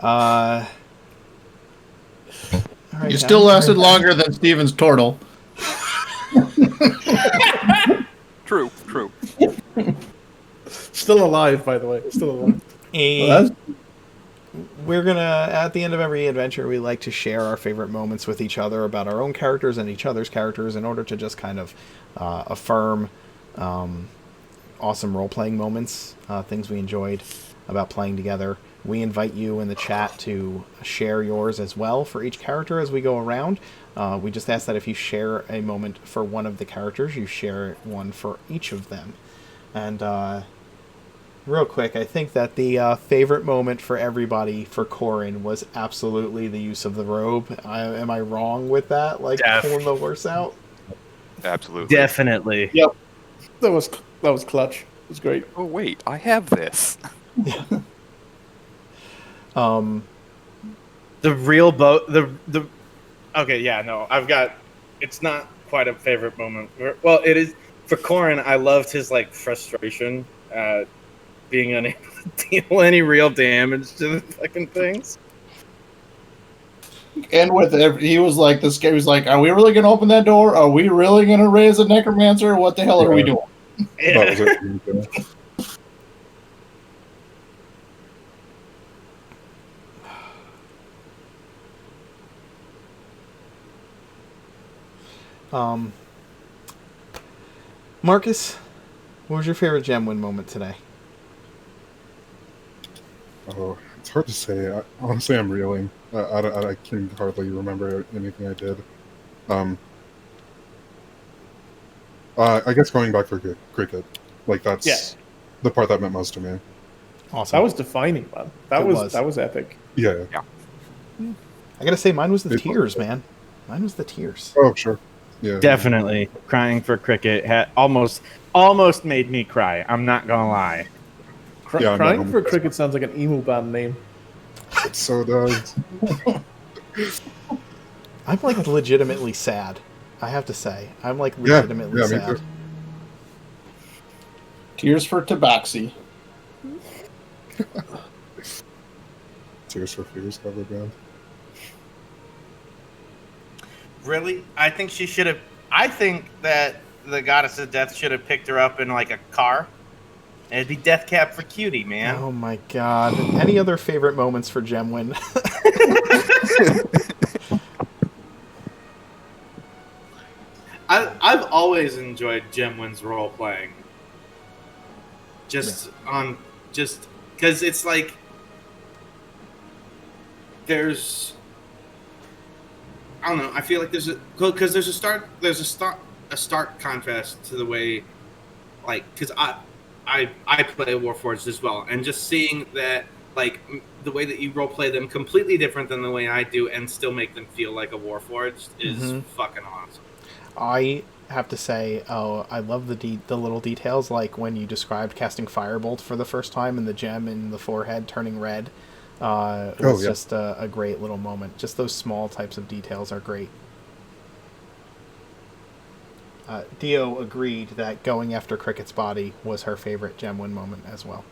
All right, You still lasted longer than Steven's turtle. True. Still alive, by the way. Still alive. We're gonna, at the end of every adventure, we like to share our favorite moments with each other about our own characters and each other's characters in order to just kind of affirm awesome role-playing moments, things we enjoyed about playing together. We invite you in the chat to share yours as well for each character as we go around. We just ask that if you share a moment for one of the characters, you share one for each of them. And real quick, I think that the favorite moment for everybody for Corin was absolutely the use of the robe. Am I wrong with that? Like, pulling the horse out? Absolutely. Definitely. Yep. That was clutch. It was great. Oh wait, I have this. Yeah. The real boat. The. Okay, yeah, no, I've got. It's not quite a favorite moment. Well, it is for Corin. I loved his like frustration at being unable to deal any real damage to the fucking things. And with he was like, this guy was like, "Are we really gonna open that door? Are we really gonna raise a necromancer? What the hell are we doing?" That was it. Marcus, what was your favorite Gemwin moment today? Oh, it's hard to say. Honestly, I'm reeling. I can hardly remember anything I did. I guess going back for cricket, like that's the part that meant most to me. Awesome. That was defining, man. That was epic. Yeah. I gotta say, mine was the tears, man. Mine was the tears. Oh, sure. Yeah. Definitely, crying for Cricket almost made me cry. I'm not gonna lie. Crying for Cricket sounds like an emo band name. It so does. I'm like legitimately sad. I have to say, I'm like legitimately sad. Me too. Tears for Tabaxi. Tears for Fears cover band. Really? I think she should have I think that the goddess of death should have picked her up in like a car. And it'd be death cab for cutie, man. Oh my god. Any other favorite moments for Gemwin? I've always enjoyed Gemwin's role playing. Just because it's like there's I don't know. I feel like there's a stark contrast to the way, like, because I play Warforged as well, and just seeing that, like, the way that you role play them completely different than the way I do, and still make them feel like a Warforged is fucking awesome. I have to say, I love the little details, like when you described casting Firebolt for the first time and the gem in the forehead turning red. It was just a great little moment. Just those small types of details are great. Dio agreed that going after Cricket's body was her favorite Gemwin moment as well.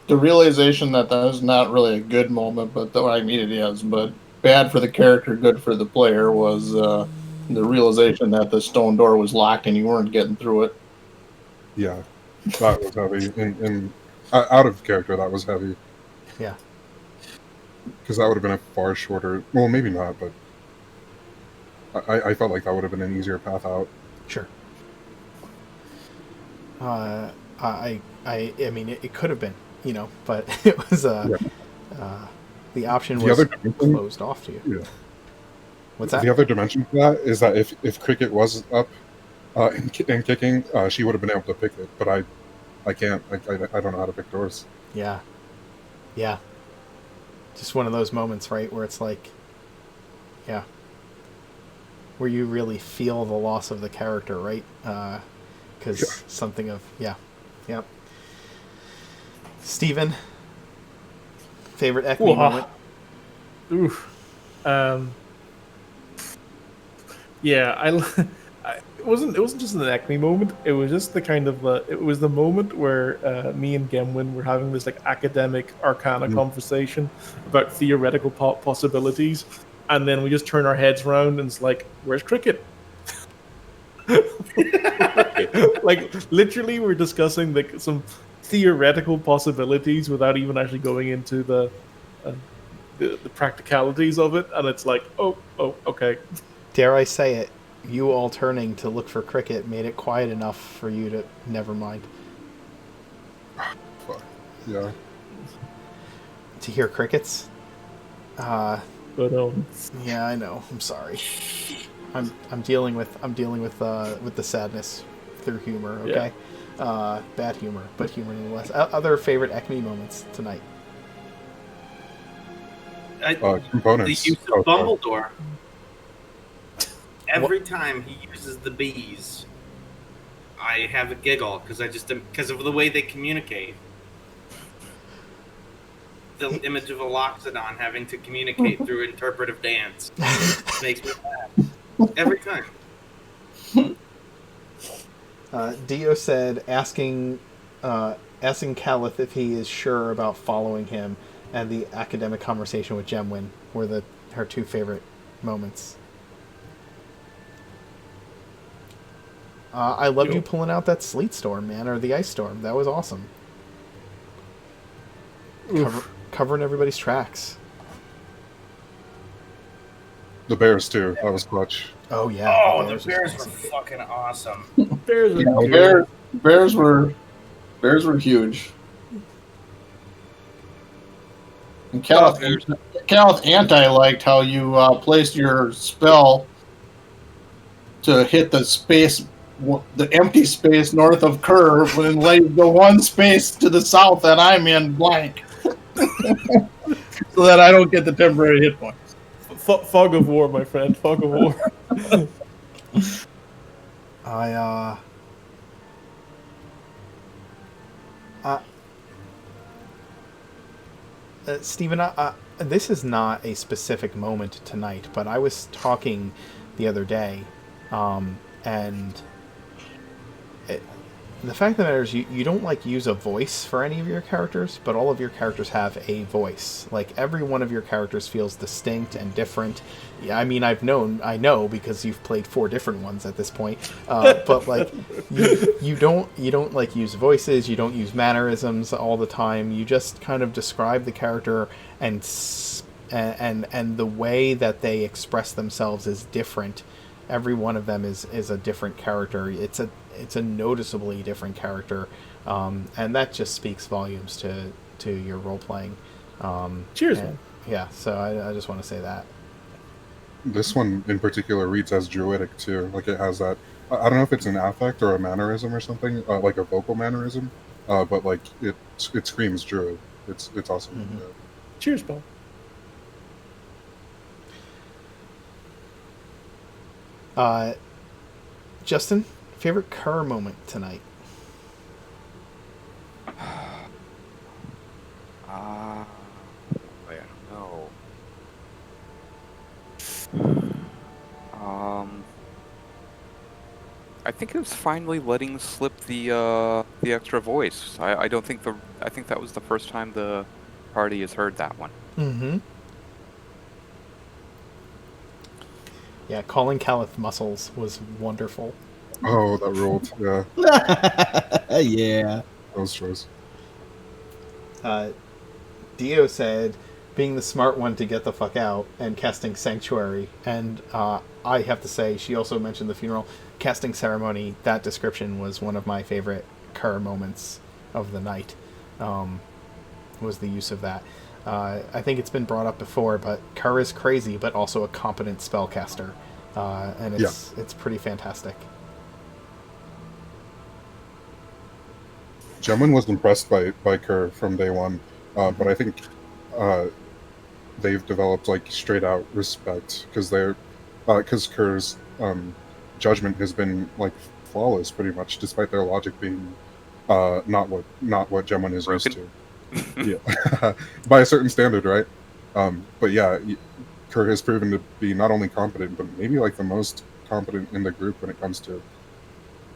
The realization that is not really a good moment, but I mean it is, but bad for the character, good for the player, was the realization that the stone door was locked and you weren't getting through it. Yeah, that was heavy. And out of character, that was heavy. Yeah. Because that would have been a far shorter... Well, maybe not, but... I felt like that would have been an easier path out. Sure. I mean, it could have been, you know, but it was the option was closed off to you. Yeah. What's that? The other dimension to that is that if Cricket was up and kicking, she would have been able to pick it, but I can't. I don't know how to pick doors. Yeah. Yeah. Just one of those moments, right, where it's like, yeah, where you really feel the loss of the character, right? Because something of, yep. Steven, favorite Ep3 moment? Oof. Yeah, it wasn't just an Acme moment. It was just the kind of it was the moment where me and Gemwin were having this like academic arcana conversation about theoretical possibilities, and then we just turn our heads around and it's like, where's Cricket? Like literally, we're discussing like some theoretical possibilities without even actually going into the practicalities of it, and it's like, oh, okay. Dare I say it? You all turning to look for Cricket made it quiet enough for you to never mind. Yeah. To hear crickets? But yeah, I know. I'm sorry. I'm dealing with the sadness through humor. Okay. Yeah. Bad humor, but humor nonetheless. Other favorite Ep3 moments tonight? Components. The use of Bumbledore. Every time he uses the bees, I have a giggle because of the way they communicate. The image of a Loxodon having to communicate through interpretive dance makes me laugh every time. Dio said asking Calith if he is sure about following him, and the academic conversation with Gemwin were her two favorite moments. I loved you pulling out that sleet storm, man, or the ice storm. That was awesome. Covering everybody's tracks. The bears too. That was clutch. Oh yeah. Oh, the bears were fucking awesome. Bears were huge. And Calith anti-liked how you placed your spell to hit the empty space north of Curve, and laid the one space to the south that I'm in blank. So that I don't get the temporary hit points. Fog of War, my friend. Fog of War. Steven, this is not a specific moment tonight, but I was talking the other day, and the fact of the matter is you don't like use a voice for any of your characters, but all of your characters have a voice. Like every one of your characters feels distinct and different. Yeah, I mean I know because you've played 4 different ones at this point. But like you don't like use voices, you don't use mannerisms all the time. You just kind of describe the character and the way that they express themselves is different. Every one of them is a different character. It's a noticeably different character, and that just speaks volumes to your role playing. Cheers, man. Yeah, so I just want to say that. This one in particular reads as druidic too. Like it has that. I don't know if it's an affect or a mannerism or something, like a vocal mannerism, but like it screams druid. It's awesome. Mm-hmm. Yeah. Cheers, Paul. Justin, favorite Kerr moment tonight? I don't know. I think it was finally letting slip the extra voice. I think that was the first time the party has heard that one. Mm-hmm. Yeah, calling Caliph muscles was wonderful. Oh, that ruled. Yeah. Yeah. Those choice. Dio said, being the smart one to get the fuck out and casting Sanctuary. And I have to say, she also mentioned the funeral. Casting Ceremony, that description was one of my favorite Kerr moments of the night, was the use of that. I think it's been brought up before, but Kerr is crazy, but also a competent spellcaster. And it's pretty fantastic. Gemwin was impressed by Kerr from day one, but I think they've developed like straight out respect because Kerr's judgment has been like flawless pretty much, despite their logic being not what Gemwin is used to. Yeah, by a certain standard, right? But yeah, Kerr has proven to be not only competent, but maybe like the most competent in the group when it comes to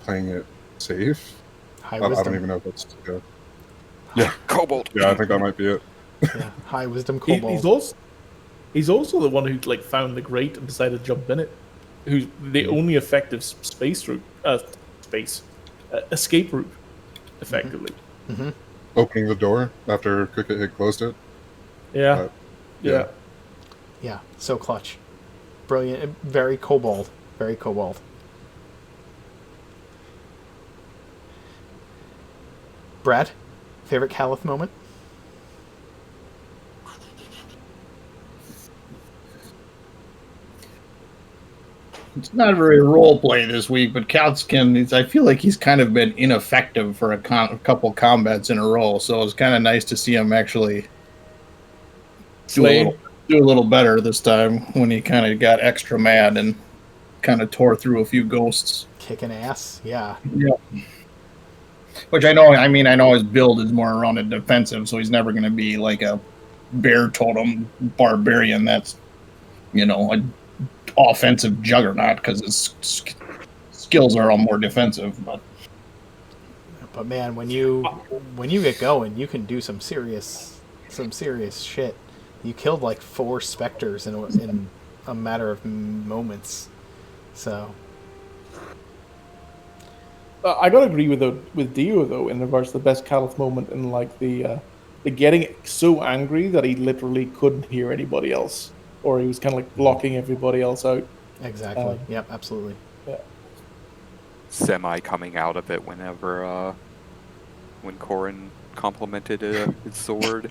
playing it safe. I don't even know if that's yeah. Kobold. Yeah, I think that might be it. Yeah, high wisdom kobold. He's also the one who like found the grate and decided to jump in it. Who's the only effective escape route, effectively. Mm-hmm. Opening the door after Cricket had closed it. Yeah. Yeah, so clutch. Brilliant. Very kobold. Very kobold. Brad, favorite Caliph moment? It's not very role play this week, but Kalskin, I feel like he's kind of been ineffective for a couple combats in a row, so it's kind of nice to see him actually do a little better this time when he kind of got extra mad and kind of tore through a few ghosts. Kicking ass, yeah. Yeah. Which I know his build is more around a defensive, so he's never going to be like a bear totem barbarian that's, a offensive juggernaut because his skills are all more defensive. But man, when you get going, you can do some serious shit. You killed like 4 specters in a matter of moments. So I gotta agree with Dio though in regards to the best Caliph moment and like the getting so angry that he literally couldn't hear anybody else, or he was kind of like blocking everybody else out. Exactly. Yep. Absolutely. Yeah. Semi coming out of it whenever when Corin complimented his sword.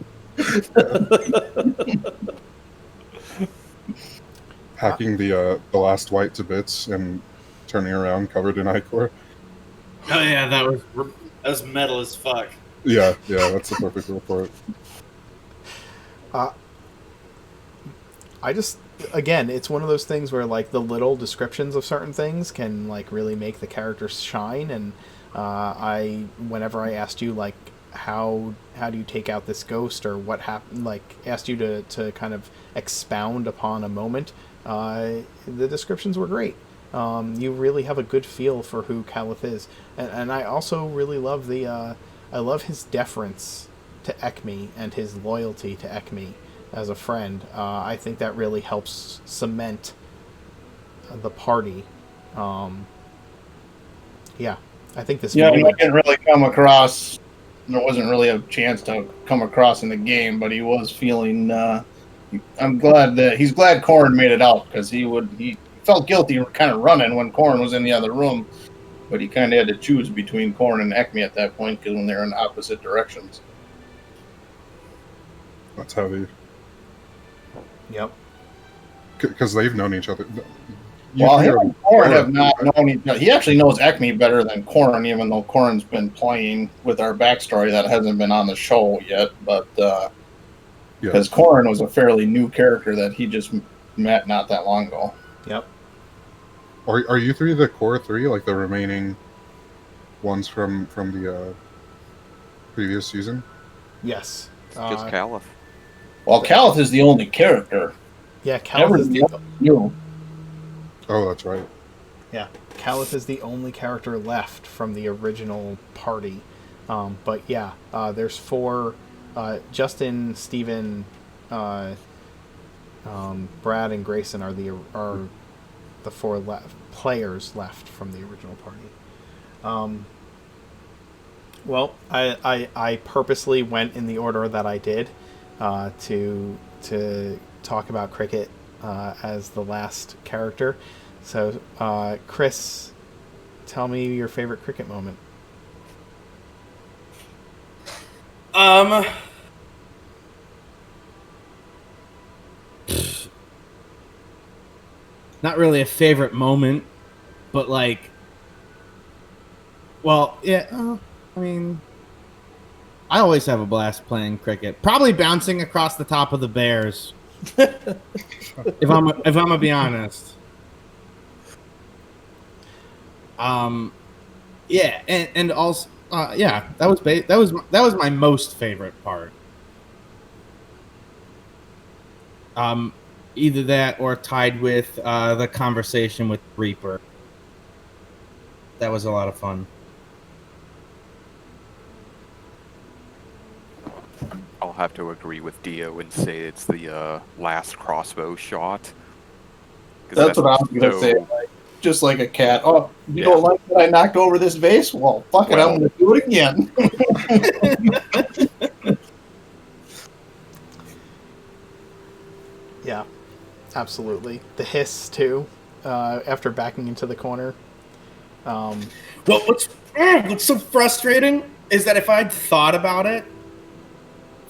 Hacking the last white to bits and turning around covered in ichor. Oh yeah, that was metal as fuck. Yeah, that's the perfect rule for it. I just, again, it's one of those things where like the little descriptions of certain things can like really make the characters shine. And whenever I asked you like how do you take out this ghost or what happened, like asked you to kind of expound upon a moment, the descriptions were great. you really have a good feel for who Caliph is. And I also really love I love his deference to Ekme and his loyalty to Ekme as a friend. I think that really helps cement the party. Yeah, I think this. Yeah, I didn't really come across. There wasn't really a chance to come across in the game, but he was feeling. I'm glad that he's glad Corrin made it out because he felt guilty kind of running when Corrin was in the other room, but he kind of had to choose between Corrin and Ekme at that point because when they're in opposite directions. That's heavy. Yep. Because they've known each other. Well, him and Corrin have not known each other. He actually knows Ekme better than Corrin, even though Corrin's been playing with our backstory that hasn't been on the show yet. But because Corrin was a fairly new character that he just met not that long ago. Yep. Are you three the core three, like the remaining ones from the previous season? Yes. Just Caliph. Well, Caliph is the only character. Yeah, Caliph is the new. Oh, that's right. Yeah, Caliph is the only character left from the original party. But yeah, there's 4. Justin, Steven, Brad, and Grayson are the 4 players left from the original party. Well, I purposely went in the order that I did to talk about Cricket as the last character. So, Chris, tell me your favorite Cricket moment. Not really a favorite moment, but like, well, yeah. I mean, I always have a blast playing cricket. Probably bouncing across the top of the bears. if I'm gonna be honest. Yeah, and also, yeah, that was my most favorite part. Either that or tied with the conversation with Reaper. That was a lot of fun. I'll have to agree with Dio and say it's the last crossbow shot. That's what I was going to say. Like, just like a cat. Oh, you don't like that I knocked over this vase? Well, fuck it, I'm going to do it again. Yeah, absolutely. The hiss, too, after backing into the corner. Well, what's so frustrating is that if I'd thought about it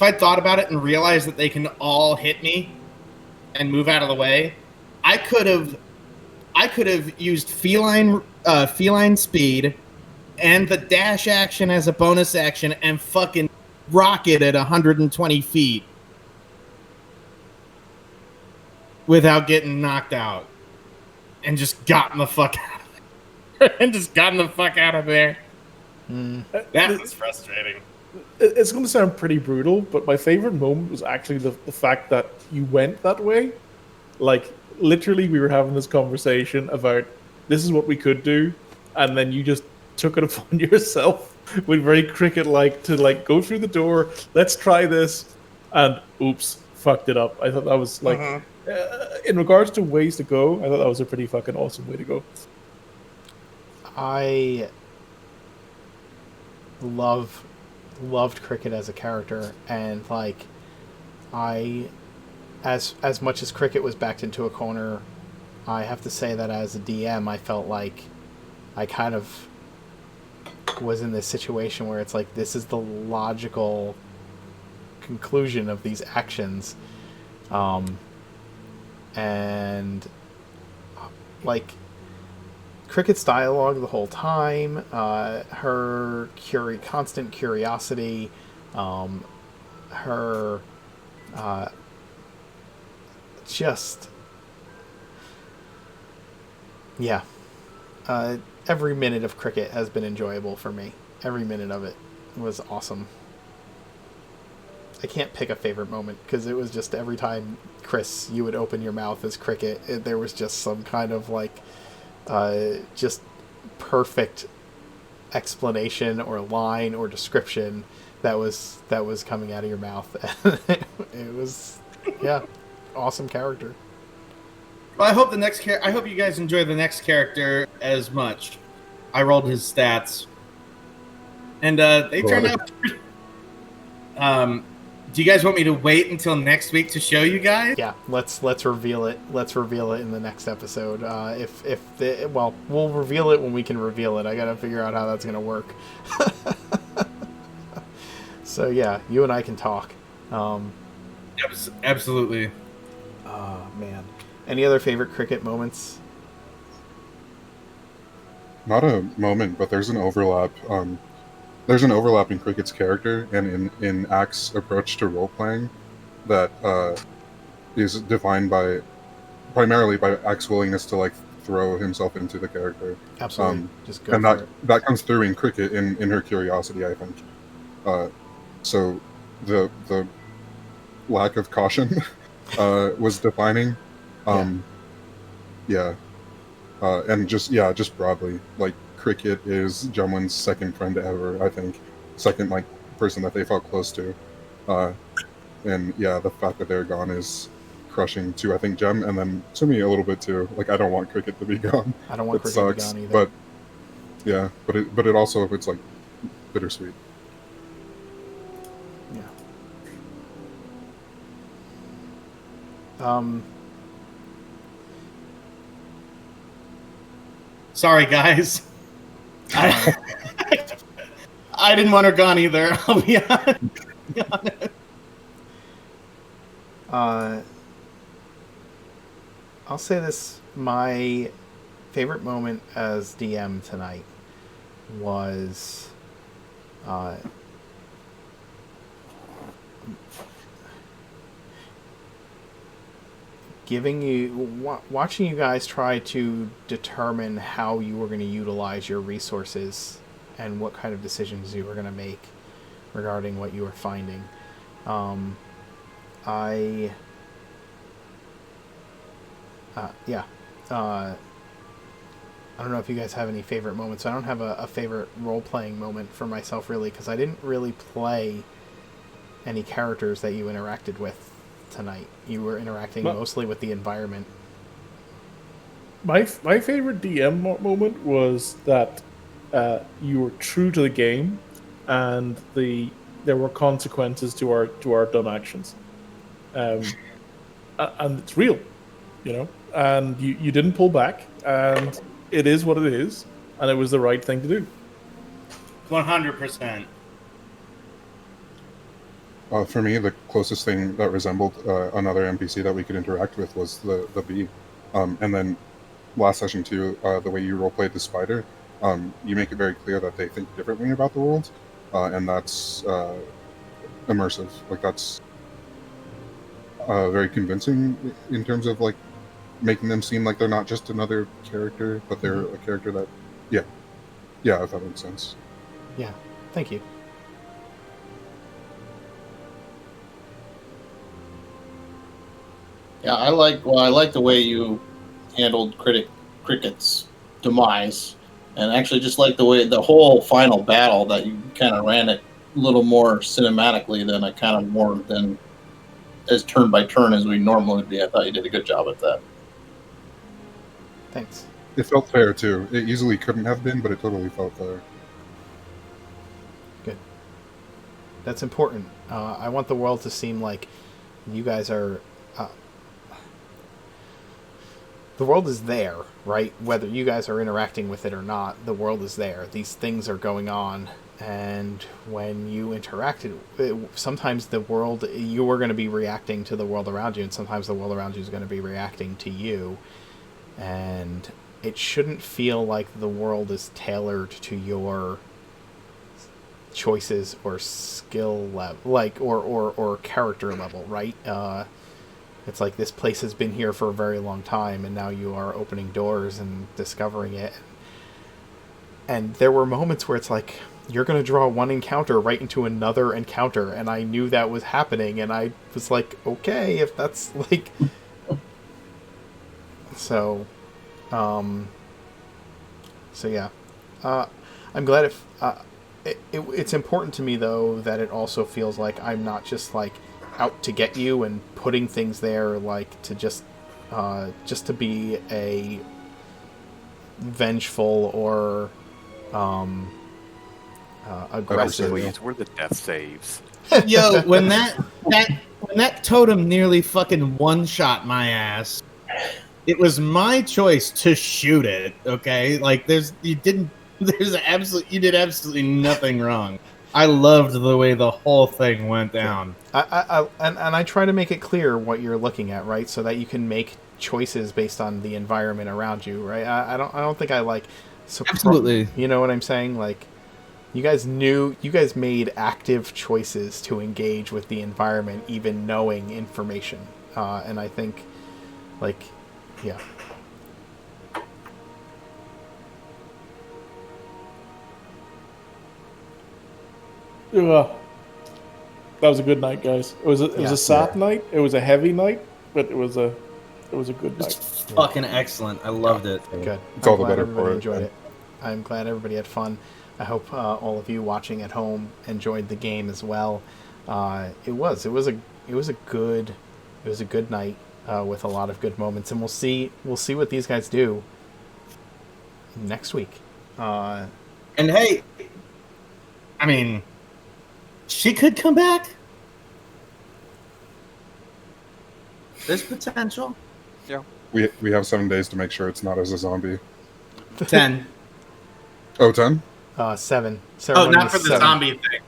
and realized that they can all hit me and move out of the way, I could have used feline speed and the dash action as a bonus action and fucking rocket at 120 feet without getting knocked out, and just gotten the fuck out of there. That was frustrating. It's going to sound pretty brutal, but my favorite moment was actually the fact that you went that way. Like, literally, we were having this conversation about this is what we could do, and then you just took it upon yourself with very Cricket-like to, like, go through the door, let's try this, and oops, fucked it up. I thought that was, like, in regards to ways to go, I thought that was a pretty fucking awesome way to go. I loved Cricket as a character, and like as much as Cricket was backed into a corner, I have to say that as a DM I felt like I kind of was in this situation where it's like this is the logical conclusion of these actions, and like Cricket's dialogue the whole time, her constant curiosity, her just, yeah. Every minute of Cricket has been enjoyable for me. Every minute of it was awesome. I can't pick a favorite moment because it was just every time, Chris, you would open your mouth as Cricket, there was just some kind of like just perfect explanation or line or description that was coming out of your mouth. It was, yeah, awesome character. Well, I hope I hope you guys enjoy the next character as much. I rolled his stats, and they turned out. Do you guys want me to wait until next week to show you guys? Yeah, let's reveal it. Let's reveal it in the next episode. We'll reveal it when we can reveal it. I gotta figure out how that's gonna work. So yeah, you and I can talk. Absolutely. Oh man, any other favorite cricket moments? Not a moment, but there's an overlap. There's an overlap in Cricket's character and in Ack's approach to role playing that is defined primarily by Ack's willingness to like throw himself into the character. Absolutely, just go and for it. That comes through in Cricket in her curiosity, I think. So the lack of caution was defining. Yeah. And just broadly, like Cricket is Jumwin's second friend ever, I think. Second, like, person that they felt close to. And yeah, the fact that they're gone is crushing to, I think, Jem, and then to me a little bit too. Like, I don't want Cricket to be gone. I don't want Cricket Cricket sucks, to be gone either. But yeah, but it also, it's like bittersweet. Yeah. Sorry, guys. I didn't want her gone either. I'll be honest. I'll say this: my favorite moment as DM tonight was watching you guys try to determine how you were going to utilize your resources and what kind of decisions you were going to make regarding what you were finding. I don't know if you guys have any favorite moments. I don't have a favorite role-playing moment for myself, really, because I didn't really play any characters that you interacted with tonight. You were interacting mostly with the environment. My favorite DM moment was that you were true to the game, and there were consequences to our dumb actions, and it's real, you know. And you didn't pull back, and it is what it is, and it was the right thing to do. 100%. For me, the closest thing that resembled another NPC that we could interact with was the bee. And then last session too, the way you roleplayed the spider, you make it very clear that they think differently about the world, and that's immersive. Like, that's very convincing in terms of like making them seem like they're not just another character, but they're a character that, yeah, if that makes sense. Yeah, thank you. Yeah, I like the way you handled Cricket's demise, and actually just like the way the whole final battle that you kind of ran it a little more cinematically than a kind of more than as turn by turn as we normally would be. I thought you did a good job at that. Thanks. It felt fair too. It easily couldn't have been, but it totally felt fair. Good. That's important. I want the world to seem like you guys are. The world is there, right? Whether you guys are interacting with it or not, the world is there. These things are going on, and when you interacted, sometimes the world, you are going to be reacting to the world around you, and sometimes the world around you is going to be reacting to you. And it shouldn't feel like the world is tailored to your choices or skill level, like or character level, right? It's like this place has been here for a very long time, and now you are opening doors and discovering it. And there were moments where it's like, you're going to draw one encounter right into another encounter, and I knew that was happening, and I was like, okay, if that's like... So, So yeah, I'm glad it's important to me though that it also feels like I'm not just like out to get you and putting things there like to just to be a vengeful or aggressive. Please, we're the death saves. Yo, when that totem nearly fucking one shot my ass, it was my choice to shoot it. Okay, like you did absolutely nothing wrong. I loved the way the whole thing went down. And I try to make it clear what you're looking at, right, so that you can make choices based on the environment around you, right? I don't think I like Absolutely. You know what I'm saying? Like, you guys made active choices to engage with the environment, even knowing information, and I think, like, yeah. That was a good night, guys. It was a sad night. It was a heavy night, but it was a good night. Fucking excellent. I loved it. Good. It's all the glad better everybody for it. enjoyed it. I'm glad everybody had fun. I hope all of you watching at home enjoyed the game as well. It was a good night with a lot of good moments, and we'll see what these guys do next week. And hey, I mean, she could come back. There's potential. Yeah. We have 7 days to make sure it's not as a zombie. 10. Oh, 10? 7. Oh, not for the zombie thing.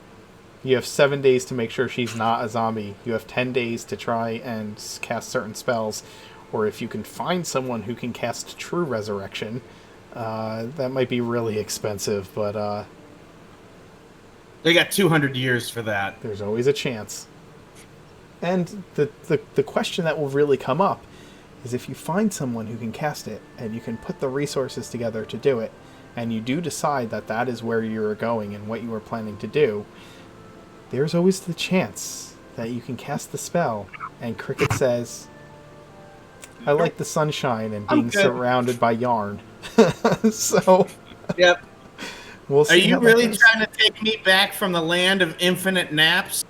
You have 7 days to make sure she's not a zombie. You have 10 days to try and cast certain spells, or if you can find someone who can cast True Resurrection, that might be really expensive, but They got 200 years for that. there's always a chance. And the question that will really come up is if you find someone who can cast it, and you can put the resources together to do it, and you do decide that that is where you're going and what you are planning to do, there's always the chance that you can cast the spell, and Cricket says, I like the sunshine and being surrounded by yarn. So, yep. We'll see. Are you really trying to take me back from the land of infinite naps?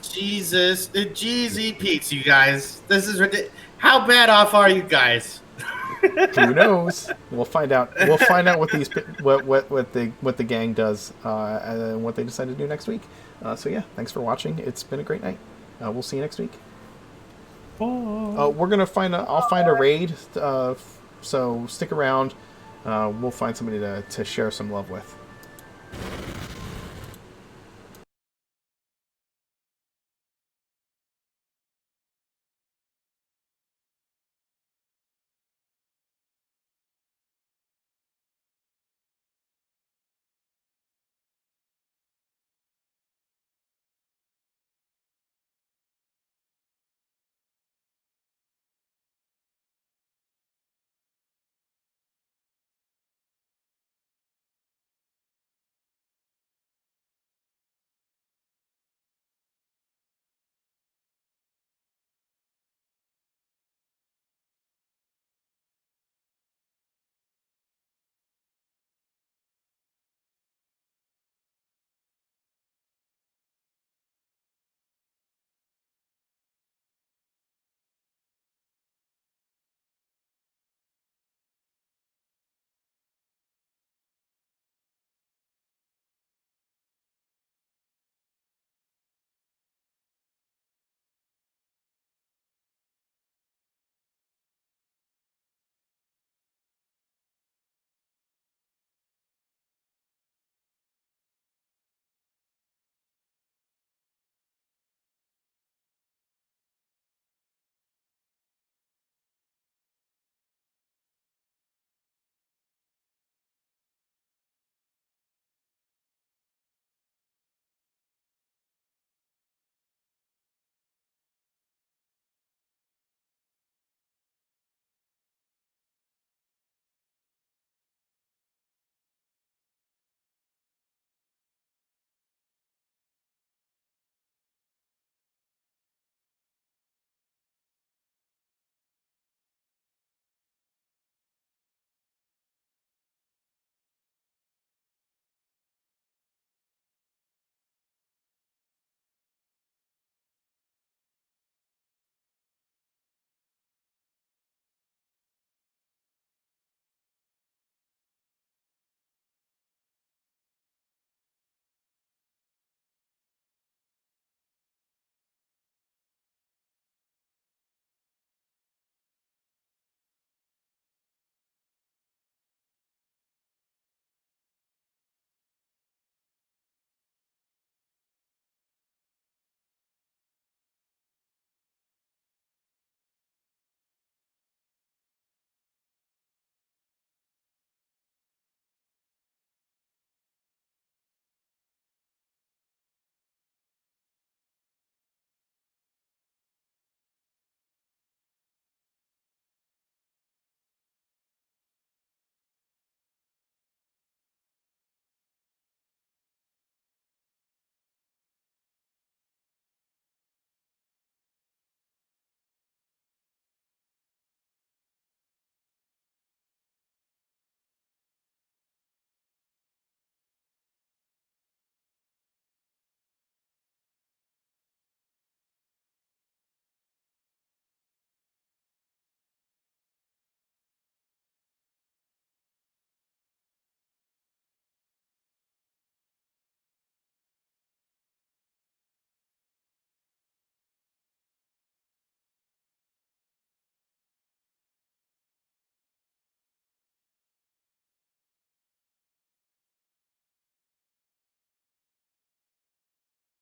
Jesus, Jeezy Pete's, you guys. This is ridiculous. How bad off are you guys? Who knows? We'll find out. We'll find out what the gang does and what they decide to do next week. So yeah, thanks for watching. It's been a great night. We'll see you next week. We're gonna I'll find a raid. So stick around. We'll find somebody to share some love with.